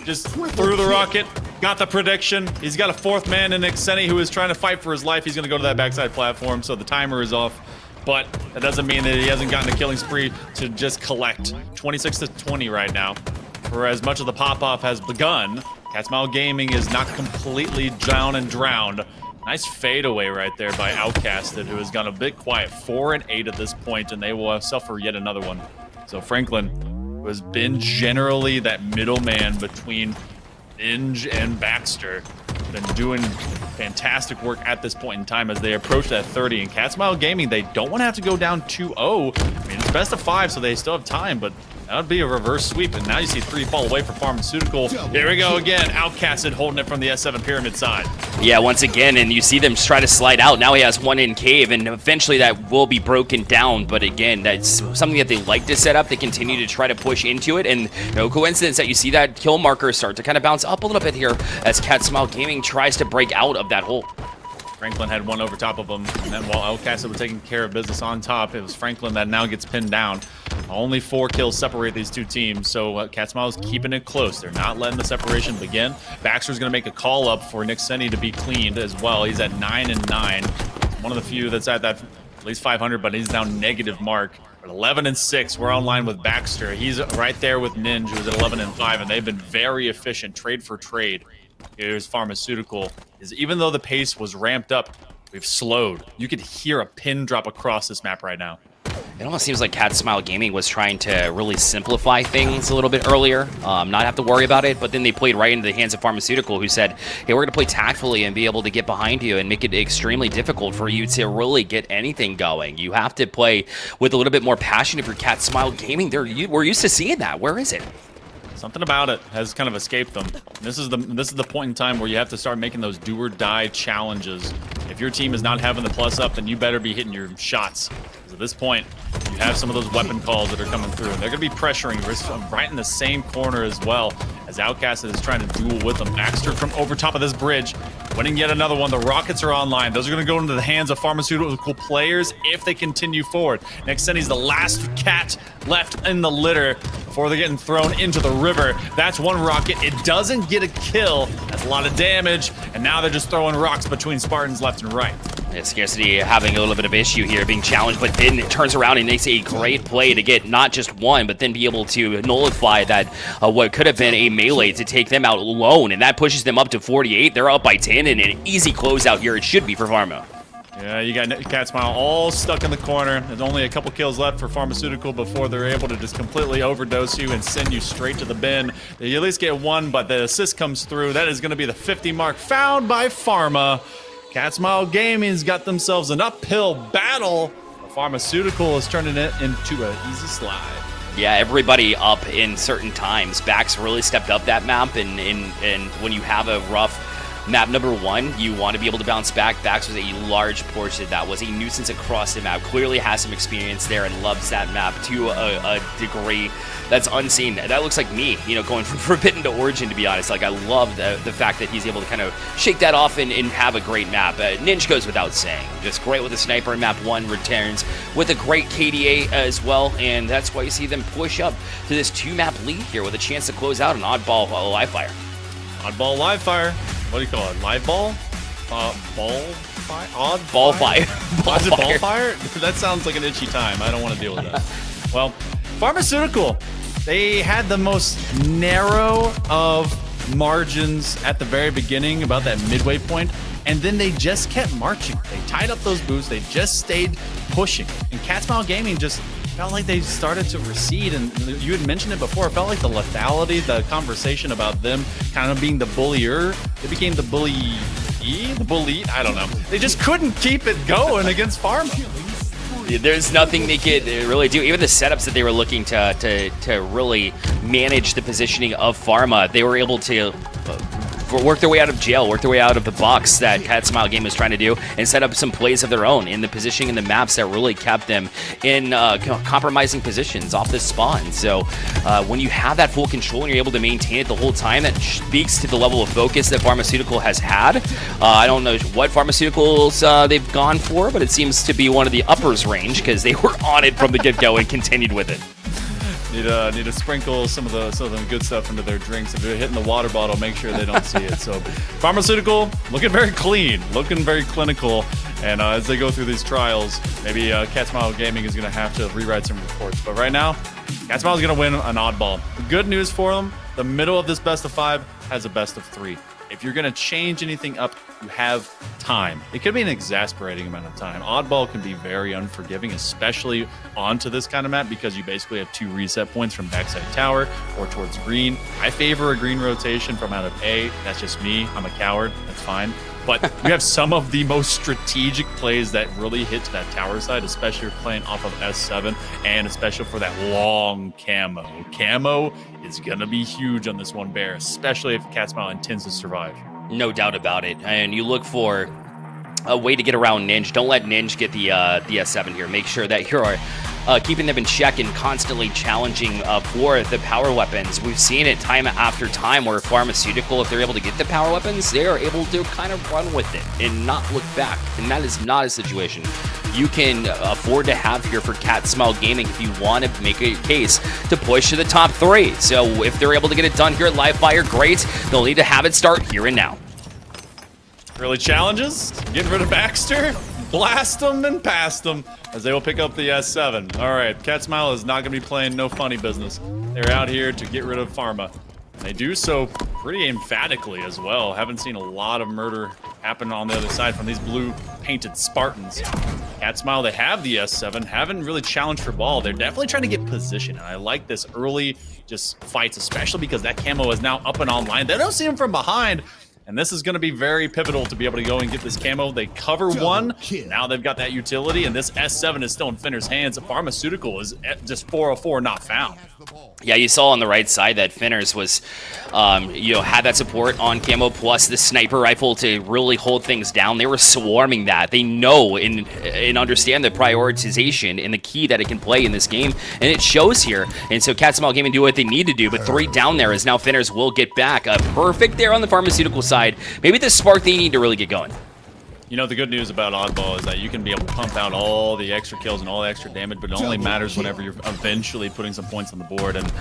Just threw the rocket, got the prediction. He's got a fourth man in Nixeni who is trying to fight for his life. He's going to go to that backside platform, so the timer is off. But that doesn't mean that he hasn't gotten a killing spree to just collect. 26 to 20 right now. For as much of the pop-off has begun, Cat Smile Gaming is not completely down and drowned. Nice fadeaway right there by Outcasted, who has gone a bit quiet. 4 and 8 at this point, and they will suffer yet another one. So Franklin, who has been generally that middleman between Ninja and Baxter, been doing fantastic work at this point in time as they approach that 30. And Cat Smile Gaming, they don't want to have to go down 2-0. I mean, it's best of 5, so they still have time, but that would be a reverse sweep. And now you see 3 fall away for Pharmaceutical. Here we go again. Outcasted holding it from the S7 pyramid side. Yeah, once again, and you see them try to slide out. Now he has one in cave, and eventually that will be broken down. But again, that's something that they like to set up. They continue to try to push into it, and no coincidence that you see that kill marker start to kind of bounce up a little bit here as Cat Smile Gaming tries to break out of that hole. Franklin had one over top of him, and then while Outcasted was taking care of business on top, it was Franklin that now gets pinned down. Only 4 kills separate these two teams, so Cat Smile is keeping it close. They're not letting the separation begin. Baxter's going to make a call up for Nixeni to be cleaned as well. He's at 9 and 9. One of the few that's at that at least 500, but he's now negative mark. At 11 and 6, we're online with Baxter. He's right there with Ninja, who's at 11 and 5, and they've been very efficient, trade for trade. Here's Pharmaceutical. Even though the pace was ramped up, we've slowed. You could hear a pin drop across this map right now. It almost seems like Cat Smile Gaming was trying to really simplify things a little bit earlier, not have to worry about it, but then they played right into the hands of Pharmaceutical, who said, hey, we're going to play tactfully and be able to get behind you and make it extremely difficult for you to really get anything going. You have to play with a little bit more passion if you're Cat Smile Gaming. We're used to seeing that. Where is it? Something about it has kind of escaped them. This is the point in time where you have to start making those do or die challenges. If your team is not having the plus up, then you better be hitting your shots. Because at this point, you have some of those weapon calls that are coming through. They're going to be pressuring right in the same corner as well, as Outcasted is trying to duel with them. Baxter from over top of this bridge, winning yet another one. The Rockets are online. Those are going to go into the hands of Pharmaceutical players if they continue forward. Nixeni's the last cat left in the litter before they're getting thrown into the river. That's one rocket. It doesn't get a kill. That's a lot of damage. And now they're just throwing rocks between Spartans left and right. Yeah, Scarcity having a little bit of issue here, being challenged, but then it turns around and makes a great play to get not just one, but then be able to nullify that what could have been a melee to take them out alone, and that pushes them up to 48. They're up by 10, and an easy closeout here it should be for Pharma. Yeah, you got Cat Smile all stuck in the corner. There's only a couple kills left for Pharmaceutical before they're able to just completely overdose you and send you straight to the bin. You at least get one, but the assist comes through. That is going to be the 50 mark found by Pharma. Cat Smile Gaming's got themselves an uphill battle. Pharmaceutical is turning it into an easy slide. Yeah, everybody up in certain times. Bax really stepped up that map, and when you have a rough map number 1, you want to be able to bounce back. Bax was a large portion. That was a nuisance across the map. Clearly has some experience there and loves that map to a degree that's unseen. That looks like me, going from Forbidden to Origin, to be honest. Like, I love the fact that he's able to kind of shake that off and have a great map. Ninja goes without saying. Just great with a sniper in map 1, returns with a great KDA as well, and that's why you see them push up to this 2-map lead here with a chance to close out an oddball live fire. Oddball live fire. What do you call it? Live ball? Ball fire? Odd ball fire. Why is it ball fire? That sounds like an itchy time. I don't want to deal with that. Well, Pharmaceutical, they had the most narrow of margins at the very beginning, about that midway point, and then they just kept marching. They tied up those boots. They just stayed pushing. And Cat Smile Gaming just felt like they started to recede, and you had mentioned it before. It felt like the lethality, the conversation about them kind of being the bullier, they became the bully, I don't know. They just couldn't keep it going against Pharma. There's nothing they could really do. Even the setups that they were looking to really manage the positioning of Pharma, they were able to work their way out of jail, work their way out of the box that Cat Smile Game is trying to do, and set up some plays of their own in the positioning and the maps that really kept them in compromising positions off this spawn. So when you have that full control and you're able to maintain it the whole time, that speaks to the level of focus that Pharmaceutical has had. I don't know what pharmaceuticals they've gone for, but it seems to be one of the uppers range because they were on it from the get-go and continued with it. Need to sprinkle some of the good stuff into their drinks. If they're hitting the water bottle, make sure they don't see it. So, Pharmaceutical looking very clean, looking very clinical. And as they go through these trials, maybe Cat Smile Gaming is going to have to rewrite some reports. But right now, Cat Smile is going to win an oddball. The good news for them: the middle of this best of 5 has a best of 3. If you're going to change anything up, you have time. It could be an exasperating amount of time. Oddball can be very unforgiving, especially onto this kind of map, because you basically have 2 reset points from backside tower or towards green. I favor a green rotation from out of A. That's just me. I'm a coward. That's fine. But you have some of the most strategic plays that really hit to that tower side, especially if you're playing off of S7, and especially for that long camo. Camo is going to be huge on this one bear, especially if Cat Smile intends to survive. No doubt about it. And you look for a way to get around Ninja. Don't let Ninja get the S7 here. Make sure that you're keeping them in check and constantly challenging for the power weapons. We've seen it time after time where Pharmaceutical, if they're able to get the power weapons, they are able to kind of run with it and not look back. And that is not a situation you can afford to have here for Cat Smile Gaming if you want to make a case to push to the top 3. So if they're able to get it done here at Live Fire, great. They'll need to have it start here and now. Early challenges, getting rid of Baxter, blast them and past them as they will pick up the S7. All right, Cat Smile is not going to be playing no funny business. They're out here to get rid of Pharma. And they do so pretty emphatically as well. Haven't seen a lot of murder happen on the other side from these blue painted Spartans. Cat Smile, they have the S7, haven't really challenged for ball. They're definitely trying to get position, and I like this early just fights, especially because that camo is now up and online. They don't see him from behind. And this is going to be very pivotal to be able to go and get this camo. They cover one. Now they've got that utility, and this S7 is still in Finner's hands. Pharmaceutical is just 404 not found. Yeah, you saw on the right side that Finner's was, had that support on camo plus the sniper rifle to really hold things down. They were swarming that. They know and understand the prioritization and the key that it can play in this game, and it shows here. And so Cat Smile Gaming do what they need to do, but 3 down there as now Finner's will get back. Perfect there on the Pharmaceutical side. Maybe the spark they need to really get going. You know, the good news about Oddball is that you can be able to pump out all the extra kills and all the extra damage, but it only matters whenever you're eventually putting some points on the board. And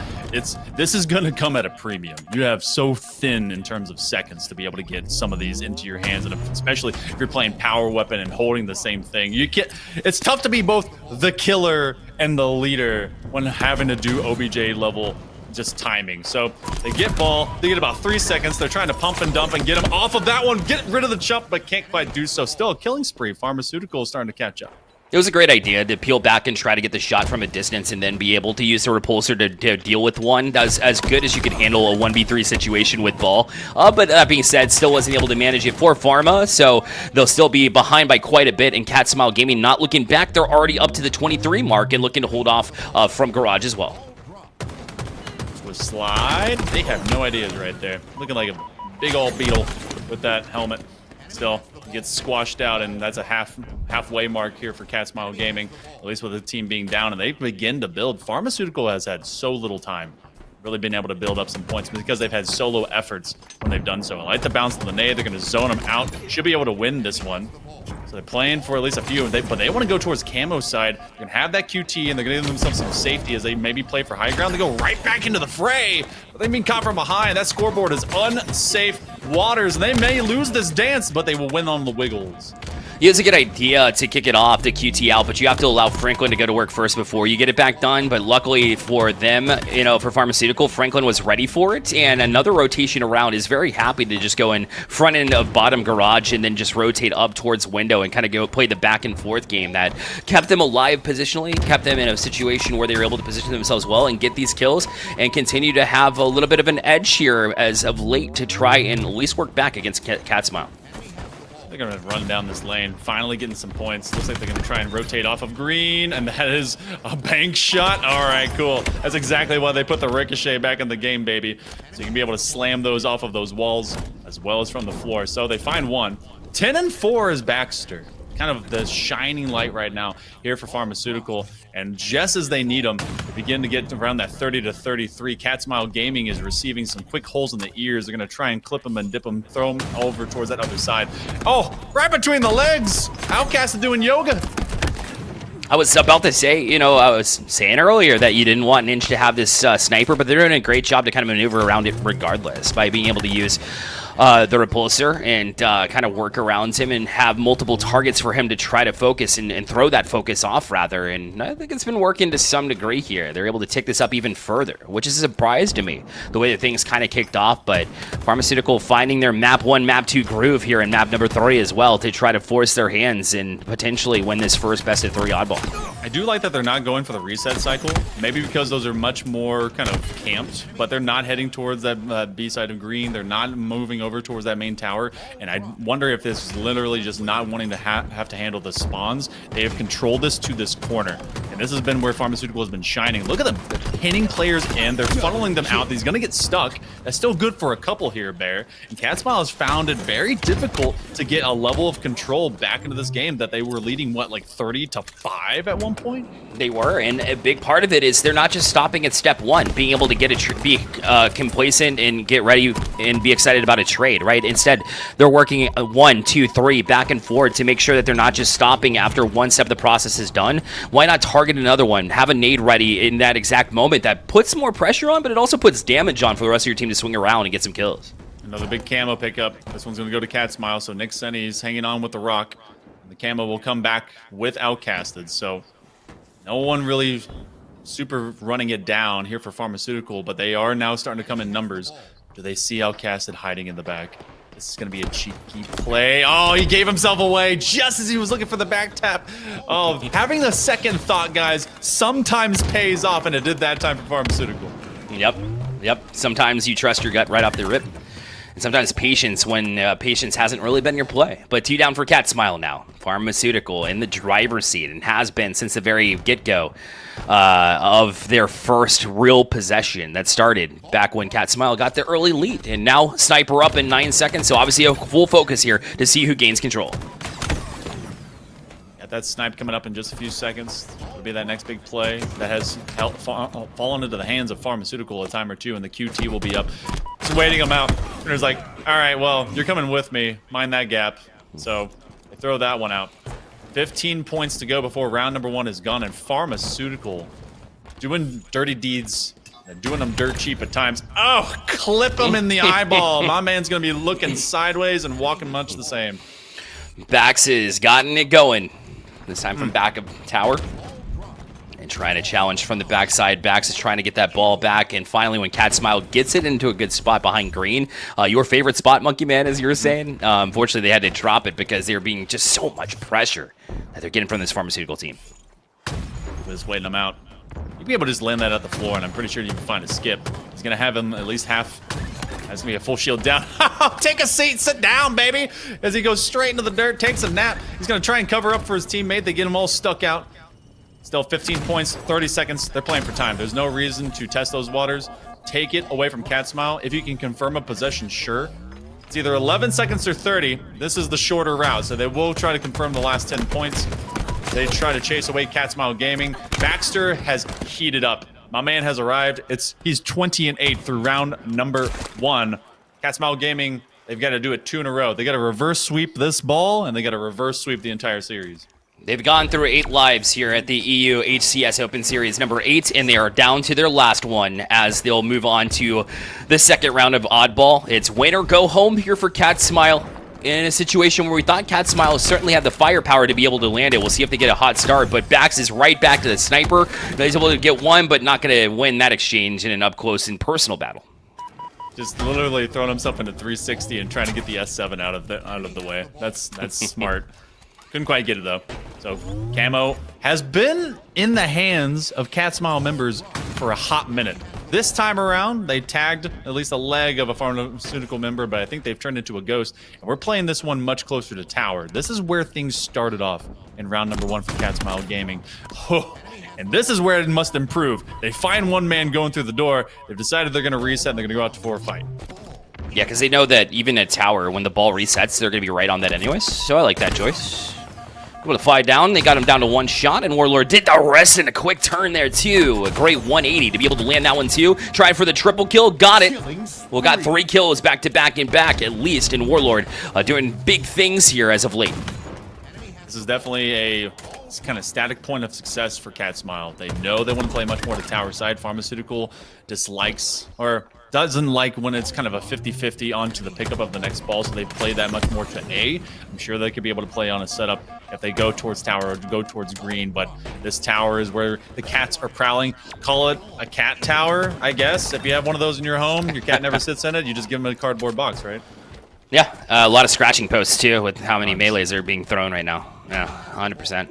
this is going to come at a premium. You have so thin in terms of seconds to be able to get some of these into your hands, and especially if you're playing power weapon and holding the same thing. It's tough to be both the killer and the leader when having to do OBJ level just timing. So they get ball, they get about 3 seconds. They're trying to pump and dump and get him off of that one, get rid of the jump, but can't quite do so. Still a killing spree. Pharmaceutical is starting to catch up. It was a great idea to peel back and try to get the shot from a distance and then be able to use the repulsor to deal with one. That was as good as you could handle a 1v3 situation with ball. But that being said, still wasn't able to manage it for Pharma, so they'll still be behind by quite a bit. And Cat Smile Gaming not looking back. They're already up to the 23 mark and looking to hold off from Garage as well. Slide. They have no ideas right there. Looking like a big old beetle with that helmet. Still gets squashed out, and that's a halfway mark here for Cat Smile Gaming, at least with the team being down, and they begin to build. Pharmaceutical has had so little time, really been able to build up some points because they've had solo efforts when they've done so. I like the bounce to the nade. They're going to zone them out. Should be able to win this one. So they're playing for at least a few, but they want to go towards camo side. They're going to have that QT, and they're going to give themselves some safety as they maybe play for high ground. They go right back into the fray, but they've been caught from behind. That scoreboard is unsafe waters, and they may lose this dance, but they will win on the wiggles. Yeah, it's a good idea to kick it off, to QT out, but you have to allow Franklin to go to work first before you get it back done. But luckily for them, for Pharmaceutical, Franklin was ready for it, and another rotation around is very happy to just go in front end of bottom garage and then just rotate up towards window and kind of go play the back and forth game that kept them alive positionally, kept them in a situation where they were able to position themselves well and get these kills and continue to have a little bit of an edge here as of late to try and at least work back against Cat Smile. They're going to run down this lane, finally getting some points. Looks like they're going to try and rotate off of green, and that is a bank shot. All right, cool. That's exactly why they put the ricochet back in the game, baby. So you can be able to slam those off of those walls. as well as from the floor. So they find one. 10-4 is Baxter. Kind of the shining light right now here for Pharmaceutical. And just as they need them, they begin to get around that 30-33. Catsmile Gaming is receiving some quick holes in the ears. They're going to try and clip them and dip them, throw them over towards that other side. Oh, right between the legs. Outcast is doing yoga. I was about to say, you know, I was saying earlier that you didn't want Ninja to have this sniper, but they're doing a great job to kind of maneuver around it regardless by being able to use the repulsor and kind of work around him and have multiple targets for him to try to focus and throw that focus off rather. And I think it's been working to some degree here. They're able to take this up even further, which is a surprise to me, the way that things kind of kicked off. But Pharmaceutical finding their map 1, map 2 groove here in map number 3 as well to try to force their hands and potentially win this first best of 3 oddball. I do like that they're not going for the reset cycle. Maybe because those are much more kind of camped, but they're not heading towards that B side of green. They're not moving over towards that main tower. And I wonder if this is literally just not wanting to have to handle the spawns. They have controlled this to this corner. And this has been where Pharmaceutical has been shining. Look at them. They're pinning players in. They're funneling them out. He's going to get stuck. That's still good for a couple here, Bear. And Catsmile has found it very difficult to get a level of control back into this game that they were leading, what, like 30-5 at one point? They were, and a big part of it is they're not just stopping at step 1, being able to get be complacent and get ready and be excited about a trade, right? Instead, they're working 1, 2, 3 back and forth to make sure that they're not just stopping after one step of the process is done. Why not target another one, have a nade ready in that exact moment that puts more pressure on, but it also puts damage on for the rest of your team to swing around and get some kills. Another big camo pickup. This one's going to go to Catsmile, so Nick Senny's hanging on with the rock. The camo will come back with Outcasted, so no one really super running it down here for Pharmaceutical, but they are now starting to come in numbers. Do they see Outcasted hiding in the back? This is going to be a cheeky play. Oh, he gave himself away just as he was looking for the back tap. Oh, having a second thought, guys, sometimes pays off, and it did that time for Pharmaceutical. Yep. Sometimes you trust your gut right off the rip. And sometimes patience when patience hasn't really been your play. But 2 down for Catsmile now. Pharmaceutical in the driver's seat and has been since the very get-go of their first real possession that started back when Catsmile got the early lead. And now Sniper up in 9 seconds, so obviously a full focus here to see who gains control. Got that snipe coming up in just a few seconds. It'll be that next big play that has fallen into the hands of Pharmaceutical a time or two, and the QT will be up. Just waiting him out. And it's like, all right, well, you're coming with me. Mind that gap. So they throw that one out. 15 points to go before round number 1 is gone, and Pharmaceutical doing dirty deeds and doing them dirt cheap at times. Oh, clip him in the eyeball. My man's going to be looking sideways and walking much the same. Bax has gotten it going. This time from back of tower. And trying to challenge from the backside. Bax is trying to get that ball back. And finally, when Catsmile gets it into a good spot behind green, your favorite spot, Monkey Man, as you were saying, unfortunately, they had to drop it because they were being just so much pressure that they're getting from this Pharmaceutical team. Just waiting them out. You'd be able to just land that at the floor, and I'm pretty sure you can find a skip. He's going to have him at least half. That's going to be a full shield down. Take a seat, sit down, baby. As he goes straight into the dirt, takes a nap. He's going to try and cover up for his teammate. They get him all stuck out. Still 15 points, 30 seconds. They're playing for time. There's no reason to test those waters. Take it away from Catsmile. If you can confirm a possession, sure. It's either 11 seconds or 30. This is the shorter route, so they will try to confirm the last 10 points. They try to chase away Catsmile Gaming. Baxter has heated up. My man has arrived. He's 20-8 through round number 1. Catsmile Gaming, they've got to do it 2 in a row. They got to reverse sweep this ball, and they got to reverse sweep the entire series. They've gone through 8 lives here at the EU HCS Open Series number 8, and they are down to their last one as they'll move on to the second round of Oddball. It's win or go home here for Catsmile in a situation where we thought Catsmile certainly had the firepower to be able to land it. We'll see if they get a hot start, but Bax is right back to the sniper. He's able to get one, but not going to win that exchange in an up-close and personal battle. Just literally throwing himself into 360 and trying to get the S7 out of the way. That's smart. Couldn't quite get it, though. So, Camo has been in the hands of Catsmile members for a hot minute. This time around, they tagged at least a leg of a Pharmaceutical member, but I think they've turned into a ghost. And we're playing this one much closer to tower. This is where things started off in round number 1 for Catsmile Gaming. Oh, and this is where it must improve. They find one man going through the door. They've decided they're going to reset, and they're going to go out to 4 fight. Yeah, because they know that even at tower, when the ball resets, they're going to be right on that anyways. So I like that choice. Able to fly down. They got him down to 1 shot, and Warlord did the rest in a quick turn there, too. A great 180 to be able to land that one, too. Tried for the triple kill. Got it. Well, got 3 kills back-to-back and back, at least, and Warlord doing big things here as of late. This is definitely a kind of static point of success for Cat Smile. They know they want to play much more to tower side. Pharmaceutical dislikes, or doesn't like when it's kind of a 50-50 onto the pickup of the next ball, so they play that much more to A. I'm sure they could be able to play on a setup if they go towards tower or go towards green, but this tower is where the cats are prowling. Call it a cat tower, I guess. If you have one of those in your home, your cat never sits in it, you just give them a cardboard box, right? Yeah, a lot of scratching posts, too, with how many melees are being thrown right now. Yeah, 100%.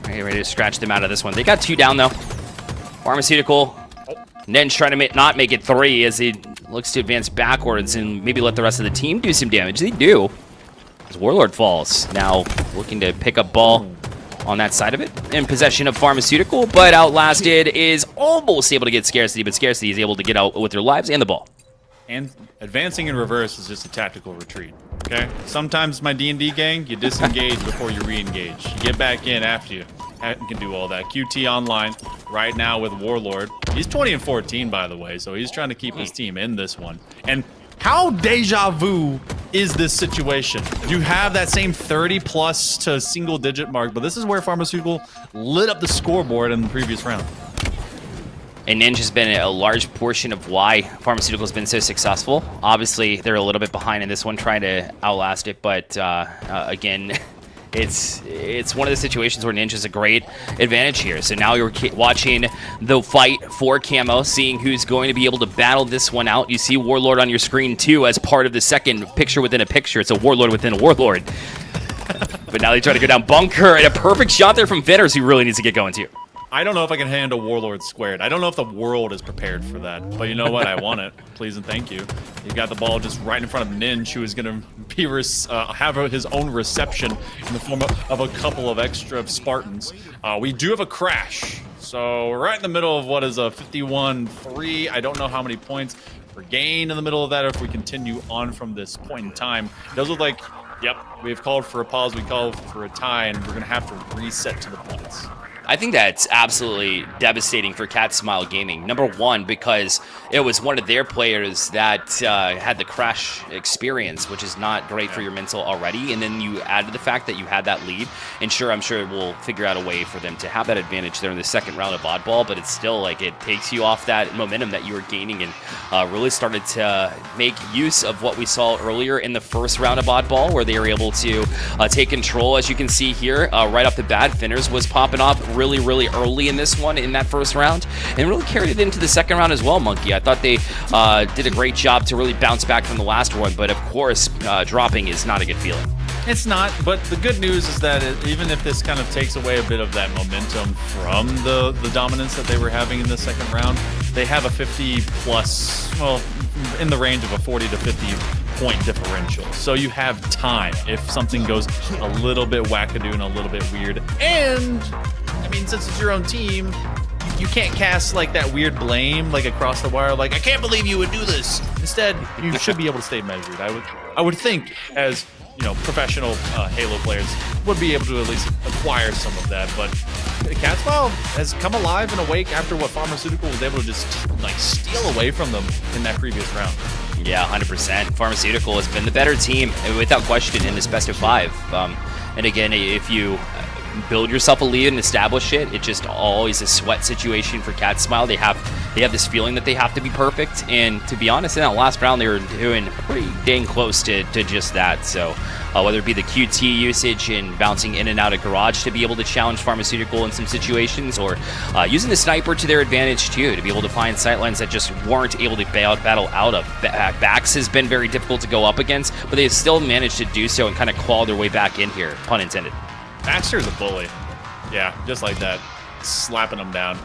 Ready to scratch them out of this one. They got 2 down, though. Pharmaceutical. Nen's trying to not make it 3 as he looks to advance backwards and maybe let the rest of the team do some damage. They do. As Warlord falls. Now looking to pick up ball on that side of it. In possession of Pharmaceutical, but Outlasted is almost able to get Scarcity, but Scarcity is able to get out with their lives and the ball. And advancing in reverse is just a tactical retreat, okay? Sometimes my D&D gang, you disengage before you re-engage. You get back in after you can do all that. QT online right now with Warlord. He's 20-14, by the way, so he's trying to keep his team in this one. And how deja vu is this situation? You have that same 30+ to single-digit mark, but this is where Pharmaceutical lit up the scoreboard in the previous round. And Ninja has been a large portion of why Pharmaceutical has been so successful. Obviously, they're a little bit behind in this one, trying to outlast it. But again, it's one of the situations where Ninja's a great advantage here. So now you're watching the fight for Camo, seeing who's going to be able to battle this one out. You see Warlord on your screen, too, as part of the second picture within a picture. It's a Warlord within a Warlord. But now they try to go down bunker, and a perfect shot there from Vinners, who really needs to get going, too. I don't know if I can handle Warlord squared. I don't know if the world is prepared for that. But you know what? I want it. Please and thank you. He got the ball just right in front of Ninja, who is going to be have his own reception in the form of a couple of extra Spartans. We do have a crash. So we're right in the middle of what is a 51-3. I don't know how many points per gain in the middle of that if we continue on from this point in time. It does look like, yep, we've called for a pause. We called for a tie, and we're going to have to reset to the points. I think that's absolutely devastating for Cat Smile Gaming. Number one, because it was one of their players that had the crash experience, which is not great for your mental already. And then you add to the fact that you had that lead. And sure, I'm sure we'll figure out a way for them to have that advantage there in the second round of oddball. But it's still like it takes you off that momentum that you were gaining and really started to make use of what we saw earlier in the first round of oddball, where they were able to take control. As you can see here, right off the bat, Finners was popping off really early in this one, in that first round, and really carried it into the second round as well, Monkey. I thought they did a great job to really bounce back from the last one, but of course, dropping is not a good feeling. It's not, but the good news is that even if this kind of takes away a bit of that momentum from the dominance that they were having in the second round, they have a 50+, well, in the range of a 40 to 50 point differential. So you have time if something goes a little bit wackadoo and a little bit weird. And I mean, since it's your own team, you can't cast like that weird blame like across the wire, like, I can't believe you would do this. Instead, you should be able to stay measured. I would think, as you know, professional Halo players would be able to at least acquire some of that. But Cat Smile has come alive and awake after what Pharmaceutical was able to just like steal away from them in that previous round. Yeah, 100%. Pharmaceutical has been the better team, without question, in this best of 5. And again, if you build yourself a lead and establish it, it's just always a sweat situation for Cat Smile. They have this feeling that they have to be perfect, and to be honest, in that last round, they were doing pretty dang close to just that. So whether it be the QT usage and bouncing in and out of garage to be able to challenge Pharmaceutical in some situations, or using the sniper to their advantage too, to be able to find sightlines that just weren't able to battle out of. Backs has been very difficult to go up against, but they've still managed to do so and kind of claw their way back in here, pun intended. Baxter's a bully. Yeah, just like that. Slapping them down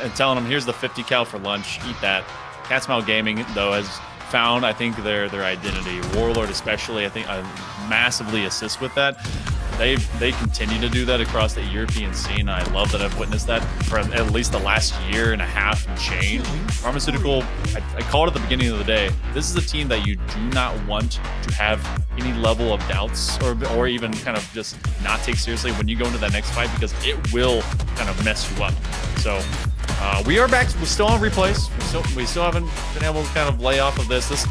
and telling them, here's the 50 cal for lunch, eat that. Cat Smile Gaming, though, has found, I think, their identity. Warlord especially, I think, massively assists with that. they continue to do that across the European scene. I love that I've witnessed that for at least the last year and a half and change. Pharmaceutical, I called it at the beginning of the day, this is a team that you do not want to have any level of doubts or even kind of just not take seriously when you go into that next fight, because it will kind of mess you up. So we are back. We're still on replays. We still haven't been able to kind of lay off of this.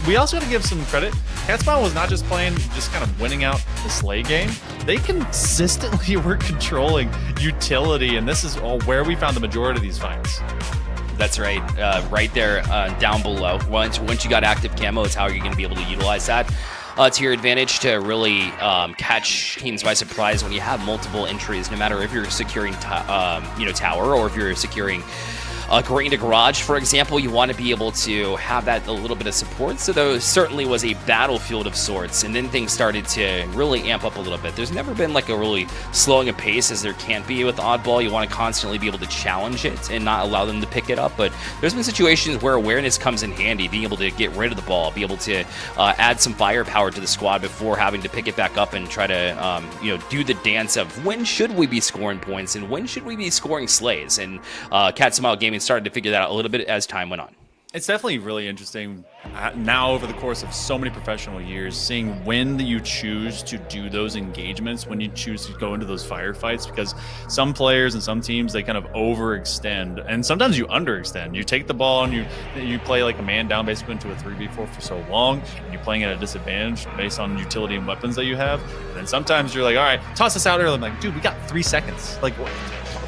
We also got to give some credit. Catsmile was not just playing, just kind of winning out the Slay game. They consistently were controlling utility, and this is where we found the majority of these fights. That's right. Right there down below. Once you got active camo, it's how you're going to be able to utilize that to your advantage to really catch teams by surprise when you have multiple entries, no matter if you're securing tower or if you're securing going to garage, for example. You want to be able to have that a little bit of support. So there certainly was a battlefield of sorts, and then things started to really amp up a little bit. There's never been like a really slowing of pace as there can't be with oddball. You want to constantly be able to challenge it and not allow them to pick it up. But there's been situations where awareness comes in handy, being able to get rid of the ball, be able to add some firepower to the squad before having to pick it back up and try to do the dance of when should we be scoring points and when should we be scoring slays. And Catsmile Gaming started to figure that out a little bit as time went on. It's definitely really interesting now over the course of so many professional years, seeing when you choose to do those engagements, when you choose to go into those firefights, because some players and some teams, they kind of overextend, and sometimes you underextend. You take the ball and you play like a man down basically into a 3v4 for so long, and you're playing at a disadvantage based on utility and weapons that you have. And then sometimes you're like, all right, toss this out early. I'm like, dude, we got 3 seconds. Like, what?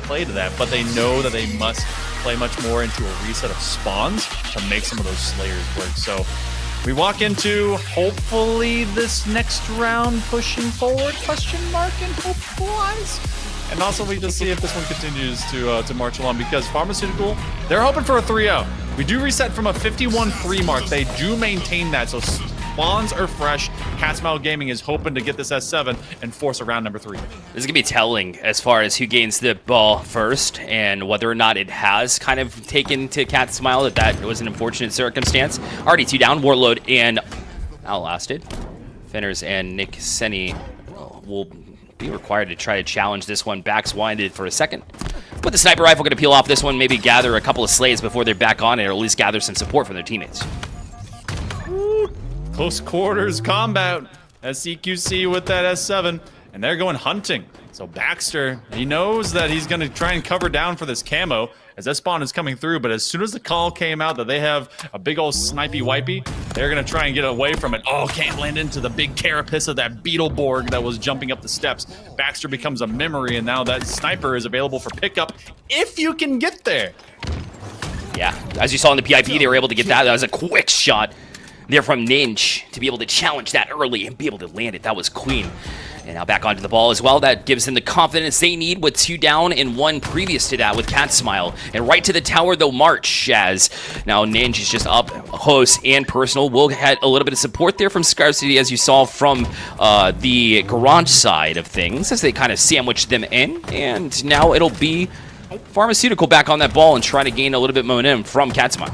Play to that, but they know that they must play much more into a reset of spawns to make some of those slayers work. So we walk into hopefully this next round pushing forward, question mark and hopeful eyes. And also we just see if this one continues to march along, because Pharmaceutical, they're hoping for a 3-0. We do reset from a 51-3 mark. They do maintain that, so spawns are fresh. Catsmile Gaming is hoping to get this S7 and force a round number 3. This is going to be telling as far as who gains the ball first and whether or not it has kind of taken to Catsmile that was an unfortunate circumstance. Already 2 down. Warlord and outlasted. Finners and Nick Senni will be required to try to challenge this one. Backs winded for a second. But the sniper rifle going to peel off this one, maybe gather a couple of slays before they're back on it, or at least gather some support from their teammates. Close quarters combat as CQC with that S7, and they're going hunting. So Baxter, he knows that he's going to try and cover down for this camo as that spawn is coming through, but as soon as the call came out that they have a big old snipey wipey, they're going to try and get away from it. Oh, can't land into the big carapace of that Beetleborg that was jumping up the steps. Baxter becomes a memory, and now that sniper is available for pickup if you can get there. Yeah, as you saw in the PIP, they were able to get that. That was a quick shot there from Ninja to be able to challenge that early and be able to land it. That was clean. And now back onto the ball as well. That gives them the confidence they need with 2 down and 1 previous to that with Catsmile. And right to the tower they'll march, as now Ninja is just up close and personal. Will had a little bit of support there from Scarcity, as you saw from the garage side of things, as they kind of sandwiched them in. And now it'll be Pharmaceutical back on that ball and trying to gain a little bit momentum from Catsmile.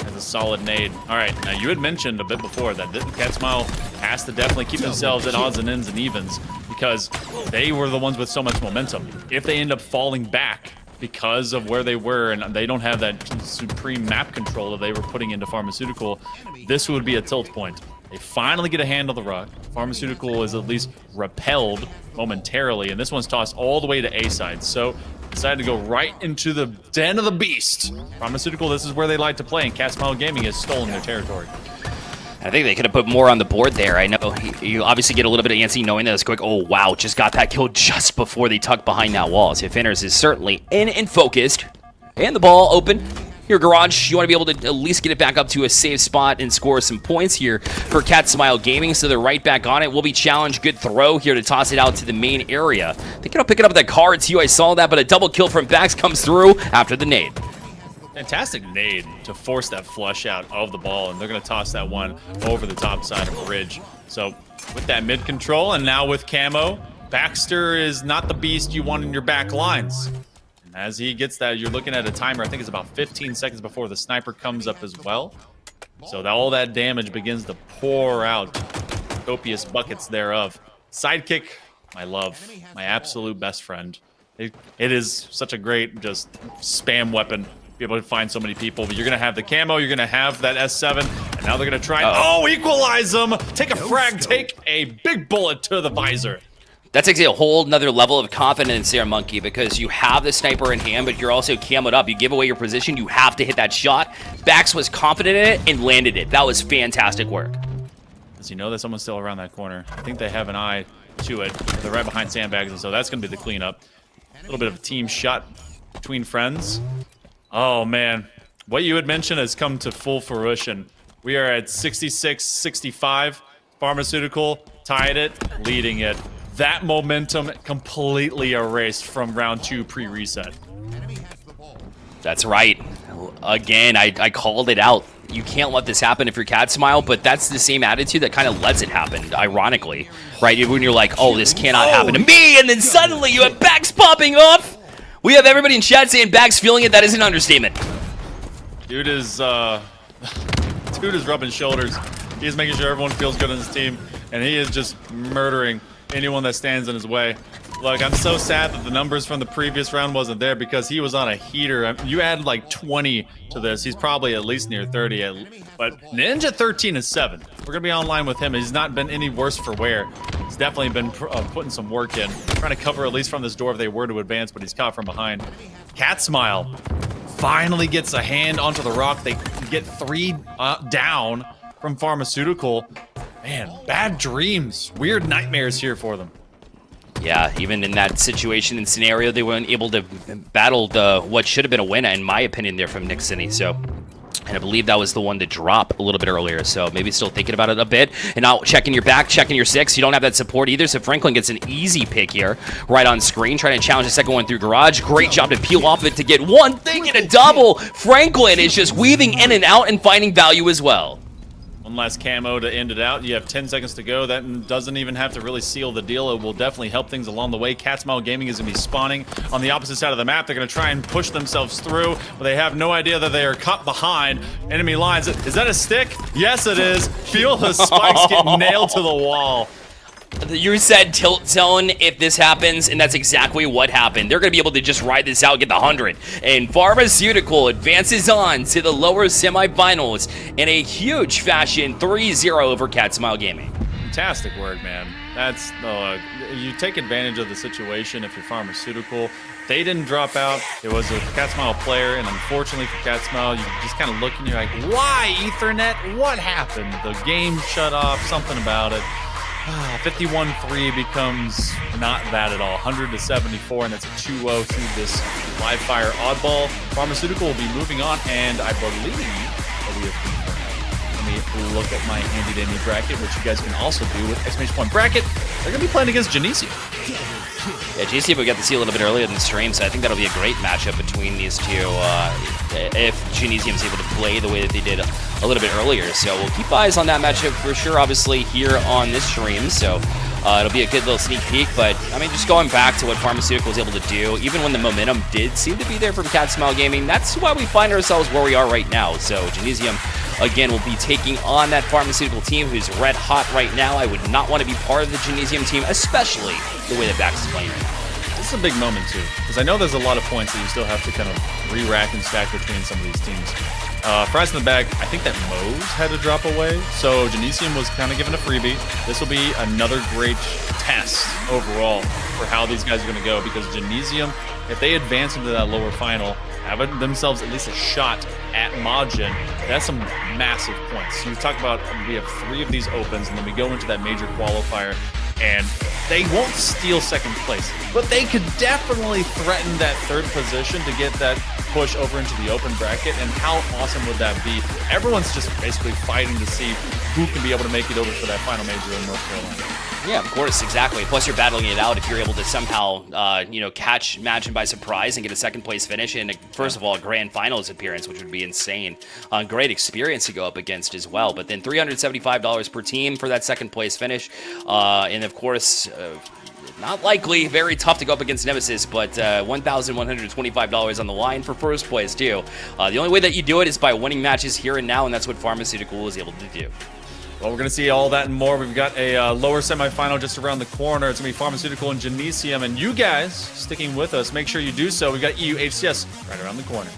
As a solid nade. All right, now you had mentioned a bit before that Catsmile has to definitely keep themselves at odds and ends and evens, because they were the ones with so much momentum. If they end up falling back because of where they were and they don't have that supreme map control that they were putting into Pharmaceutical, this would be a tilt point. They finally get a hand on the rock. Pharmaceutical is at least repelled momentarily, and this one's tossed all the way to A side. So decided to go right into the den of the beast. Pharmaceutical, this is where they like to play, and Catsmile Gaming has stolen their territory. I think they could have put more on the board there. I know you obviously get a little bit of antsy knowing that it's quick. Oh, wow, just got that kill just before they tuck behind that wall. So Finners is certainly in and focused. And the ball open. Your garage, you want to be able to at least get it back up to a safe spot and score some points here for Catsmile Gaming. So they're right back on it. Will be challenged. Good throw here to toss it out to the main area. They can pick it up with the card too. I saw that, but a double kill from Bax comes through after the nade. Fantastic nade to force that flush out of the ball, and they're going to toss that one over the top side of Bridge. So with that mid control and now with camo, Baxter is not the beast you want in your back lines. As he gets that, you're looking at a timer, I think it's about 15 seconds before the sniper comes up as well. So that all that damage begins to pour out, copious buckets thereof. Sidekick my love, my absolute best friend. It is such a great just spam weapon. Be able to find so many people, but you're gonna have the camo, you're gonna have that S7, and now they're gonna try and equalize them. Take a frag, take a big bullet to the visor. That takes a whole nother level of confidence there, Monkey, because you have the sniper in hand, but you're also camoed up. You give away your position, you have to hit that shot. Bax was confident in it and landed it. That was fantastic work. Does he know that someone's still around that corner? I think they have an eye to it. They're right behind sandbags, and so that's gonna be the cleanup. A little bit of a team shot between friends. Oh man, what you had mentioned has come to full fruition. We are at 66-65. Pharmaceutical tied it, leading it. That momentum completely erased from round 2 pre-reset. That's right. Again, I called it out. You can't let this happen if you're Cat Smile, but that's the same attitude that kind of lets it happen, ironically. Right? When you're like, oh, this cannot happen to me, and then suddenly you have Bax popping off. We have everybody in chat saying Bax feeling it. That is an understatement. Dude is rubbing shoulders. He is making sure everyone feels good on his team, and he is just murdering anyone that stands in his way. Look, I'm so sad that the numbers from the previous round wasn't there because he was on a heater. You add like 20 to this, he's probably at least near 30. But Ninja 13-7. We're gonna be online with him. He's not been any worse for wear. He's definitely been putting some work in, trying to cover at least from this door if they were to advance, but he's caught from behind. Cat Smile finally gets a hand onto the rock. They get 3 down from Pharmaceutical. Man, bad dreams, weird nightmares here for them. Yeah, even in that situation and scenario, they weren't able to battle the what should have been a win, in my opinion, there from Nixony. So, and I believe that was the one to drop a little bit earlier. So maybe still thinking about it a bit. And now checking your back, checking your 6. You don't have that support either. So Franklin gets an easy pick here, right on screen, trying to challenge the second one through garage. Great job to peel off it to get one thing and a double. Franklin is just weaving in and out and finding value as well. One last camo to end it out. You have 10 seconds to go. That doesn't even have to really seal the deal. It will definitely help things along the way. Cat Smile Gaming is going to be spawning on the opposite side of the map. They're going to try and push themselves through, but they have no idea that they are caught behind enemy lines. Is that a stick? Yes, it is. Feel the spikes get nailed to the wall. You said tilt zone if this happens, and that's exactly what happened. They're going to be able to just ride this out, get the 100. And Pharmaceutical advances on to the lower semifinals in a huge fashion, 3-0 over Cat Smile Gaming. Fantastic work, man. That's you take advantage of the situation if you're Pharmaceutical. They didn't drop out. It was a Cat Smile player, and unfortunately for Cat Smile, you just kind of look and you're like, why, Ethernet? What happened? The game shut off, something about it. 51-3 becomes not that at all. 100-74, and that's a 2-0 to this live fire oddball. Pharmaceutical will be moving on, and I believe that we have confirmed. Let me look at my handy-dandy bracket, which you guys can also do with exclamation point bracket. They're going to be playing against Genesium. Yeah, GC we got to see a little bit earlier in the stream, so I think that'll be a great matchup between these two if Genesium's able to play the way that they did a little bit earlier. So we'll keep eyes on that matchup for sure, obviously, here on this stream. So it'll be a good little sneak peek, but I mean, just going back to what Pharmaceutical was able to do, even when the momentum did seem to be there from Cat Smile Gaming, that's why we find ourselves where we are right now. So Genesium, again, will be taking on that Pharmaceutical team who's red hot right now. I would not want to be part of the Genesium team, especially the way that Bax is playing right now. This is a big moment, too, because I know there's a lot of points that you still have to kind of re-rack and stack between some of these teams. Fries in the bag, I think that Moe's had to drop away, so Genesium was kind of given a freebie. This will be another great test overall for how these guys are going to go, because Genesium, if they advance into that lower final, have themselves at least a shot at Majin, that's some massive points. You talk about, we have 3 of these opens, and then we go into that major qualifier, and they won't steal second place, but they could definitely threaten that 3rd position to get that push over into the open bracket. And how awesome would that be? Everyone's just basically fighting to see who can be able to make it over for that final major in North Carolina. Yeah, of course, exactly. Plus, you're battling it out if you're able to somehow, catch Majin by surprise and get a 2nd place finish and, first of all, a grand finals appearance, which would be insane. Great experience to go up against as well. But then $375 per team for that 2nd place finish. And, of course, not likely, very tough to go up against Nemesis, but $1,125 on the line for 1st place, too. The only way that you do it is by winning matches here and now, and that's what Pharmaceutical is able to do. Well, we're going to see all that and more. We've got a lower semifinal just around the corner. It's going to be Pharmaceutical and Genesium. And you guys sticking with us, make sure you do so. We've got EU HCS right around the corner.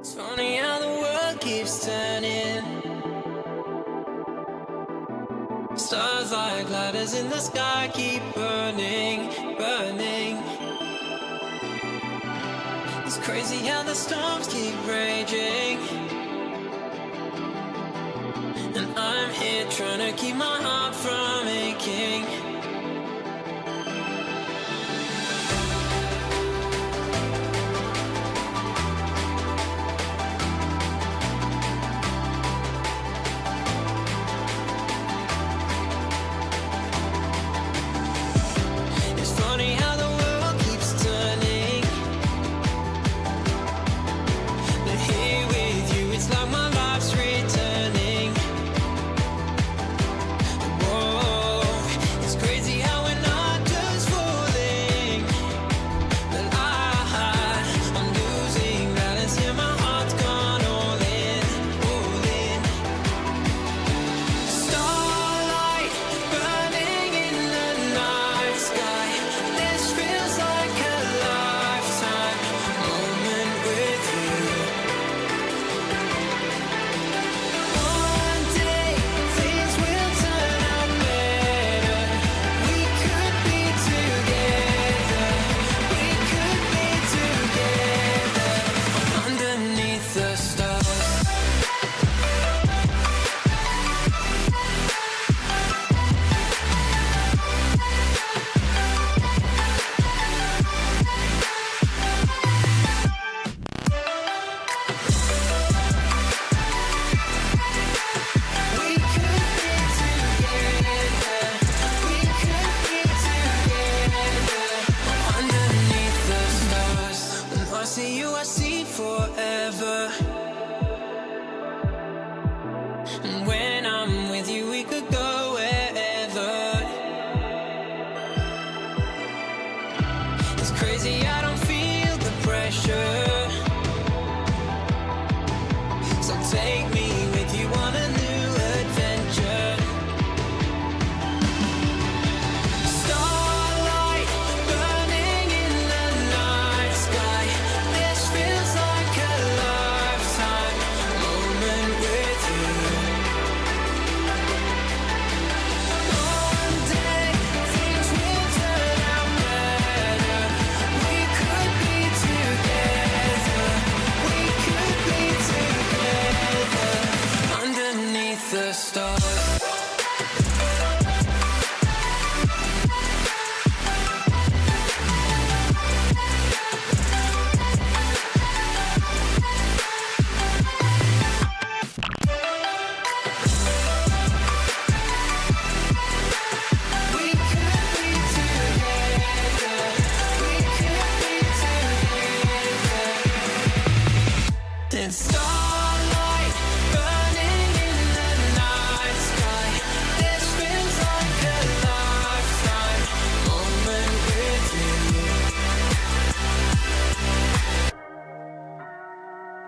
It's funny how the world keeps turning. Stars like ladders in the sky keep burning, burning. It's crazy how the storms keep raging. And I'm here trying to keep my heart from aching. It's funny how the world keeps turning. But here with you, it's like my life's returning. Whoa, it's crazy how we're not just falling. But I'm losing balance here, my heart's gone all in, all in. Starlight burning in the night sky. This feels like a lifetime moment with you. One day things will turn out better. We could be together. We could be together underneath the stars. We could be together. We could be together underneath the stars. When I see you, I see forever. And when I'm with you, we could go wherever. It's crazy, I don't feel the pressure. So take me with you on a new adventure. Starlight burning in the night sky. This feels like a lifetime moment with you. One day things will turn out better. We could be together. We could be together underneath the stars. We could be together. We could be together. It's starlight burning in the night sky. This feels like a lifetime moment with you.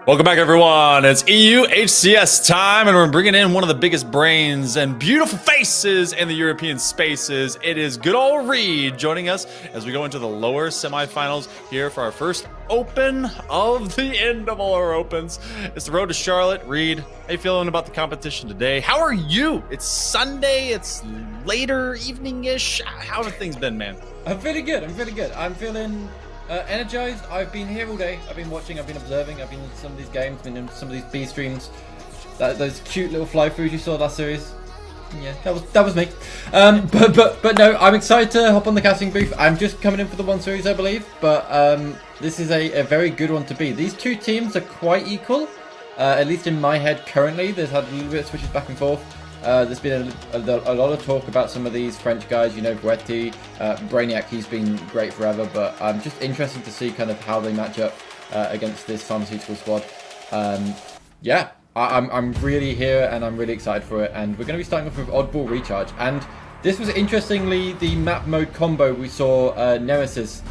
Welcome back, everyone. It's EU HCS time, and we're bringing in one of the biggest brains and beautiful faces in the European spaces. It is good old Reed joining us as we go into the lower semifinals here for our first Open of the end of all our Opens. It's the road to Charlotte. Reed, how you feeling about the competition today? How are you? It's Sunday. It's later evening-ish. How have things been, man? I'm feeling good. I'm feeling energized. I've been here all day. I've been watching. I've been observing. I've been in some of these games. Been in some of these B streams. Those cute little fly throughs you saw last series. Yeah, that was me. But no, I'm excited to hop on the casting booth. I'm just coming in for the one series, I believe. But this is a very good one to be. These two teams are quite equal, at least in my head currently. There's had a little bit of switches back and forth. There's been a lot of talk about some of these French guys, you know, Vuetti, Brainiac, he's been great forever, but I'm just interested to see kind of how they match up against this pharmaceutical squad. Yeah, I'm really here and I'm really excited for it, and we're going to be starting off with Oddball Recharge, and this was interestingly the map mode combo we saw Nemesis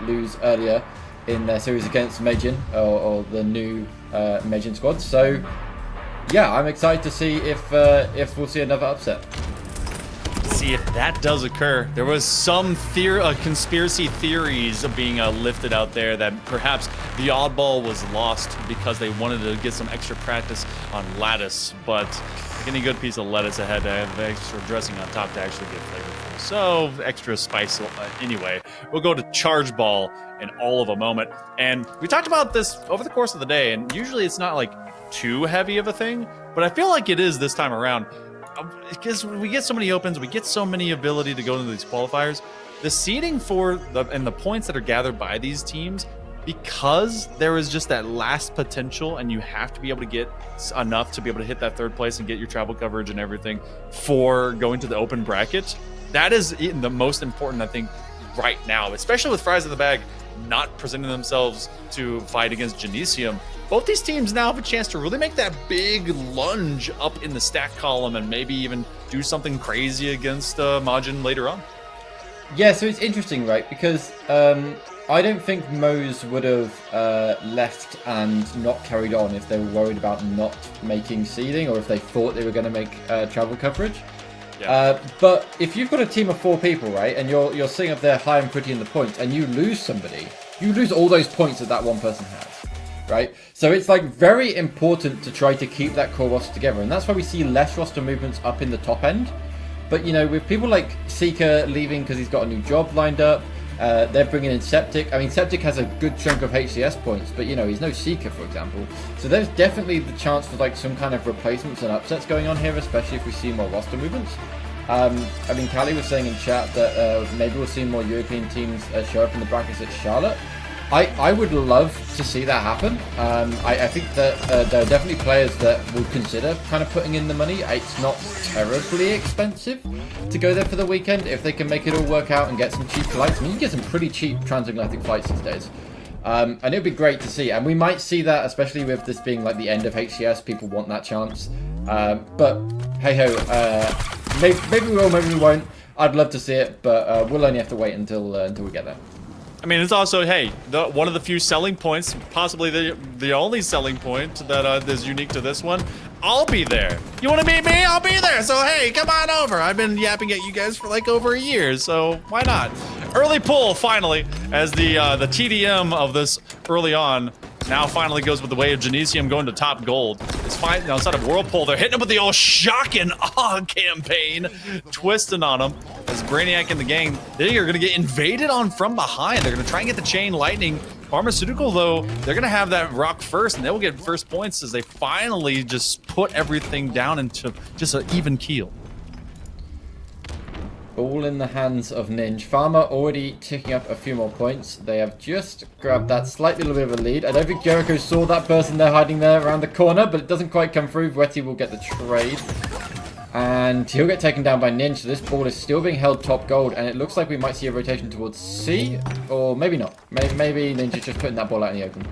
lose earlier in their series against Majin, or the new Majin squad, so yeah, I'm excited to see if we'll see another upset. see if that does occur. There was some conspiracy theories being lifted out there that perhaps the oddball was lost because they wanted to get some extra practice on lattice, but like any good piece of lettuce, it had to have extra dressing on top to actually get flavorful. So extra spice. Anyway, we'll go to charge ball in all of a moment. And we talked about this over the course of the day, and usually it's not like too heavy of a thing, but I feel like it is this time around. Because we get so many opens, we get so many ability to go into these qualifiers. The seeding and the points that are gathered by these teams, because there is just that last potential, and you have to be able to get enough to be able to hit that third place and get your travel coverage and everything for going to the open bracket. That is the most important, I think, right now, especially with Fries in the Bag not presenting themselves to fight against Genesium. Both these teams now have a chance to really make that big lunge up in the stack column and maybe even do something crazy against Majin later on. Yeah, so it's interesting, right? Because I don't think Mose would have left and not carried on if they were worried about not making seeding, or if they thought they were going to make travel coverage. Yeah. But if you've got a team of 4 people, right, and you're sitting up there high and pretty in the points, and you lose somebody, you lose all those points that one person has. Right, so it's like very important to try to keep that core roster together, and that's why we see less roster movements up in the top end. But you know, with people like Sica leaving because he's got a new job lined up, they're bringing in Septiq. I mean, Septiq has a good chunk of HCS points, but you know, he's no Sica, for example. So there's definitely the chance for like some kind of replacements and upsets going on here, especially if we see more roster movements. I mean, Callie was saying in chat that maybe we'll see more European teams show up in the brackets at Charlotte. I would love to see that happen. I think that there are definitely players that will consider kind of putting in the money. It's not terribly expensive to go there for the weekend if they can make it all work out and get some cheap flights. I mean, you get some pretty cheap transatlantic flights these days. And it would be great to see. And we might see that, especially with this being like the end of HCS. People want that chance. But hey-ho, maybe we will, maybe we won't. I'd love to see it, but we'll only have to wait until we get there. I mean, it's also, hey, one of the few selling points, possibly the only selling point that is unique to this one. I'll be there. You want to meet me? I'll be there. So, hey, come on over. I've been yapping at you guys for like over a year, so why not? Early pull, finally, as the TDM of this early on now finally goes with the way of Genesium going to top gold. It's fine now inside of Whirlpool. They're hitting him with the old shock and awe campaign, twisting on him. As Brainiac and the gang, they are going to get invaded on from behind. They're going to try and get the chain lightning. Pharmaceutical, though, they're going to have that rock first, and they will get first points as they finally just put everything down into just an even keel. All in the hands of Ninja. Farmer already ticking up a few more points. They have just grabbed that slightly little bit of a lead. I don't think Jericho saw that person there hiding there around the corner, but it doesn't quite come through. Vweti will get the trade. And he'll get taken down by Ninja. So this ball is still being held top gold, and it looks like we might see a rotation towards C, or maybe not. Maybe Ninja's just putting that ball out in the open.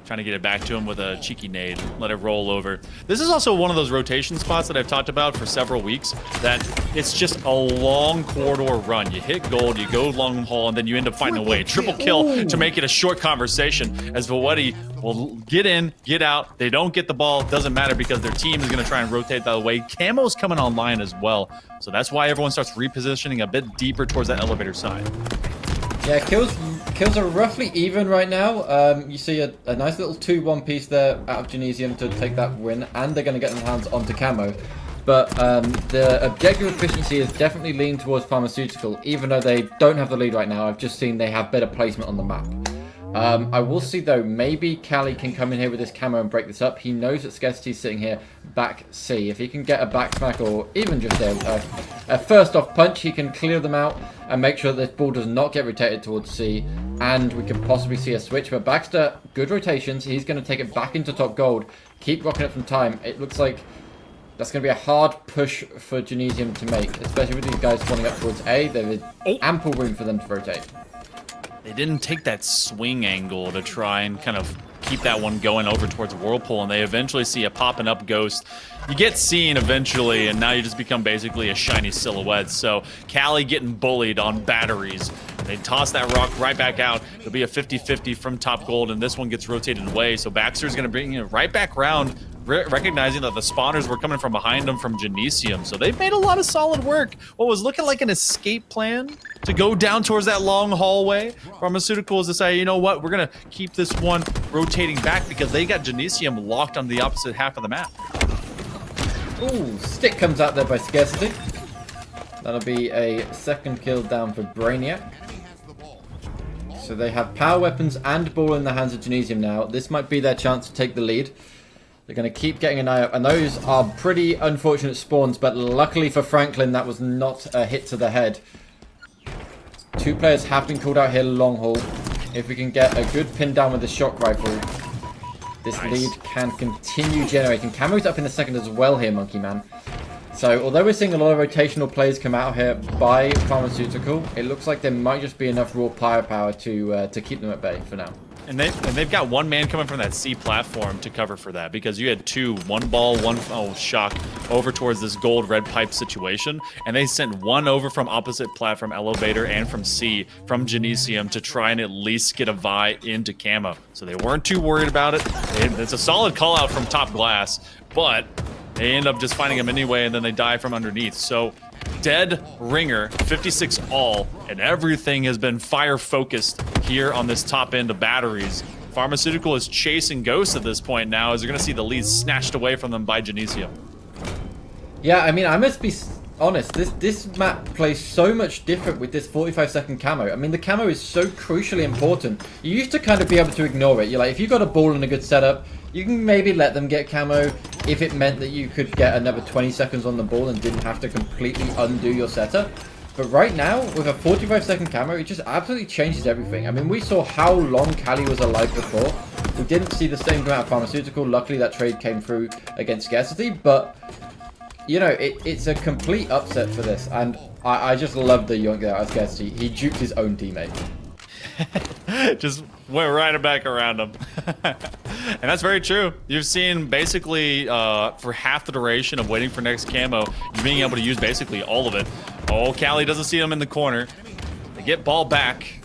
Trying to get it back to him with a cheeky nade, let it roll over. This is also one of those rotation spots that I've talked about for several weeks, that it's just a long corridor run. You hit gold, you go long haul, and then you end up finding a way. Triple kill to make it a short conversation, as Vweti will get in, get out. They don't get the ball, doesn't matter because their team is going to try and rotate that way. Camo's coming online as well, so that's why everyone starts repositioning a bit deeper towards that elevator side. Yeah, kills are roughly even right now. You see a nice little 2-1 piece there out of Genesium to take that win, and they're going to get their hands onto Camo. But the objective efficiency is definitely leaning towards Pharmaceutical, even though they don't have the lead right now. I've just seen they have better placement on the map. I will see, though, maybe Callie can come in here with this Camo and break this up. He knows that Scarcity's sitting here back C. If he can get a back smack or even just a first off punch, he can clear them out and make sure that this ball does not get rotated towards C. And we could possibly see a switch. But Baxter, good rotations. He's going to take it back into top gold. Keep rocking it from time. It looks like that's going to be a hard push for Genesium to make, especially with these guys spawning up towards A. There is ample room for them to rotate. They didn't take that swing angle to try and kind of keep that one going over towards Whirlpool, and they eventually see a popping up ghost. You get seen eventually, and now you just become basically a shiny silhouette. So Callie getting bullied on batteries. They toss that rock right back out. It'll be a 50-50 from top gold, and this one gets rotated away. So Baxter's going to bring it right back around recognizing that the spawners were coming from behind them from Genesium. So they've made a lot of solid work. What was looking like an escape plan to go down towards that long hallway, Pharmaceuticals decided, you know what, we're going to keep this one rotating back because they got Genesium locked on the opposite half of the map. Ooh, stick comes out there by Scarcity. That'll be a second kill down for Brainiac. So they have power weapons and ball in the hands of Genesium now. This might be their chance to take the lead. They're going to keep getting an eye out. And those are pretty unfortunate spawns, but luckily for Franklin, that was not a hit to the head. 2 players have been called out here long haul. If we can get a good pin down with the shock rifle, this lead can continue generating. Camo's up in the second as well here, Monkey Man. So, although we're seeing a lot of rotational plays come out here by Pharmaceutical, it looks like there might just be enough raw firepower to keep them at bay for now. And they've got 1 man coming from that C platform to cover for that, because you had 2, 1 ball, 1 shock over towards this gold-red pipe situation, and they sent 1 over from opposite platform elevator and from C from Genesium to try and at least get a Vi into camo. So they weren't too worried about it. It's a solid call out from top glass, but they end up just finding him anyway, and then they die from underneath. So dead ringer, 56 all, and everything has been fire focused here on this top end of batteries. Pharmaceutical is chasing ghosts at this point now, as they're going to see the lead snatched away from them by Genesium. Yeah, I mean, I must be honest, this map plays so much different with this 45-second camo. I mean, the camo is so crucially important. You used to kind of be able to ignore it. You're like, if you've got a ball and a good setup, you can maybe let them get camo if it meant that you could get another 20 seconds on the ball and didn't have to completely undo your setup. But right now, with a 45-second camo, it just absolutely changes everything. I mean, we saw how long Cali was alive before. We didn't see the same amount of Pharmaceutical. Luckily, that trade came through against Scarcity, but you know, it's a complete upset for this, and I just love the yoink there as Scarcity. He juked his own teammate. Just went right back around him. And that's very true. You've seen basically for half the duration of waiting for next camo, you're being able to use basically all of it. Oh, Cali doesn't see him in the corner. They get ball back.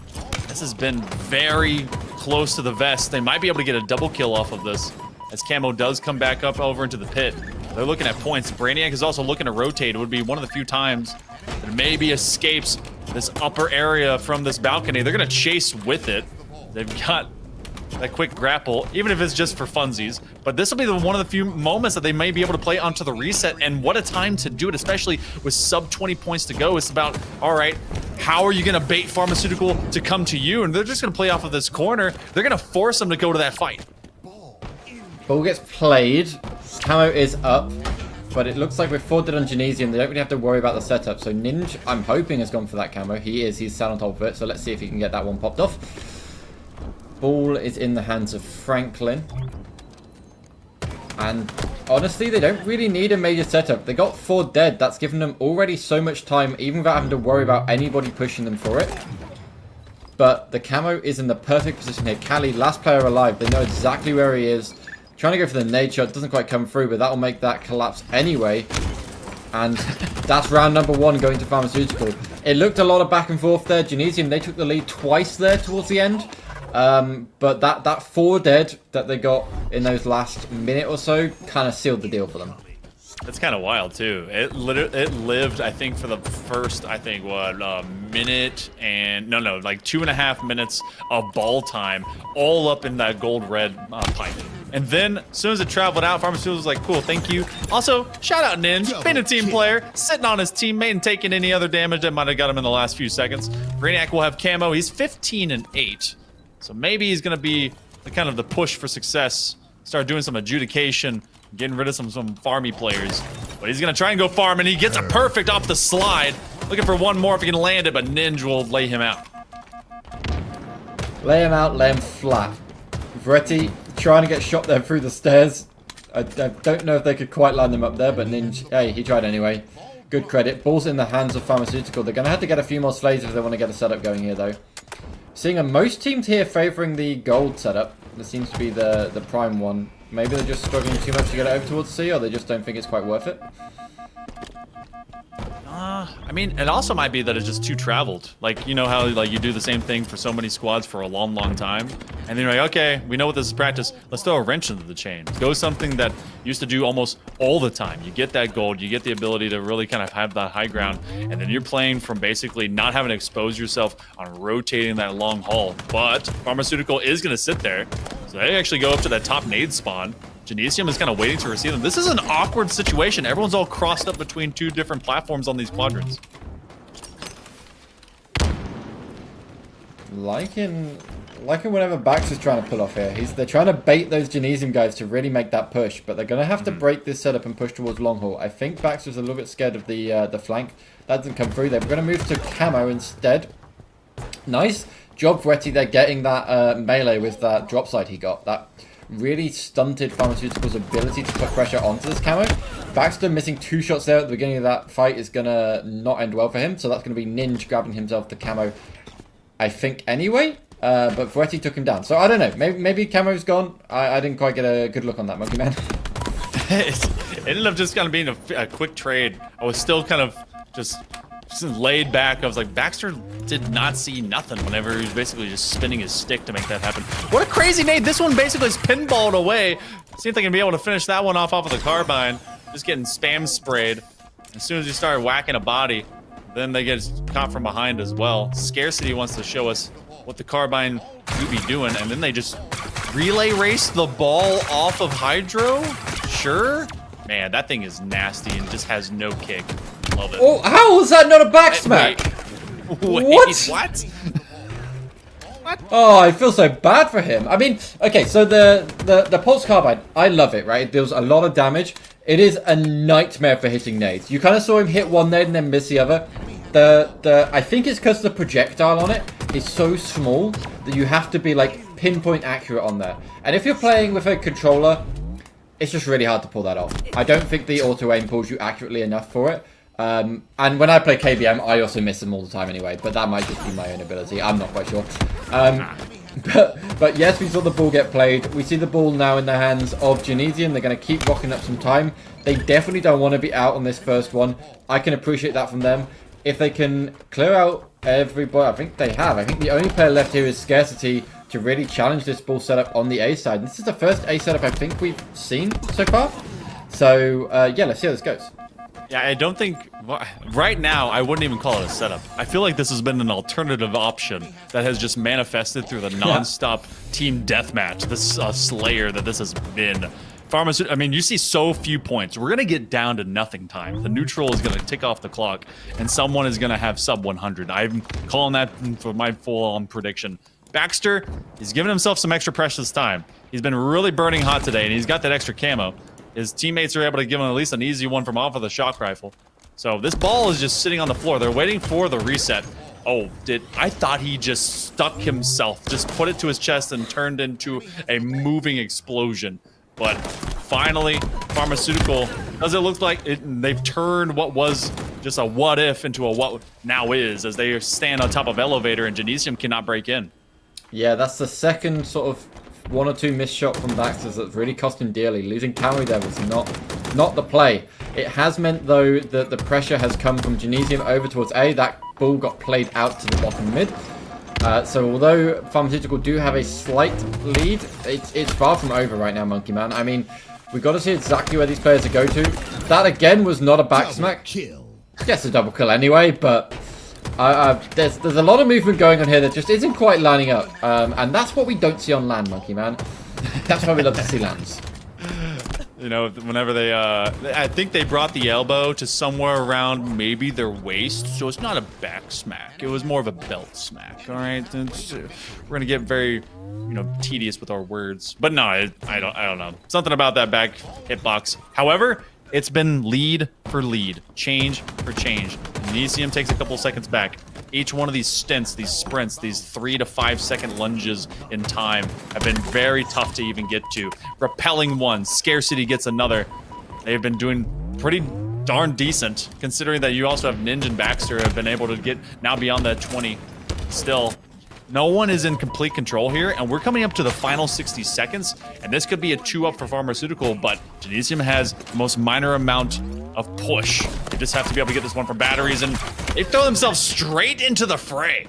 This has been very close to the vest. They might be able to get a double kill off of this, as camo does come back up over into the pit. They're looking at points. Brainiac is also looking to rotate. It would be one of the few times that maybe escapes this upper area from this balcony. They're going to chase with it. They've got that quick grapple, even if it's just for funsies. But this will be one of the few moments that they may be able to play onto the reset. And what a time to do it, especially with sub 20 points to go. It's about, all right, how are you going to bait Pharmaceutical to come to you? And they're just going to play off of this corner. They're going to force them to go to that fight. Ball gets played. Camo is up. But it looks like with 4 dead on Genesium, they don't really have to worry about the setup. So Ninja, I'm hoping, has gone for that camo. He is. He's sat on top of it. So let's see if he can get that one popped off. Ball is in the hands of Franklin. And honestly, they don't really need a major setup. They got 4 dead. That's given them already so much time, even without having to worry about anybody pushing them for it. But the camo is in the perfect position here. Cali, last player alive. They know exactly where he is. Trying to go for the nade shot, doesn't quite come through, but that'll make that collapse anyway. And that's round number 1 going to Pharmaceutical. It looked a lot of back and forth there. Genesium, they took the lead twice there towards the end. But that 4 dead that they got in those last minute or so kind of sealed the deal for them. That's kind of wild too. It lived, I think, for the first, minute and like 2.5 minutes of ball time, all up in that gold red pipe. And then, as soon as it traveled out, Pharmaceutical was like, cool, thank you. Also, shout out Ninja, being a team player, sitting on his teammate and taking any other damage that might have got him in the last few seconds. Brainiac will have camo. He's 15-8. So maybe he's going to be the push for success. Start doing some adjudication, getting rid of some farmy players. But he's going to try and go farm, and he gets a perfect off the slide. Looking for one more if he can land it, but Ninja will lay him out. Lay him out, lay him flat. Veretti trying to get shot there through the stairs. I don't know if they could quite land him up there, but Ninja, hey, he tried anyway. Good credit. Ball's in the hands of Pharmaceutical. They're going to have to get a few more slays if they want to get a setup going here, though. Seeing most teams here favouring the gold setup. This seems to be the prime one. Maybe they're just struggling too much to get it over towards C, or they just don't think it's quite worth it. I mean, it also might be that it's just too traveled. Like, you know how like you do the same thing for so many squads for a long, long time, and then you're like, okay, we know what this is practice. Let's throw a wrench into the chain. Go something that you used to do almost all the time. You get that gold, you get the ability to really kind of have that high ground, and then you're playing from basically not having to expose yourself on rotating that long haul. But Pharmaceutical is going to sit there, so they actually go up to that top nade spawn. Genesium is kind of waiting to receive them. This is an awkward situation. Everyone's all crossed up between two different platforms on these quadrants. Liking whatever Bax is trying to pull off here. They're trying to bait those Genesium guys to really make that push, but they're going to have to break this setup and push towards long haul. I think Baxter's a little bit scared of the flank. That doesn't come through. They're going to move to Camo instead. Nice job, Fretty. They're getting that melee with that drop side he got. That really stunted Pharmaceutical's ability to put pressure onto this Camo. Baxter missing 2 shots there at the beginning of that fight is going to not end well for him. So that's going to be Ninja grabbing himself the Camo, I think, anyway. But Ferretti took him down. So I don't know. Maybe Camo's gone. I didn't quite get a good look on that, Monkey Man. It ended up just kind of being a quick trade. I was still kind of just laid back. I was like, Baxter did not see nothing whenever he was basically just spinning his stick to make that happen. What a crazy nade. This one basically is pinballed away. See if they can be able to finish that one off of the carbine. Just getting spam sprayed. As soon as you start whacking a body, then they get caught from behind as well. Scarcity wants to show us what the carbine do be doing, and then they just relay race the ball off of Hydro? Sure. Man, that thing is nasty and just has no kick. Love it. Oh, how was that not a back smack? Wait, what? Oh, I feel so bad for him. I mean, okay, so the Pulse Carbine, I love it, right? It deals a lot of damage. It is a nightmare for hitting nades. You kind of saw him hit one nade and then miss the other. I think it's because the projectile on it is so small that you have to be like pinpoint accurate on there. And if you're playing with a controller, it's just really hard to pull that off. I don't think the auto aim pulls you accurately enough for it. And when I play KBM, I also miss them all the time anyway, but that might just be my own ability. I'm not quite sure. But yes, we saw the ball get played. We see the ball now in the hands of Genesium. They're going to keep rocking up some time. They definitely don't want to be out on this first one. I can appreciate that from them. If they can clear out everybody, I think they have. I think the only player left here is Scarcity to really challenge this ball setup on the A side. And this is the first A setup I think we've seen so far. So, yeah, let's see how this goes. Yeah, I don't think... Right now, I wouldn't even call it a setup. I feel like this has been an alternative option that has just manifested through the non-stop team deathmatch, this slayer that this has been. I mean, you see so few points. We're going to get down to nothing time. The neutral is going to tick off the clock, and someone is going to have sub 100. I'm calling that for my full-on prediction. Baxter is giving himself some extra precious time. He's been really burning hot today, and he's got that extra camo. His teammates are able to give him at least an easy one from off of the shock rifle. So this ball is just sitting on the floor. They're waiting for the reset. Oh, I thought he just stuck himself, just put it to his chest and turned into a moving explosion. But finally, Pharmaceutical, does it look like they've turned what was just a what if into a what now is, as they stand on top of elevator and Genesium cannot break in. Yeah, that's the second sort of 1 or 2 missed shot from Baxter that's really cost him dearly. Losing Camo there was not the play. It has meant, though, that the pressure has come from Genesium over towards A. That ball got played out to the bottom mid. So although Pharmaceutical do have a slight lead, it's far from over right now, Monkey Man. I mean, we've got to see exactly where these players are go to. That, again, was not a back smack. Yes, a double kill anyway, but there's a lot of movement going on here that just isn't quite lining up. And that's what we don't see on land, Monkey Man. That's why we love to see lands. You know, whenever they, I think they brought the elbow to somewhere around maybe their waist, so it's not a back smack. It was more of a belt smack, all right? We're going to get very, you know, tedious with our words. But no, I don't know. Something about that back hitbox. However, it's been lead for lead, change for change. Genesium takes a couple seconds back. Each one of these stints, these sprints, these 3 to 5 second lunges in time have been very tough to even get to. Repelling one, Scarcity gets another. They've been doing pretty darn decent, considering that you also have Ninja and Baxter have been able to get now beyond that 20. Still, No one is in complete control here, and we're coming up to the final 60 seconds, and this could be a 2-up for Pharmaceutical, but Genesium has the most minor amount of push. They just have to be able to get this one from batteries, and they throw themselves straight into the fray.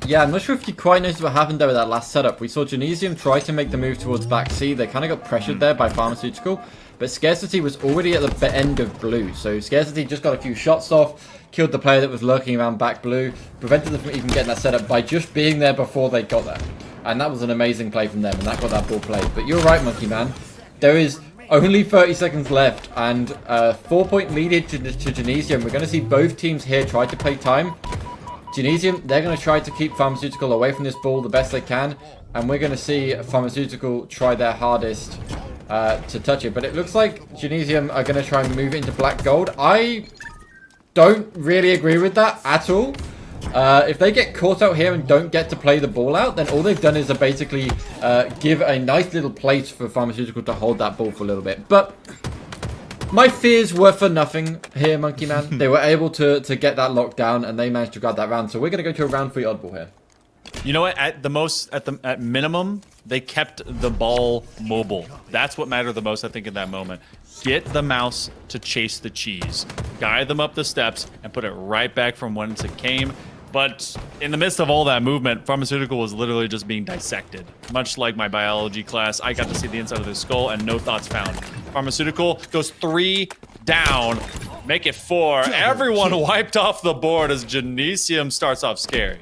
Yeah, I'm not sure if you quite noticed what happened there with that last setup. We saw Genesium try to make the move towards back C. They kind of got pressured there by Pharmaceutical, but Scarcity was already at the end of blue, so Scarcity just got a few shots off, killed the player that was lurking around back blue, prevented them from even getting that setup by just being there before they got there. And that was an amazing play from them, and that got that ball played. But you're right, Monkey Man. There is only 30 seconds left, and 4-point lead to Genesium. We're going to see both teams here try to play time. Genesium, they're going to try to keep Pharmaceutical away from this ball the best they can, and we're going to see Pharmaceutical try their hardest to touch it. But it looks like Genesium are going to try and move into black gold. I don't really agree with that at all. If they get caught out here and don't get to play the ball out, then all they've done is to basically give a nice little place for Pharmaceutical to hold that ball for a little bit. But my fears were for nothing here, Monkey Man. They were able to get that locked down, and they managed to grab that round. So we're going to go to a round 3 oddball here. You know what? At minimum, they kept the ball mobile. That's what mattered the most, I think, in that moment. Get the mouse to chase the cheese. Guide them up the steps and put it right back from whence it came. But in the midst of all that movement, Pharmaceutical was literally just being dissected. Much like my biology class, I got to see the inside of the skull and no thoughts found. Pharmaceutical goes 3 down, make it 4. Everyone wiped off the board as Genesium starts off scary.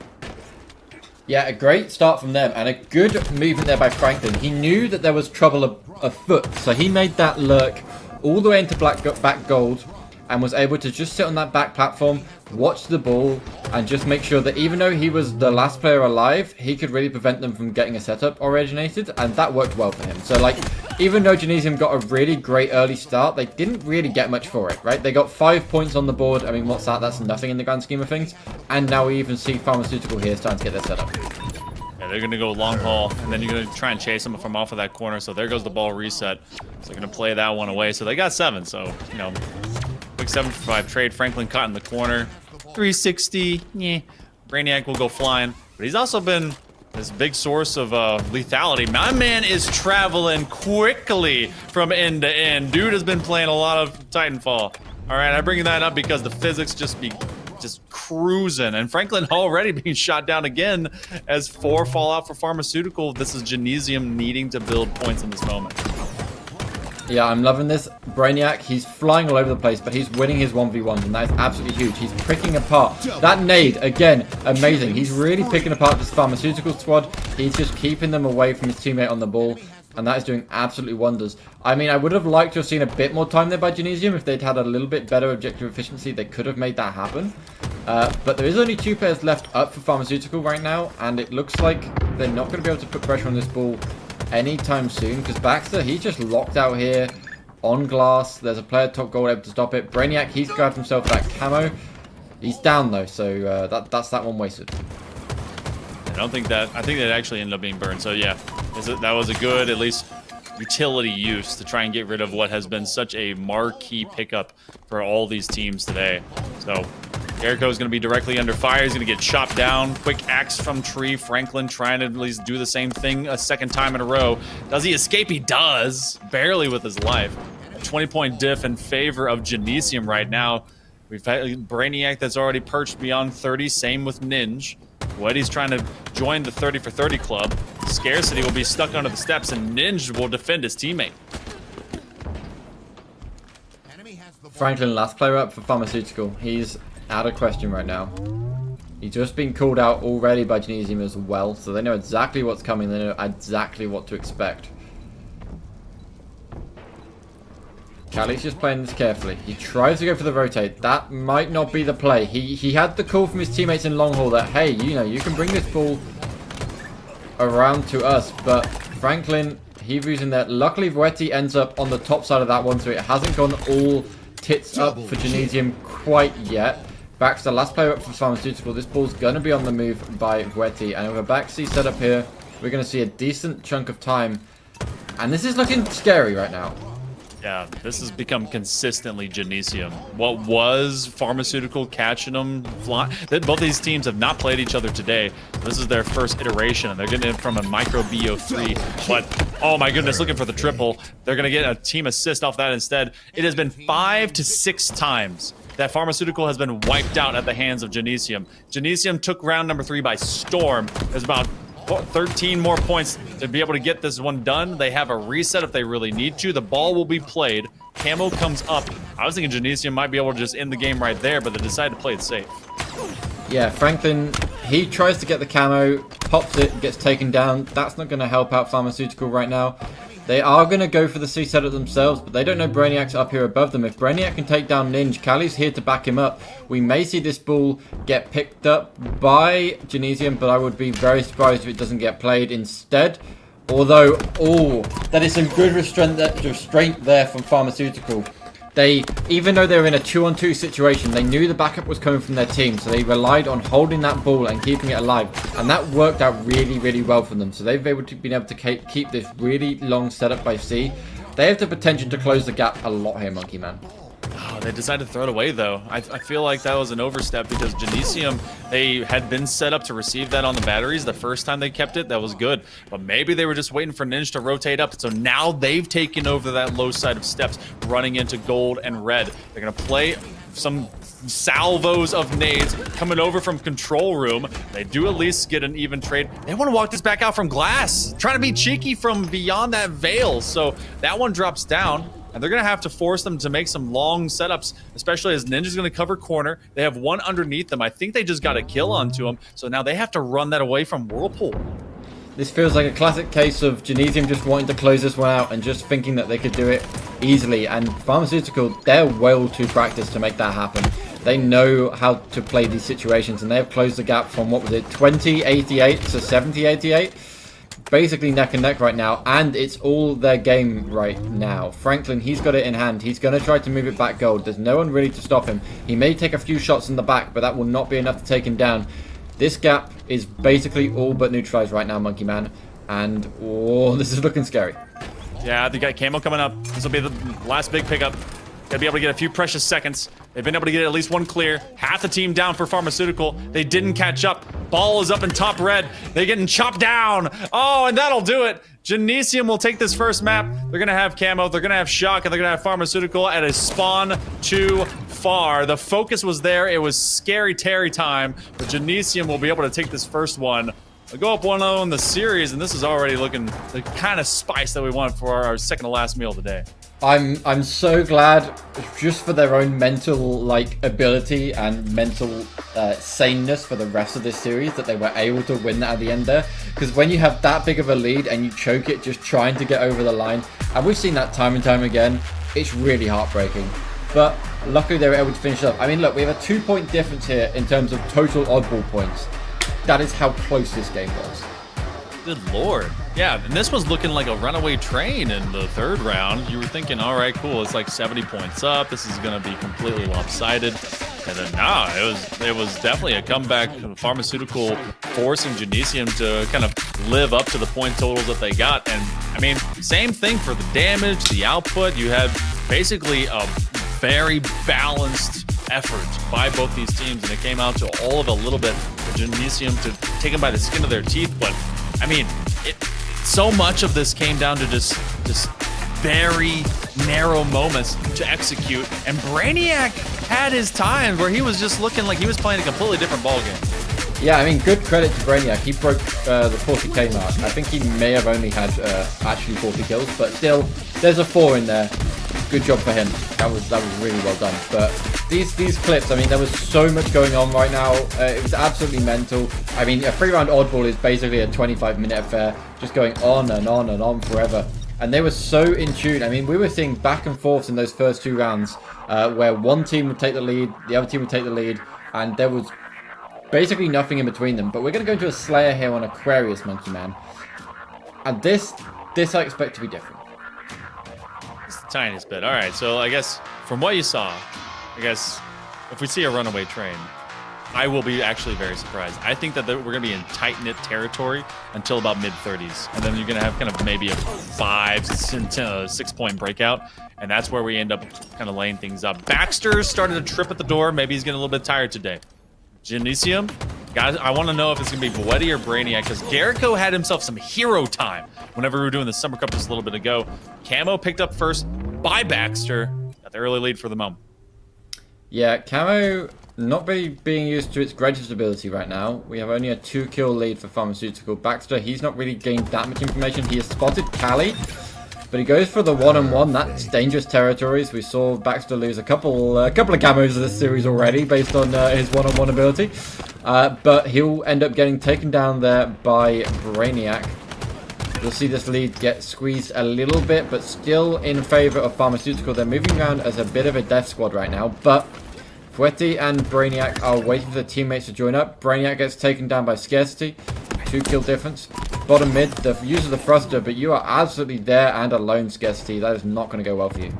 Yeah, a great start from them, and a good movement there by Franklin. He knew that there was trouble afoot, so he made that lurk all the way into back gold, and was able to just sit on that back platform, watch the ball, and just make sure that even though he was the last player alive, he could really prevent them from getting a setup originated, and that worked well for him. So, like, even though Genesium got a really great early start, they didn't really get much for it, right? They got 5 points on the board. I mean, what's that? That's nothing in the grand scheme of things. And now we even see Pharmaceutical here starting to get their setup. Yeah, they're going to go long haul, and then you're going to try and chase them from off of that corner. So there goes the ball reset. So they're going to play that one away. So they got 7. So, you know, quick 7 for 5 trade. Franklin caught in the corner. 360. Yeah. Brainiac will go flying. But he's also been this big source of lethality. My man is traveling quickly from end to end. Dude has been playing a lot of Titanfall. All right, I bring that up because the physics just cruising, and Franklin already being shot down again as 4 fall out for Pharmaceutical. This is Genesium needing to build points in this moment. Yeah, I'm loving this. Brainiac, he's flying all over the place, but he's winning his 1v1s, and that is absolutely huge. He's picking apart. That nade, again, amazing. He's really picking apart this Pharmaceutical squad. He's just keeping them away from his teammate on the ball, and that is doing absolutely wonders. I mean, I would have liked to have seen a bit more time there by Genesium. If they'd had a little bit better objective efficiency, they could have made that happen. But there is only 2 players left up for Pharmaceutical right now, and it looks like they're not going to be able to put pressure on this ball anytime soon, because Baxter, he's just locked out here on glass. There's a player top gold able to stop it. Brainiac, he's grabbed himself that camo. He's down though, so that's that one wasted. I think that actually ended up being burned. So yeah, that was a good, at least, utility use to try and get rid of what has been such a marquee pickup for all these teams today. So Jericho is going to be directly under fire. He's going to get chopped down. Quick axe from tree. Franklin trying to at least do the same thing a second time in a row. Does he escape? He does. Barely with his life. A 20-point diff in favor of Genesium right now. We've had Brainiac that's already perched beyond 30. Same with Ninja. Weddy's trying to join the 30 for 30 club. Scarcity will be stuck under the steps, and Ninja will defend his teammate. Franklin, last player up for Pharmaceutical. He's out of question right now. He's just been called out already by Genesium as well, so they know exactly what's coming. They know exactly what to expect. Callie's just playing this carefully. He tries to go for the rotate. That might not be the play. He had the call from his teammates in long haul that, hey, you know, you can bring this ball around to us, but Franklin, he's using that. Luckily, Voetti ends up on the top side of that one, so it hasn't gone all tits up for Genesium quite yet. Baxter, last player up for Pharmaceutical. This ball's going to be on the move by Voetti, and with a back C set up here, we're going to see a decent chunk of time, and this is looking scary right now. Yeah, this has become consistently Genesium. What was Pharmaceutical catching them fly? Both these teams have not played each other today. This is their first iteration, and they're getting it from a micro BO3. But, oh my goodness, looking for the triple. They're going to get a team assist off that instead. It has been 5 to 6 times that Pharmaceutical has been wiped out at the hands of Genesium. Genesium took round number 3 by storm. There's about 13 more points to be able to get this one done. They have a reset if they really need to. The ball will be played. Camo comes up. I was thinking Genesium might be able to just end the game right there, but they decided to play it safe. Yeah, Franklin, he tries to get the camo, pops it, gets taken down. That's not going to help out Pharmaceutical right now. They are going to go for the C setup themselves, but they don't know Brainiac's up here above them. If Brainiac can take down Ninja, Cali's here to back him up. We may see this ball get picked up by Genesium, but I would be very surprised if it doesn't get played instead. Although, oh, that is some good restraint there from Pharmaceutical. They, even though they were in a 2-on-2 situation, they knew the backup was coming from their team, so they relied on holding that ball and keeping it alive, and that worked out really, really well for them. So they've been able to keep this really long setup by C. They have the potential to close the gap a lot here, Monkey Man. Oh, they decided to throw it away, though. I feel like that was an overstep because Genesium, they had been set up to receive that on the batteries. The first time they kept it, that was good. But maybe they were just waiting for Ninja to rotate up. So now they've taken over that low side of steps, running into gold and red. They're going to play some salvos of nades coming over from control room. They do at least get an even trade. They want to walk this back out from glass, trying to be cheeky from beyond that veil. So that one drops down. And they're going to have to force them to make some long setups, especially as Ninja's going to cover corner. They have one underneath them. I think they just got a kill onto him. So now they have to run that away from Whirlpool. This feels like a classic case of Genesium just wanting to close this one out and just thinking that they could do it easily. And Pharmaceutical, they're well too practiced to make that happen. They know how to play these situations, and they have closed the gap from, what was it, 20-88 to 70-88? Basically neck and neck right now, and it's all their game right now. Franklin, he's got it in hand. He's going to try to move it back gold. There's no one really to stop him. He may take a few shots in the back, but that will not be enough to take him down. This gap is basically all but neutralized right now, Monkey Man, and oh, this is looking scary. Yeah, they got Camo coming up. This will be the last big pickup. Gotta be able to get a few precious seconds. They've been able to get at least one clear. Half the team down for Pharmaceutical. They didn't catch up. Ball is up in top red. They're getting chopped down. Oh, and that'll do it. Genesium will take this first map. They're gonna have Camo, they're gonna have Shock, and they're gonna have Pharmaceutical at a spawn too far. The focus was there. It was scary Terry time, but Genesium will be able to take this first one. They'll go up 1-0 in the series, and this is already looking the kind of spice that we want for our second to last meal today. I'm so glad, just for their own mental ability and mental saneness for the rest of this series, that they were able to win that at the end there. Because when you have that big of a lead and you choke it just trying to get over the line, and we've seen that time and time again, it's really heartbreaking. But luckily they were able to finish up. I mean, look, we have a 2-point difference here in terms of total oddball points. That is how close this game was. Good lord. Yeah, and this was looking like a runaway train in the third round. You were thinking, all right, cool, it's like 70 points up. This is going to be completely lopsided. And then, nah, it was definitely a comeback. Pharmaceutical forcing Genesium to kind of live up to the point totals that they got. And, I mean, same thing for the damage, the output. You had basically a very balanced effort by both these teams, and it came out to all of a little bit for Genesium to take them by the skin of their teeth. But I mean, so much of this came down to just very narrow moments to execute, and Brainiac had his times where he was just looking like he was playing a completely different ball game. Yeah, I mean, good credit to Brainiac. He broke the 40k mark. I think he may have only had actually 40 kills, but still, there's a 4 in there. Good job for him. That was really well done. But these clips, I mean, there was so much going on right now. It was absolutely mental. I mean, a 3-round oddball is basically a 25-minute affair, just going on and on and on forever. And they were so in tune. I mean, we were seeing back and forth in those first 2 rounds where one team would take the lead, the other team would take the lead, and there was basically nothing in between them. But we're going to go into a Slayer here on Aquarius, Monkey Man. And this I expect to be different. Just the tiniest bit. All right, so I guess from what you saw, I guess if we see a runaway train, I will be actually very surprised. I think that we're going to be in tight-knit territory until about mid-30s. And then you're going to have kind of maybe a 6-point breakout. And that's where we end up kind of laying things up. Baxter started to trip at the door. Maybe he's getting a little bit tired today. Genesium, guys, I want to know if it's going to be Voetti or Brainiac, because Jericho had himself some hero time whenever we were doing the Summer Cup just a little bit ago. Camo picked up first by Baxter. Got the early lead for the moment. Yeah, Camo not really being used to its greatest ability right now. We have only a 2-kill lead for Pharmaceutical. Baxter, he's not really gained that much information. He has spotted Cali, but he goes for the one-on-one. That's dangerous territories. We saw Baxter lose a couple of camos of this series already based on his one-on-one ability. But he'll end up getting taken down there by Brainiac. You'll see this lead get squeezed a little bit, but still in favor of Pharmaceutical. They're moving around as a bit of a death squad right now, but Voetti and Brainiac are waiting for their teammates to join up. Brainiac gets taken down by Scarcity. 2-kill difference. Bottom mid, the use of the thruster, but you are absolutely there and alone, Scarcity. That is not going to go well for you.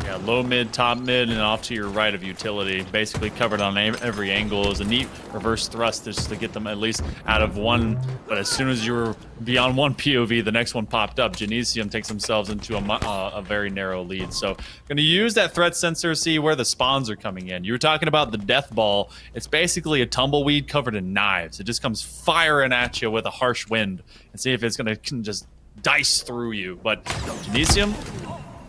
Yeah, low mid, top mid, and off to your right of utility. Basically covered on every angle. It was a neat reverse thrust just to get them at least out of one. But as soon as you were beyond one POV, the next one popped up. Genesium takes themselves into a very narrow lead. So going to use that threat sensor, see where the spawns are coming in. You were talking about the death ball. It's basically a tumbleweed covered in knives. It just comes firing at you with a harsh wind and see if it's going to just dice through you. But Genesium,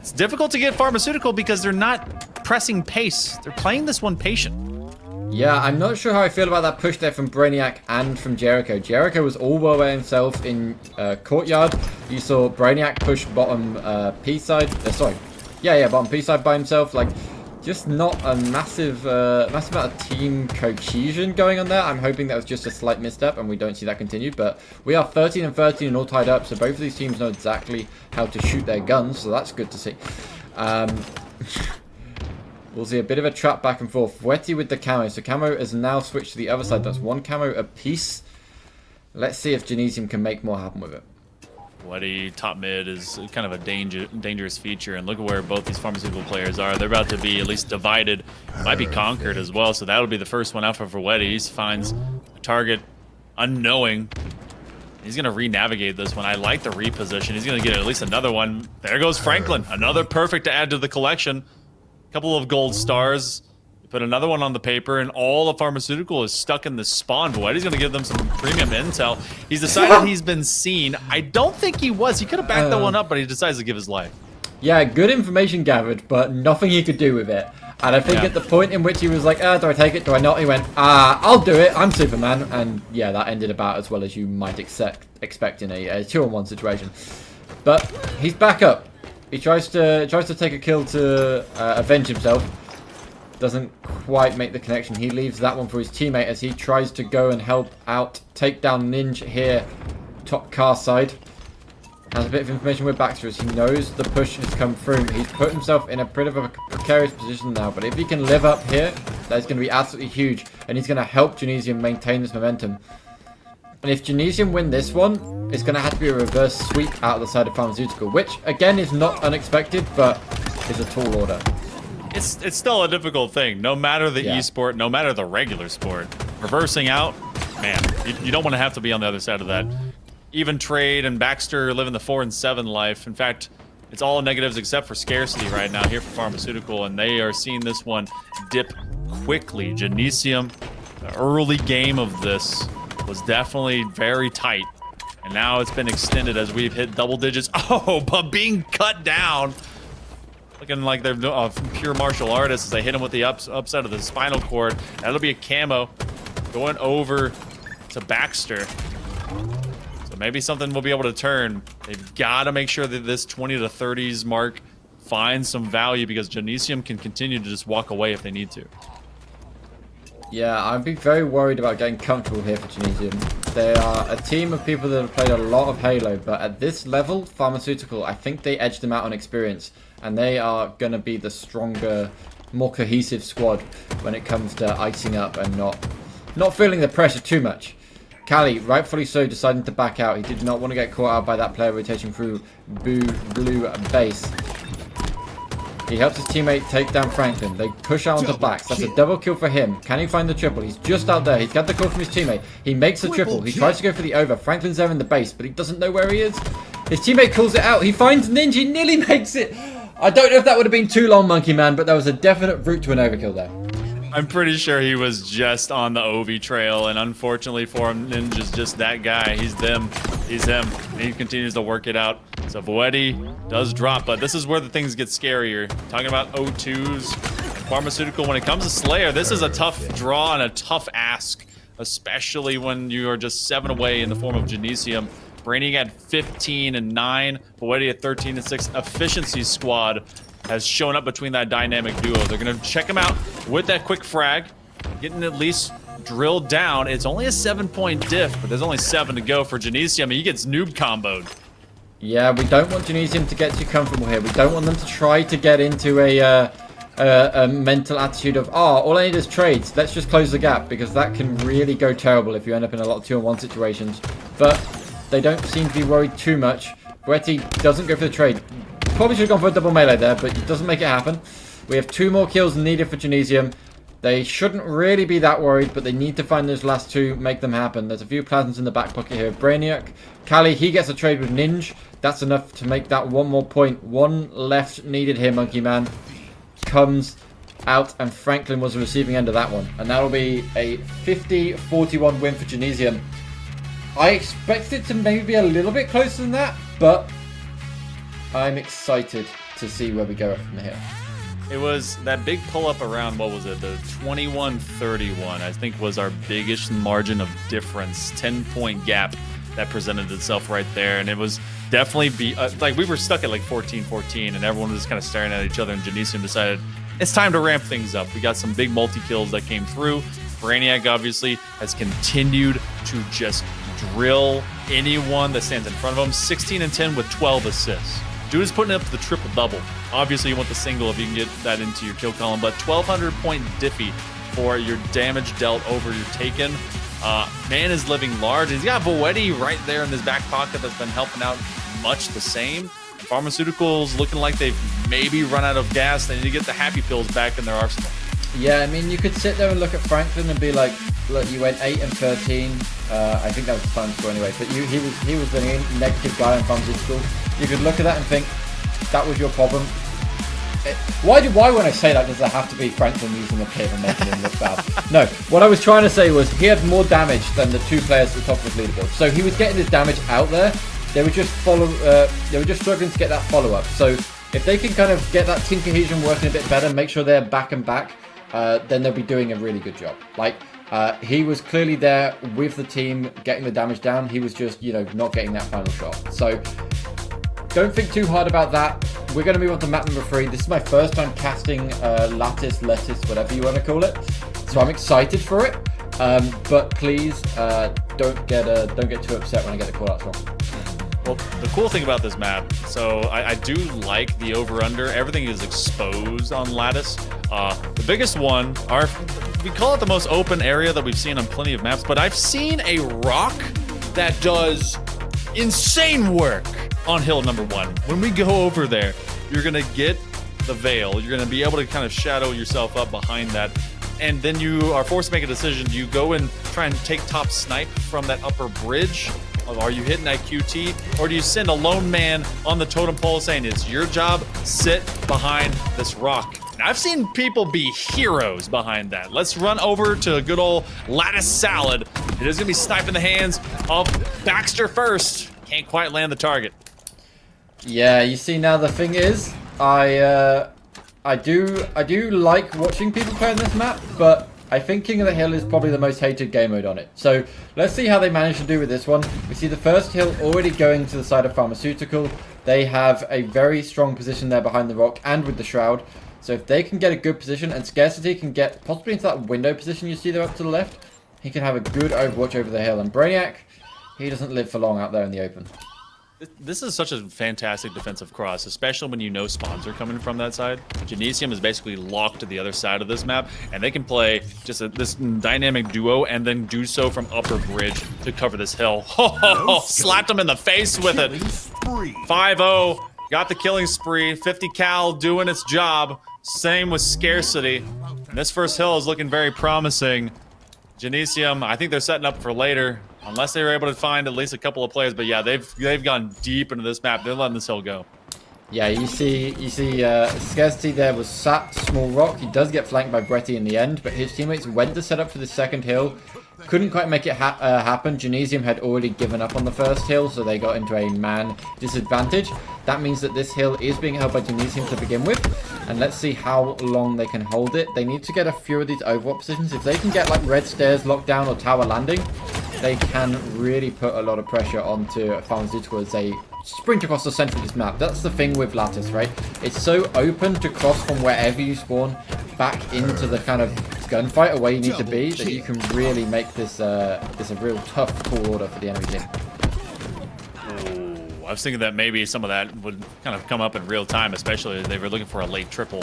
it's difficult to get Pharmaceutical because they're not pressing pace. They're playing this one patient. Yeah, I'm not sure how I feel about that push there from Brainiac and from Jericho. Jericho was all by himself in Courtyard. You saw Brainiac push bottom P side. Bottom P side by himself. Like, just not a massive amount of team cohesion going on there. I'm hoping that was just a slight misstep and we don't see that continue. But we are 13 and 13 and all tied up, so both of these teams know exactly how to shoot their guns, so that's good to see. We'll see a bit of a trap back and forth. Voetti with the camo. So camo has now switched to the other side. That's one camo apiece. Let's see if Genesium can make more happen with it. Voetti top mid is kind of a dangerous feature, and look at where both these Pharmaceutical players are. They're about to be at least divided, might be conquered as well, so that'll be the first one out for Voetti. He finds a target unknowing. He's going to re-navigate this one. I like the reposition. He's going to get at least another one. There goes Franklin. Another perfect to add to the collection. Couple of gold stars. Put another one on the paper, and all of Pharmaceutical is stuck in the spawn. Voetti's going to give them some premium intel. He's decided he's been seen. I don't think he was. He could have backed that one up, but he decides to give his life. Yeah, good information gathered, but nothing he could do with it. And I think at the point in which he was like, do I take it? Do I not? He went, I'll do it. I'm Superman. And yeah, that ended about as well as you might expect in a 2-on-1 situation. But he's back up. He tries to take a kill to avenge himself. Doesn't quite make the connection. He leaves that one for his teammate as he tries to go and help out. Take down Ninja here. Top car side. Has a bit of information with Baxter as he knows the push has come through. He's put himself in a bit of a precarious position now. But if he can live up here, that's going to be absolutely huge. And he's going to help Genesium maintain this momentum. And if Genesium win this one, it's going to have to be a reverse sweep out of the side of Pharmaceutical. Which, again, is not unexpected, but is a tall order. It's still a difficult thing, no matter the esport, no matter the regular sport. Reversing out, man, you don't want to have to be on the other side of that. Even Trade and Baxter living the 4 and 7 life. In fact, it's all negatives except for Scarcity right now here for Pharmaceutical, and they are seeing this one dip quickly. Genesium, the early game of this was definitely very tight, and now it's been extended as we've hit double digits. Oh, but being cut down. Looking like they're pure martial artists as they hit him with the upside of the spinal cord. That'll be a camo going over to Baxter. So maybe something will be able to turn. They've got to make sure that this 20 to 30s mark finds some value because Genesium can continue to just walk away if they need to. Yeah, I'd be very worried about getting comfortable here for Genesium. They are a team of people that have played a lot of Halo, but at this level, Pharmaceutical, I think they edged them out on experience. And they are going to be the stronger, more cohesive squad when it comes to icing up and not feeling the pressure too much. Cali, rightfully so, deciding to back out. He did not want to get caught out by that player rotation through blue base. He helps his teammate take down Franklin. They push out onto backs. That's a double kill for him. Can he find the triple? He's just out there. He's got the call from his teammate. He makes the triple. He tries to go for the over. Franklin's there in the base, but he doesn't know where he is. His teammate calls it out. He finds Ninja. He nearly makes it. I don't know if that would have been too long, Monkey Man, but there was a definite route to an overkill there. I'm pretty sure he was just on the Ovi trail, and unfortunately for him, Ninja's just that guy. He's them. He's him. And he continues to work it out. So Voetti does drop, but this is where the things get scarier. Talking about O2s, Pharmaceutical, when it comes to Slayer, this is a tough draw and a tough ask, especially when you are just 7 away in the form of Genesium. Brainiac at 15 and 9, Voetti at 13 and 6. Efficiency Squad has shown up between that dynamic duo. They're going to check him out with that quick frag, getting at least drilled down. It's only a 7-point diff, but there's only 7 to go for Genesium, and he gets noob comboed. Yeah, we don't want Genesium to get too comfortable here. We don't want them to try to get into a mental attitude of, all I need is trades. Let's just close the gap, because that can really go terrible if you end up in a lot of 2-on-1 situations. But they don't seem to be worried too much. Voetti doesn't go for the trade. Probably should have gone for a double melee there, but it doesn't make it happen. We have 2 more kills needed for Genesium. They shouldn't really be that worried, but they need to find those last 2, make them happen. There's a few plasmas in the back pocket here. Brainiac, Kali, he gets a trade with Ninja. That's enough to make that 1 more point. 1 left needed here, Monkey Man. Comes out, and Franklin was the receiving end of that one. And that'll be a 50-41 win for Genesium. I expected it to maybe be a little bit closer than that, but I'm excited to see where we go from here. It was that big pull-up around, what was it, the 21-31, I think was our biggest margin of difference, 10-point gap that presented itself right there. And it was definitely, like we were stuck at like 14-14, and everyone was just kind of staring at each other, and Genesium decided, it's time to ramp things up. We got some big multi-kills that came through. Brainiac obviously has continued to just drill anyone that stands in front of him. 16 and 10 with 12 assists. Dude is putting up the triple-double. Obviously, you want the single if you can get that into your kill column, but 1,200-point diffy for your damage dealt over your taken. Man is living large. He's got Voetti right there in his back pocket that's been helping out much the same. Pharmaceuticals looking like they've maybe run out of gas. They need to get the happy pills back in their arsenal. Yeah, I mean, you could sit there and look at Franklin and be like, look, you went 8 and 13. I think that was the final score anyway, but he was the negative guy on Pharmaceutical. You could look at that and think, that was your problem. Why when I say that does there have to be Franklin using the pit and making him look bad? No, what I was trying to say was he had more damage than the 2 players at the top of his leaderboard. So he was getting his damage out there. They were just struggling to get that follow-up. So if they can kind of get that team cohesion working a bit better, make sure they're back and back, then they'll be doing a really good job. Like, he was clearly there with the team, getting the damage down. He was just, not getting that final shot. So don't think too hard about that. We're going to move on to map number 3. This is my first time casting Lattice, Lettuce, whatever you want to call it. So I'm excited for it. But please don't get too upset when I get the call outs wrong. Well, the cool thing about this map, so I do like the over-under. Everything is exposed on Lattice. The biggest one, we call it the most open area that we've seen on plenty of maps, but I've seen a rock that does insane work on hill number 1. When we go over there, you're going to get the veil. You're going to be able to kind of shadow yourself up behind that. And then you are forced to make a decision. Do you go and try and take top snipe from that upper bridge? Are you hitting that QT? Or do you send a lone man on the totem pole saying it's your job, sit behind this rock? Now, I've seen people be heroes behind that. Let's run over to a good old Lattice salad. It is going to be sniping the hands of Baxter first. Can't quite land the target. Yeah, you see, now the thing is, I do like watching people play on this map, but I think King of the Hill is probably the most hated game mode on it. So let's see how they manage to do with this one. We see the first hill already going to the side of Pharmaceutical. They have a very strong position there behind the rock and with the shroud. So if they can get a good position, and Scarcity can get possibly into that window position you see there up to the left, he can have a good overwatch over the hill. And Brainiac, he doesn't live for long out there in the open. This is such a fantastic defensive cross, especially when you know spawns are coming from that side. Genesium is basically locked to the other side of this map, and they can play just this dynamic duo and then do so from upper bridge to cover this hill. Slapped him in the face with it. 5-0 got the killing spree. 50 cal doing its job. Same with Scarcity. And this first hill is looking very promising. Genesium, I think they're setting up for later, unless they were able to find at least a couple of players. But yeah, they've gone deep into this map. They're letting this hill go. Yeah, you see, Scarcity there was sat small rock. He does get flanked by Bretty in the end, but his teammates went to set up for the second hill. Couldn't quite make it happen. Genesium had already given up on the first hill, so they got into a man disadvantage. That means that this hill is being held by Genesium to begin with, and let's see how long they can hold it. They need to get a few of these overwatch positions. If they can get like red stairs locked down or tower landing, they can really put a lot of pressure onto Pharmaceutical as they sprint across the center of this map. That's the thing with Lattice, right? It's so open to cross from wherever you spawn back into the kind of gunfight or where you need to be that you can really make this a real tough call order for the enemy team. I was thinking that maybe some of that would kind of come up in real time, especially if they were looking for a late triple.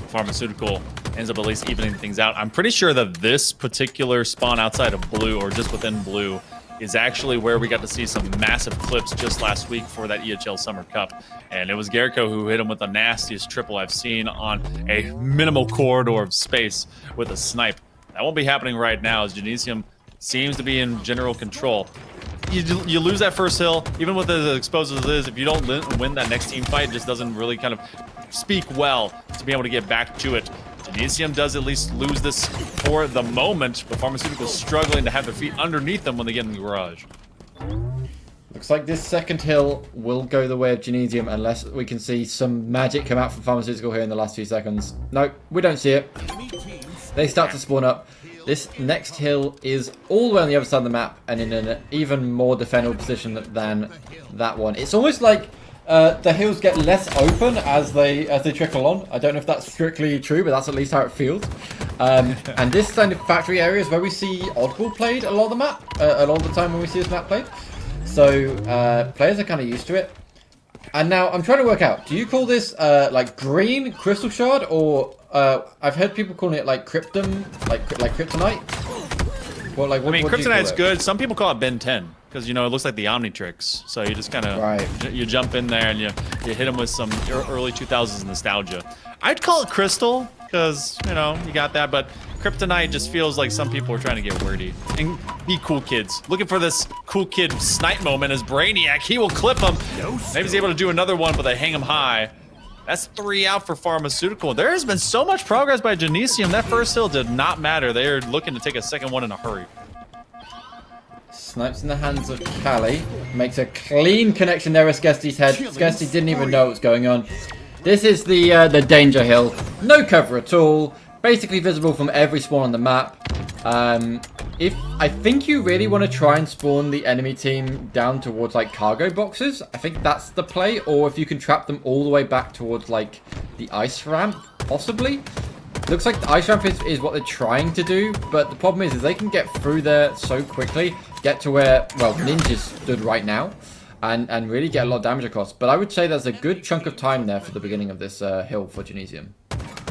Pharmaceutical ends up at least evening things out. I'm pretty sure that this particular spawn outside of blue, or just within blue, is actually where we got to see some massive clips just last week for that EHL Summer Cup. And it was Garrico who hit him with the nastiest triple I've seen on a minimal corridor of space with a snipe. That won't be happening right now as Genesium seems to be in general control. You lose that first hill, even with as exposed as it is, if you don't win that next team fight, it just doesn't really kind of speak well to be able to get back to it. Genesium does at least lose this for the moment, but Pharmaceutical is struggling to have their feet underneath them when they get in the garage. Looks like this second hill will go the way of Genesium unless we can see some magic come out from Pharmaceutical here in the last few seconds. Nope, we don't see it. They start to spawn up. This next hill is all the way on the other side of the map and in an even more defendable position than that one. It's almost like the hills get less open as they trickle on. I don't know if that's strictly true, but that's at least how it feels. And this kind of factory area is where we see Oddball played a lot of the map, a lot of the time when we see this map played. So players are kind of used to it. And now I'm trying to work out, do you call this like green crystal shard, or I've heard people calling it like krypton, like kryptonite? Well, like, I mean, kryptonite's good. Some people call it Ben 10 because, you know, it looks like the Omnitrix. So you just kind of you jump in there and you hit them with some early 2000s nostalgia. I'd call it crystal because, you know, you got that, but kryptonite just feels like some people are trying to get wordy and be cool kids. Looking for this cool kid snipe moment as Brainiac. He will clip him. Maybe he's able to do another one, but they hang him high. That's 3 out for Pharmaceutical. There has been so much progress by Genesium. That first hill did not matter. They are looking to take a second one in a hurry. Snipes in the hands of Callie. Makes a clean connection there with Skesti's head. Skesti didn't even know what was going on. This is the danger hill. No cover at all. Basically visible from every spawn on the map. If I think you really want to try and spawn the enemy team down towards like cargo boxes, I think that's the play. Or if you can trap them all the way back towards like the ice ramp, possibly. Looks like the ice ramp is what they're trying to do, but the problem is they can get through there so quickly, get to where, well, Ninja stood right now, and really get a lot of damage across. But I would say there's a good chunk of time there for the beginning of this hill for Genesium.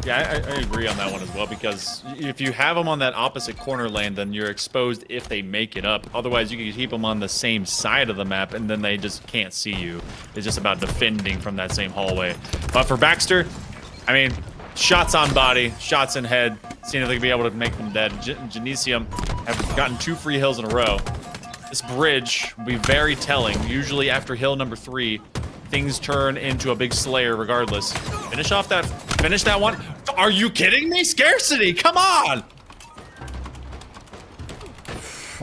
Yeah, I agree on that one as well, because if you have them on that opposite corner lane, then you're exposed if they make it up. Otherwise, you can keep them on the same side of the map, and then they just can't see you. It's just about defending from that same hallway. But for Baxter, I mean, shots on body, shots in head, seeing if they can be able to make them dead. Genesium have gotten 2 free hills in a row. This bridge will be very telling. Usually after hill number 3, things turn into a big slayer regardless. Finish that one. Are you kidding me? Scarcity, come on!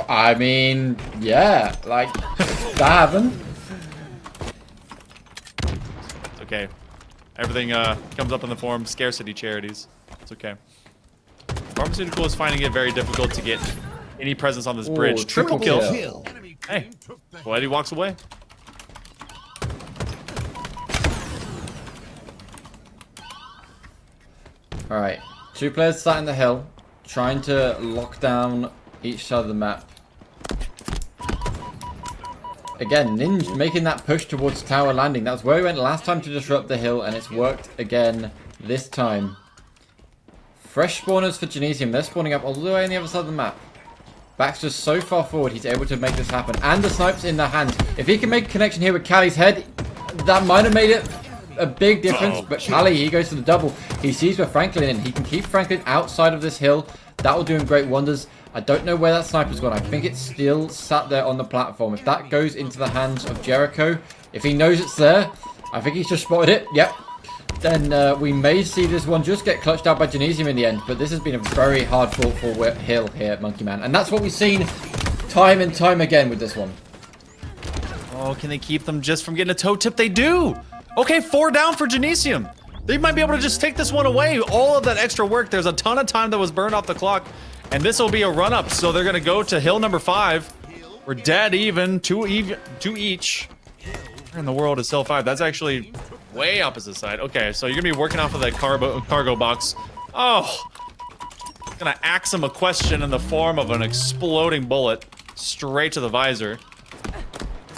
I mean, yeah, like, that happened. It's okay. Everything comes up in the form of scarcity charities. It's okay. Pharmaceutical is finding it very difficult to get any presence on this bridge. Triple kill. Hey, well, Eddie walks away. Alright, 2 players sat in the hill, trying to lock down each side of the map. Again, Ninja making that push towards tower landing. That's where we went last time to disrupt the hill, and it's worked again this time. Fresh spawners for Genesium. They're spawning up all the way on the other side of the map. Baxter's so far forward, he's able to make this happen. And the snipes in their hands. If he can make a connection here with Callie's head, that might have made it a big difference, but Kali, he goes for the double. He sees where Franklin in. He can keep Franklin outside of this hill. That will do him great wonders. I don't know where that sniper's gone. I think it's still sat there on the platform. If that goes into the hands of Jericho, if he knows it's there, I think he's just spotted it. Yep. Then we may see this one just get clutched out by Genesium in the end. But this has been a very hard fought for hill here, Monkey Man. And that's what we've seen time and time again with this one. Oh, can they keep them just from getting a toe tip? They do. Okay, 4 down for Genesium. They might be able to just take this one away. All of that extra work. There's a ton of time that was burned off the clock. And this will be a run-up. So they're going to go to hill number 5. We're dead even. Two each. Where in the world is hill 5? That's actually way opposite side. Okay, so you're going to be working off of that cargo box. Oh. Going to axe him a question in the form of an exploding bullet. Straight to the visor.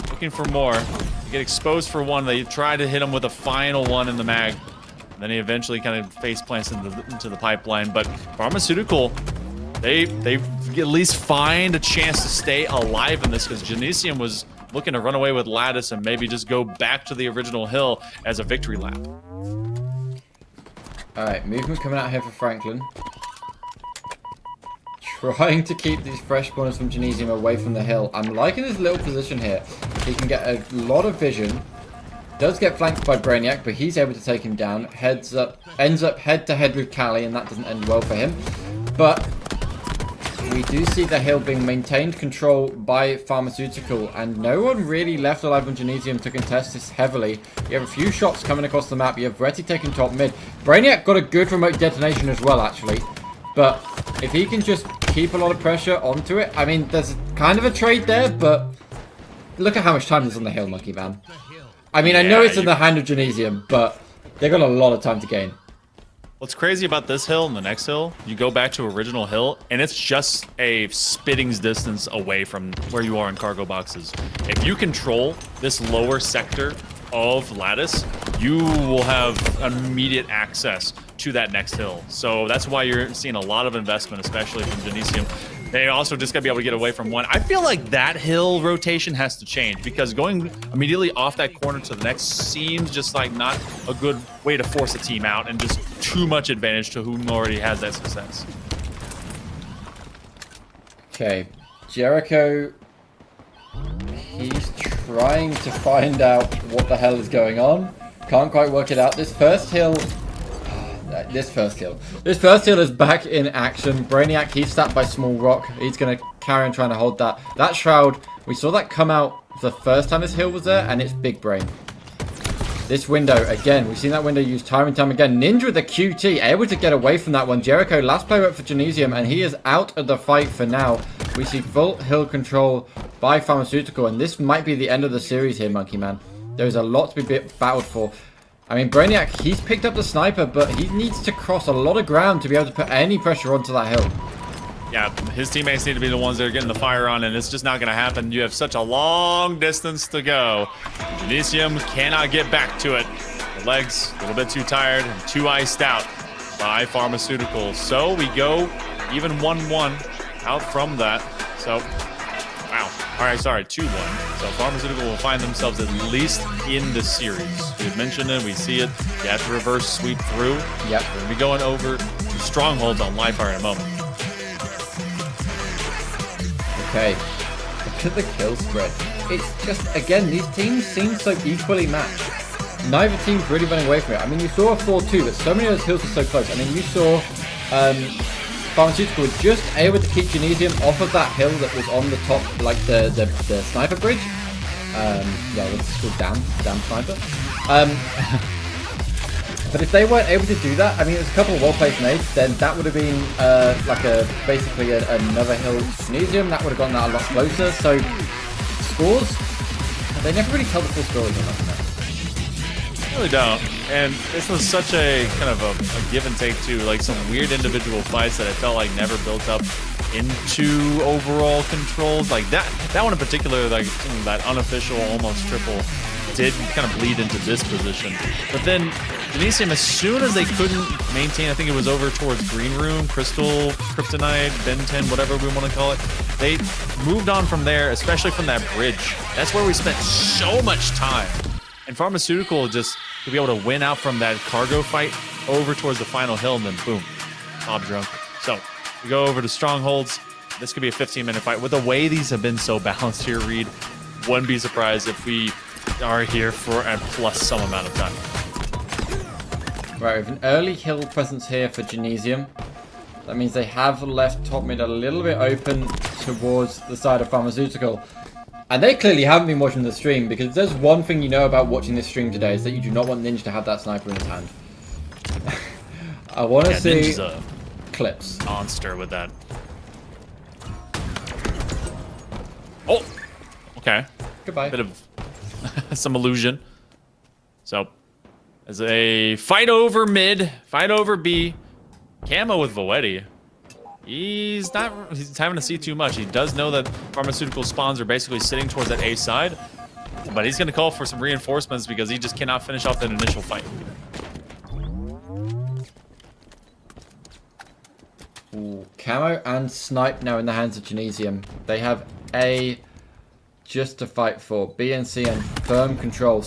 Looking for more. They get exposed for one. They try to hit him with a final one in the mag. And then he eventually kind of face plants into the pipeline. But Pharmaceutical, they at least find a chance to stay alive in this because Genesium was looking to run away with Lattice and maybe just go back to the original hill as a victory lap. Alright, movement coming out here for Franklin. Trying to keep these fresh corners from Genesium away from the hill. I'm liking his little position here. He can get a lot of vision. Does get flanked by Brainiac, but he's able to take him down. Ends up head to head with Kali, and that doesn't end well for him. But we do see the hill being maintained control by Pharmaceutical, and no one really left alive on Genesium to contest this heavily. You have a few shots coming across the map. You have Retty taking top mid. Brainiac got a good remote detonation as well, actually. But if he can just keep a lot of pressure onto it, I mean, there's kind of a trade there, but look at how much time there's on the hill, Monkey Man. I mean, I know it's in the hand of Genesium, but they've got a lot of time to gain. What's crazy about this hill and the next hill, you go back to original hill, and it's just a spitting's distance away from where you are in cargo boxes. If you control this lower sector of Lattice, you will have immediate access to that next hill. So that's why you're seeing a lot of investment, especially from Genesium. They also just got to be able to get away from one. I feel like that hill rotation has to change because going immediately off that corner to the next seems just like not a good way to force a team out and just too much advantage to whom already has that success. Okay, Jericho, he's trying to find out what the hell is going on. Can't quite work it out. This first hill is back in action. Brainiac, he's stabbed by Small Rock. He's going to carry on trying to hold that. That Shroud, we saw that come out the first time this hill was there, and it's Big Brain. This window, again, we've seen that window used time and time again. Ninja with the QT, able to get away from that one. Jericho, last player up for Genesium, and he is out of the fight for now. We see full hill control by Pharmaceutical, and this might be the end of the series here, Monkey Man. There's a lot to be battled for. I mean, Brainiac, he's picked up the sniper, but he needs to cross a lot of ground to be able to put any pressure onto that hill. Yeah, his teammates need to be the ones that are getting the fire on, and it's just not going to happen. You have such a long distance to go. Genesium cannot get back to it. The legs a little bit too tired and too iced out by Pharmaceutical. So we go even 1-1 out from that. So, wow. All right, sorry, 2-1. So Pharmaceutical will find themselves at least in the series. We've mentioned it, we see it. You have to reverse sweep through. Yep. We're going to be going over to strongholds on live fire in a moment. Okay, look at the kill spread. It's just, again, these teams seem so equally matched. Neither team's really running away from it. I mean, you saw a 4-2, but so many of those hills are so close. I mean, you saw Pharmaceutical were just able to keep Genesium off of that hill that was on the top, like the sniper bridge. Yeah, it's called damn sniper. But if they weren't able to do that, I mean, there's a couple of well-placed nades, then that would have been basically another hill Genesium. That would have gotten that a lot closer. So scores, they never really tell the full story on that. Really don't. And this was such a kind of a give and take too, like some weird individual fights that I felt like never built up into overall controls. Like that one in particular, like that unofficial almost triple did kind of bleed into this position. But then Genesium, as soon as they couldn't maintain, I think it was over towards Green Room, Crystal, Kryptonite, Ben 10, whatever we want to call it, they moved on from there, especially from that bridge. That's where we spent so much time. And Pharmaceutical just, to be able to win out from that cargo fight over towards the final hill, and then boom, mob drunk. So we go over to strongholds. This could be a 15-minute fight. With the way these have been so balanced here, Reed, wouldn't be surprised if we are here for a plus some amount of time. Right, we have an early hill presence here for Genesium. That means they have left top mid a little bit open towards the side of Pharmaceutical. And they clearly haven't been watching the stream, because if there's one thing you know about watching this stream today, is that you do not want Ninja to have that sniper in his hand. I want to see Ninja's a clips. monster with that. Oh, okay. Goodbye. Bit of some illusion. So, as a fight over mid, fight over B, Camo with Voetti. He's having to see too much. He does know that pharmaceutical spawns are basically sitting towards that A side, but he's going to call for some reinforcements because he just cannot finish off that initial fight. Ooh, Camo and Snipe now in the hands of Genesium. They have A just to fight for. B and C and firm control.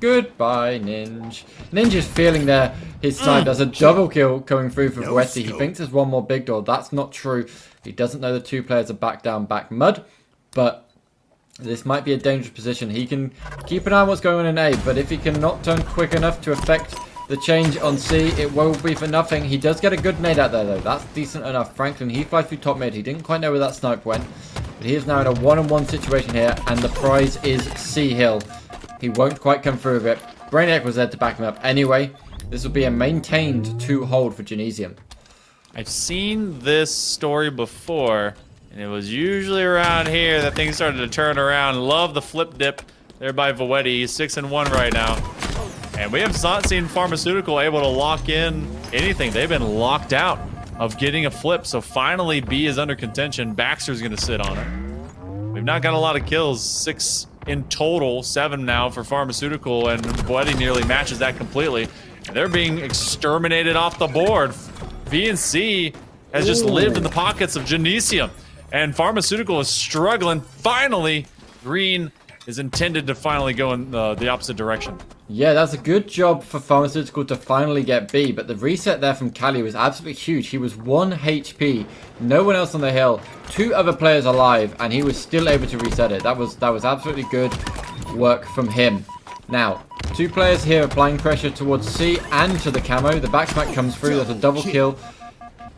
Goodbye, Ninja. Ninja's feeling there. His side does a double kill coming through for Voetti. He thinks there's one more big door. That's not true. He doesn't know the two players are back down, back mud. But this might be a dangerous position. He can keep an eye on what's going on in A, but if he cannot turn quick enough to affect the change on C, it will be for nothing. He does get a good nade out there, though. That's decent enough. Franklin, he flies through top mid. He didn't quite know where that snipe went. But he is now in a one-on-one situation here, and the prize is C Hill. He won't quite come through with it. Brainiac was there to back him up anyway. This will be a maintained 2-hold for Genesium. I've seen this story before, and it was usually around here that things started to turn around. Love the flip dip there by Voetti. He's 6-1 right now. And we have not seen Pharmaceutical able to lock in anything. They've been locked out of getting a flip. So finally, B is under contention. Baxter's going to sit on it. We've not got a lot of kills. 6 in total, 7 now for Pharmaceutical, and Voetti nearly matches that completely. They're being exterminated off the board. VNC has just lived in the pockets of Genesium, and Pharmaceutical is struggling. Finally, Green is intended to finally go in the opposite direction. Yeah, that's a good job for Pharmaceutical to finally get B, but the reset there from Kali was absolutely huge. He was 1 HP, no one else on the hill, 2 other players alive, and he was still able to reset it. That was absolutely good work from him. Now, 2 players here applying pressure towards C and to the camo. The back smack comes through, there's a double kill.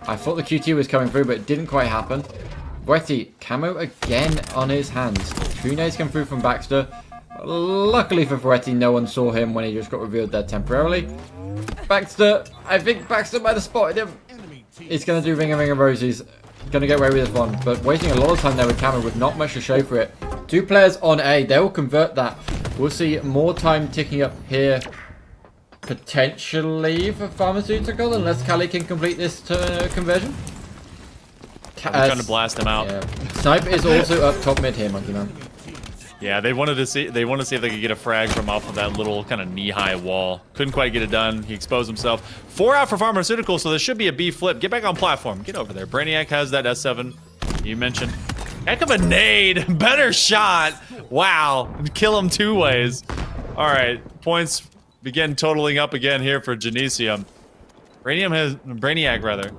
I thought the QT was coming through, but it didn't quite happen. Voetti, camo again on his hands. 2 nades come through from Baxter. Luckily for Voetti, no one saw him when he just got revealed there temporarily. Baxter, I think Baxter might have spotted him. He's going to do Ring of Roses. Going to get away with this one, but wasting a lot of time there with Camo with not much to show for it. 2 players on A, they will convert that. We'll see more time ticking up here, potentially for Pharmaceutical, unless Kali can complete this conversion. I'm trying to blast him out. Yeah. Snipe is also up top mid here, Monkey Man. Yeah, they wanted to see if they could get a frag from off of that little kind of knee-high wall. Couldn't quite get it done. He exposed himself. 4 out for Pharmaceutical, so there should be a B flip. Get back on platform. Get over there. Brainiac has that S7 you mentioned. Heck of a nade. Better shot. Wow. Kill him 2 ways. All right. Points begin totaling up again here for Genesium. Brainiac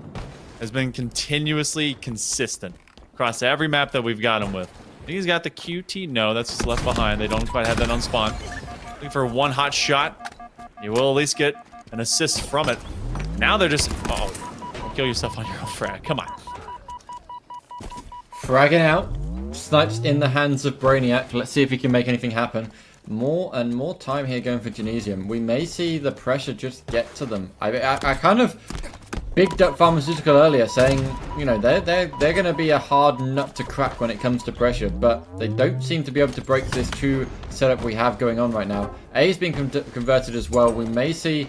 has been continuously consistent across every map that we've got him with. I think he's got the QT. No, that's just left behind. They don't quite have that on spawn. Looking for 1 hot shot. You will at least get an assist from it. Now they're just... Oh, don't kill yourself on your own frag. Come on. Fragging out. Snipes in the hands of Brainiac. Let's see if he can make anything happen. More and more time here going for Genesium. We may see the pressure just get to them. I kind of bigged up Pharmaceutical earlier, saying, you know, they're going to be a hard nut to crack when it comes to pressure, but they don't seem to be able to break this 2 setup we have going on right now. A is being converted as well. We may see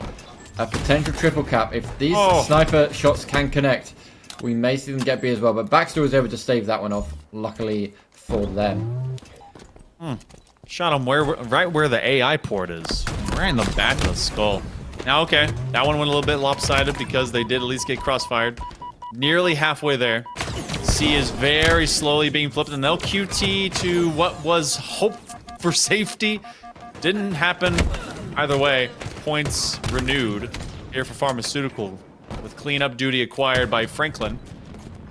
a potential triple cap if these sniper shots can connect. We may see them get B as well, but Baxter was able to stave that one off, luckily for them. Shot him right where the AI port is. Right in the back of the skull. Now, okay, that one went a little bit lopsided because they did at least get crossfired. Nearly halfway there. C is very slowly being flipped, and they'll QT to what was hope for safety. Didn't happen. Either way, points renewed here for Pharmaceutical with cleanup duty acquired by Franklin.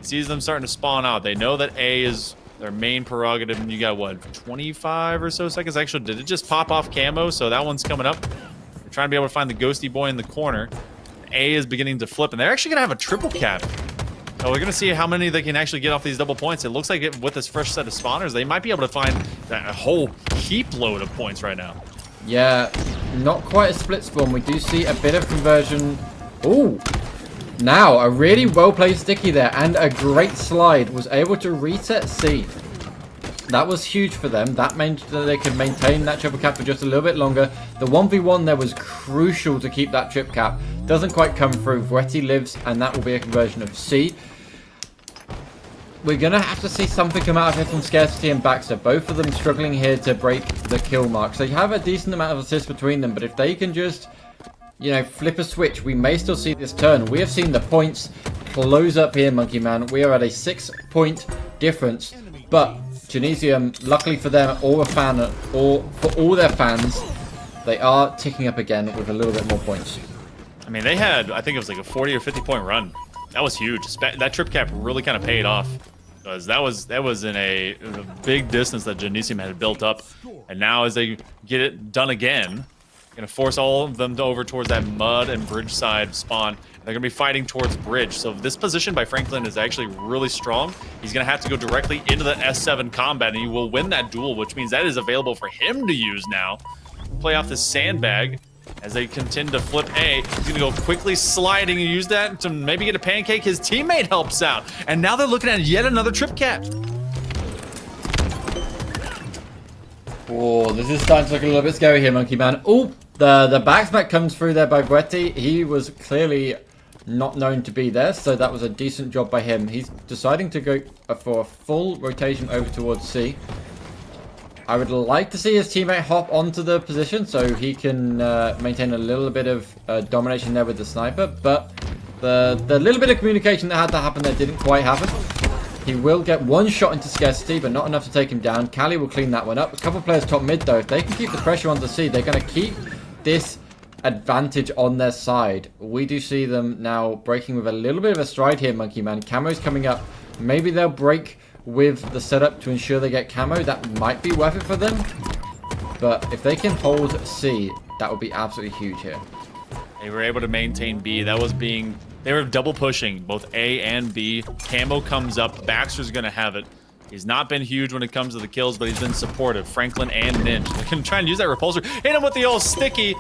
Sees them starting to spawn out. They know that A is their main prerogative, and you got, what, 25 or so seconds? Actually, did it just pop off camo? So that one's coming up. They're trying to be able to find the ghosty boy in the corner. A is beginning to flip, and they're actually going to have a triple cap. So we're going to see how many they can actually get off these double points. It looks like with this fresh set of spawners, they might be able to find a whole heap load of points right now. Yeah, not quite a split spawn. We do see a bit of conversion. Ooh. Now, a really well-played sticky there, and a great slide was able to reset C. That was huge for them. That meant that they could maintain that triple cap for just a little bit longer. The 1v1 there was crucial to keep that trip cap. Doesn't quite come through. Vwetti lives, and that will be a conversion of C. We're going to have to see something come out of here from Scarcity and Baxter. Both of them struggling here to break the kill mark. So you have a decent amount of assists between them, but if they can just, you know, flip a switch, we may still see this turn. We have seen the points close up here, Monkey Man. We are at a 6-point difference, but Genesium, luckily for them, or for all their fans, they are ticking up again with a little bit more points. I mean, they had, I think it was like a 40 or 50 point run. That was huge. That trip cap really kind of paid off, because that was in a big distance that Genesium had built up, and now as they get it done again, gonna force all of them over towards that mud and bridge side spawn. They're gonna be fighting towards bridge. So this position by Franklin is actually really strong. He's gonna have to go directly into the S7 combat, and he will win that duel, which means that is available for him to use now. Play off the sandbag as they continue to flip A. He's gonna go quickly sliding and use that to maybe get a pancake. His teammate helps out, and now they're looking at yet another trip cap. Oh, this is starting to look a little bit scary here, Monkey Man. Oh, the backsmack comes through there by Vwetti. He was clearly not known to be there, so that was a decent job by him. He's deciding to go for a full rotation over towards C. I would like to see his teammate hop onto the position so he can maintain a little bit of domination there with the sniper, but the little bit of communication that had to happen there didn't quite happen. He will get one shot into Scarcity, but not enough to take him down. Cali will clean that one up. A couple of players top mid, though. If they can keep the pressure on the C, they're going to keep this advantage on their side. We do see them now breaking with a little bit of a stride here, Monkey Man. Camo's coming up. Maybe they'll break with the setup to ensure they get camo. That might be worth it for them. But if they can hold C, that would be absolutely huge here. They were able to maintain B. They were double pushing both A and B. Camo comes up. Baxter's going to have it. He's not been huge when it comes to the kills, but he's been supportive. Franklin and Ninja. They can try and use that repulsor. Hit him with the old sticky.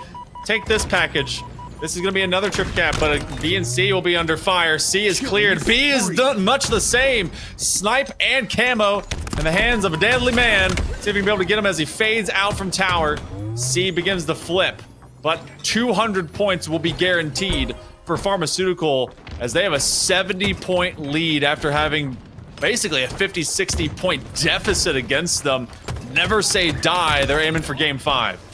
Take this package. This is going to be another trip cap, but B and C will be under fire. C is cleared. B is done much the same. Snipe and camo in the hands of a deadly man. See if we can be able to get him as he fades out from tower. C begins to flip, but 200 points will be guaranteed for Pharmaceutical, as they have a 70-point lead after having basically a 50-60 point deficit against them. Never say die. They're aiming for game 5.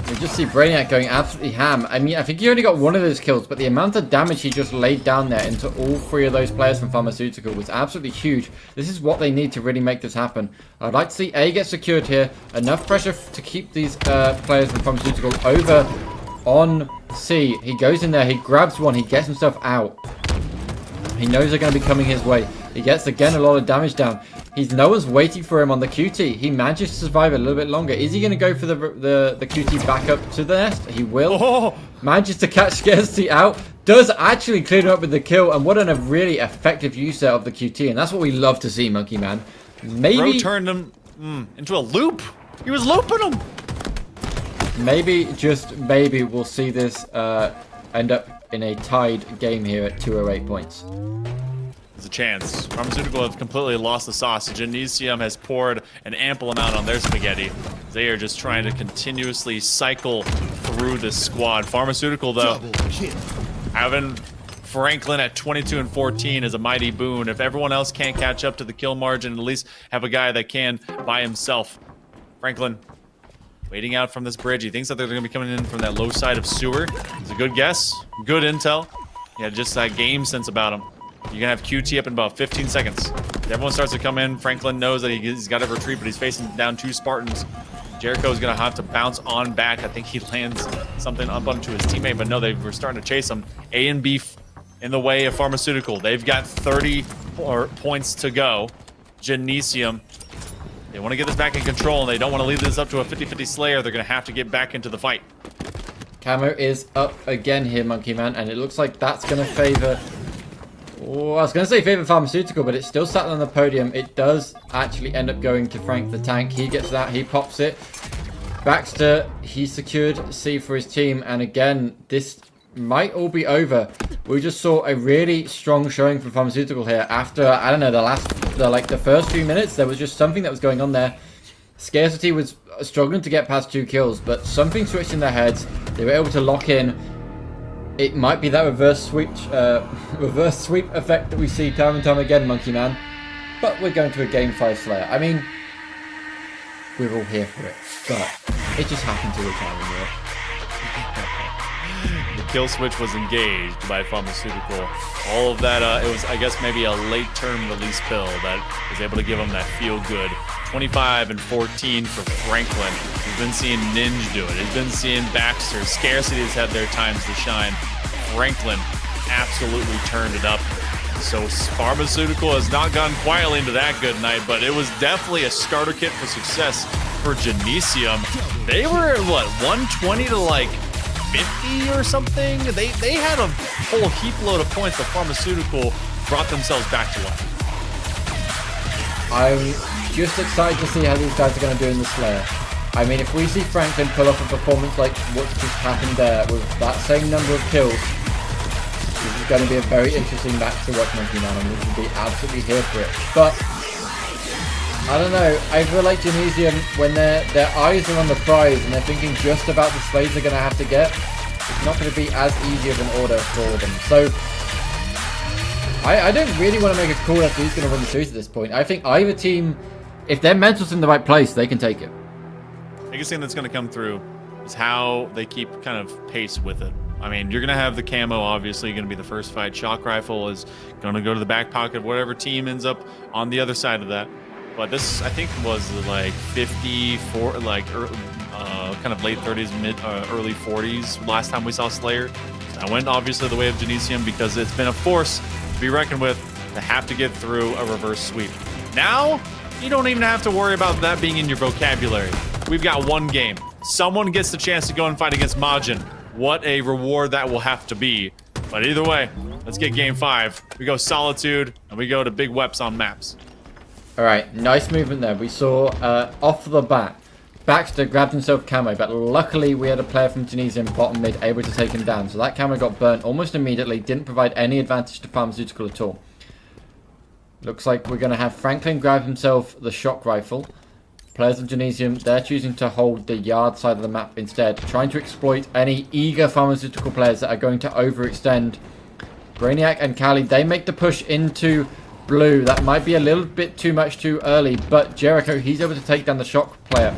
We just see Brainiac going absolutely ham. I mean, I think he only got one of those kills, but the amount of damage he just laid down there into all 3 of those players from Pharmaceutical was absolutely huge. This is what they need to really make this happen. I'd like to see A get secured here. Enough pressure to keep these players from Pharmaceutical over on C. He goes in there, he grabs one, he gets himself out. He knows they're going to be coming his way. He gets, again, a lot of damage down. No one's waiting for him on the QT. He manages to survive a little bit longer. Is he going to go for the QT back up to the nest? He will. Oh. Manages to catch Scarcity out. Does actually clean up with the kill. And what a really effective use of the QT. And that's what we love to see, Monkey Man. Maybe Bro turned him into a loop. He was looping him. Maybe, just maybe, we'll see this end up in a tied game here at 208 points. There's a chance. Pharmaceutical have completely lost the sausage. Genesium has poured an ample amount on their spaghetti. They are just trying to continuously cycle through this squad. Pharmaceutical, though, having Franklin at 22 and 14 is a mighty boon. If everyone else can't catch up to the kill margin, at least have a guy that can by himself. Franklin waiting out from this bridge. He thinks that they're going to be coming in from that low side of sewer. It's a good guess. Good intel. Yeah, just that game sense about him. You're going to have QT up in about 15 seconds. Everyone starts to come in. Franklin knows that he's got to retreat, but he's facing down 2 Spartans. Jericho's going to have to bounce on back. I think he lands something up onto his teammate, but no, they were starting to chase him. A and B in the way of Pharmaceutical. They've got 30 points to go. Genesium, they want to get this back in control, and they don't want to leave this up to a 50-50 Slayer. They're going to have to get back into the fight. Camo is up again here, Monkey Man, and it looks like that's going to favor... Oh, I was going to say favor Pharmaceutical, but it's still sat on the podium. It does actually end up going to Frank the Tank. He gets that, he pops it. Baxter, he secured C for his team, and again, this might all be over. We just saw a really strong showing from Pharmaceutical here. After, I don't know, the first few minutes, there was just something that was going on there. Scarcity was struggling to get past 2 kills, but something switched in their heads. They were able to lock in. It might be that reverse sweep effect that we see time and time again, Monkey Man. But we're going to a Game 5 Slayer. I mean, we're all here for it, but it just happened to return. The kill switch was engaged by Pharmaceutical. All of that, it was, I guess, maybe a late-term release pill that was able to give them that feel-good. 25 and 14 for Franklin. We've been seeing Ninja do it. We've been seeing Baxter. Scarcity has had their times to shine. Franklin absolutely turned it up. So Pharmaceutical has not gone quietly into that good night, but it was definitely a starter kit for success for Genesium. They were, what, 120 to like 50 or something? They had a whole heap load of points, but Pharmaceutical brought themselves back to life. I'm just excited to see how these guys are going to do in the Slayer. I mean, if we see Franklin pull off a performance like what just happened there with that same number of kills, this is going to be a very interesting match to watch, Monkey Man, and we should be absolutely here for it. But I don't know, I feel like Genesium, when their eyes are on the prize and they're thinking just about the slays they're going to have to get, it's not going to be as easy of an order for them. So I don't really want to make a call as to who's going to win the series at this point. I think either team, if their mental's in the right place, they can take it. Biggest thing that's going to come through is how they keep kind of pace with it. I mean, you're going to have the camo, obviously, going to be the first fight. Shock rifle is going to go to the back pocket of whatever team ends up on the other side of that. But this, I think, was like 54, like kind of late 30s, early 40s last time we saw Slayer. I went, obviously, the way of Genesium because it's been a force to be reckoned with to have to get through a reverse sweep. Now, you don't even have to worry about that being in your vocabulary. We've got one game. Someone gets the chance to go and fight against Majin. What a reward that will have to be. But either way, let's get game 5. We go Solitude, and we go to big weps on maps. Alright, nice movement there. We saw off the bat, Baxter grabbed himself camo, but luckily we had a player from Genesium bottom mid able to take him down. So that camo got burnt almost immediately, didn't provide any advantage to Pharmaceutical at all. Looks like we're going to have Franklin grab himself the shock rifle. Players of Genesium, they're choosing to hold the yard side of the map instead, trying to exploit any eager Pharmaceutical players that are going to overextend. Brainiac and Kali, they make the push into blue. That might be a little bit too much too early, but Jericho, he's able to take down the shock player.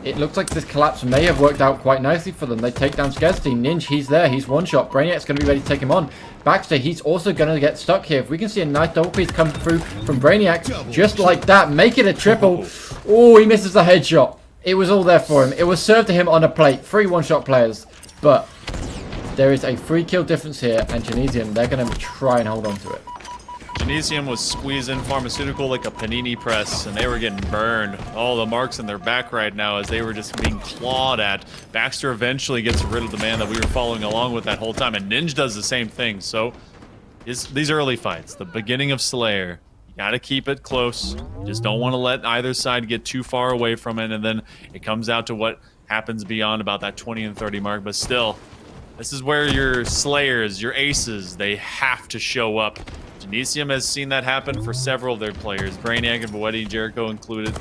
It looks like this collapse may have worked out quite nicely for them. They take down Scarcity. Ninja, he's there. He's one shot. Brainiac's going to be ready to take him on. Baxter, he's also going to get stuck here. If we can see a nice double piece come through from Brainiac, just like that, make it a triple. Oh, he misses the headshot. It was all there for him. It was served to him on a plate. 3 one-shot players. But there is a 3 kill difference here, and Genesium, they're going to try and hold on to it. Genesium was squeezing Pharmaceutical like a panini press, and they were getting burned. All the marks in their back right now as they were just being clawed at. Baxter eventually gets rid of the man that we were following along with that whole time, and Ninja does the same thing. So these early fights, the beginning of Slayer, you gotta keep it close. You just don't want to let either side get too far away from it, and then it comes out to what happens beyond about that 20 and 30 mark. But still, this is where your Slayers, your aces, they have to show up. Genesium has seen that happen for several of their players, Brainiac and Boetti, Jericho included.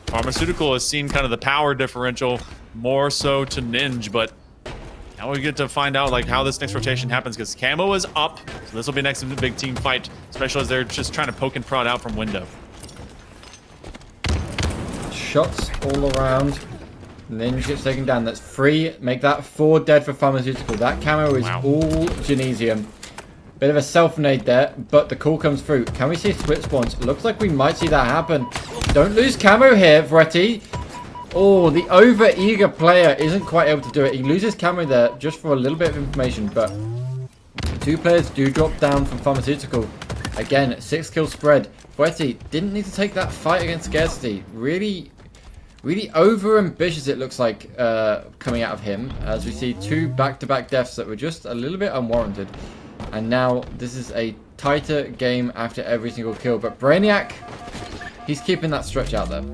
Pharmaceutical has seen kind of the power differential more so to Ninja, but now we get to find out like how this next rotation happens because Camo is up, so this will be next in the big team fight, especially as they're just trying to poke and prod out from window. Shots all around. Ninja gets taken down. That's 3. Make that 4 dead for Pharmaceutical. That camo is all Genesium. Bit of a self-nade there, but the call comes through. Can we see split spawns? Looks like we might see that happen. Don't lose camo here, Boetti. Oh, the over-eager player isn't quite able to do it. He loses camo there just for a little bit of information, but 2 players do drop down from Pharmaceutical. Again, 6 kill spread. Fweti didn't need to take that fight against Scarcity. Really over-ambitious it looks like coming out of him, as we see 2 back-to-back deaths that were just a little bit unwarranted. And now this is a tighter game after every single kill, but Brainiac, he's keeping that stretch out there.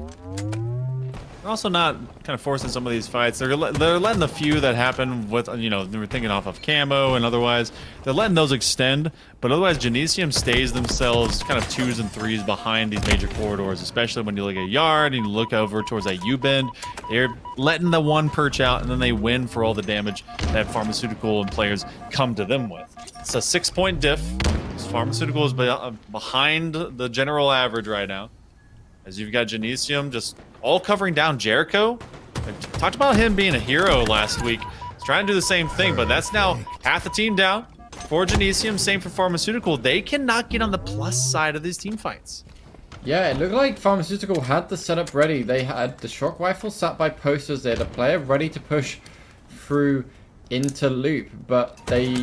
They're also not kind of forcing some of these fights. They're letting the few that happen with, you know, they were thinking off of camo and otherwise. They're letting those extend, but otherwise Genesium stays themselves kind of 2s and 3s behind these major corridors, especially when you look at Yard and you look over towards that U-bend. They're letting the one perch out, and then they win for all the damage that Pharmaceutical and players come to them with. It's a 6-point diff. Pharmaceutical is behind the general average right now, as you've got Genesium just all covering down Jericho. I talked about him being a hero last week. He's trying to do the same thing, but that's now half the team down for Genesium. Same for Pharmaceutical. They cannot get on the plus side of these team fights. Yeah, it looked like Pharmaceutical had the setup ready. They had the shock rifle sat by posters. They had a player ready to push through into loop, but they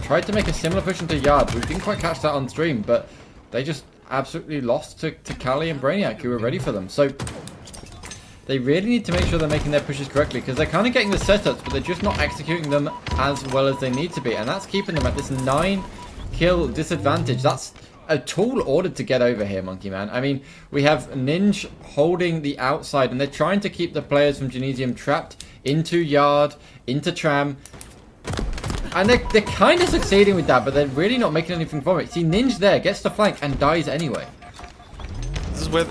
tried to make a similar push into Yard. We didn't quite catch that on stream, but they just absolutely lost to Kali and Brainiac, who were ready for them. So they really need to make sure they're making their pushes correctly, because they're kind of getting the setups, but they're just not executing them as well as they need to be, and that's keeping them at this 9-kill disadvantage. That's a tall order to get over here, Monkey Man. I mean, we have Ninja holding the outside, and they're trying to keep the players from Genesium trapped into Yard, into Tram, and they're kind of succeeding with that, but they're really not making anything from it. See, Ninja there gets the flank and dies anyway.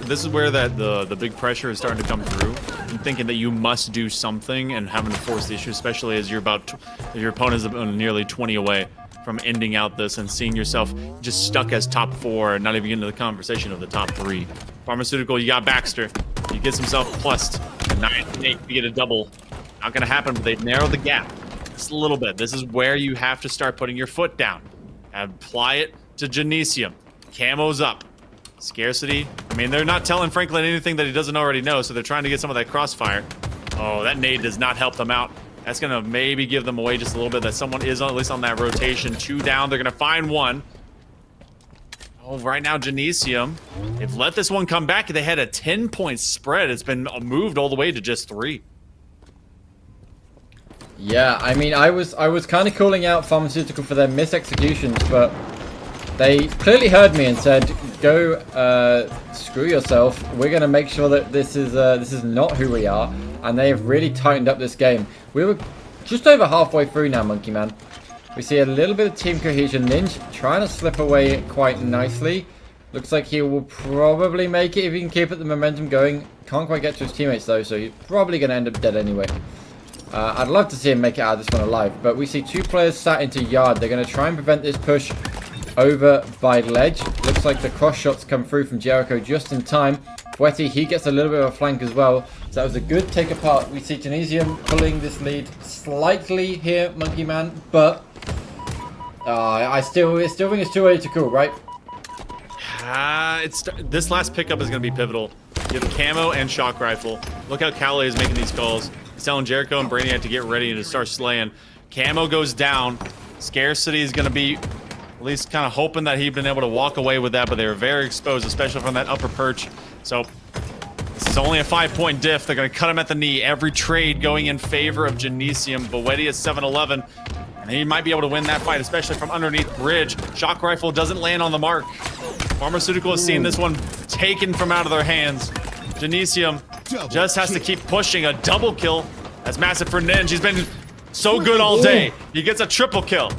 This is where the big pressure is starting to come through. And thinking that you must do something and having to force the issue, especially as your opponent is nearly 20 away from ending out this and seeing yourself just stuck as top 4 and not even getting into the conversation of the top 3. Pharmaceutical, you got Baxter. He gets himself plussed. 9-8 to get a double. Not gonna happen, but they've narrowed the gap just a little bit. This is where you have to start putting your foot down. Apply it to Genesium. Camo's up. Scarcity. I mean, they're not telling Franklin anything that he doesn't already know, so they're trying to get some of that crossfire. Oh, that nade does not help them out. That's going to maybe give them away just a little bit that someone is at least on that rotation. 2 down. They're going to find 1. Oh, right now, Genesium. They've let this one come back. They had a 10-point spread. It's been moved all the way to just 3. Yeah, I mean, I was kind of calling out Pharmaceutical for their mis-executions, but they clearly heard me and said, "Go screw yourself. We're going to make sure that this is not who we are." And they have really tightened up this game. We were just over halfway through now, Monkey Man. We see a little bit of team cohesion. Ninja trying to slip away quite nicely. Looks like he will probably make it if he can keep the momentum going. Can't quite get to his teammates though, so he's probably going to end up dead anyway. I'd love to see him make it out of this one alive, but we see 2 players sat into Yard. They're going to try and prevent this push over by Ledge. Looks like the cross shots come through from Jericho just in time. Fweti, he gets a little bit of a flank as well. So that was a good take apart. We see Genesium pulling this lead slightly here, Monkey Man, but I still think it's too early to call, right? This last pickup is going to be pivotal. You have camo and shock rifle. Look how Calais is making these calls. He's telling Jericho and Brainiac to get ready and to start slaying. Camo goes down. Scarcity is going to be at least kind of hoping that he'd been able to walk away with that, but they were very exposed, especially from that upper perch. So this is only a 5-point diff. They're going to cut him at the knee. Every trade going in favor of Genesium. Bowetti is 7-11, and he might be able to win that fight, especially from underneath bridge. Shock rifle doesn't land on the mark. Pharmaceutical has seen this one taken from out of their hands. Genesium just has to keep pushing. A double kill. That's massive for Ninja. He's been so good all day. He gets a triple kill.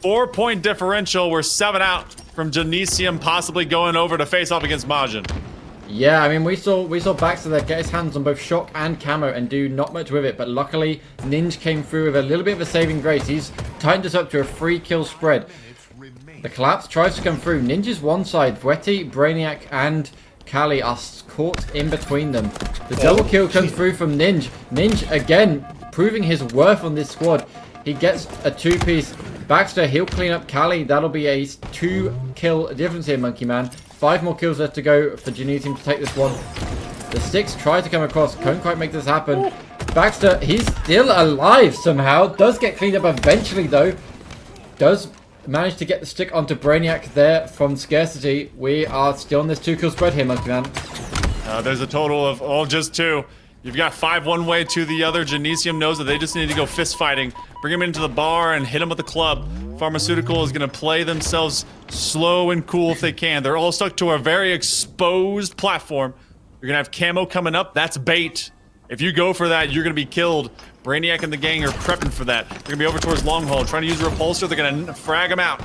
4-point differential. We're 7 out from Genesium possibly going over to face off against Majin. Yeah, I mean, we saw Baxter there get his hands on both shock and camo and do not much with it, but luckily Ninja came through with a little bit of a saving grace. He's tightened us up to a 3-kill spread. The collapse tries to come through. Ninja's one side. Bowetti, Brainiac, and Kali are caught in between them. The double kill comes through from Ninja. Ninja, again, proving his worth on this squad. He gets a 2-piece. Baxter, he'll clean up Kali. That'll be a 2-kill difference here, Monkey Man. 5 more kills left to go for Genesium to take this one. The sticks try to come across. Couldn't quite make this happen. Baxter, he's still alive somehow. Does get cleaned up eventually, though. Does manage to get the stick onto Brainiac there from Scarcity. We are still on this 2-kill spread here, Monkey Man. There's a total of just 2. You've got 5 one way, 2 the other. Genesium knows that they just need to go fist fighting. Bring him into the bar and hit him with the club. Pharmaceutical is going to play themselves slow and cool if they can. They're all stuck to a very exposed platform. You're going to have camo coming up. That's bait. If you go for that, you're going to be killed. Brainiac and the gang are prepping for that. They're going to be over towards Long Haul, trying to use a repulsor. They're going to frag him out.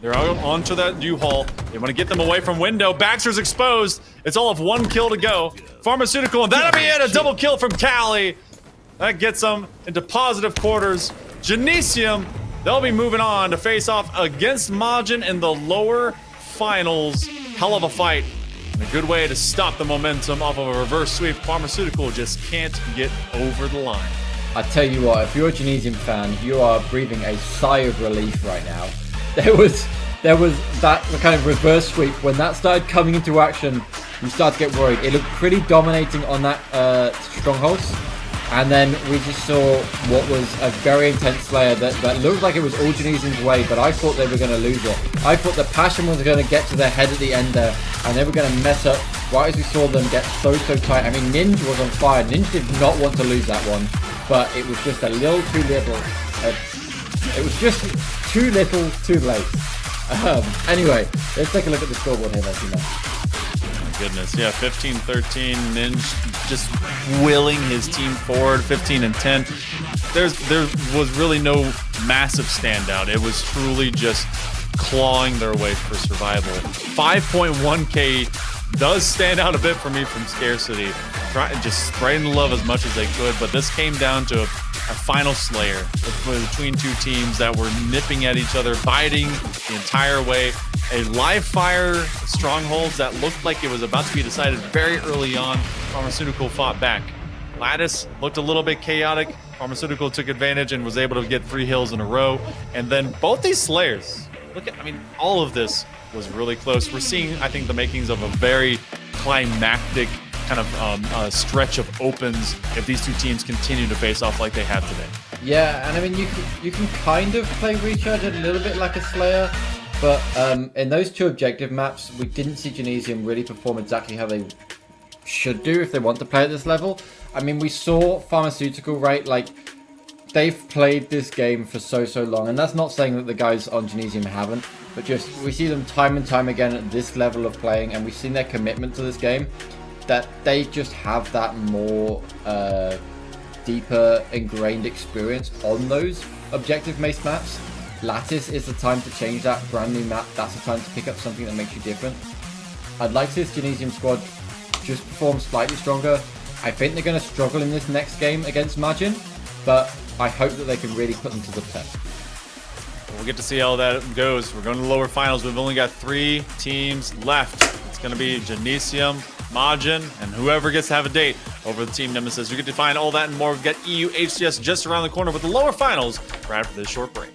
They're onto that U-Haul. They want to get them away from window. Baxter's exposed. It's all of 1 kill to go. Pharmaceutical, and that'll be it. A double kill from Cali. That gets them into positive quarters. Genesium, they'll be moving on to face off against Majin in the lower finals. Hell of a fight. And a good way to stop the momentum off of a reverse sweep. Pharmaceutical just can't get over the line. I tell you what, if you're a Genesium fan, you are breathing a sigh of relief right now. There was that kind of reverse sweep. When that started coming into action, you start to get worried. It looked pretty dominating on that strongholds. And then we just saw what was a very intense Slayer that looked like it was all Genesium's way, but I thought they were going to lose it. I thought the Passion was going to get to their head at the end there, and they were going to mess up right as we saw them get so tight. I mean, Ninja was on fire. Ninja did not want to lose that one, but it was just a little too little. It was just too little, too late. Anyway, let's take a look at the scoreboard here, let's see now. Goodness, yeah, 15-13. Ninja just willing his team forward. 15-10. There was really no massive standout. It was truly just clawing their way for survival. 5.1k does stand out a bit for me from Scarcity. Just spraying the love as much as they could, but this came down to a final Slayer between 2 teams that were nipping at each other, biting the entire way. A live fire strongholds that looked like it was about to be decided very early on. Pharmaceutical fought back. Lattice looked a little bit chaotic. Pharmaceutical took advantage and was able to get 3 hills in a row. And then both these Slayers, all of this was really close. We're seeing, I think, the makings of a very climactic kind of stretch of opens if these 2 teams continue to face off like they have today. Yeah, and I mean, you can kind of play Recharge a little bit like a Slayer, but in those 2 objective maps, we didn't see Genesium really perform exactly how they should do if they want to play at this level. I mean, we saw Pharmaceutical, right? Like, they've played this game for so long, and that's not saying that the guys on Genesium haven't, but just we see them time and time again at this level of playing, and we've seen their commitment to this game, that they just have that more deeper ingrained experience on those objective mace maps. Lattice is the time to change that. Brand new map, that's the time to pick up something that makes you different. I'd like to see this Genesium squad just perform slightly stronger. I think they're going to struggle in this next game against Majin, but I hope that they can really put them to the test. We'll get to see how that goes. We're going to the lower finals. We've only got 3 teams left. It's going to be Genesium, Majin, and whoever gets to have a date over the Team Nemesis. You get to find all that and more. We've got EU HCS just around the corner with the lower finals right after this short break.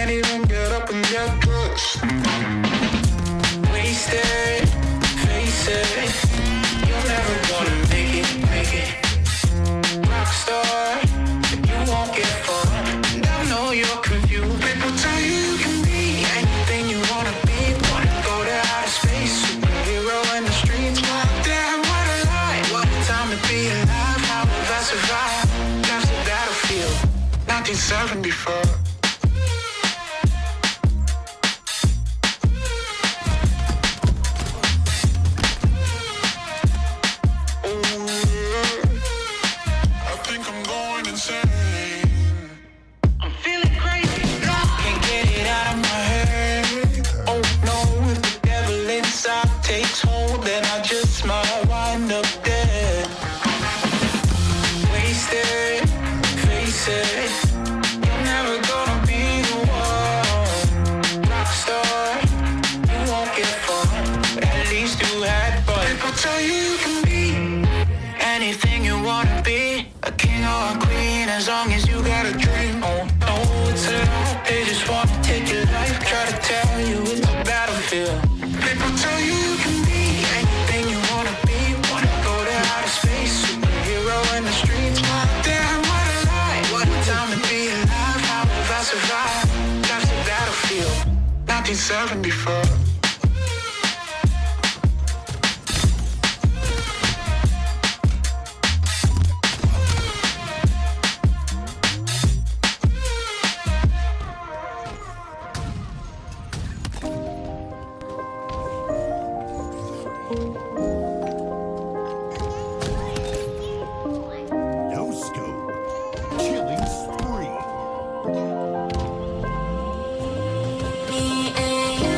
can't even get up and get dressed. Wasted, face it. You're never gonna make it. Rockstar, you won't get far. And I know you're confused. People tell you you can be anything you wanna be. Wanna go to outer space, superhero in the streets. What damn, what a lie. What a time to be alive. How will I survive? That's the battlefield. 1974. Takes hold, then I just might wind up dead. Wasted, face it. You're never gonna be the one. Rockstar, you won't get far. But at least you had fun. People tell you you can be anything you wanna be. A king or a queen, as long as you got a dream. Oh no, it's a lie. They just wanna take your life. Try to tell you it's a battlefield. People tell you you can be anything you wanna be. Wanna go to outer space, superhero in the streets. Damn, what a lie. What a time to be alive. How will I survive? That's the battlefield. 1974. No scope. Killing spree. Me and you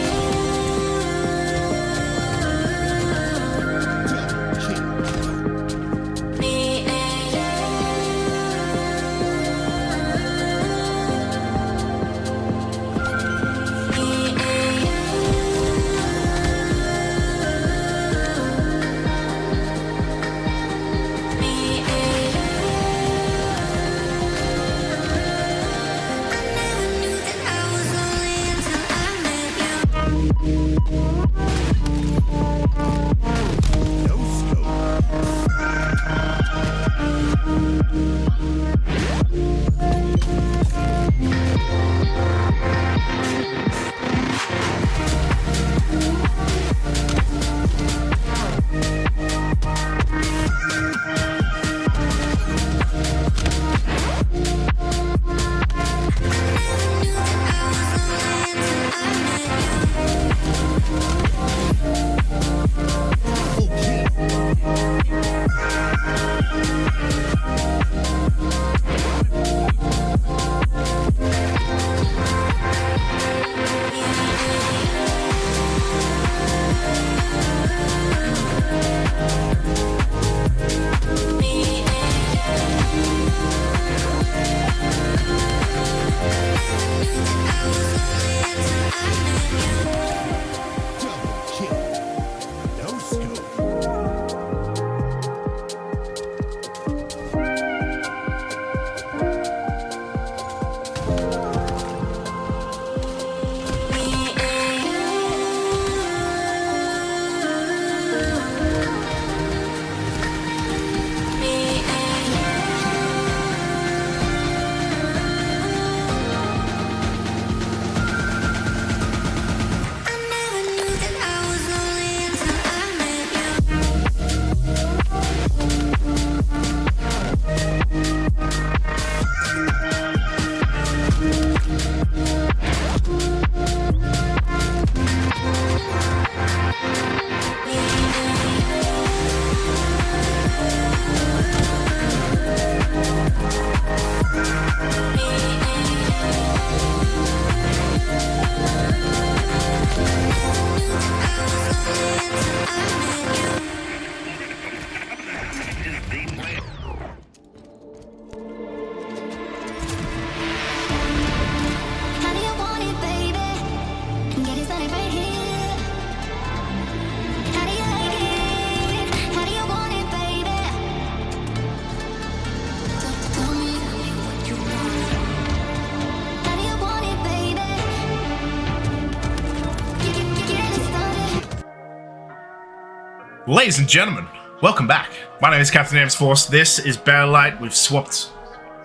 Ladies and gentlemen, welcome back. My name is Captain Ames Force. This is Bear Light. We've swapped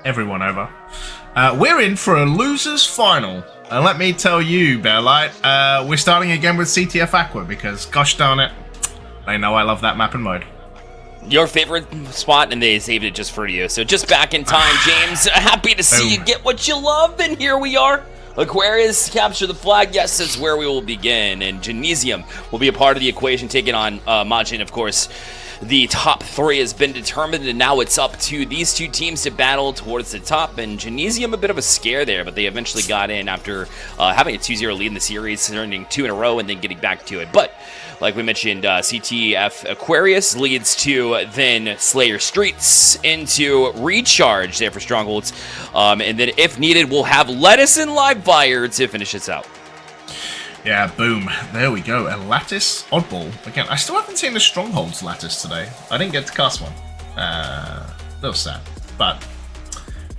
everyone over. We're in for a losers final. And let me tell you, Bear Light, we're starting again with CTF Aqua because, gosh darn it, they know I love that map and mode. Your favorite spot, and they saved it just for you. So just back in time, James. Happy to see you get what you love, and here we are. Aquarius, capture the flag. Yes, that's where we will begin. And Genesium will be a part of the equation, taking on Majin, of course. The top 3 has been determined, and now it's up to these 2 teams to battle towards the top. And Genesium, a bit of a scare there, but they eventually got in after having a 2-0 lead in the series, turning 2 in a row and then getting back to it. But like we mentioned, CTF Aquarius leads to then Slayer Streets into Recharge there for Strongholds. And then if needed, we'll have Lettuce and Live Fire to finish this out. Yeah, boom. There we go. A Lattice Oddball. Again, I still haven't seen the Strongholds Lattice today. I didn't get to cast one. A little sad. But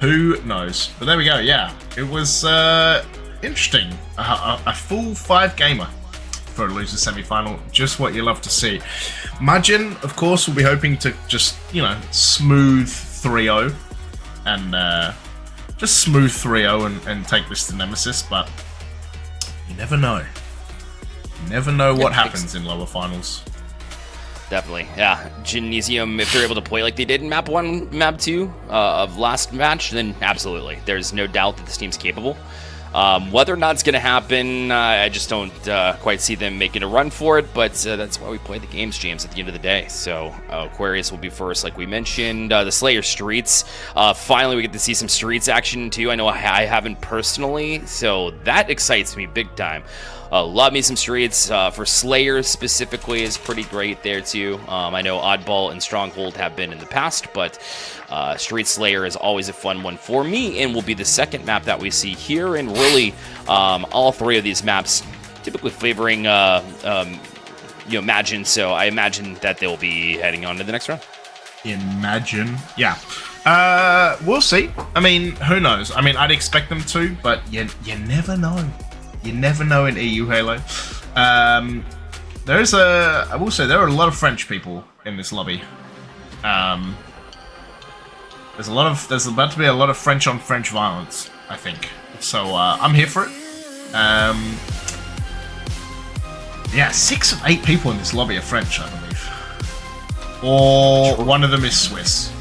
who knows? But there we go, yeah. It was interesting. A full 5-gamer for a loser semi-final. Just what you love to see. Majin, of course, will be hoping to just, you know, smooth 3-0. And just smooth 3-0 and take this to Nemesis, but you never know. You never know what happens in lower finals. Definitely, yeah. Genesium, if they're able to play like they did in Map 1, Map 2 of last match, then absolutely. There's no doubt that this team's capable. Whether or not it's going to happen, I just don't quite see them making a run for it, but that's why we play the games, James, at the end of the day. So Aquarius will be first, like we mentioned. The Slayer Streets, finally we get to see some Streets action too. I know I haven't personally, so that excites me big time. Love me some Streets. For Slayer specifically is pretty great there too. I know Oddball and Stronghold have been in the past, but Street Slayer is always a fun one for me, and will be the second map that we see here. And really, all 3 of these maps typically favoring Majin. So I imagine that they'll be heading on to the next round. Imagine, yeah. We'll see. I mean, who knows? I mean, I'd expect them to, but you never know. You never know in EU Halo. I will say there are a lot of French people in this lobby. There's about to be a lot of French on French violence, I think. So I'm here for it. Yeah, 6 of 8 people in this lobby are French, I believe. Or one of them is Swiss.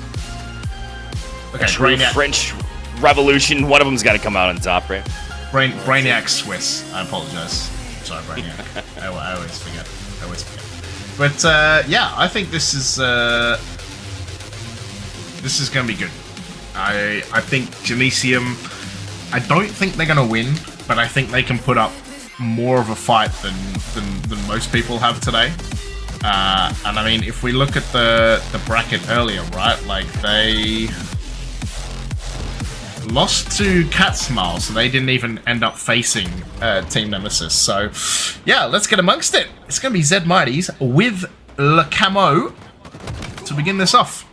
Okay, French Revolution. One of them's got to come out on top, right? Brainiac Swiss. I apologize. Sorry, Brainiac. I always forget. But yeah, I think this is going to be good. I think Genesium, I don't think they're going to win, but I think they can put up more of a fight than most people have today. And I mean, if we look at the bracket earlier, right? Like they lost to Catsmile, so they didn't even end up facing Team Nemesis. So, yeah, let's get amongst it. It's going to be Zed Mighties with Le Camo to begin this off.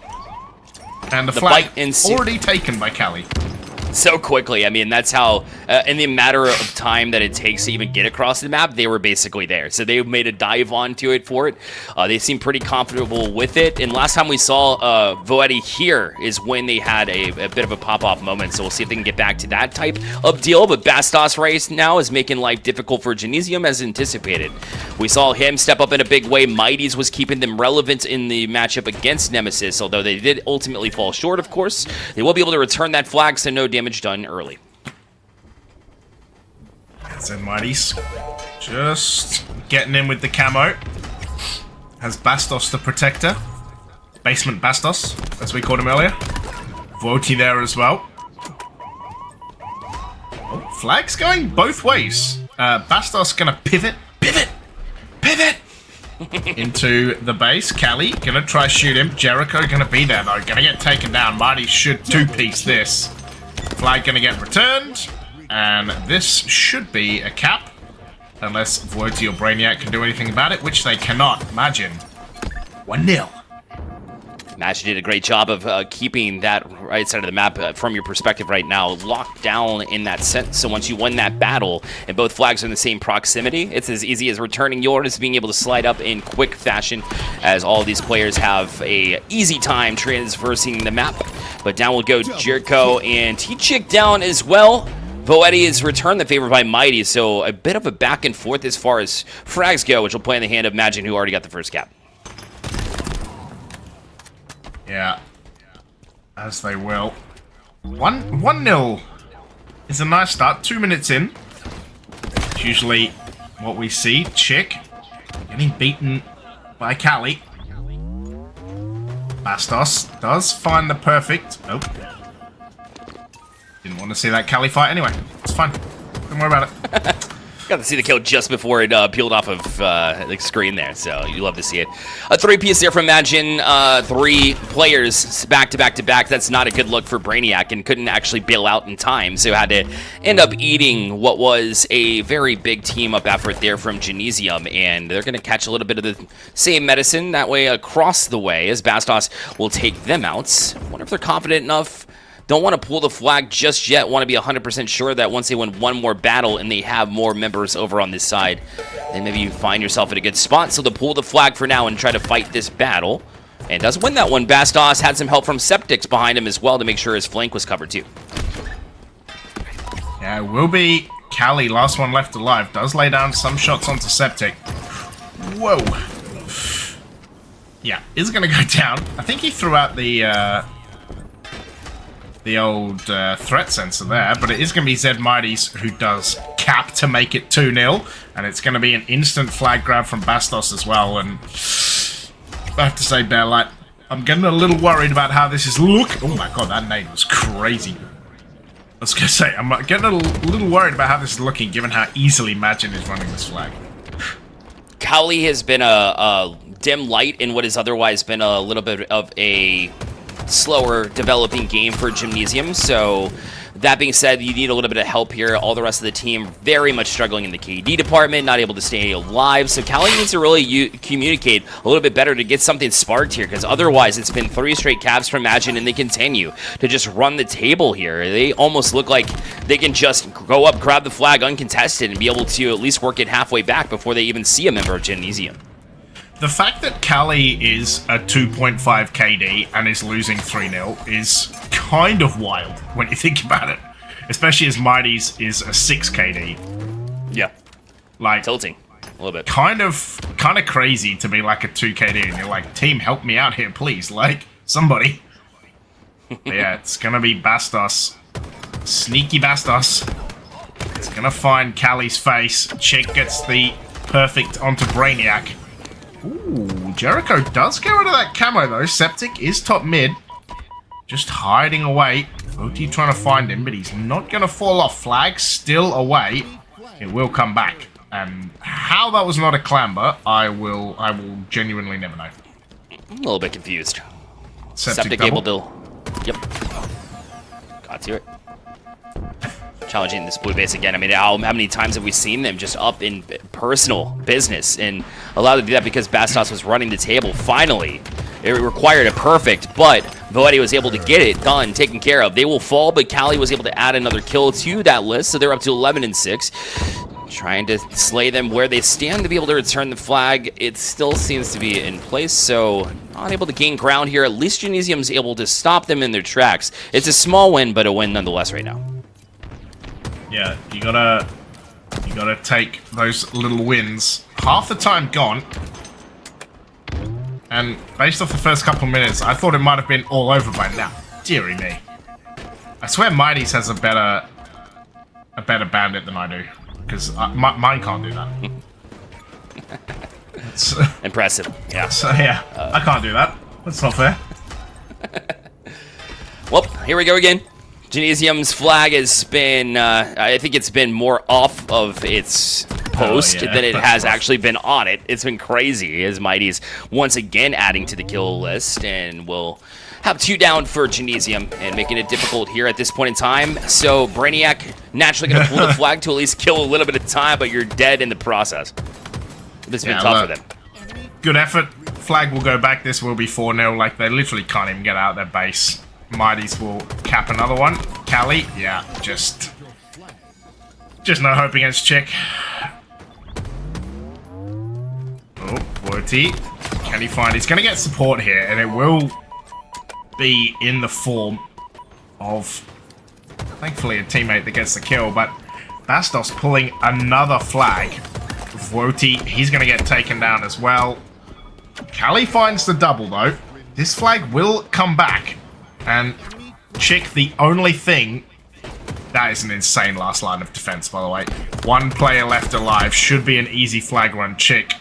And the flag already taken by Cali. So quickly. I mean, that's how, in the matter of time that it takes to even get across the map, they were basically there. So they made a dive onto it for it. They seem pretty comfortable with it. And last time we saw Voetti here is when they had a bit of a pop-off moment. So we'll see if they can get back to that type of deal. But Bastos right now is making life difficult for Genesium as anticipated. We saw him step up in a big way. Mighties was keeping them relevant in the matchup against Nemesis, although they did ultimately fall short, of course. They will be able to return that flag, so no damage done early. Zed Mighties just getting in with the camo. Has Bastos the Protector. Basement Bastos, as we called him earlier. Voti there as well. Oh, flag's going both ways. Bastos gonna pivot into the base. Cali gonna try shoot him. Jericho gonna be there though. Gonna get taken down. Mighty should 2-piece this. Flag gonna get returned, and this should be a cap, unless Voity or Brainiac can do anything about it, which they cannot. Majin, 1-0. Majin did a great job of keeping that right side of the map from your perspective right now locked down in that sense. So once you win that battle and both flags are in the same proximity, it's as easy as returning yours, being able to slide up in quick fashion, as all of these players have a easy time traversing the map. But down will go Jericho and Septiq down as well. Voetti is returned the favor by Mighty, so a bit of a back and forth as far as frags go, which will play in the hand of Majin, who already got the first cap. Yeah, as they will. 1-0 is a nice start. 2 minutes in. It's usually what we see. Chick getting beaten by Kali. Bastos does find the perfect. Nope. Didn't want to see that Kali fight anyway. It's fine. Don't worry about it. Got to see the kill just before it peeled off of the screen there, so you love to see it. A 3-piece there from Majin. 3 players back to back to back. That's not a good look for Brainiac, and couldn't actually bail out in time, so had to end up eating what was a very big team-up effort there from Genesium, and they're going to catch a little bit of the same medicine that way across the way, as Bastos will take them out. Wonder if they're confident enough. Don't want to pull the flag just yet. Want to be 100% sure that once they win one more battle and they have more members over on this side, then maybe you find yourself in a good spot. So they'll pull the flag for now and try to fight this battle. And does win that one. Bastos had some help from Septiq behind him as well to make sure his flank was covered too. Yeah, it will be Kali, last one left alive. Does lay down some shots onto Septiq. Whoa. Yeah, is going to go down. I think he threw out the old threat sensor there, but it is going to be Zed Mighties who does cap to make it 2-0, and it's going to be an instant flag grab from Bastos as well, and I have to say, Bearlight, I'm getting a little worried about how this is look. Oh my god, that nade was crazy. I was going to say, I'm getting a little worried about how this is looking, given how easily Majin is running this flag. Kali has been a dim light in what has otherwise been a little bit of a slower developing game for Genesium. So that being said, you need a little bit of help here. All the rest of the team very much struggling in the KD department, not able to stay alive. So Kali needs to really communicate a little bit better to get something sparked here, because otherwise it's been 3 straight caps from Majin and they continue to just run the table here. They almost look like they can just go up, grab the flag uncontested, and be able to at least work it halfway back before they even see a member of Genesium. The fact that Kali is a 2.5 KD and is losing 3-0 is kind of wild when you think about it. Especially as Mighty's is a 6 KD. Yeah. Like, tilting a little bit. Kind of crazy to be like a 2 KD and you're like, team, help me out here, please. Like, somebody. But yeah, it's gonna be Bastos. Sneaky Bastos. It's gonna find Kali's face. Chick gets the perfect onto Brainiac. Ooh, Jericho does get rid of that camo though. Septiq is top mid. Just hiding away. Oti trying to find him, but he's not going to fall off. Flag still away. It will come back. And how that was not a clamber, I will genuinely never know. A little bit confused. Septiq able to... Yep. Got to it. Challenging this blue base again. I mean, how many times have we seen them just up in personal business and allowed to do that because Bastos was running the table? Finally, it required a perfect, but Voetti was able to get it done, taken care of. They will fall, but Kali was able to add another kill to that list, so they're up to 11-6. Trying to slay them where they stand to be able to return the flag. It still seems to be in place, so not able to gain ground here. At least Genesium's able to stop them in their tracks. It's a small win, but a win nonetheless right now. Yeah, you gotta take those little wins. Half the time gone, and based off the first couple minutes, I thought it might have been all over by now. Deary me! I swear, Mighty's has a better bandit than I do, because mine can't do that. It's, impressive. Yeah. So yeah, I can't do that. That's not fair. Well, here we go again. Genesium's flag has been, I think it's been more off of its post than it has actually been on it. It's been crazy as Mighty's once again adding to the kill list, and we'll have 2 down for Genesium and making it difficult here at this point in time. So Brainiac naturally going to pull the flag to at least kill a little bit of time, but you're dead in the process. It's been tough for them. Good effort flag will go back. This will be 4-0. Like, they literally can't even get out of their base. Mighties will cap another one. Cali, yeah, just no hope against Chick. Oh, Woti. Can he find... He's going to get support here, and it will be in the form of, thankfully, a teammate that gets the kill, but Bastos pulling another flag. Woti, he's going to get taken down as well. Cali finds the double, though. This flag will come back. And Chick, the only thing... That is an insane last line of defense, by the way. One player left alive. Should be an easy flag run. Chick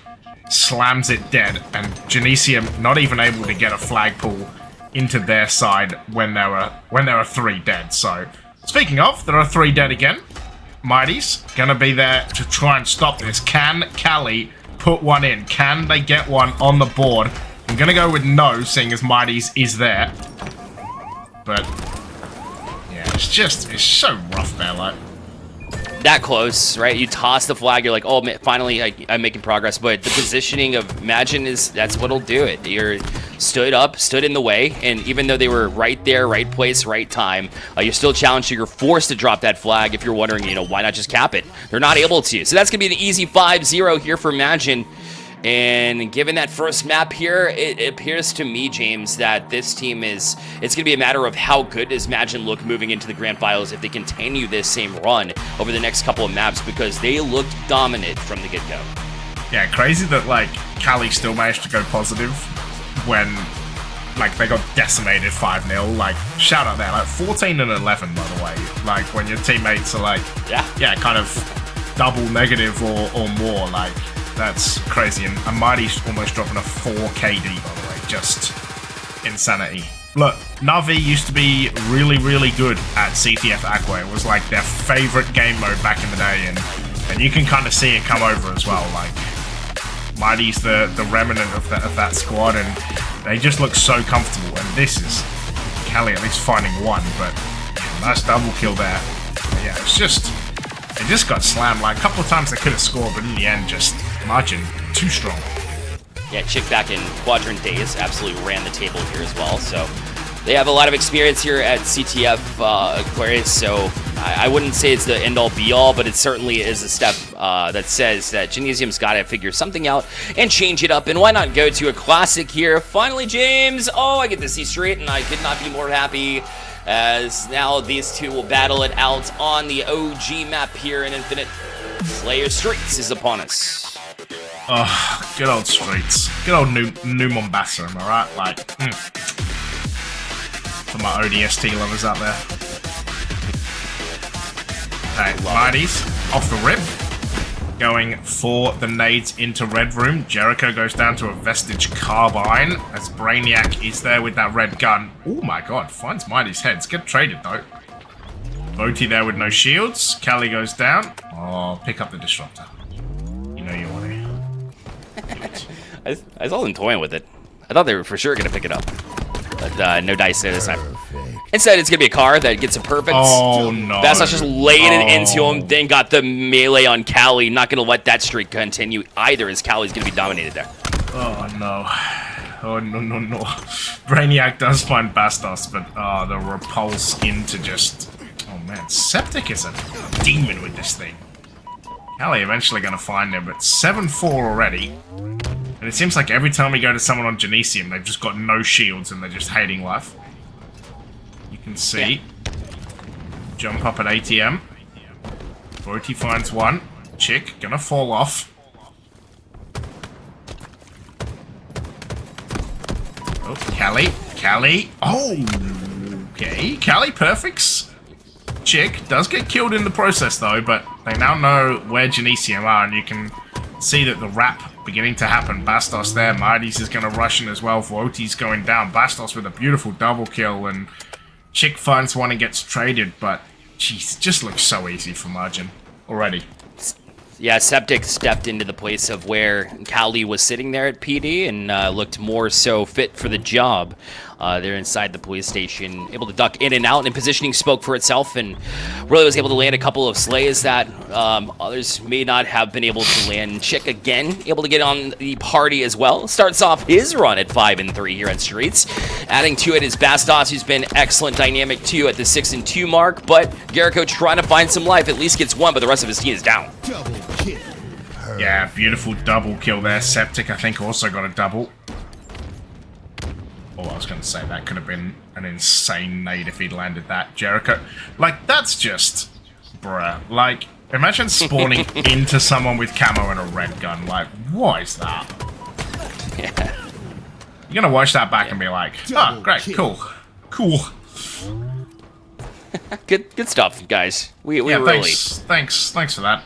slams it dead. And Genesium not even able to get a flag pull into their side when there are 3 dead. So, speaking of, there are 3 dead again. Mighty's gonna be there to try and stop this. Can Cali put one in? Can they get one on the board? I'm gonna go with no, seeing as Mighty's is there. But yeah, it's so rough there, like. That close, right? You toss the flag, you're like, oh, finally I'm making progress. But the positioning of Majin that's what'll do it. You're stood up, stood in the way, and even though they were right there, right place, right time, you're still challenged. So you're forced to drop that flag. If you're wondering, why not just cap it? They're not able to. So that's gonna be an easy 5-0 here for Majin. And given that first map here, it appears to me, James, that this team it's going to be a matter of how good does Majin look moving into the grand finals if they continue this same run over the next couple of maps, because they looked dominant from the get-go. Yeah, crazy that, like, Cali still managed to go positive when, like, they got decimated 5-0. Like, shout out there. Like, 14 and 11, by the way. Like, when your teammates are, like, yeah, kind of double negative or more, like... That's crazy, and Mighty's almost dropping a 4 KD, by the way. Just insanity. Look, Navi used to be really, really good at CTF Aqua. It was like their favorite game mode back in the day, and you can kind of see it come over as well. Like, Mighty's the remnant of that squad, and they just look so comfortable. And this is Cali at least finding one, but nice double kill there. But yeah, they just got slammed. Like, a couple of times they could have scored, but in the end, just Majin too strong. Yeah, Chick back in Quadrant Days absolutely ran the table here as well. So they have a lot of experience here at CTF Aquarius. So I wouldn't say it's the end-all be-all, but it certainly is a step that says that Genesium's got to figure something out and change it up. And why not go to a classic here? Finally, James. Oh, I get to see straight, and I could not be more happy. As now these two will battle it out on the OG map here in Infinite. Slayer Streets is upon us. Oh, good old Streets. Good old New Mombasa, am I right? Like, for my ODST lovers out there. Okay, Mighty's off the rip. Going for the nades into Red Room. Jericho goes down to a Vestige Carbine as Brainiac is there with that red gun. Oh my god, finds Mighty's heads. Get traded though. Voti there with no shields. Cali goes down. Oh, pick up the Disruptor. You know you want to. I saw them toying with it. I thought they were for sure going to pick it up. But no dice there this time. Instead, it's going to be a car that gets a perfect. Oh, no. Bastos just laid it into him, then got the melee on Cali. Not going to let that streak continue either, as Cali's going to be dominated there. Oh, no. Oh, no. Brainiac does find Bastos, but the repulse into just... Oh, man. Septiq is a demon with this thing. Cali eventually going to find him, but 7-4 already. And it seems like every time we go to someone on Genesium, they've just got no shields and they're just hating life. You can see. Yeah. Jump up at ATM. Voti finds one. Chick, gonna fall off. Oh, Cali. Oh, okay. Cali perfects. Chick does get killed in the process though, but they now know where Genesium are, and you can see that the wrap beginning to happen. Bastos there. Mighty's is going to rush in as well. Voti's going down. Bastos with a beautiful double kill, and Chick finds one and gets traded, but jeez, just looks so easy for Majin already. Yeah, Septiq stepped into the place of where Cali was sitting there at PD and looked more so fit for the job. They're inside the police station, able to duck in and out, and positioning spoke for itself, and really was able to land a couple of slays that others may not have been able to land. Chick again, able to get on the party as well. Starts off his run at 5-3 here on Streets. Adding to it is Bastos, who's been excellent dynamic too at the 6-2 mark, but Jericho trying to find some life, at least gets one, but the rest of his team is down. Double kill. Yeah, beautiful double kill there. Septiq, I think, also got a double. Oh, I was going to say that could have been an insane nade if he'd landed that. Jericho, like, that's just, bruh. Like, imagine spawning into someone with camo and a red gun. Like, what is that? Yeah. You're going to watch that back and be like, oh, great, cool. Cool. Good stuff, guys. We Yeah, really thanks for that.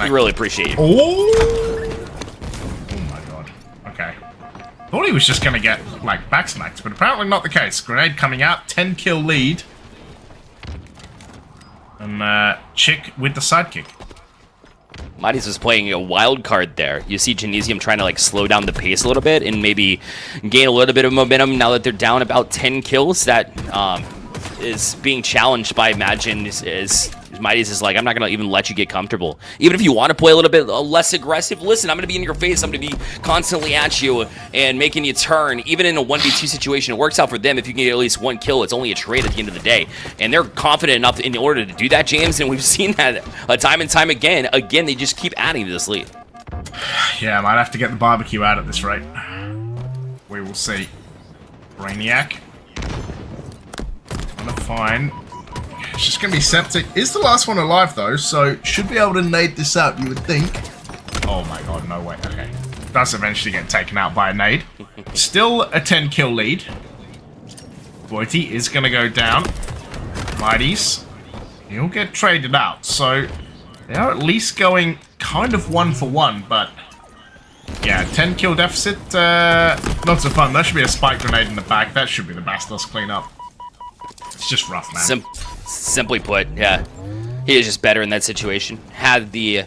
we really appreciate you. Oh my god. Okay. Thought he was just gonna get, like, backsmacked, but apparently not the case. Grenade coming out, 10 kill lead. And, Chick with the sidekick. Mighty's was playing a wild card there. You see Genesium trying to like slow down the pace a little bit and maybe gain a little bit of momentum now that they're down about 10 kills. That is being challenged by Majin. Is Mighty's is like, I'm not going to even let you get comfortable. Even if you want to play a little bit less aggressive, listen, I'm going to be in your face. I'm going to be constantly at you and making you turn. Even in a 1v2 situation, it works out for them if you can get at least one kill. It's only a trade at the end of the day. And they're confident enough in order to do that, James, and we've seen that time and time again. Again, they just keep adding to this lead. Yeah, I might have to get the barbecue out at this rate. We will see. Brainiac. Trying to find... It's just going to be Septiq. Is the last one alive, though, so should be able to nade this out, you would think. Oh my god, no way. Okay. Does eventually get taken out by a nade. Still a 10 kill lead. Voity is going to go down. Mighty's. He'll get traded out, so they are at least going kind of 1-for-1, but yeah, 10 kill deficit, not so fun. That should be a spike grenade in the back. That should be the Bastos cleanup. It's just rough, man. Simply put, yeah. He is just better in that situation. Had the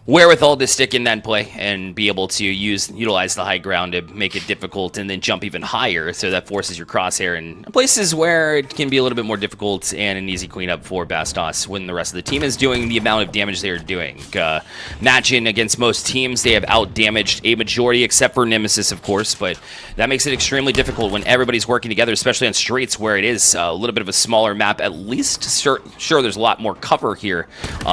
wherewithal to stick in that play and be able to utilize the high ground to make it difficult and then jump even higher, so that forces your crosshair in places where it can be a little bit more difficult and an easy cleanup for Bastos when the rest of the team is doing the amount of damage they are doing. Matching against most teams, they have out-damaged a majority except for Nemesis, of course, but that makes it extremely difficult when everybody's working together, especially on Streets where it is a little bit of a smaller map. At least, sure, there's a lot more cover here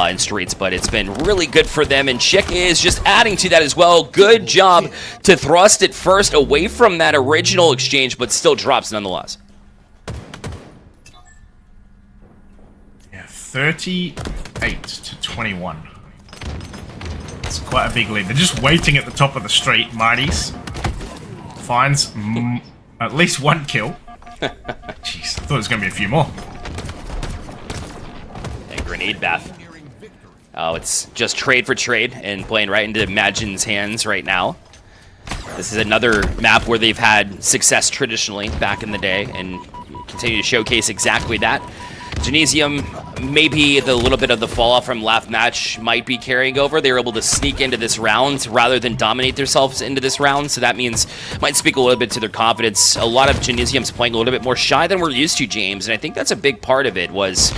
in Streets, but it's been really good for them. And Chick is just adding to that as well. Good job to thrust it first away from that original exchange, but still drops nonetheless. Yeah, 38-21. It's quite a big lead. They're just waiting at the top of the street. Mighty's finds at least one kill. Jeez, I thought it was going to be a few more. And grenade bath. Oh, it's just trade for trade and playing right into Majin's hands right now. This is another map where they've had success traditionally back in the day and continue to showcase exactly that. Genesium, maybe the little bit of the fall off from last match might be carrying over. They were able to sneak into this round rather than dominate themselves into this round, so that means might speak a little bit to their confidence. A lot of Genesium's playing a little bit more shy than we're used to, James, and I think that's a big part of it was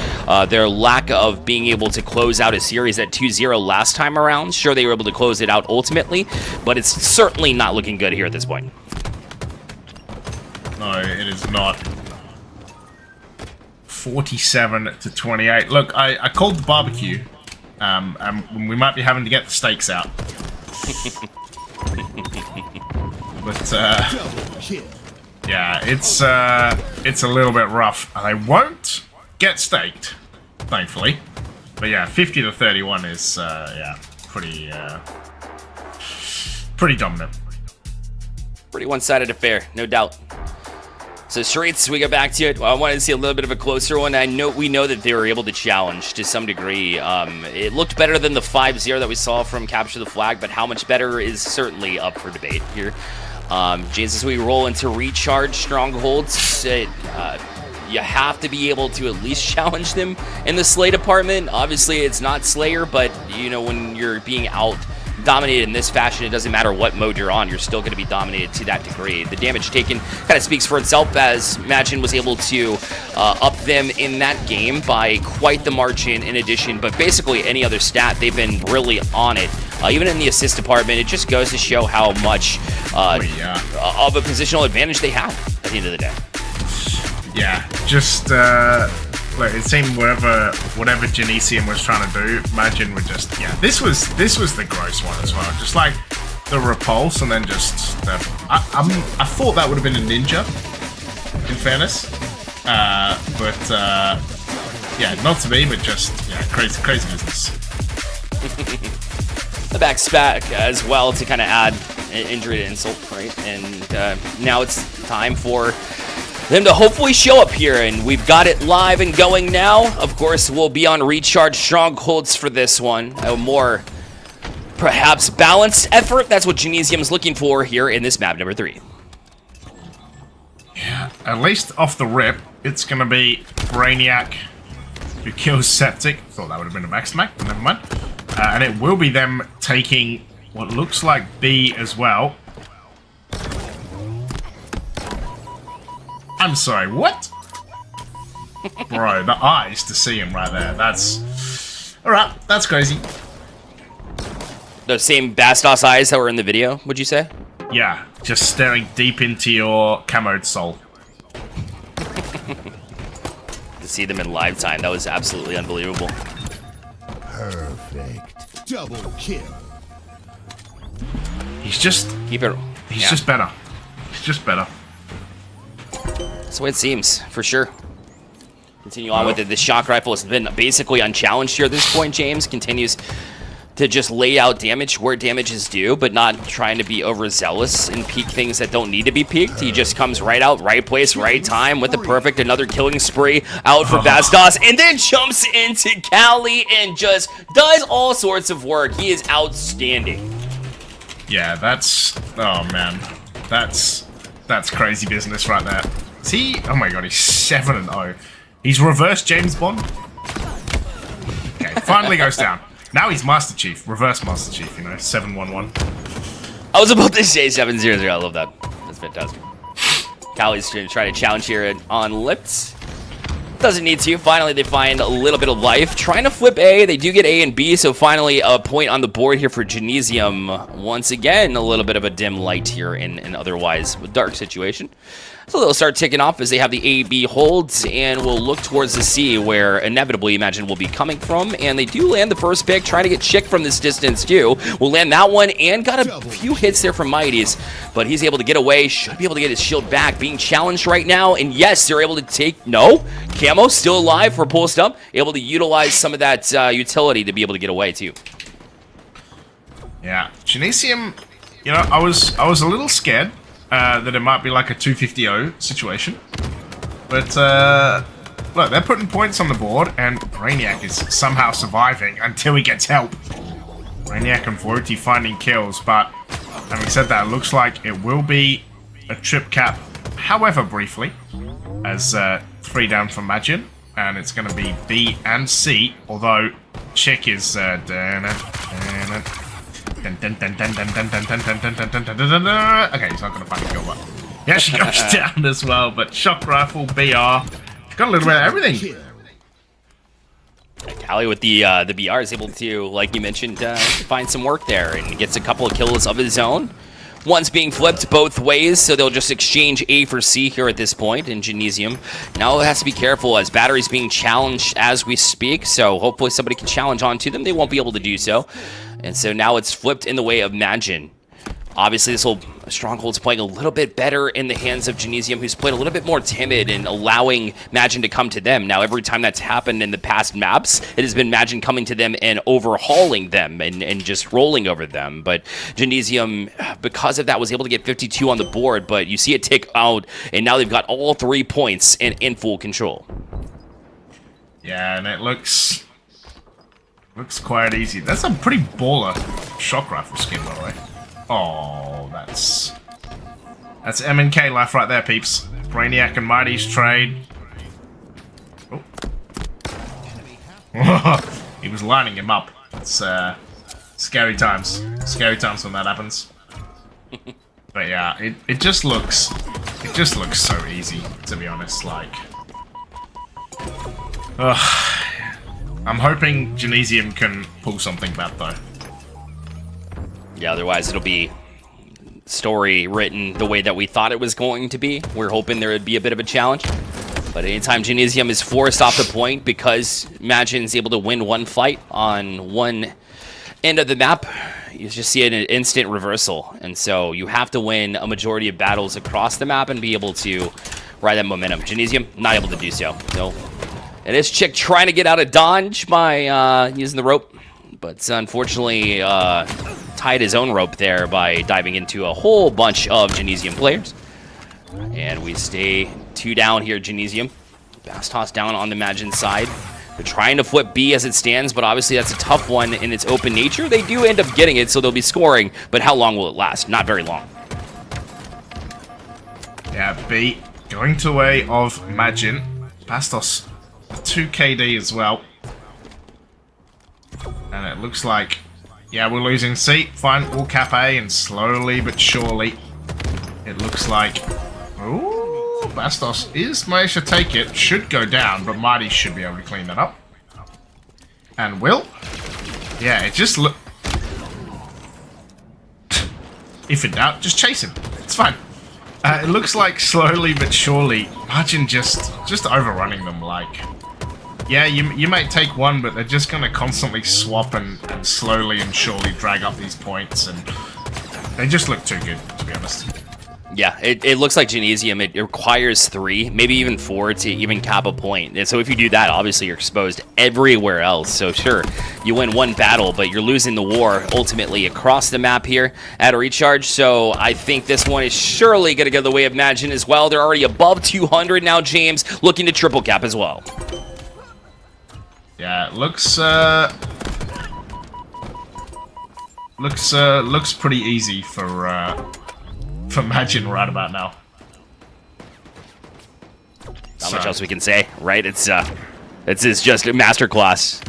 their lack of being able to close out a series at 2-0 last time around. Sure, they were able to close it out ultimately, but it's certainly not looking good here at this point. No, it is not. 47-28. Look, I called the barbecue, and we might be having to get the steaks out. But yeah, it's a little bit rough. They won't get staked, thankfully. But yeah, 50-31 is yeah, pretty dominant. Pretty one-sided affair, no doubt. So Streets, we go back to it. I wanted to see a little bit of a closer one. We know that they were able to challenge to some degree. It looked better than the 5-0 that we saw from Capture the Flag, but how much better is certainly up for debate here. James, as we roll into Recharge Strongholds, you have to be able to at least challenge them in the Slay department. Obviously, it's not Slayer, but you know, when you're being out dominated in this fashion, it doesn't matter what mode you're on, you're still going to be dominated to that degree. The damage taken kind of speaks for itself, as Majin was able to up them in that game by quite the margin in addition, but basically any other stat, they've been really on it. Even in the assist department, it just goes to show how much of a positional advantage they have at the end of the day. Yeah, just look, it seemed whatever Genesium was trying to do, Majin would just This was the gross one as well. Just like the repulse, and then just the, I thought that would have been a ninja, in fairness, but yeah, not to be, but just crazy business. The back spec as well to kind of add injury to insult, right? And now it's time for them to hopefully show up here, and we've got it live and going now. Of course, we'll be on recharge strongholds for this one. A more, perhaps, balanced effort. That's what Genesium's looking for here in this map number 3. Yeah, at least off the rip, it's going to be Brainiac who kills Septiq. Thought that would have been a backsmack, but never mind. And it will be them taking what looks like B as well. I'm sorry, what? Bro, the eyes to see him right there. That's... Alright, that's crazy. Those same Bastos eyes that were in the video, would you say? Yeah, just staring deep into your camoed soul. To see them in live time, that was absolutely unbelievable. Perfect. Double kill. He's just... Keep it... He's just better. He's just better. That's the way it seems, for sure. Continue on with it. The shock rifle has been basically unchallenged here at this point. James continues to just lay out damage where damage is due, but not trying to be overzealous and peek things that don't need to be peeked. He just comes right out, right place, right time with the perfect another killing spree out for Bastos, and then jumps into Cali and just does all sorts of work. He is outstanding. Yeah, that's... Oh, man. That's crazy business right there. Is he... Oh my god, he's 7-0. He's reverse James Bond. Okay, finally goes down. Now he's Master Chief. Reverse Master Chief, you know, 7-1-1. I was about to say 7-0-0. I love that. That's fantastic. Cali's going to try to challenge here on Lips. Doesn't need to. Finally, they find a little bit of life. Trying to flip A. They do get A and B, so finally a point on the board here for Genesium. Once again, a little bit of a dim light here in an otherwise dark situation. So they'll start ticking off as they have the A-B holds, and we'll look towards the C, where inevitably Imagine will be coming from, and they do land the first pick, trying to get Chick from this distance too. We'll land that one, and got a few hits there from Mighty's, but he's able to get away, should be able to get his shield back, being challenged right now, and yes, they're able to take, no, Camo still alive for post up, able to utilize some of that utility to be able to get away too. Yeah, Genesium, you know, I was a little scared that it might be like a 250-0 situation. But, look, they're putting points on the board, and Brainiac is somehow surviving until he gets help. Brainiac and Voti finding kills, but having said that, it looks like it will be a trip cap, however briefly, as 3 down from Majin, and it's going to be B and C, although Chick is... Okay, he's not going to fucking kill that. He actually goes down as well, but shock rifle, BR. He's got a little bit of everything. Cali with the BR is able to, like you mentioned, find some work there and gets a couple of kills of his own. One's being flipped both ways, so they'll just exchange A for C here at this point in Genesium. Now it has to be careful as Battery's being challenged as we speak, so hopefully somebody can challenge onto them. They won't be able to do so. And so now it's flipped in the way of Majin. Obviously, this whole Stronghold's playing a little bit better in the hands of Genesium, who's played a little bit more timid and allowing Majin to come to them. Now, every time that's happened in the past maps, it has been Majin coming to them and overhauling them and just rolling over them. But Genesium, because of that, was able to get 52 on the board, but you see it tick out, and now they've got all 3 points in full control. Yeah, and it looks quite easy. That's a pretty baller shock rifle skin, by the way. Oh, that's M&K life right there, peeps. Brainiac and Mighty's trade. Oh. He was lining him up. It's Scary times. Scary times when that happens. But yeah, it just looks so easy, to be honest. Like, I'm hoping Genesium can pull something bad though. Yeah, otherwise it'll be story written the way that we thought it was going to be. We're hoping there would be a bit of a challenge. But anytime Genesium is forced off the point because Majin's able to win one fight on one end of the map, you just see an instant reversal. And so you have to win a majority of battles across the map and be able to ride that momentum. Genesium, not able to do so. So it is Chick trying to get out of dodge by using the rope. But unfortunately, tied his own rope there by diving into a whole bunch of Genesium players. And we stay 2 down here, Genesium. Bass toss down on the Majin side. They're trying to flip B as it stands, but obviously that's a tough one in its open nature. They do end up getting it, so they'll be scoring, but how long will it last? Not very long. Yeah, B going to the way of Majin. Bastos, 2 KD as well. And it looks like, yeah, we're losing C. Fine, we'll cap A, and slowly but surely, it looks like... Ooh, Bastos is managed to take it. Should go down, but Mighty should be able to clean that up. And will? Yeah, it just look... If in doubt, just chase him. It's fine. It looks like slowly but surely, Majin just overrunning them, like... Yeah, you might take one, but they're just going to constantly swap and slowly and surely drag up these points, and they just look too good, to be honest. Yeah, it looks like Genesium, it requires 3, maybe even 4 to even cap a point. And so if you do that, obviously you're exposed everywhere else. So sure, you win one battle, but you're losing the war ultimately across the map here at a recharge. So I think this one is surely going to go the way of Majin as well. They're already above 200 now, James, looking to triple cap as well. Yeah, it looks pretty easy for Majin right about now. Not much else we can say, right? It's just a masterclass.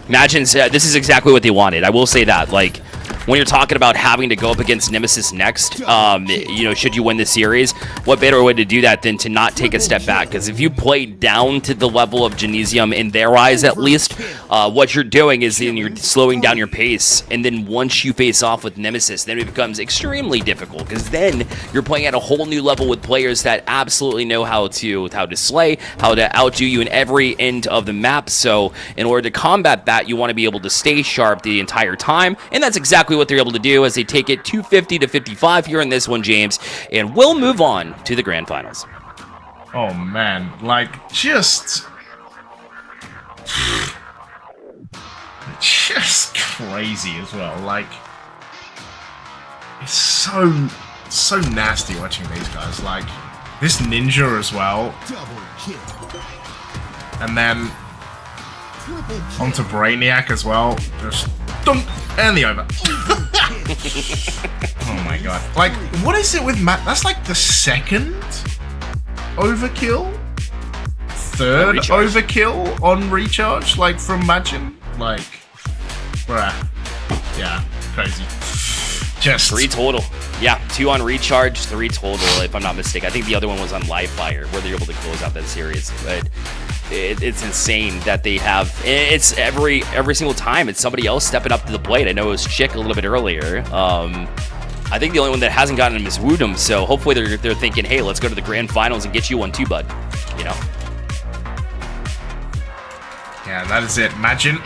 Majin's this is exactly what they wanted. I will say that, like, when you're talking about having to go up against Nemesis next, you know, should you win the series, what better way to do that than to not take a step back? Because if you play down to the level of Genesium, in their eyes at least, what you're doing is you're slowing down your pace. And then once you face off with Nemesis, then it becomes extremely difficult, because then you're playing at a whole new level with players that absolutely know how to slay, how to outdo you in every end of the map. So in order to combat that, you want to be able to stay sharp the entire time, and that's exactly what they're able to do as they take it 250 to 55 here in this one, James, and we'll move on to the grand finals. Oh man, like, just crazy as well. Like, it's so nasty watching these guys. Like, this ninja as well, and then onto Brainiac as well. Just dunk, and the over. Oh my god. Like, what is it with Matt? That's like the second overkill? Third overkill on recharge, like, from Majin? Like, bruh. Yeah, crazy. Just 3 total. Yeah, 2 on recharge, 3 total, if I'm not mistaken. I think the other one was on live fire, where they're able to close out that series. But it's insane that they have. It's every single time it's somebody else stepping up to the plate. I know it was Chick a little bit earlier. I think the only one that hasn't gotten him is Woodham. So hopefully they're thinking, hey, let's go to the grand finals and get you one too, bud. You know. Yeah, that is it. Majin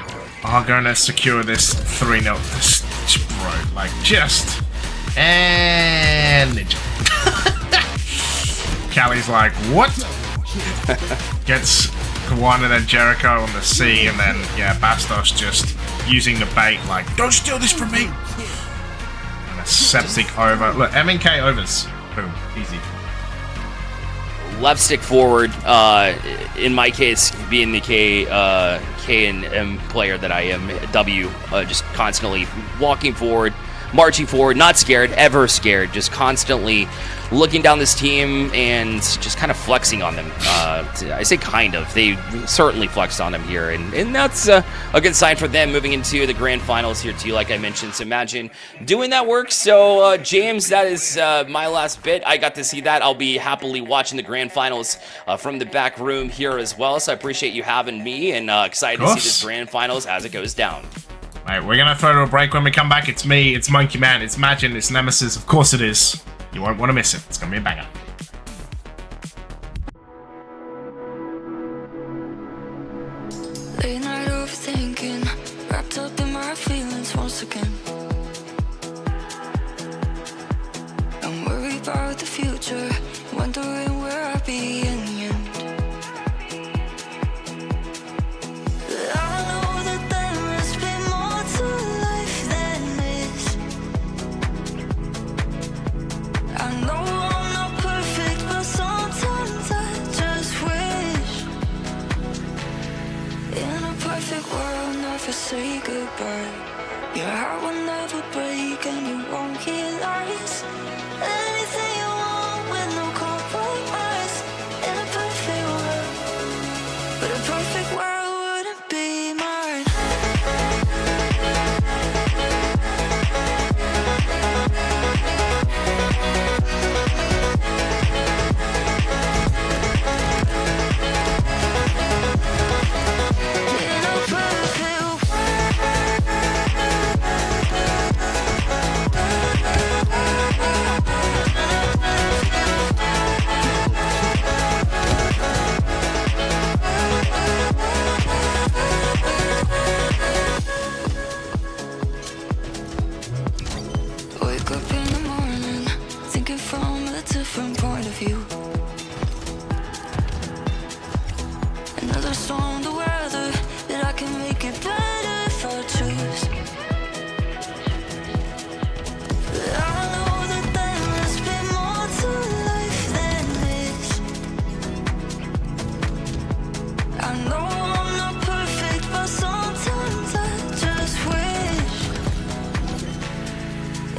are going to secure this 3-0. Bro, like, just... And Ninja. Callie's like, what? Gets one and then Jericho on the C, and then, yeah, Bastos just using the bait, like, don't steal this from me! And a Septiq over. Look, M&K overs. Boom. Easy. Left stick forward, in my case, being the K and M player that I am, W, just constantly walking forward, marching forward, not scared, ever scared, just constantly looking down this team and just kind of flexing on them. I say kind of. They certainly flexed on them here, and that's a good sign for them moving into the grand finals here too, like I mentioned. So imagine doing that work. So James, that is my last bit. I got to see that. I'll be happily watching the grand finals from the back room here as well. So I appreciate you having me, and excited to see this grand finals as it goes down. All right, we're going to throw to a break. When we come back, it's me, it's Monkey Man, it's Majin, it's Nemesis. Of course it is. You won't want to miss it. It's going to be a banger. Late night overthinking, wrapped up in my feelings once again. I'm worried about the future, wondering where I'll be in the end. I know that there must be more to life than this. I know I'm not perfect, but sometimes I just wish. In a perfect world, never say goodbye. Your heart will never break and you won't hear lies. Anything you want with no compromise. In a perfect world, but a perfect world wouldn't be mine. In a perfect wake up in the morning, thinking from a different point of view. Another storm to weather, that I can make it better if I choose. I know that there must be more to life than this. I know I'm not perfect, but sometimes I just wish.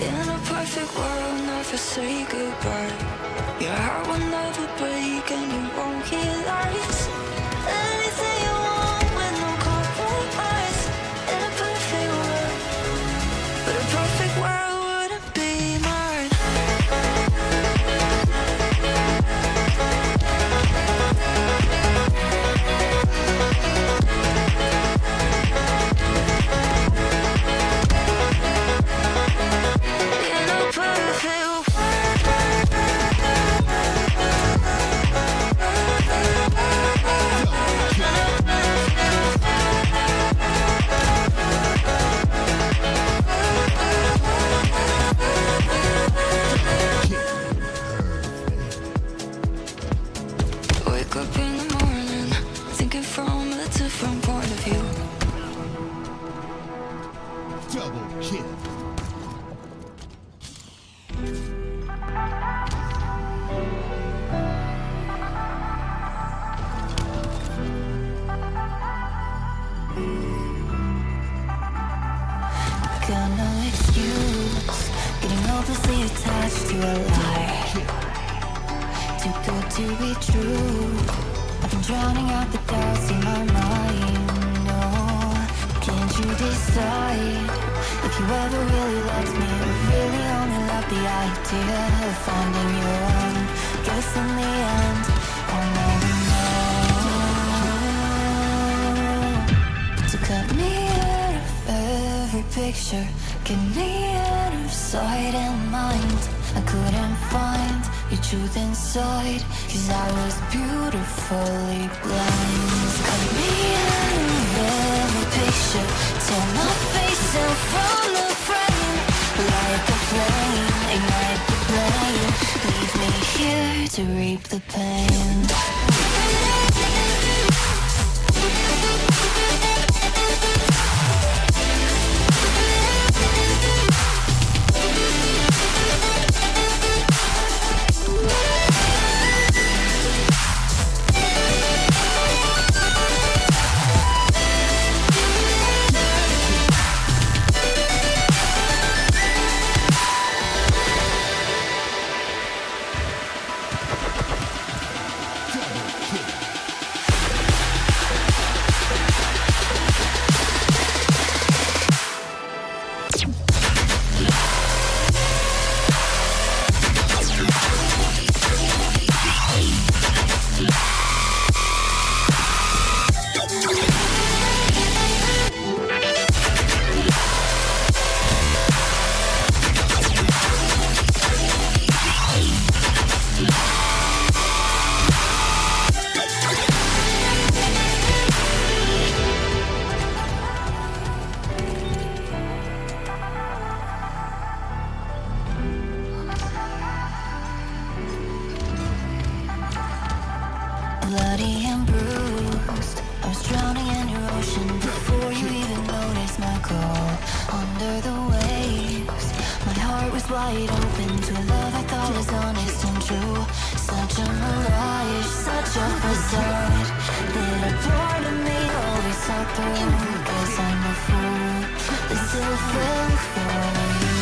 In a perfect world, never say goodbye. Your heart will never break and you won't hear lies. Anything you want with no compromise. In a perfect world, but a perfect world wouldn't be mine. In a perfect wake up in the morning, thinking from a different point of view. Double kill. Got no excuse, getting hopelessly attached to a lie. Too good to be true. I've been drowning out the doubts in my mind. No, can't you decide if you ever really loved me or really only loved the idea of finding your own? Guess in the end, I'll never know. So cut me out of every picture, get me out of sight and mind. I couldn't find your truth inside, 'cause I was beautifully blind. Cut me out of every picture, tear my face out from the frame. Like a flame, ignite the flame, leave me here to reap the pain. Bloody and bruised, I was drowning in your ocean before you even noticed my call. Under the waves, my heart was wide open to a love I thought was honest and true. Such a mirage, such a facade that a part of me always saw through. Guess I'm a fool that still fell for you.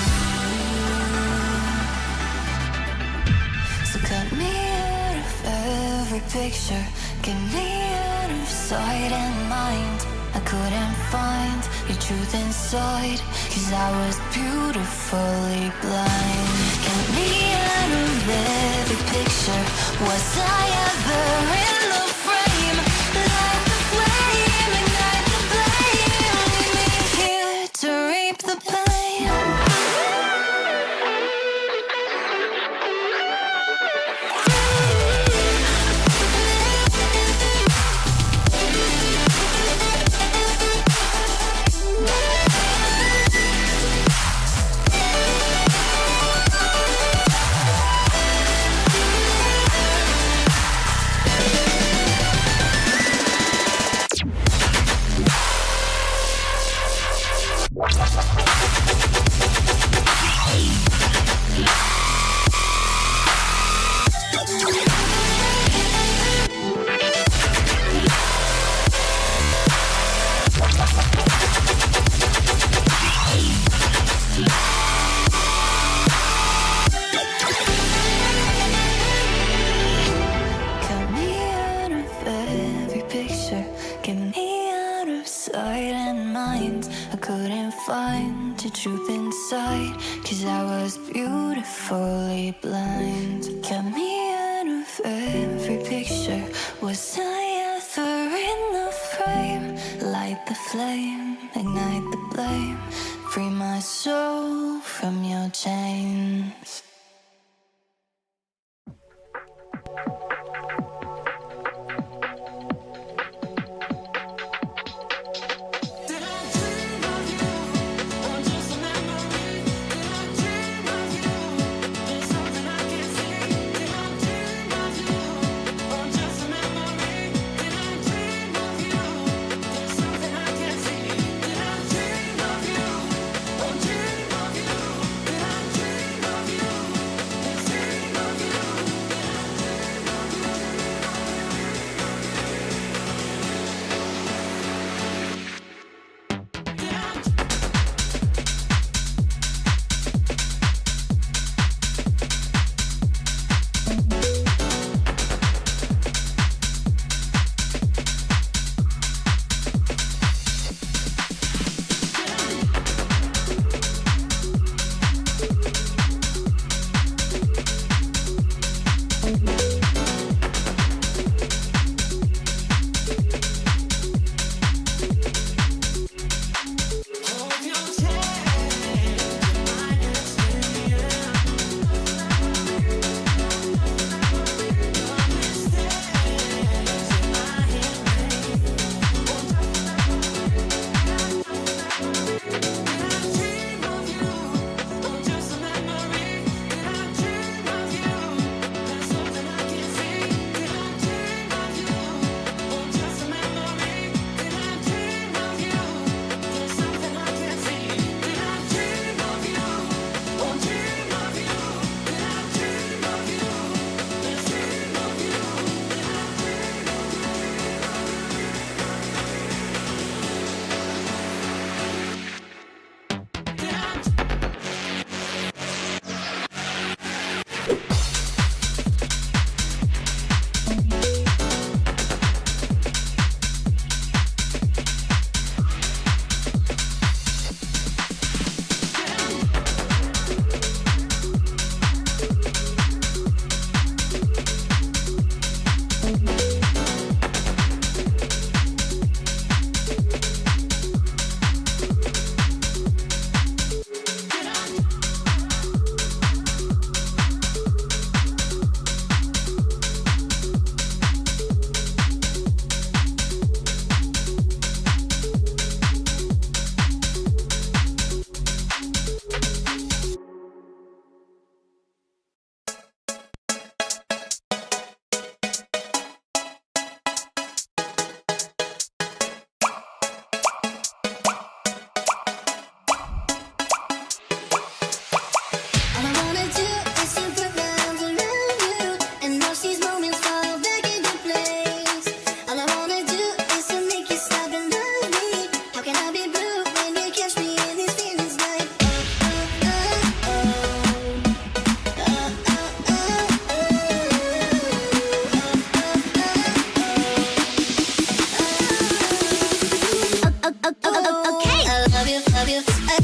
So cut me out of every picture, get me out of sight and mind. I couldn't find your truth inside, 'cause I was beautifully blind. Get me out of every picture, was I ever in the frame? Light the flame, ignite the blame, leave me here to reap the pain. Cut me out of every picture, get me out of sight and mind. I couldn't find the truth inside, 'cause I was beautifully blind. Cut me out of every picture, was I ever in the frame? Light the flame, ignite the blame, free my soul from your chains.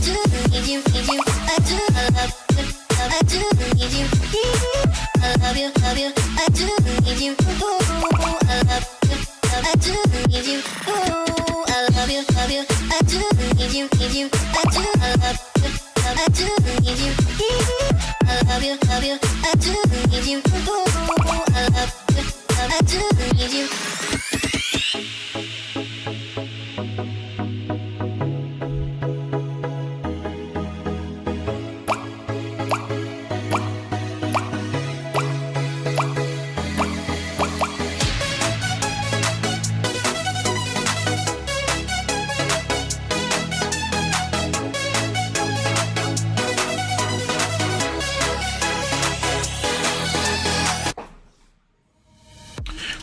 do need you, I do love you, I do need you, I love you, I do need you, I love you, I do need you, I love you, I do need you, I do love you, I do need you, I love you, I do need you, I love you, I do need you.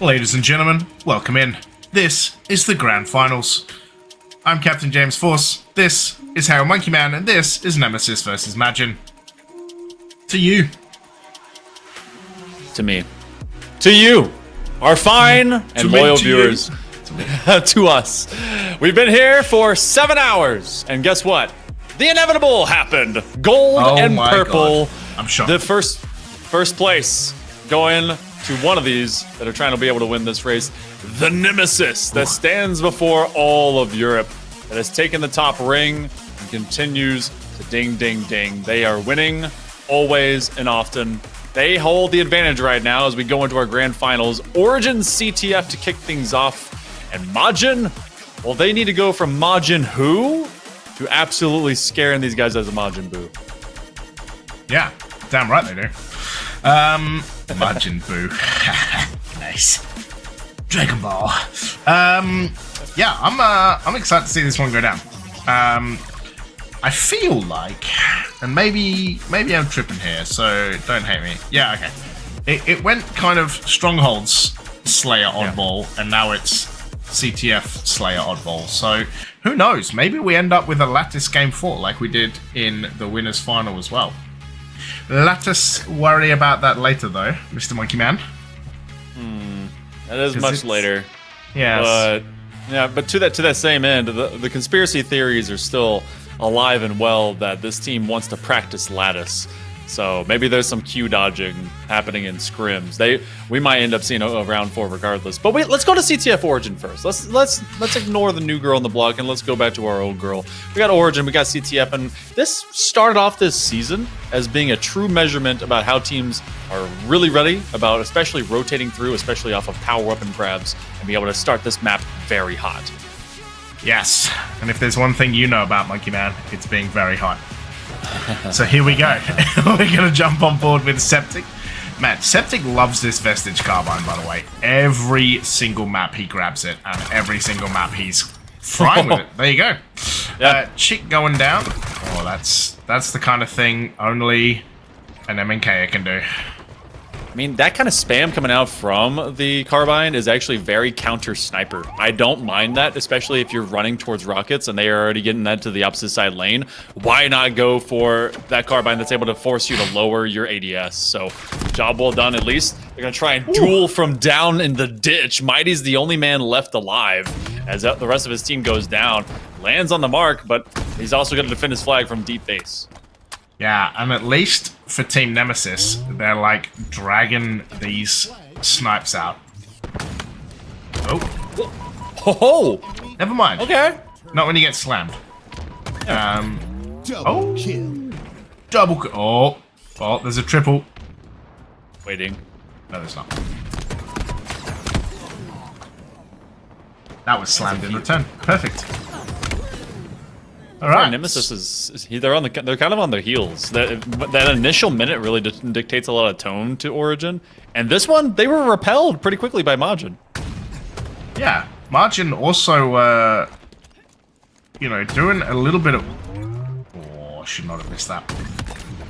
Ladies and gentlemen, welcome in. This is the Grand Finals. I'm Captain James Force, this is Halo Monkey Man, and this is Nemesis versus Majin. To you. To me. To you, our fine and loyal viewers. To us. We've been here for 7 hours, and guess what? The inevitable happened. Gold and purple. God. I'm shocked. The first place going to one of these that are trying to be able to win this race. The Nemesis that stands before all of Europe, that has taken the top ring and continues to ding, ding, ding. They are winning always and often. They hold the advantage right now as we go into our grand finals. Origin CTF to kick things off. And Majin, well, they need to go from Majin who to absolutely scaring these guys as a Majin Buu. Yeah, damn right they do. Majin Buu. Nice. Dragon Ball. Yeah, I'm excited to see this one go down. I feel like, and maybe I'm tripping here, so don't hate me. Yeah, okay. It went kind of Strongholds Slayer oddball, and now it's CTF Slayer oddball. So who knows? Maybe we end up with a Lattice Game 4 like we did in the winners final as well. Let us worry about that later, though, Mr. Monkey Man. That is much later. Yes. But to that same end, the conspiracy theories are still alive and well that this team wants to practice Lattice. So maybe there's some Q dodging happening in scrims. We might end up seeing a round 4 regardless. But let's go to CTF Origin first. Let's ignore the new girl on the block and let's go back to our old girl. We got Origin, we got CTF, and this started off this season as being a true measurement about how teams are really ready about especially rotating through, especially off of power weapon grabs, and be able to start this map very hot. Yes, and if there's one thing you know about Monkey Man, it's being very hot. So here we go. We're going to jump on board with Septiq. Man, Septiq loves this Vestige Carbine, by the way. Every single map he grabs it, and every single map he's flying with it. There you go. Yeah. Chick going down. Oh, that's the kind of thing only an MNK can do. I mean, that kind of spam coming out from the Carbine is actually very counter-sniper. I don't mind that, especially if you're running towards rockets and they are already getting that to the opposite side lane. Why not go for that Carbine that's able to force you to lower your ADS? So, job well done, at least. They're going to try and duel from down in the ditch. Mighty's the only man left alive as the rest of his team goes down. Lands on the mark, but he's also going to defend his flag from deep base. Yeah, and at least for Team Nemesis, they're like dragging these snipes out. Oh! Never mind. Okay. Not when you get slammed. Double kill. Double kill. Oh, there's a triple. Waiting. No, there's not. That was slammed in return. Perfect. All right. Nemesis they're kind of on their heels. That initial minute really dictates a lot of tone to Origin, and this one they were repelled pretty quickly by Majin. Yeah, Majin also, doing a little bit of. Oh, I should not have missed that.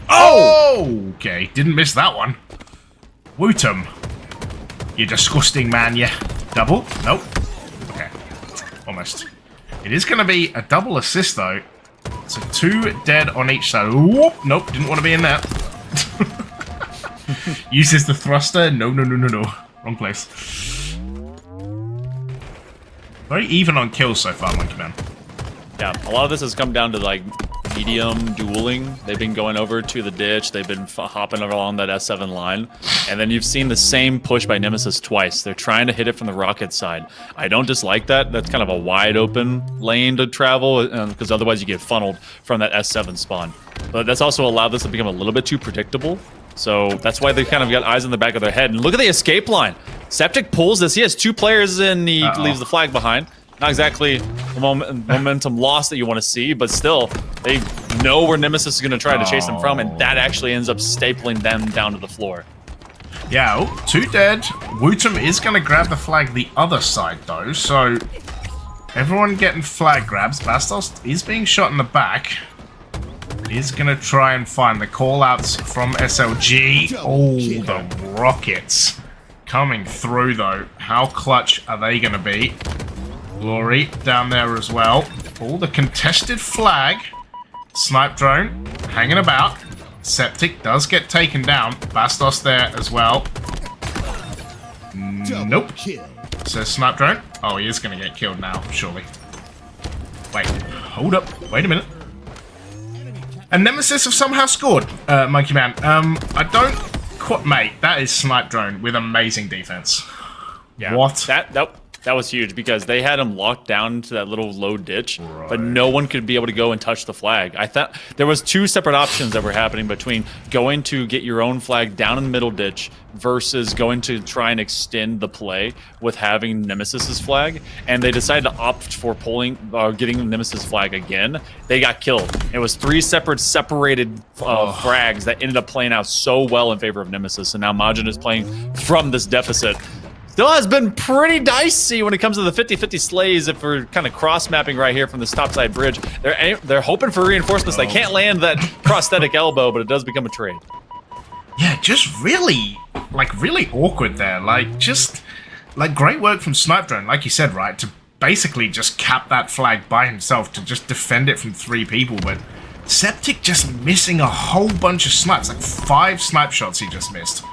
Oh, okay, didn't miss that one. Wootum, you disgusting man, you. Double? Nope. Okay, almost. It is going to be a double assist, though. So 2 dead on each side. Whoop, nope, didn't want to be in that. Uses the thruster. No. Wrong place. Very even on kills so far, Monkey Man. Yeah, a lot of this has come down to, like, medium dueling. They've been going over to the ditch. They've been hopping along that S7 line. And then you've seen the same push by Nemesis twice. They're trying to hit it from the rocket side. I don't dislike that. That's kind of a wide open lane to travel because otherwise you get funneled from that S7 spawn. But that's also allowed this to become a little bit too predictable. So that's why they kind of got eyes in the back of their head. And look at the escape line. Septiq pulls this. He has 2 players and he leaves the flag behind. Not exactly the momentum loss that you want to see, but still, they know where Nemesis is going to try to chase them from, and that actually ends up stapling them down to the floor. Yeah, 2 dead. Wootum is going to grab the flag the other side, though, so everyone getting flag grabs. Bastos is being shot in the back. He's going to try and find the call-outs from SLG. Oh, the rockets coming through, though. How clutch are they going to be? Glory down there as well. Oh, the contested flag. Snipe drone hanging about. Septiq does get taken down. Bastos there as well. Nope. Says snipe drone. Oh, he is going to get killed now, surely. Wait, hold up. Wait a minute. And Nemesis have somehow scored, Monkey Man. I don't quite... Mate, that is snipe drone with amazing defense. Yeah. What? That was huge because they had him locked down to that little low ditch, but no one could be able to go and touch the flag. I thought there was 2 separate options that were happening between going to get your own flag down in the middle ditch versus going to try and extend the play with having Nemesis's flag, and they decided to opt for getting Nemesis flag again. They got killed. It was 3 separated frags that ended up playing out so well in favor of Nemesis, and now Majin is playing from this deficit. Still has been pretty dicey when it comes to the 50-50 slays if we're kind of cross-mapping right here from this topside bridge. They're hoping for reinforcements. They can't land that prosthetic elbow, but it does become a trade. Yeah, just really awkward there. Great work from Snipe Drone, like you said, right? To basically just cap that flag by himself, to just defend it from 3 people, but Septiq just missing a whole bunch of snipes, like 5 snipe shots he just missed.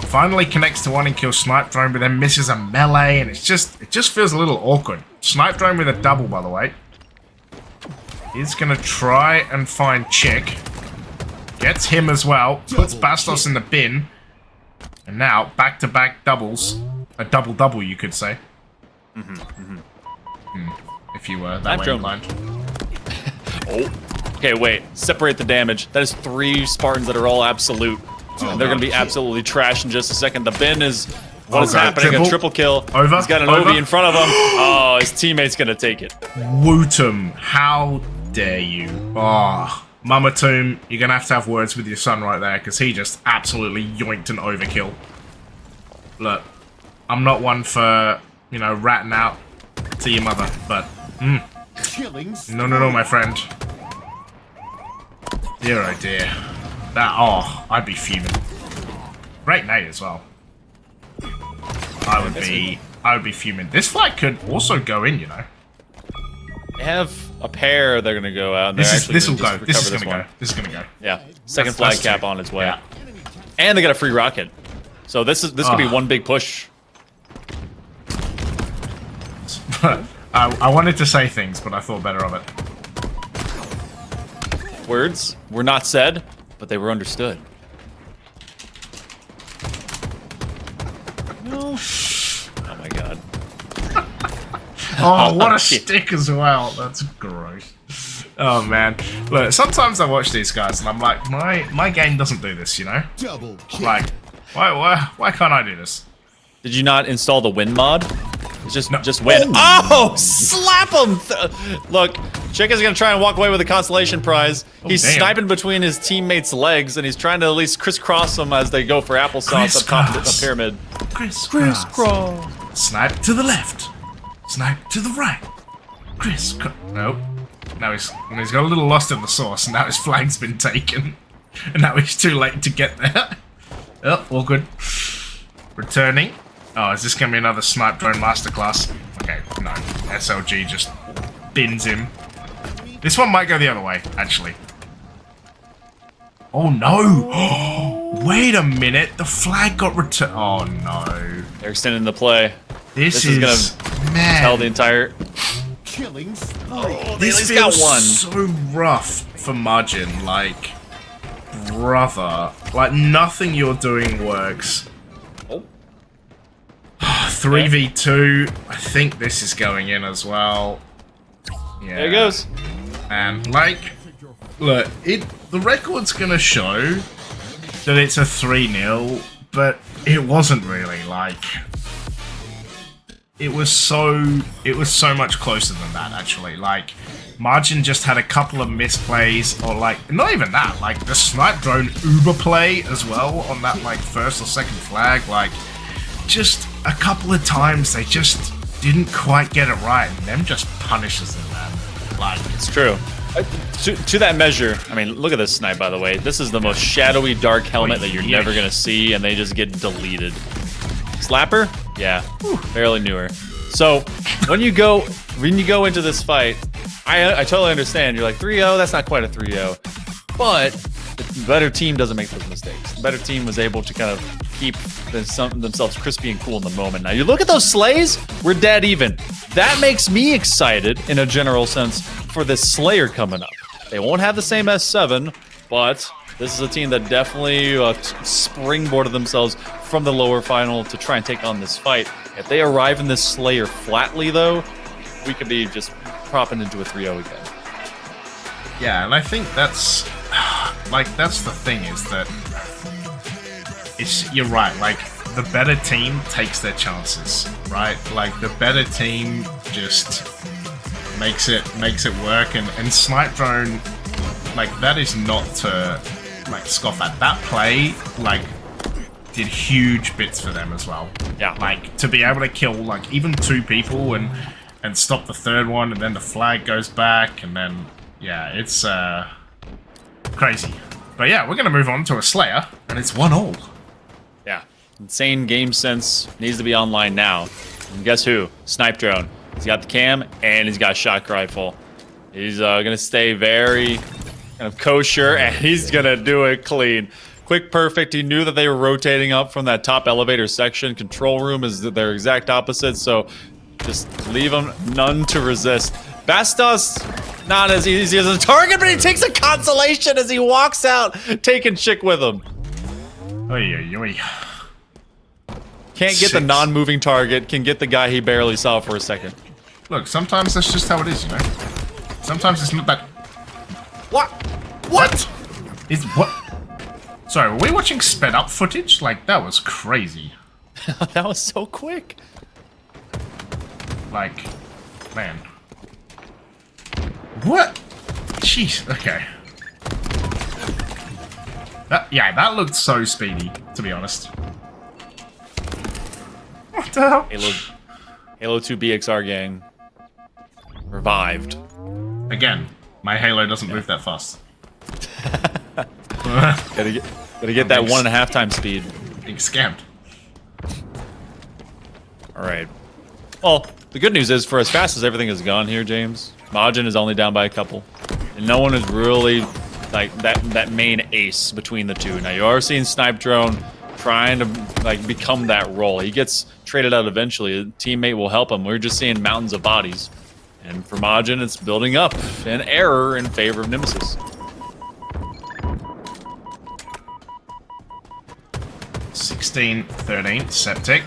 Finally connects to one and kills Snipe Drone, but then misses a melee, and it just feels a little awkward. Snipe Drone with a double, by the way. He's gonna try and find Chick. Gets him as well. Puts Bastos in the bin. And now, back-to-back doubles. A double-double, you could say. If you were that way inclined. Oh. Okay, wait. Separate the damage. That is 3 Spartans that are all absolute. And they're going to be absolutely trashed in just a second. The bin is... What is happening? A triple kill. Over. He's got an Ovi in front of him. Oh, his teammate's going to take it. Wootum, how dare you? Oh, Mama Tomb, you're going to have words with your son right there, because he just absolutely yoinked an overkill. Look, I'm not one for, you know, ratting out to your mother, but... No, my friend. Dear oh dear. I'd be fuming. Great nade as well. I would be fuming. This flag could also go in, you know. They have a pair they're gonna go out. And This will go. This is gonna go. Yeah. Second flag cap on its way. Yeah. And they got a free rocket. So this could be one big push. I wanted to say things, but I thought better of it. Words were not said, but they were understood. No. Oh my god. Oh, what a stick as well. That's gross. Oh man. Look, sometimes I watch these guys and I'm like, my game doesn't do this, you know? Like, why can't I do this? Did you not install the win mod? It's just win. Oh, slap him! Look, Chick is gonna try and walk away with the consolation prize. He's sniping between his teammates' legs, and he's trying to at least crisscross them as they go for applesauce up top of the pyramid. Crisscross. Snipe to the left. Snipe to the right. Crisscross. Nope. Now he's got a little lost in the sauce, and now his flag's been taken. And now he's too late to get there. Oh, all good. Returning. Oh, is this going to be another Snipe Drone Masterclass? Okay, no. SLG just bins him. This one might go the other way, actually. Oh, no! Wait a minute, the flag got returned. Oh, no. They're extending the play. This is going to tell the entire... Oh, this feels so rough for Majin. Like, brother, like nothing you're doing works. Oh. 3v2. I think this is going in as well. Yeah. There it goes. And like, look, the record's gonna show that it's a 3-0, but it wasn't really. Like, it was so much closer than that, actually. Like, Majin just had a couple of misplays, or like, not even that, like the snipe drone uber play as well on that like first or second flag. Like, just a couple of times they just didn't quite get it right, and them just punishes them, man. Like, It's true. To that measure, I mean, look at this snipe, by the way. This is the most shadowy dark helmet that you're never going to see, and they just get deleted. Slapper? Yeah, barely knew her. So, when you go into this fight, I totally understand. You're like, 3-0, that's not quite a 3-0. But the better team doesn't make those mistakes. The better team was able to kind of keep themselves crispy and cool in the moment. Now, you look at those slays, we're dead even. That makes me excited, in a general sense, for this Slayer coming up. They won't have the same S7, but this is a team that definitely springboarded themselves from the lower final to try and take on this fight. If they arrive in this Slayer flatly, though, we could be just propping into a 3-0 again. yeah, and I think that's like that's the thing, is that you're right. Like, the better team takes their chances, right? Like, the better team just makes it work, and snipe drone, like, that is not to like scoff at. That play like did huge bits for them as well. Yeah. Like, to be able to kill like even 2 people and stop the third one, and then the flag goes back, and then yeah, it's crazy. But yeah, we're gonna move on to a Slayer, and it's 1-1. Yeah. Insane game sense needs to be online now. And guess who? Snipe drone. He's got the cam, and he's got a shock rifle. He's gonna stay very kind of kosher, and he's gonna do it clean. Quick, perfect. He knew that they were rotating up from that top elevator section. Control room is their exact opposite, so just leave them none to resist. Bastos, not as easy as a target, but he takes a consolation as he walks out, taking chick with him. Oy, oy, oy. Can't get the non-moving target, can get the guy he barely saw for a second. Look, sometimes that's just how it is, you know? Sometimes it's not that... What? What? Is what? Sorry, were we watching sped up footage? Like, that was crazy. That was so quick. Like, man. What? Jeez, okay. Yeah, that looked so speedy, to be honest. What the hell? Halo 2 BXR gang. Revived. Again, my Halo doesn't move that fast. Gotta get that 1.5 times speed. Being scammed. Alright. Well, the good news is, for as fast as everything has gone here, James, Majin is only down by a couple. And no one is really like that main ace between the two. Now you are seeing Snipe Drone trying to like become that role. He gets traded out eventually. A teammate will help him. We're just seeing mountains of bodies. And for Majin, it's building up an error in favor of Nemesis. 16-13, Septiq,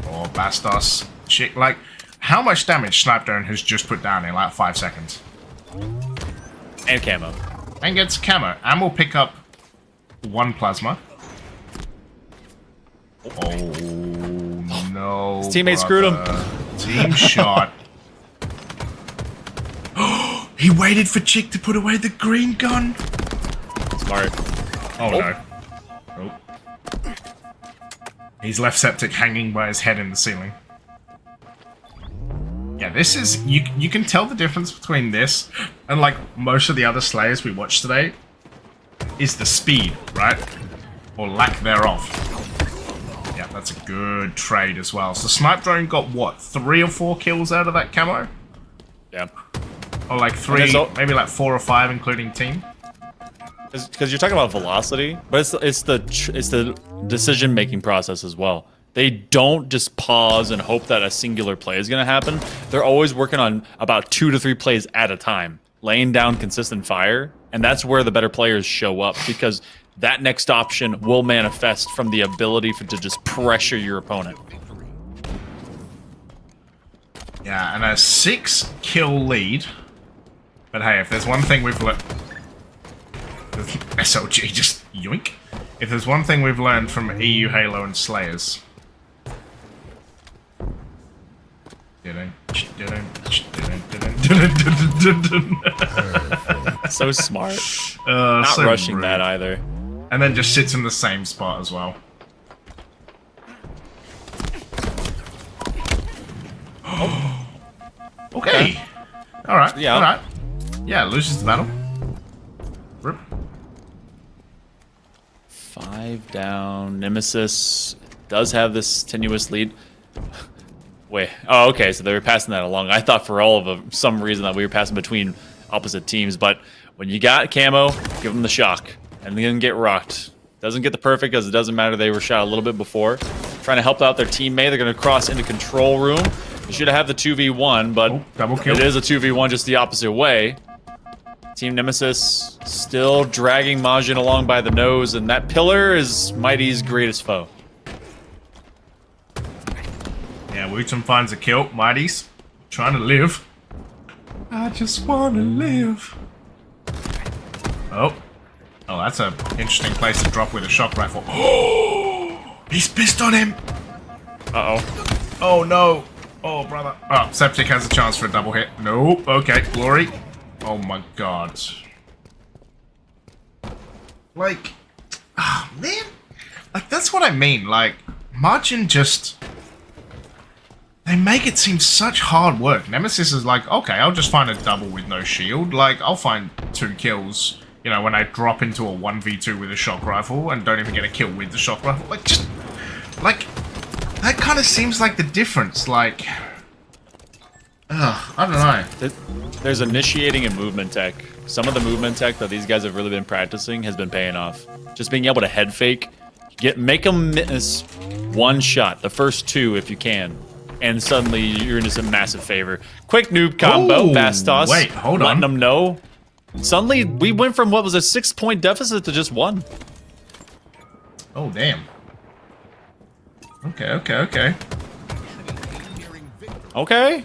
or Bastos. Chick, like, how much damage Snipe Drone has just put down in like 5 seconds? And camo. And gets camo. And will pick up 1 plasma. Oh, no. His teammate screwed him. Team shot. He waited for Chick to put away the green gun. Smart. Oh, no. Oh. He's left Septiq hanging by his head in the ceiling. Yeah, this is... You can tell the difference between this and, like, most of the other Slayers we watched today is the speed, right? Or lack thereof. Yeah, that's a good trade as well. So Snipe Drone got, what, 3 or 4 kills out of that camo? Yeah. Or like 3, maybe like 4 or 5 including team? Because you're talking about velocity, but it's the decision-making process as well. They don't just pause and hope that a singular play is going to happen. They're always working on about 2 to 3 plays at a time, laying down consistent fire, And that's where the better players show up, because that next option will manifest from the ability to just pressure your opponent. Yeah, and a 6-kill lead. But hey, if there's one thing we've learned... SLG just yoink. If there's one thing we've learned from EU Halo and Slayers... So smart. Not so rushing rude. that either. And then just sits in the same spot as well. Okay. Alright. Yeah. Alright. Yeah, loses the battle. Rip. 5 down. Nemesis does have this tenuous lead. Wait. Oh, okay. So they were passing that along. I thought for all of some reason that we were passing between opposite teams. But when you got camo, give them the shock. And then get rocked. Doesn't get the perfect because it doesn't matter. They were shot a little bit before. Trying to help out their teammate. They're going to cross into control room. You should have the 2v1, but double kill. It is a 2v1 just the opposite way. Team Nemesis still dragging Majin along by the nose, and that pillar is Mighty's greatest foe. Yeah, Wooten finds a kill. Mighty's trying to live. I just want to live. Oh. Oh, that's an interesting place to drop with a shock rifle. Oh! He's pissed on him! Uh-oh. Oh, no. Oh, brother. Oh, Septiq has a chance for a double hit. Nope. Okay, Glory. Oh, my God. Like... Ah, oh, man. Like, that's what I mean. Like, Majin just... They make it seem such hard work. Nemesis is like, okay, I'll just find a double with no shield. Like, I'll find 2 kills... You know, when I drop into a 1v2 with a shock rifle and don't even get a kill with the shock rifle. Like, just... Like, that kind of seems like the difference. Like... Ugh, I don't know. There's initiating and movement tech. Some of the movement tech that these guys have really been practicing has been paying off. Just being able to head fake. Make them miss 1 shot. The first 2 if you can. And suddenly you're in just a massive favor. Quick noob combo. Ooh, Fast toss. wait, hold on. Letting them know. Suddenly, we went from what was a 6-point deficit to just 1. Oh, damn. Okay, okay, okay. Okay.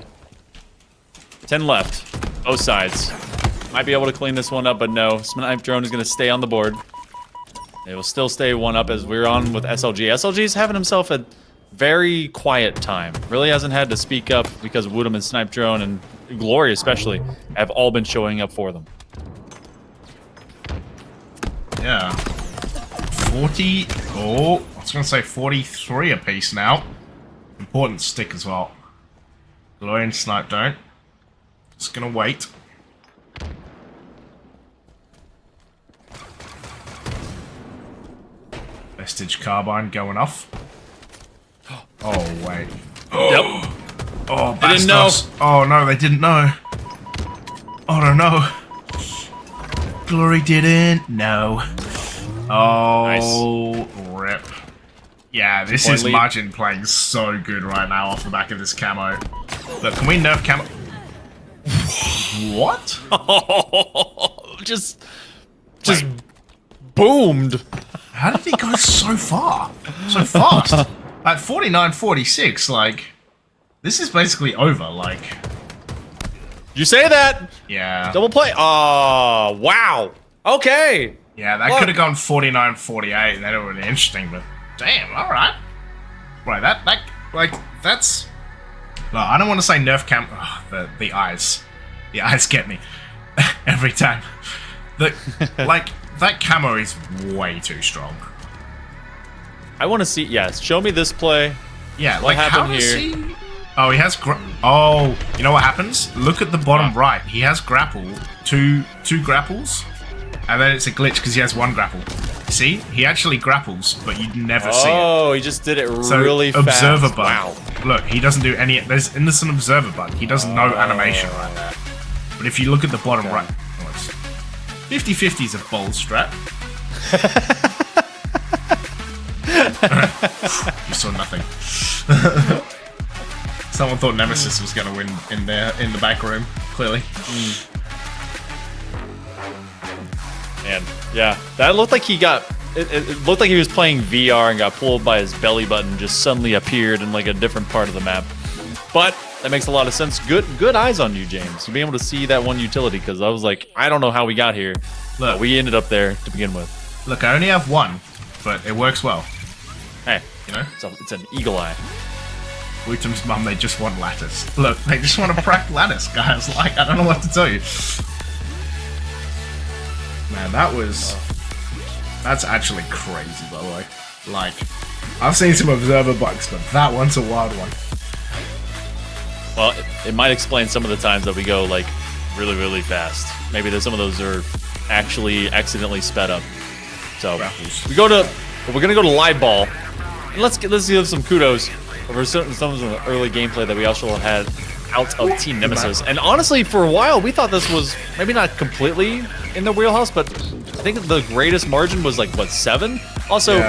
10 left. Both sides. Might be able to clean this one up, but no. Snipe drone is going to stay on the board. They will still stay 1 up as we're on with SLG. SLG is having himself a very quiet time. Really hasn't had to speak up because Woodham and Snipe drone and Glory especially have all been showing up for them. Yeah. 40... Oh, I was going to say 43 apiece now. Important stick as well. Glory and Snipe don't. Just going to wait. Vestige Carbine going off. Oh, wait. Yep. Oh, They didn't know. Bastos. Oh, no, they didn't know. Oh, no. Glory didn't. No. Oh, nice. Rip. Yeah, this is Majin playing so good right now off the back of this camo. Look, can we nerf camo? What? just boomed. How did he go so far? So fast? At 49-46, like, this is basically over, like... You say that? Yeah. Double play. Oh, wow. Okay. Yeah, that could have gone 49-48, and that would have been interesting, but damn, alright. Right, that's... No, I don't want to say nerf cam... Oh, the eyes. The eyes get me. Every time. Like, that camo is way too strong. I want to see... Yes, show me this play. Yeah, what like, happened how does here? he... Oh, he has... Oh, you know what happens? Look at the bottom right. He has grapple. Two grapples. And then it's a glitch because he has 1 grapple. See? He actually grapples, but you never see it. Oh, he just did it So, really fast. observer button. Wow. Look, he doesn't do any... There's innocent observer button. He does no animation right there. But if you look at the bottom right... Oh, 50-50 is a bold strat. You saw nothing. Someone thought Nemesis was going to win in the back room, clearly. Yeah, that looked like he got. It looked like he was playing VR and got pulled by his belly button, just suddenly appeared in like a different part of the map. But that makes a lot of sense. Good eyes on you, James. You'll be able to see that one utility because I was like, I don't know how we got here. Look, we ended up there to begin with. Look, I only have one, but it works well. Hey, you know, it's an eagle eye. Wootam's mum, they just want lattice. Look, they just want to crack lattice, guys. Like, I don't know what to tell you. Man, that's actually crazy, by the way. Like, I've seen some observer bugs, but that one's a wild one. Well, it might explain some of the times that we go like really, really fast. Maybe some of those are actually accidentally sped up. So we're gonna go to live ball, and let's give some kudos over some of the early gameplay that we also had out of Team Nemesis. And honestly, for a while, we thought this was maybe not completely in the wheelhouse, but I think the greatest margin was like, what, 7? Also,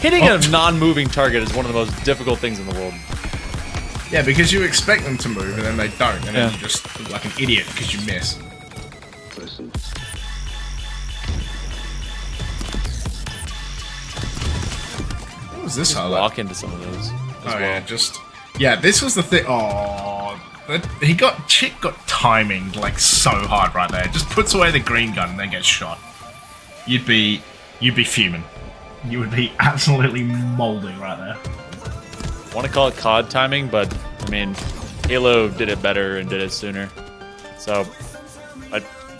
hitting a non-moving target is one of the most difficult things in the world. Yeah, because you expect them to move, and then they don't, and then you just look like an idiot because you miss. What was this highlight? Walk into some of those. Yeah, this was the thing. Oh, Chick got timing like so hard right there. Just puts away the green gun and then gets shot. You'd be fuming. You would be absolutely molding right there. I want to call it COD timing, but I mean, Halo did it better and did it sooner. So,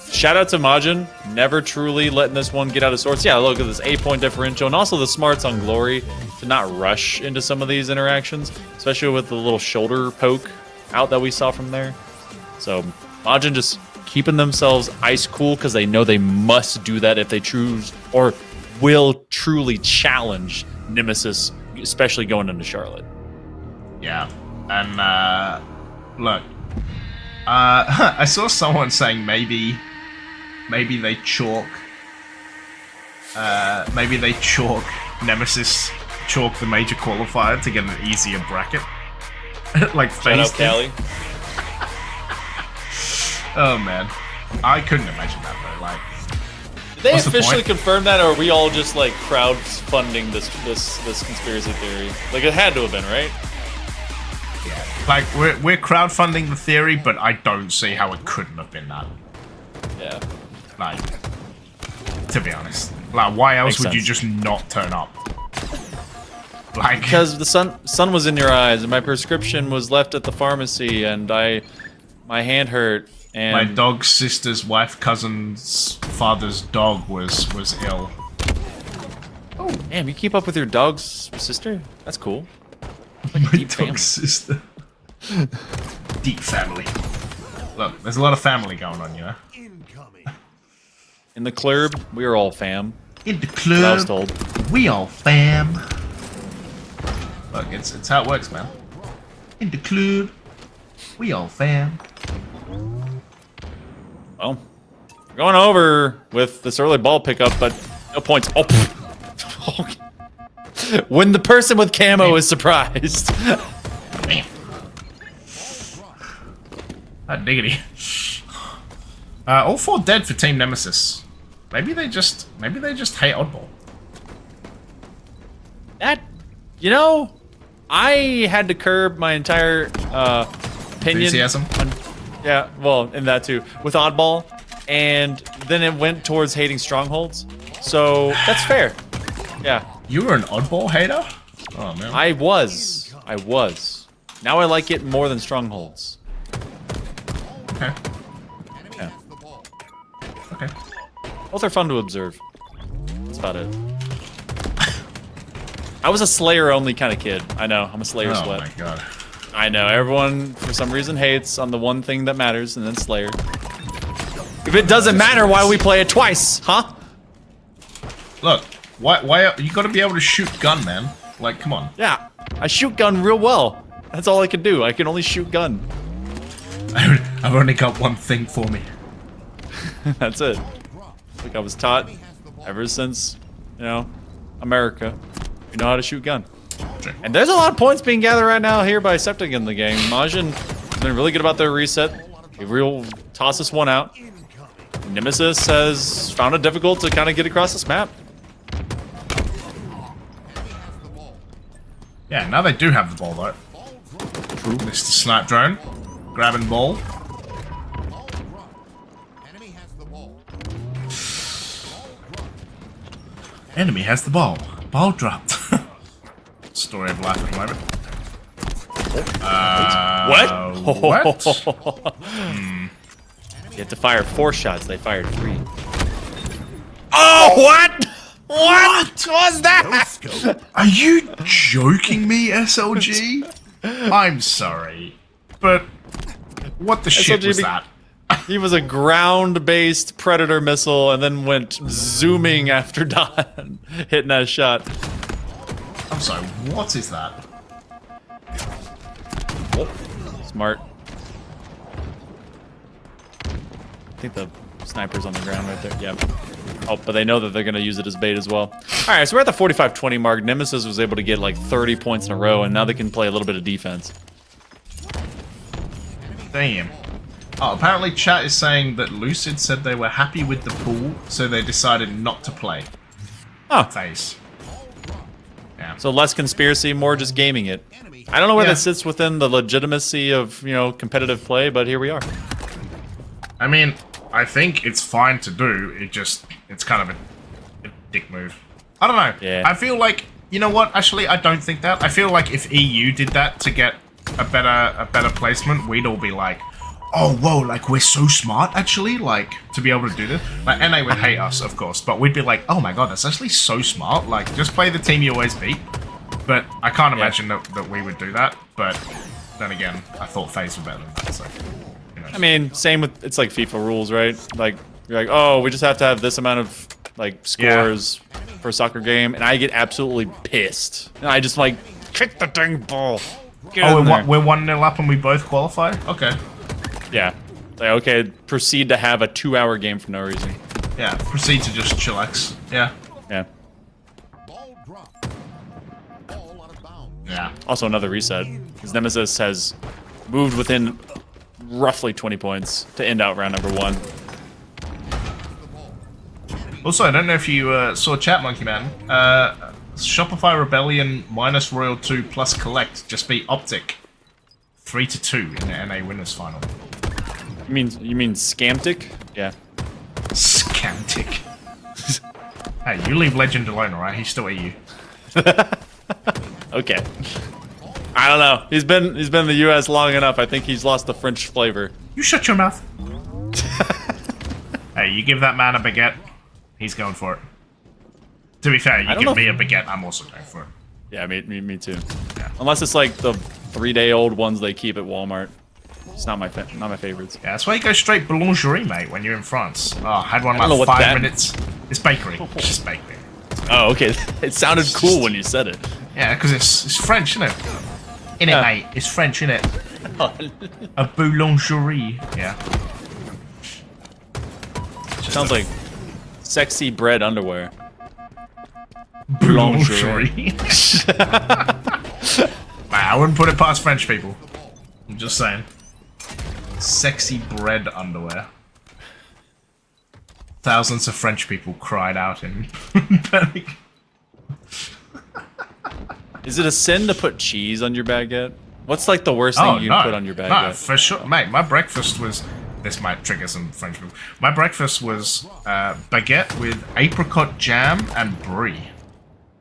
shout out to Majin, never truly letting this one get out of sorts. Yeah, look at this 8-point differential, and also the smarts on Glory to not rush into some of these interactions, especially with the little shoulder poke out that we saw from there. So, Majin just keeping themselves ice cool because they know they must do that if they choose or will truly challenge Nemesis, especially going into Charlotte. Yeah, and look, I saw someone saying maybe they chalk Nemesis chalk the major qualifier to get an easier bracket. Like Faze. Callie. Oh man, I couldn't imagine that though. Like, did they officially confirm that, or are we all just like crowdfunding this conspiracy theory? Like, it had to have been, right? Yeah. Like, we're crowdfunding the theory, but I don't see how it couldn't have been that. Yeah. Like, to be honest, like, why else would you just not turn up? Like, because the sun was in your eyes, and my prescription was left at the pharmacy, and my hand hurt, and my dog's sister's wife, cousin's father's dog was ill. Oh, damn! You keep up with your dog's sister? That's cool. Like my dog's sister. Deep family. Look, there's a lot of family going on, you know. In the club, we are all fam. In the club, I was told. We all fam. Look, it's how it works, man. In the club, we all fam. Well, we're going over with this early ball pickup, but no points. Oh, when the person with camo is surprised. Damn. That diggity. All 4 dead for Team Nemesis. Maybe they just hate oddball. That, you know, I had to curb my entire opinion. Enthusiasm? Yeah, well, in that too, with oddball, and then it went towards hating strongholds. So that's fair. Yeah. You were an oddball hater? Oh man. I was. Now I like it more than strongholds. Okay. Yeah. Okay. Both are fun to observe. That's about it. I was a Slayer only kind of kid. I know, I'm a Slayer sweat. Oh my god. I know, everyone for some reason hates on the one thing that matters, and then Slayer. If it doesn't matter, why we play it twice, huh? Look, why you gotta be able to shoot gun, man. Like, come on. Yeah, I shoot gun real well. That's all I can do. I can only shoot gun. I've only got one thing for me. That's it. Like I was taught ever since, you know, America. You know how to shoot gun. And there's a lot of points being gathered right now here by Septiq in the game. Majin has been really good about their reset. He toss this one out. Nemesis has found it difficult to kind of get across this map. Yeah, now they do have the ball though. True. Mr. Snipe Drone. Grabbing ball. Enemy has the ball. Ball dropped. Story of life at the moment. What? What? You have to fire 4 shots. They fired 3. Oh, what? What was that? Are you joking me, SLG? I'm sorry, but what the shit was that? He was a ground-based Predator missile and then went zooming after Don, hitting that shot. I'm sorry, what is that? Smart. I think the sniper's on the ground right there. Yeah. Oh, but they know that they're going to use it as bait as well. All right, so we're at the 45-20 mark. Nemesis was able to get like 30 points in a row, and now they can play a little bit of defense. Damn. Oh, apparently chat is saying that Lucid said they were happy with the pool, so they decided not to play. Oh. Faze. Yeah. So less conspiracy, more just gaming it. I don't know where Yeah. that sits within the legitimacy of, you know, competitive play, but here we are. I mean, I think it's fine to do. It's kind of a dick move. I don't know. Yeah. I feel like, you know what? Actually, I don't think that. I feel like if EU did that to get a better placement, we'd all be like, oh, whoa, like, we're so smart, actually, like, to be able to do this. Like, and they would hate us, of course, but we'd be like, oh my god, that's actually so smart. Like, just play the team you always beat. But I can't imagine that we would do that. But then again, I thought FaZe were better than that, so... I mean, same with, it's like FIFA rules, right? Like, you're like, oh, we just have to have this amount of, like, scores for a soccer game, and I get absolutely pissed. And I just, like, kick the dang ball. Get in there. We're 1-0 up and we both qualify? Okay. Yeah. Like, okay, proceed to have a 2-hour game for no reason. Yeah, proceed to just chillax. Yeah. Yeah. Yeah. Also another reset, because Nemesis has moved within roughly 20 points to end out round number 1. Also, I don't know if you saw chat, Monkey Man. Shopify Rebellion minus Royal 2 plus Collect just beat Optic 3-2 in the NA Winners Final. You mean Scamtic? Yeah. Scamtic. Hey, you leave Legend alone, alright? He's still EU. Okay. I don't know. He's been in the US long enough. I think he's lost the French flavor. You shut your mouth. Hey, you give that man a baguette, he's going for it. To be fair, you give me a baguette, I'm also going for it. Yeah, me too. Yeah. Unless it's like the 3-day-old ones they keep at Walmart. It's not my favorites. Yeah, that's why you go straight boulangerie, mate, when you're in France. Oh, I had one like 5 minutes. It's bakery. It's just bakery. Oh, okay. It sounded cool when you said it. Yeah, because it's French, isn't it? Innit, mate? It's French, innit? A boulangerie. Yeah. Sounds like sexy bread underwear. Boulangerie. I wouldn't put it past French people. I'm just saying. Sexy bread underwear. Thousands of French people cried out in panic. Is it a sin to put cheese on your baguette? What's like the worst thing you can put on your baguette? No, for sure. Mate, my breakfast was... This might trigger some French people. My breakfast was baguette with apricot jam and brie.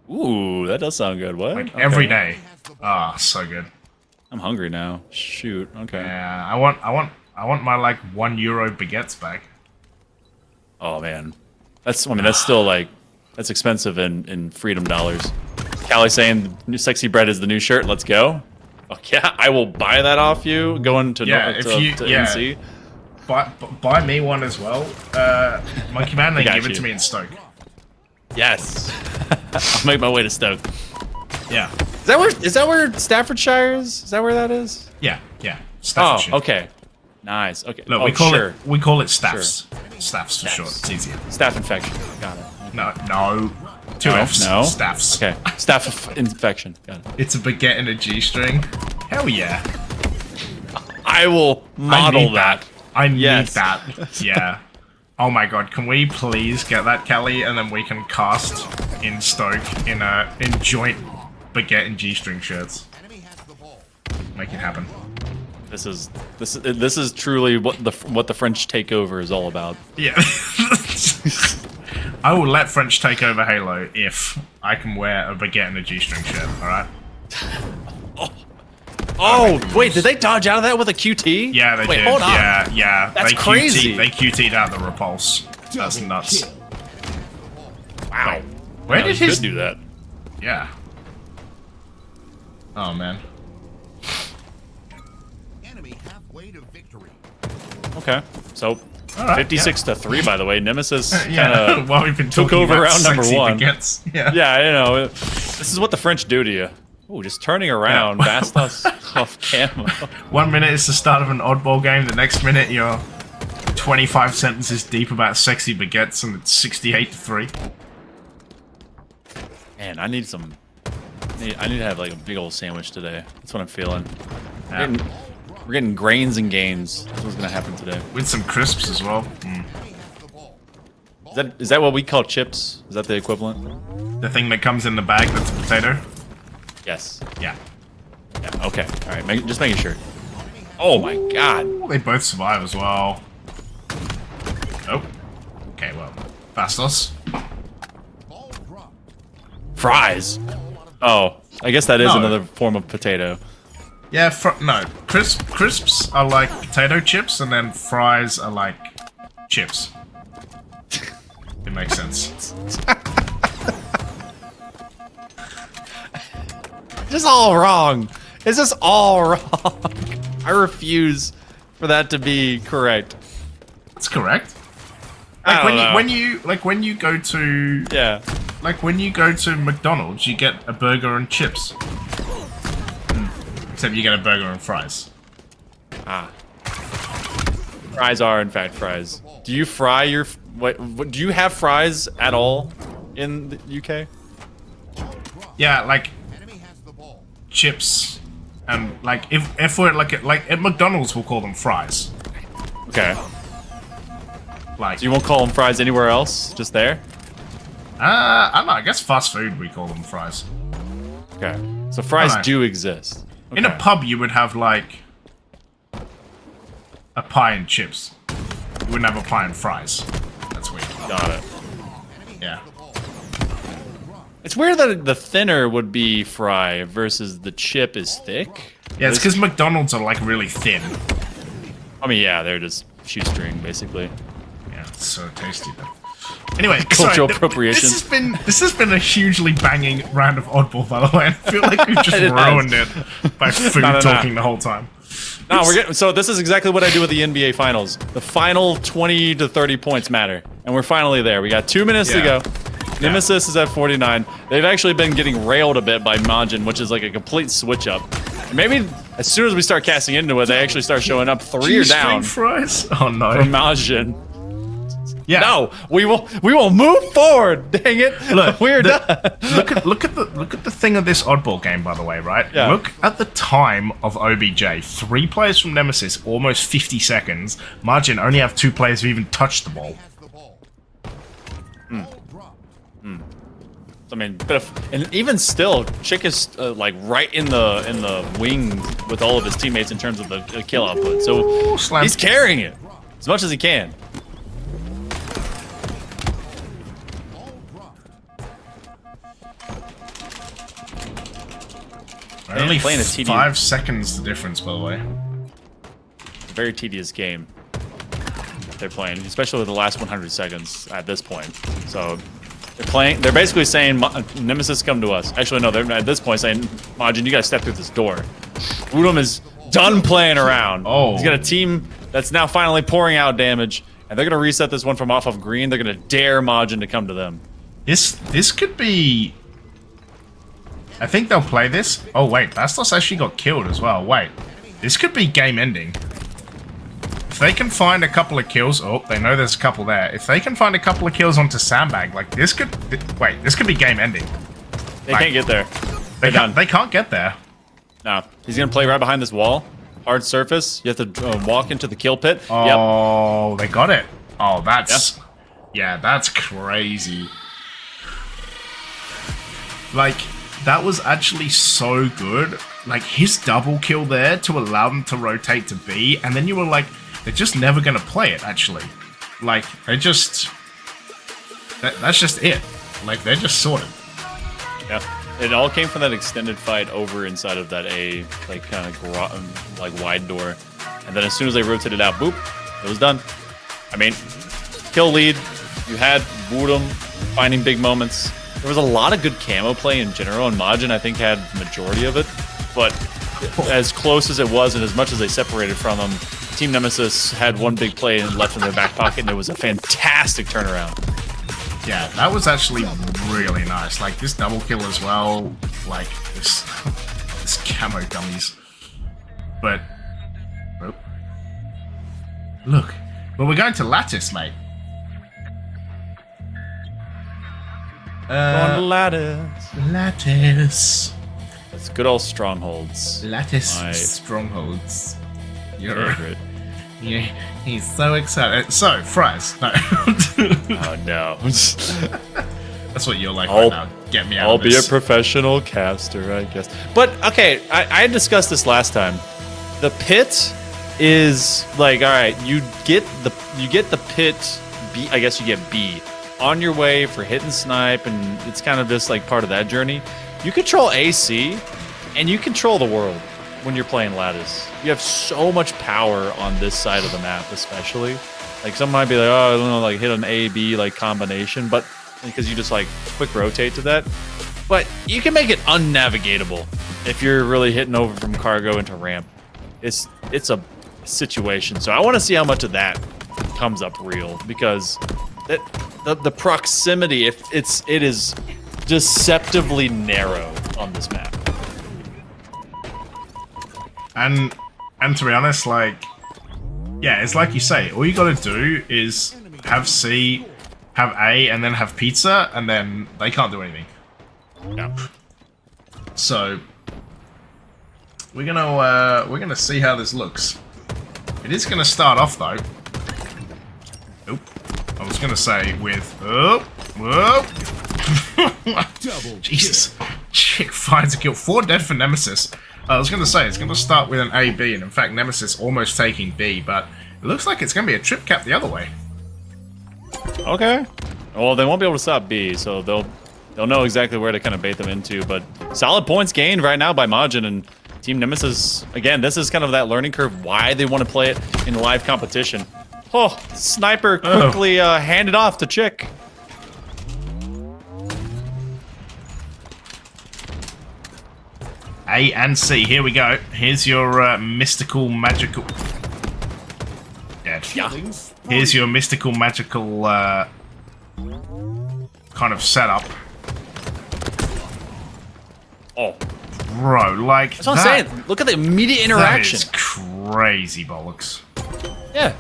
Ooh, that does sound good. What? Like every day. Ah, so good. I'm hungry now. Shoot. Okay. Yeah, I want my like €1 baguettes back. Oh man, that's still like that's expensive in freedom dollars. Callie saying new sexy bread is the new shirt. Let's go. Oh yeah, I will buy that off you. Going to NC. Buy me one as well. Monkey Man, then give it to me in Stoke. Yes. I'll make my way to Stoke. Yeah. Is that where Staffordshire is? Is that where that is? Yeah. Staffordshire. Oh, okay. Nice. Okay. Look, we call it Staffs. Sure. Staffs for short. It's easier. Staph infection. Got it. No. Two Fs. No. Staffs. Okay. Staph infection. Got it. It's a baguette and a G-string. Hell yeah. I will model that. I need that. Yeah. Oh my god, can we please get that, Kelly, and then we can cast in Stoke in joint Baguette and G-string shirts. Make it happen. This is truly what the French takeover is all about. Yeah. I will let French take over Halo if I can wear a Baguette and a G-string shirt, alright? Oh, wait, did they dodge out of that with a QT? Yeah, they wait, did. Hold on. Yeah. That's they crazy. They QT'd out the repulse. That's nuts. Wow. Where did his... could do that? Yeah. Oh, man. Enemy halfway to victory. Okay, so Alright, 56 to 3, by the way. Nemesis yeah, kind of well, we've been took talking over about round number sexy 1. baguettes. Yeah. Yeah, you know, this is what the French do to you. Ooh, just turning around, Bastos off camo. 1 minute is the start of an oddball game. The next minute, you're 25 sentences deep about sexy baguettes, and it's 68 to 3. Man, I need some. I need to have like a big old sandwich today. That's what I'm feeling. Yeah. We're getting grains and gains. That's what's gonna happen today. With some crisps as well. Mm. Is that what we call chips? Is that the equivalent? The thing that comes in the bag that's a potato? Yes. Yeah. Yeah. Okay. All right. Just making sure. Oh my God. They both survive as well. Oh. Okay, well. Bastos. Fries. Oh, I guess that is No. another form of potato. Yeah, no. Crisps are like potato chips, and then fries are like chips. It makes sense. Just all wrong. It's just all wrong. I refuse for that to be correct. That's correct. I Like don't know. when you go to Yeah. like when you go to McDonald's, you get a burger and chips. Except you get a burger and fries. Ah. Fries are in fact fries. Do you fry your? What do you have fries at all in the UK? Yeah, like chips, and like if we're like at McDonald's, we'll call them fries. Okay. Like So you won't call them fries anywhere else? Just there? I don't know. I guess fast food we call them fries. Okay. So fries Alright. do exist. In a Okay. pub, you would have like a pie and chips. You wouldn't have a pie and fries. That's weird. Got it. Yeah. It's weird that the thinner would be fry versus the chip is thick. Yeah, it's because McDonald's are like really thin. I mean, yeah, they're just shoestring basically. Yeah, it's so tasty though. Anyway, Cultural sorry, appropriation. This has been a hugely banging round of oddball, by the way. I feel like we've just It has. ruined it by food No. talking the whole time. No, we're getting. So this is exactly what I do with the NBA Finals. The final 20 to 30 points matter, and we're finally there. We got 2 minutes to Yeah. go. Nemesis is at 49. They've actually been getting railed a bit by Majin, which is like a complete switch up. Maybe as soon as we start casting into it, they actually start showing up 3 or G-string down fries? Oh no. from Majin. Yeah. No, we will move forward. Dang it, Look, we're done. look at the thing of this oddball game, by the way, right? Yeah. Look at the time of OBJ. 3 players from Nemesis, almost 50 seconds. Majin only have 2 players who even touched the ball. I mean, and even still, Chick is like right in the wing with all of his teammates in terms of the kill output. So Ooh, slam. he's carrying it as much as he can. Only playing a TD. 5 seconds the difference, by the way. Very tedious game they're playing, especially with the last 100 seconds at this point. So they're playing. They're basically saying, "Nemesis, come to us." Actually, no. They're at this point saying, "Majin, you gotta step through this door." Udom is done playing around. Oh. He's got a team that's now finally pouring out damage, and they're gonna reset this one from off of green. They're gonna dare Majin to come to them. This could be... I think they'll play this. Oh wait, Bastos actually got killed as well. Wait, this could be game ending. If they can find a couple of kills, oh, they know there's a couple there. If they can find a couple of kills onto Sandbag, like this could, wait, this could be game ending. They Like, can't get there. They They're done. can't get there. No, he's gonna play right behind this wall. Hard surface. You have to walk into the kill pit. Yep. Oh, they got it. Oh, that's... Yeah, that's crazy. Like, that was actually so good. Like, his double kill there to allow them to rotate to B, and then you were like, they're just never going to play it, actually. Like, they just... That's just it. Like, they're just sorted. Yeah. It all came from that extended fight over inside of that A, like, kind of, like, wide door. And then as soon as they rotated out, boop, it was done. I mean, kill lead. You had Woodham finding big moments. There was a lot of good camo play in general, and Majin, I think, had the majority of it. But as close as it was, and as much as they separated from them, Team Nemesis had one big play and left in their back pocket, and it was a fantastic turnaround. Yeah, that was actually really nice. Like, this double kill as well. Like, this camo dummies. But, oh. Look. Well, we're going to Lattice, mate. Going to Lattice. Lattice. That's good old strongholds. Lattice My strongholds. You're favorite. Yeah, he's so excited. So, fries. No. Oh no. That's what you're like right now. Get me out I'll of this. be a professional caster, I guess. But okay, I discussed this last time. The pit is like, all right, you get the pit B. I guess you get B on your way for hit and snipe, and it's kind of just like part of that journey. You control AC, and you control the world when you're playing Lattice. You have so much power on this side of the map, especially. Like, some might be like, oh, I don't know, like hit an A-B like combination, but because you just like quick rotate to that. But you can make it unnavigatable if you're really hitting over from cargo into ramp. It's a situation. So I want to see how much of that comes up real, because the proximity, it is deceptively narrow on this map. And to be honest, like, yeah, it's like you say, all you gotta do is have C, have A, and then have pizza, and then they can't do anything. Yeah. So we're gonna see how this looks. It is gonna start off though. Oop. I was gonna say with Jesus. Chick finds a kill. 4 dead for Nemesis. I was going to say, it's going to start with an A-B, and in fact, Nemesis almost taking B, but it looks like it's going to be a trip cap the other way. Okay. Well, they won't be able to stop B, so they'll know exactly where to kind of bait them into, but solid points gained right now by Majin, and Team Nemesis, again, this is kind of that learning curve, why they want to play it in live competition. Oh, Sniper quickly handed off to Chick. A and C, here we go. Here's your mystical, magical... Dead. Yeah. Here's your mystical, magical kind of setup. Oh. Bro, like, that's what I'm saying. Look at the immediate interaction. That is crazy bollocks. Yeah.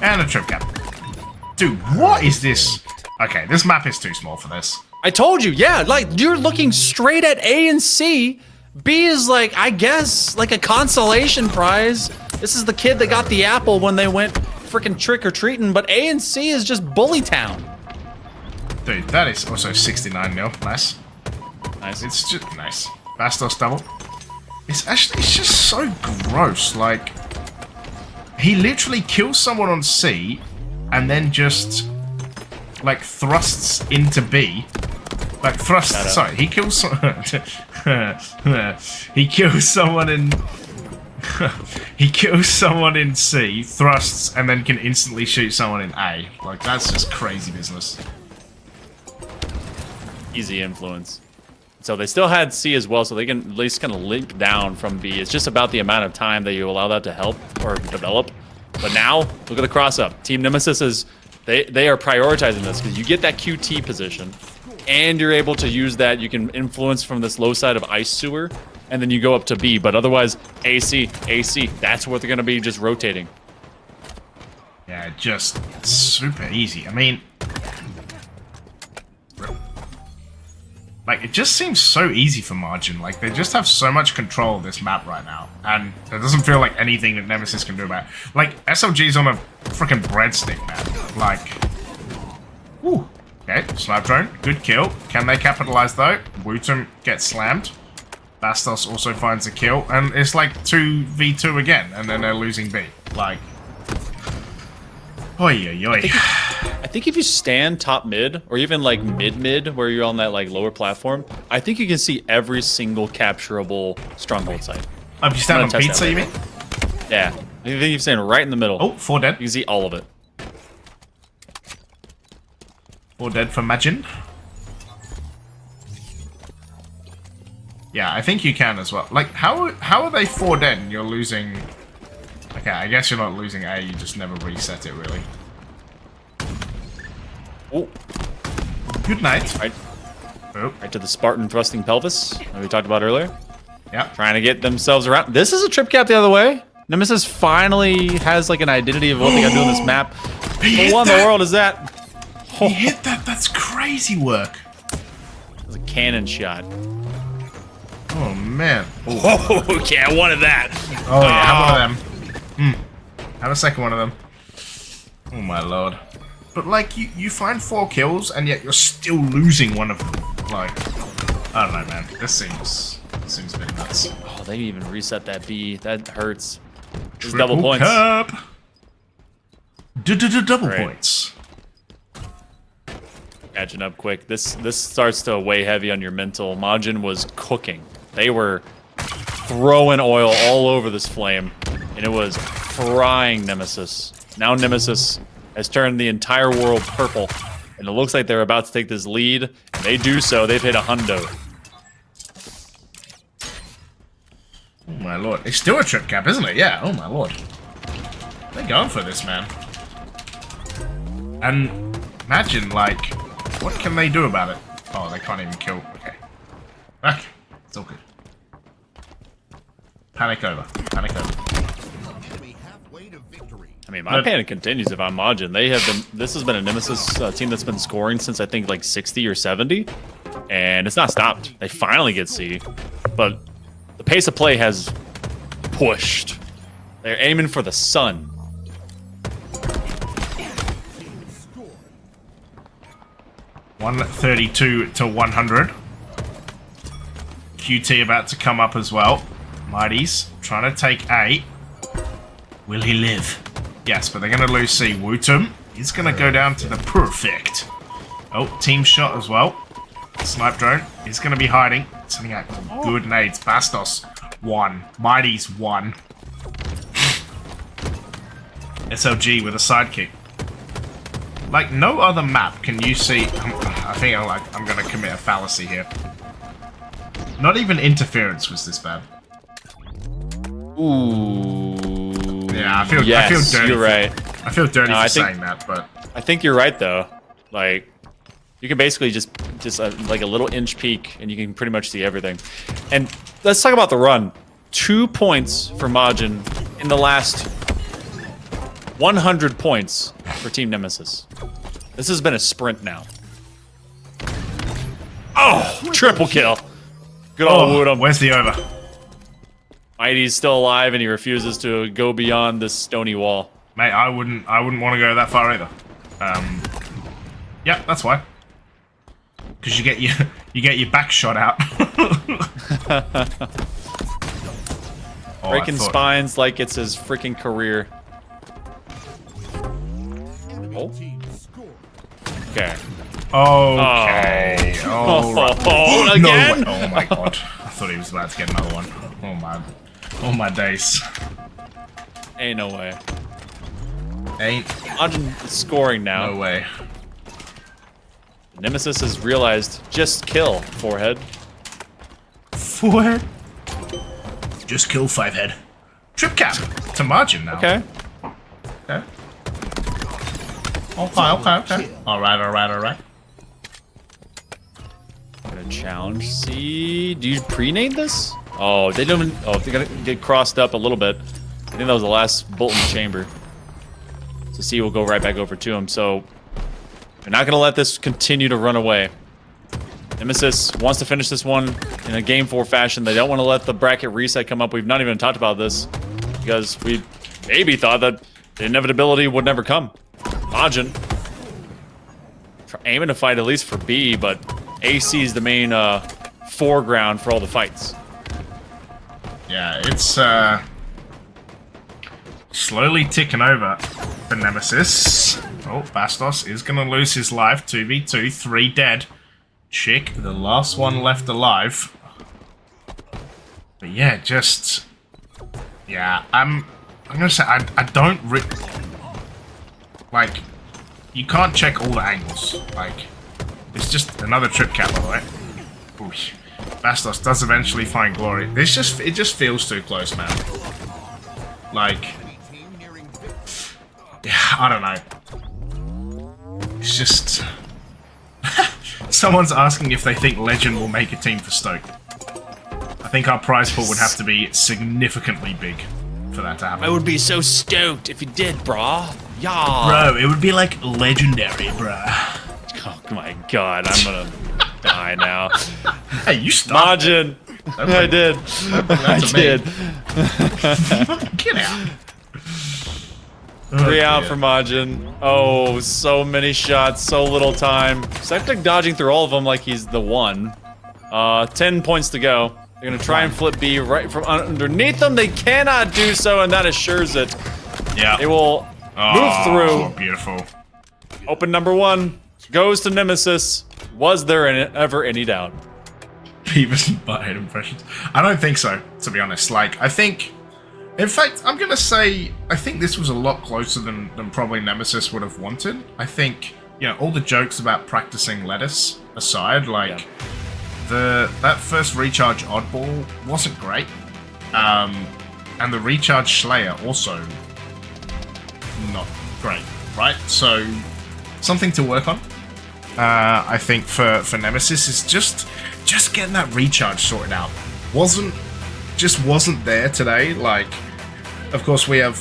And a trip cap. Dude, what is this? Okay, this map is too small for this. I told you, yeah, like, you're looking straight at A and C. B is like, I guess, like a consolation prize. This is the kid that got the apple when they went freaking trick-or-treating, but A and C is just Bully Town. Dude, that is also 69 mil. Nice. Nice. It's just nice. Bastos double. It's just so gross. Like, he literally kills someone on C and then just, like, thrusts into B. Like, thrusts, sorry, he kills he kills someone in... he kills someone in C, thrusts, and then can instantly shoot someone in A. Like, that's just crazy business. Easy influence. So they still had C as well, so they can at least kind of link down from B. It's just about the amount of time that you allow that to help or develop. But now, look at the cross-up. Team Nemesis is... They are prioritizing this because you get that QT position, and you're able to use that. You can influence from this low side of Ice Sewer, and then you go up to B. But otherwise, AC, that's what they're going to be just rotating. Yeah, just super easy. I mean... Like, it just seems so easy for Majin. Like, they just have so much control of this map right now. And there doesn't feel like anything that Nemesis can do about it. Like, SLG's on a freaking breadstick, man. Like, woo. Okay, snipe drone, good kill. Can they capitalize, though? Wootum gets slammed. Bastos also finds a kill. And it's like 2v2 again. And then they're losing B. Like, oi, oi, oi. I think if you stand top mid, or even like mid, where you're on that like lower platform, I think you can see every single capturable stronghold site. Oh, if you stand on test pizza, that you later. mean? Yeah, I think you're standing right in the middle. Oh, 4 dead. You can see all of it. 4 dead for Majin. Yeah, I think you can as well. Like, how are they 4 dead and you're losing... Okay, I guess you're not losing A, you just never reset it, really. Oh, Good night. right, Oh, right to the Spartan thrusting pelvis that we talked about earlier. yeah. Trying to get themselves around. This is a trip cap the other way. Nemesis finally has like an identity of what they gotta do on this map. He What hit in the that. world is that? He hit that. That's crazy work. It's a cannon shot. Oh, man. Oh, okay, I wanted that. Oh, yeah, have one of them. Have a second one of them. Oh, my lord. But, like, you find 4 kills, and yet you're still losing one of them. Like, I don't know, man. This seems a bit nuts. Oh, they even reset that B. That hurts. This is Triple double points. cup. Double Great. points. Catching up quick. This starts to weigh heavy on your mental. Majin was cooking. They were throwing oil all over this flame, and it was frying Nemesis. Now Nemesis has turned the entire world purple, and it looks like they're about to take this lead. And they do so. They've hit a hundo. Oh my lord. It's still a trip cap, isn't it? Yeah, oh my lord. They're going for this, man. And imagine, like, what can they do about it? Oh, they can't even kill. Okay. Okay. It's all good. Panic over. Panic over. Enemy halfway to victory. I mean, my panic continues if I'm Majin. They have been. This has been a Nemesis team that's been scoring since I think like 60 or 70, and it's not stopped. They finally get C, but the pace of play has pushed. They're aiming for the sun. Score. 132 to 100. QT about to come up as well. Mighty's trying to take A. Will he live? Yes, but they're going to lose C. Wootum is going to go down to the perfect. Oh, team shot as well. Snipe drone is going to be hiding. Sending out good nades. Bastos, 1. Mighty's 1. SLG with a sidekick. Like, no other map can you see... I think I'm going to commit a fallacy here. Not even interference was this bad. Ooh. Yeah, I feel Yes, dirty. you're right. I feel dirty No, for I think- saying that, but I think you're right though. Like, you can basically just like a little inch peek, and you can pretty much see everything. And let's talk about the run. 2 points for Majin in the last 100 points for Team Nemesis. This has been a sprint now. Oh, triple kill. Good old Woodham. where's the over? Mighty's still alive, and he refuses to go beyond this stony wall. Mate, I wouldn't want to go that far either. Yeah, that's why. Because you get your back shot out. Oh, Breaking spines like it's his freaking career. Enemy Oh. team score. Okay. Okay. Oh, right. Oh, No again? way. Oh my god. I thought he was about to get another one. Oh my days. Ain't no way. Ain't Majin is scoring now. no way. Nemesis has realized just kill forehead. Forehead. Just kill 5 head. Trip cap to Majin now. Okay. Okay. Okay. Alright. Gonna challenge. See, do you pre-nade this? Oh, they don't. Oh, they're gonna get crossed up a little bit. I think that was the last bolt in the chamber. So C will go right back over to him. So they're not gonna let this continue to run away. Nemesis wants to finish this one in a Game 4 fashion. They don't want to let the bracket reset come up. We've not even talked about this because we maybe thought that the inevitability would never come. Majin aiming to fight at least for B, but AC is the main foreground for all the fights. Yeah, it's slowly ticking over for Nemesis. Oh, Bastos is going to lose his life. 2v2, 3 dead. Chick, the last one left alive. But yeah, just... Yeah, I'm going to say, I don't... Like, you can't check all the angles. Like, it's just another trip cap, by the way. Oosh. Bastos does eventually find glory. It just feels too close, man. Like... Yeah, I don't know. It's just... Someone's asking if they think Legend will make a team for Stoke. I think our prize pool would have to be significantly big for that to happen. I would be so stoked if you did, brah. Yeah. Bro, it would be like legendary, bruh. Oh my god, I'm gonna die now. Hey, you stopped. Majin. I did. I did. Get out. 3 out for Majin. Oh, so many shots, so little time. Septiq dodging through all of them like he's the one. 10 points to go. They're gonna try and flip B right from underneath them. They cannot do so, and that assures it. Yeah. They will move through. Beautiful. Open number 1 goes to Nemesis. Was there ever any doubt? Beavis and Butthead impressions. I don't think so, to be honest. Like, I think... In fact, I'm going to say, I think this was a lot closer than probably Nemesis would have wanted. I think, you know, all the jokes about practicing lettuce aside, like, that first recharge oddball wasn't great. And the recharge Slayer also not great, right? So, something to work on. I think for Nemesis is just getting that recharge sorted out. Just wasn't there today. Like, of course, we have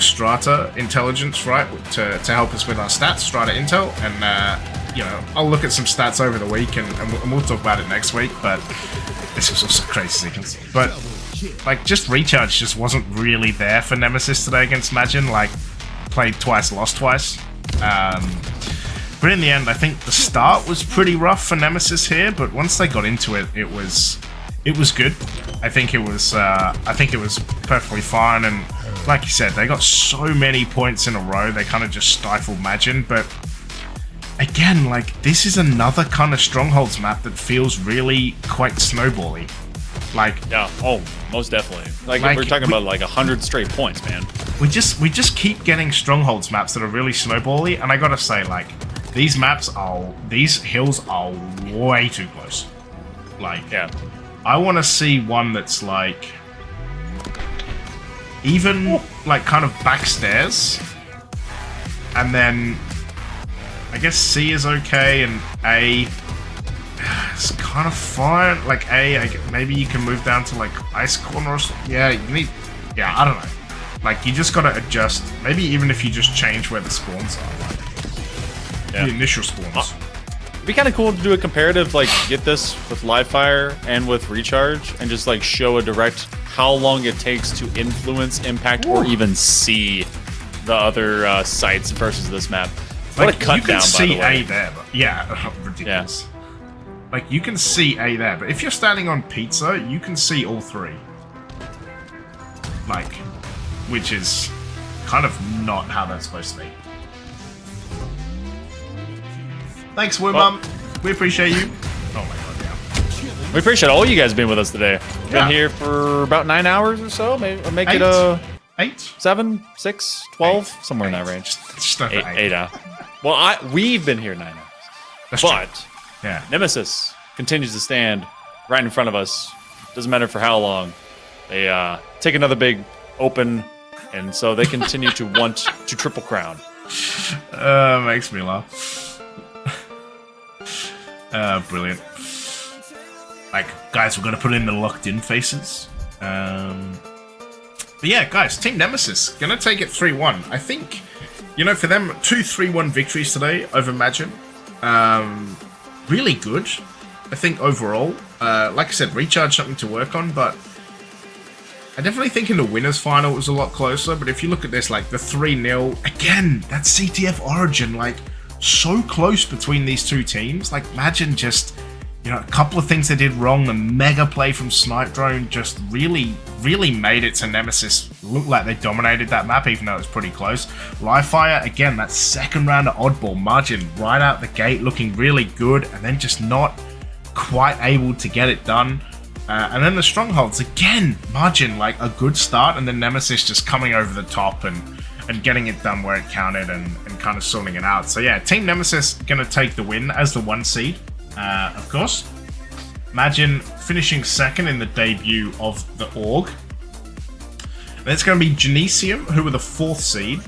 Strata Intelligence, right, to help us with our stats, Strata Intel, and you know, I'll look at some stats over the week and we'll talk about it next week. But this was also crazy sequence. But like, just recharge just wasn't really there for Nemesis today against Majin. Like, played twice, lost twice. But in the end, I think the start was pretty rough for Nemesis here. But once they got into it, it was good. I think it was perfectly fine, and like you said, they got so many points in a row, they kind of just stifled Majin. But again, like, this is another kind of Strongholds map that feels really quite snowbally. Like, yeah, oh, most definitely. Like we're talking about like 100 straight points, man. We just keep getting Strongholds maps that are really snowbally, and I gotta say, like, these hills are way too close. Like, yeah. I want to see one that's like even like kind of backstairs, and then I guess C is okay and A is kind of fine. Like maybe you can move down to like Ice Corner or something. Yeah, I don't know. Like, you just gotta adjust. Maybe even if you just change where the spawns are, like the initial spawns. It'd be kind of cool to do a comparative, like, get this with live fire and with recharge, and just like show a direct how long it takes to influence, impact, or even see the other sites versus this map. What like, a cut you can down, see by the way. A there, but yeah, ridiculous. Yeah. Like, you can see A there, but if you're standing on pizza, you can see all 3. Like, which is kind of not how that's supposed to be. Thanks, Woomum. We appreciate you. Oh my god, yeah. We appreciate all you guys being with us today. Been here for about 9 hours or so. Maybe make it 8, 7, 6, 12, somewhere in that range. Just over 8 out. Well, we've been here 9 hours. That's but true. Yeah. Nemesis continues to stand right in front of us. Doesn't matter for how long. They take another big open, and so they continue to want to triple crown. Makes me laugh. Brilliant. Like, guys, we're gonna put in the locked in faces. But yeah, guys, Team Nemesis gonna take it 3-1. I think, you know, for them, 2 3-1 victories today over Majin. Really good. I think overall, like I said, Recharge something to work on, but I definitely think in the winners final it was a lot closer. But if you look at this, like the 3-0, again, that's CTF Origin, like so close between these two teams. Like Majin just, you know, a couple of things they did wrong. The mega play from Snipe Drone just really made it to Nemesis look like they dominated that map, even though it was pretty close. Livefire, again, that second round of oddball. Majin right out the gate looking really good, and then just not quite able to get it done. And then the Strongholds, again, Majin, like a good start, and then Nemesis just coming over the top and getting it done where it counted and kind of sorting it out. So yeah, Team Nemesis going to take the win as the 1 seed. Of course, Majin finishing second in the debut of the Org. Then it's going to be Genesium, who were the 4th seed,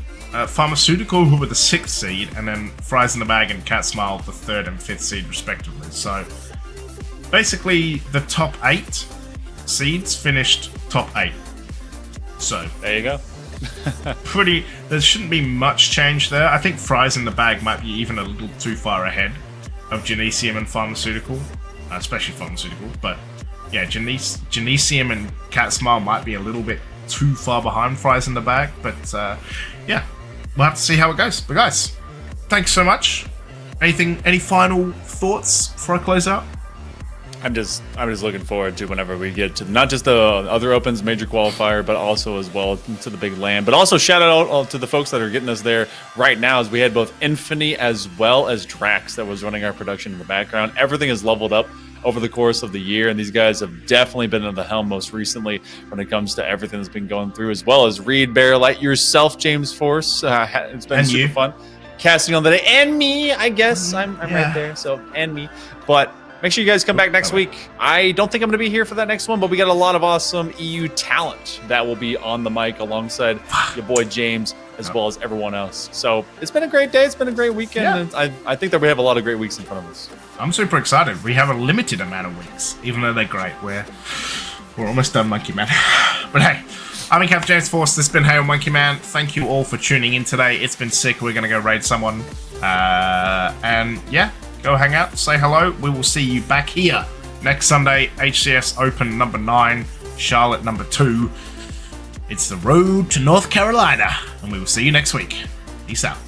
Pharmaceutical, who were the 6th seed, and then Fries in the Bag and Cat Smile, the 3rd and 5th seed, respectively. So basically, the top 8 seeds finished top 8. So there you go. There shouldn't be much change there. I think Fries in the Bag might be even a little too far ahead of Genesium and Pharmaceutical, especially Pharmaceutical. But yeah, Genesium and Cat Smile might be a little bit too far behind Fries in the Bag. But yeah, we'll have to see how it goes. But guys, thanks so much. Any final thoughts before I close out? I'm just looking forward to whenever we get to not just the other Opens major qualifier, but also as well to the big LAN. But also shout out to the folks that are getting us there right now, as we had both Infinity as well as Drax that was running our production in the background. Everything is leveled up over the course of the year, and these guys have definitely been in the helm most recently when it comes to everything that's been going through, as well as Reed, Bear, like yourself, James Force. It's been super fun casting on the day, and me, I guess I'm right there. So and me, but. Make sure you guys come back next week. I don't think I'm going to be here for that next one, but we got a lot of awesome EU talent that will be on the mic alongside your boy James, as well as everyone else. So it's been a great day. It's been a great weekend. And I think that we have a lot of great weeks in front of us. I'm super excited. We have a limited amount of weeks, even though they're great. We're almost done, Monkey Man. But hey, I'm in Captain James Force. This has been Hail Monkey Man. Thank you all for tuning in today. It's been sick. We're going to go raid someone. And yeah. Go hang out, say hello. We will see you back here next Sunday. HCS Open number 9, Charlotte number 2. It's the road to North Carolina, and we will see you next week. Peace out.